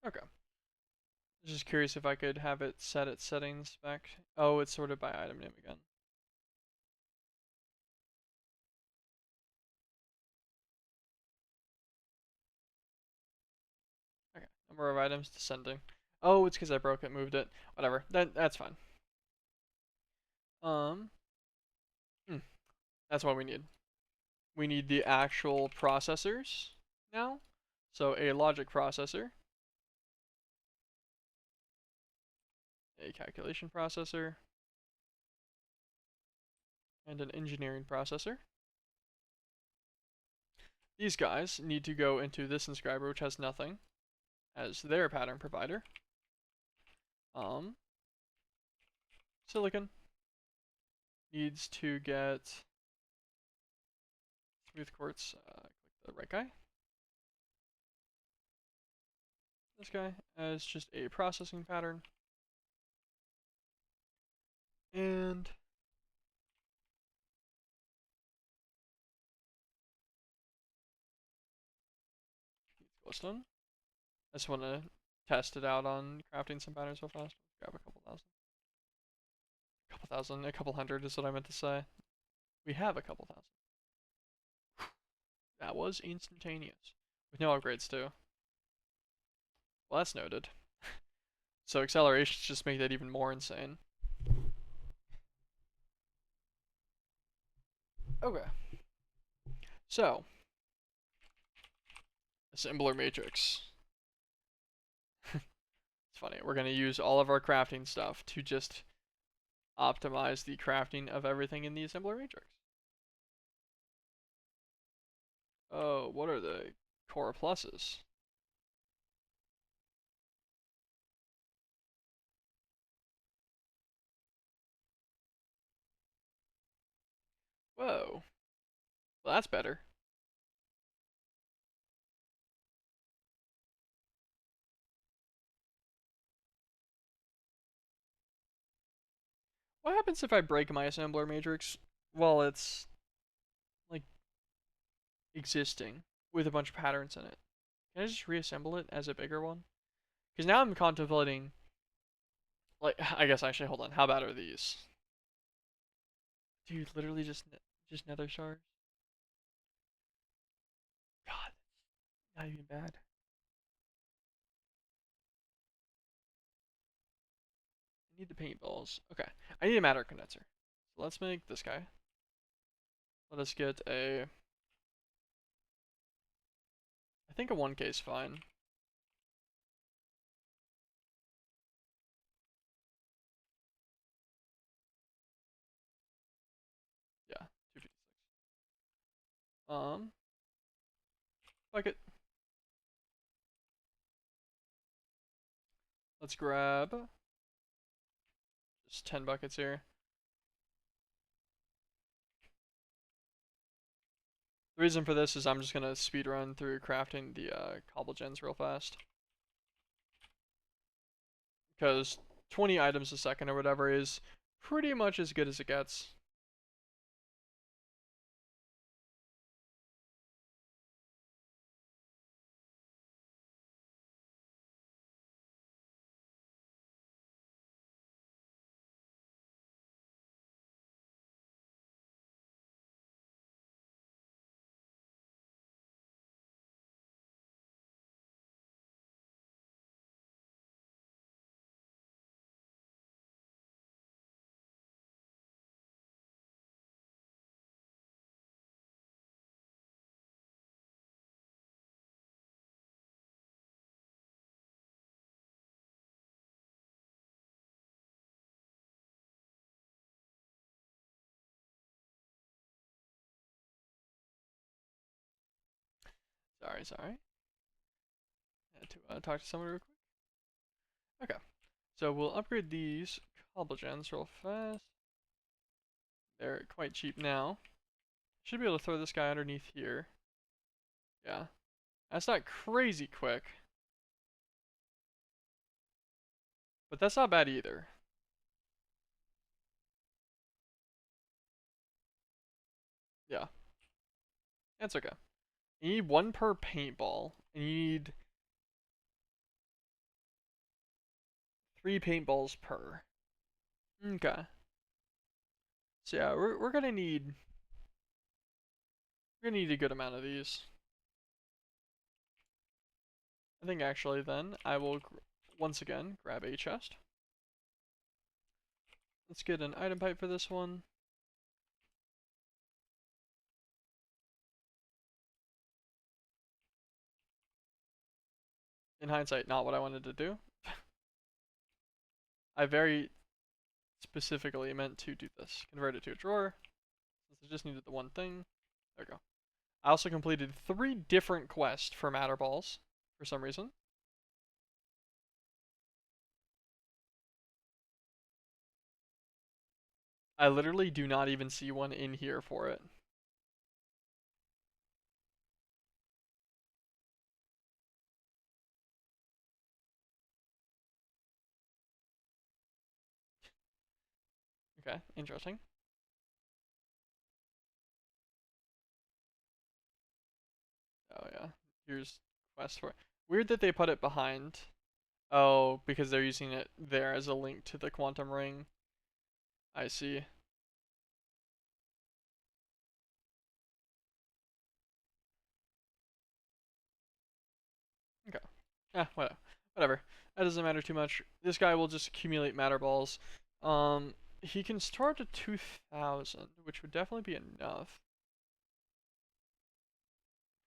Okay. Just curious if I could have it set its settings back. Oh, it's sorted by item name again. Okay. Number of items descending. Oh, it's because I broke it, moved it. Whatever. That's fine. Um, hmm, that's what we need. We need the actual processors now. So a logic processor, a calculation processor, and an engineering processor. These guys need to go into this inscriber, which has nothing, as their pattern provider. Silicon needs to get smooth quartz. Click the right guy. This guy as just a processing pattern. And glowstone. I just want to test it out on crafting some patterns real fast. Grab a couple thousand. A couple hundred is what I meant to say. We have a couple thousand. That was instantaneous. With no upgrades too. Well, that's noted. So accelerations just make that even more insane. Okay. So, assembler matrix. It's funny. We're going to use all of our crafting stuff to just optimize the crafting of everything in the assembler matrix. Oh, what are the core pluses? Whoa. Well, that's better. What happens if I break my assembler matrix while it's, like, existing with a bunch of patterns in it? Can I just reassemble it as a bigger one? Because now I'm contemplating, like, I guess actually, hold on. How bad are these? Dude, literally just nether shards. God, not even bad. I need the paintballs. Okay, I need a matter condenser. So let's make this guy. Let us get a. I think a 1K is fine. Yeah, 256. Bucket. Let's grab just 10 buckets here. The reason for this is I'm just gonna speed run through crafting the cobble gens real fast. Because 20 items a second or whatever is pretty much as good as it gets. Sorry. I had to talk to someone real quick. Okay, so we'll upgrade these cobble gens real fast. They're quite cheap now. Should be able to throw this guy underneath here. Yeah, that's not crazy quick, but that's not bad either. Yeah, that's okay. You need one per paintball, and you need 3 paintballs per. Okay. So yeah, we're gonna need a good amount of these. I think actually then I will once again grab a chest. Let's get an item pipe for this one. In hindsight, not what I wanted to do. I very specifically meant to do this. Convert it to a drawer, since I just needed the one thing. There we go. I also completed 3 different quests for matter balls, for some reason. I literally do not even see one in here for it. Okay, interesting. Oh yeah, here's quest for it. Weird that they put it behind. Oh, because they're using it there as a link to the quantum ring. I see. Okay. Whatever. That doesn't matter too much. This guy will just accumulate matter balls. He can store up to 2,000, which would definitely be enough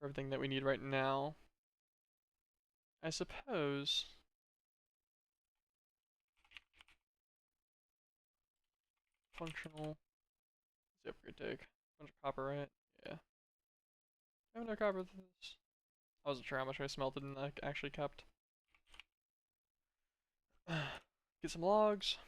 for everything that we need right now. I suppose. Functional. Let's upgrade dig. Bunch of copper, right? Yeah. I have no copper for this. I wasn't sure how much I smelted and actually kept. Get some logs.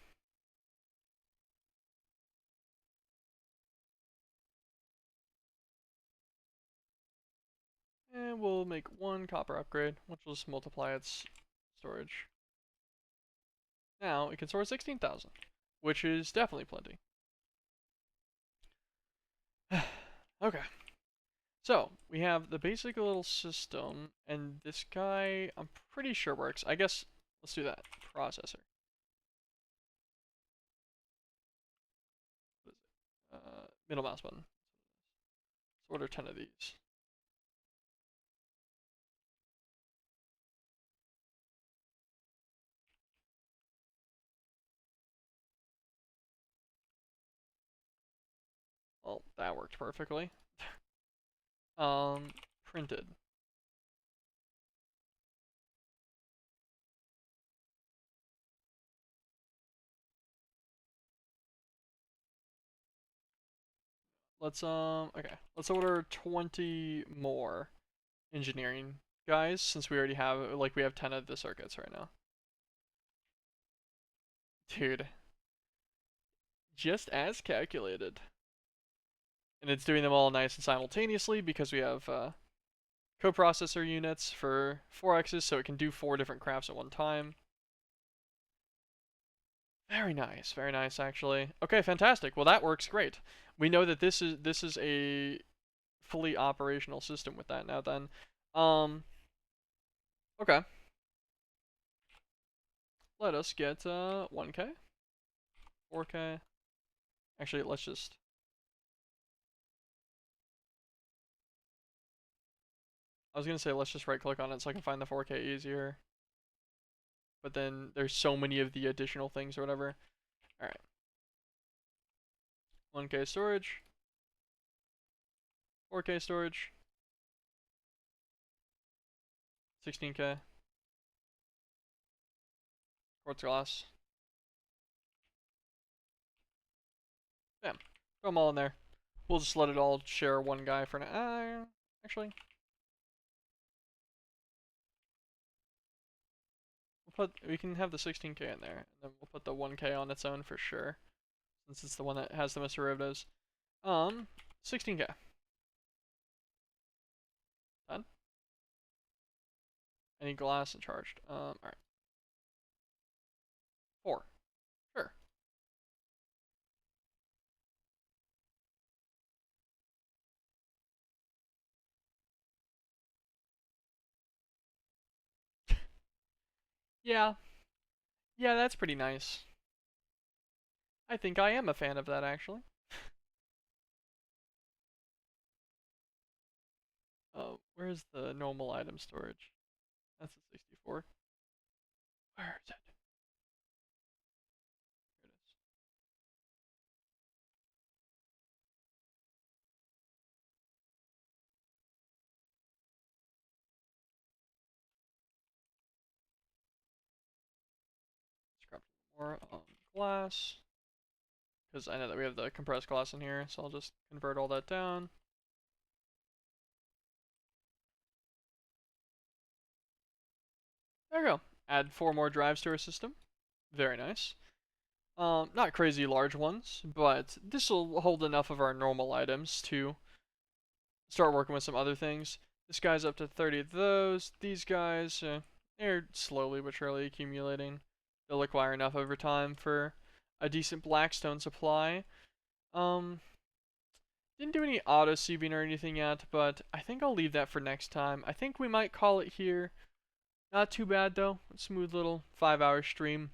And we'll make 1 copper upgrade, which will just multiply its storage. Now it can store 16,000, which is definitely plenty. Okay. So, we have the basic little system, and this guy, I'm pretty sure works. I guess, let's do that. Processor. What is it? Middle mouse button. Let's order 10 of these. Well, that worked perfectly. Printed. Okay. Let's order 20 more engineering guys, since we already have, like, we have 10 of the circuits right now. Dude, just as calculated. And it's doing them all nice and simultaneously because we have coprocessor units for 4x's, so it can do 4 different crafts at one time. Very nice actually. Okay, fantastic. Well, that works great. We know that this is a fully operational system with that now. Then, um, okay. Let us get 1K, 4K. Actually, let's just. I was gonna say let's just right click on it so I can find the 4K easier. But then there's so many of the additional things or whatever. All right. 1K storage, 4K storage, 16K, quartz glass. Bam. Throw them all in there. We'll just let it all share 1 guy for now. Actually, we can have the 16K in there, and then we'll put the 1K on its own for sure, since it's the one that has the most derivatives. 16K. Done. I need glass and charged. Alright. 4. Sure. Yeah. Yeah, that's pretty nice. I think I am a fan of that actually. Oh, where's the normal item storage? That's a 64. Where is it? Here it is. Let's grab more glass. Because I know that we have the compressed glass in here, so I'll just convert all that down. There we go. Add 4 more drives to our system. Very nice. Not crazy large ones, but this will hold enough of our normal items to start working with some other things. This guy's up to 30 of those. These guys, they're slowly but surely accumulating. They'll acquire enough over time for a decent blackstone supply. Um, didn't do any auto sieving or anything yet, but I think I'll leave that for next time. I think we might call it here. Not too bad though. Smooth little 5-hour stream.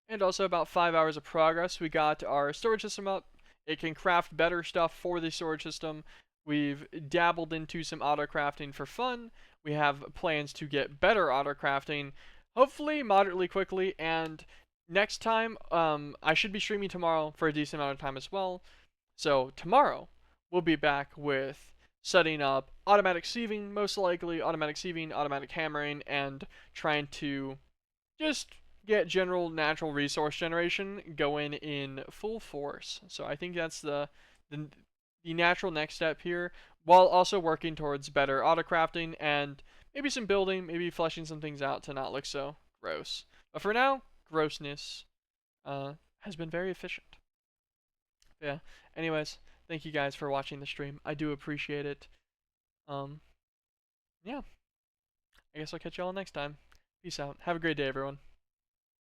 And also about 5 hours of progress. We got our storage system up. It can craft better stuff for the storage system. We've dabbled into some auto crafting for fun. We have plans to get better auto crafting, hopefully moderately quickly. And next time, I should be streaming tomorrow for a decent amount of time as well. So tomorrow, we'll be back with setting up automatic sieving, most likely automatic sieving, automatic hammering, and trying to just get general natural resource generation going in full force. So I think that's the, the natural next step here, while also working towards better autocrafting and maybe some building, maybe fleshing some things out to not look so gross. But for now, grossness has been very efficient. Yeah. Anyways, thank you guys for watching the stream. I do appreciate it. Um, yeah. I guess I'll catch y'all next time. Peace out. Have a great day, everyone.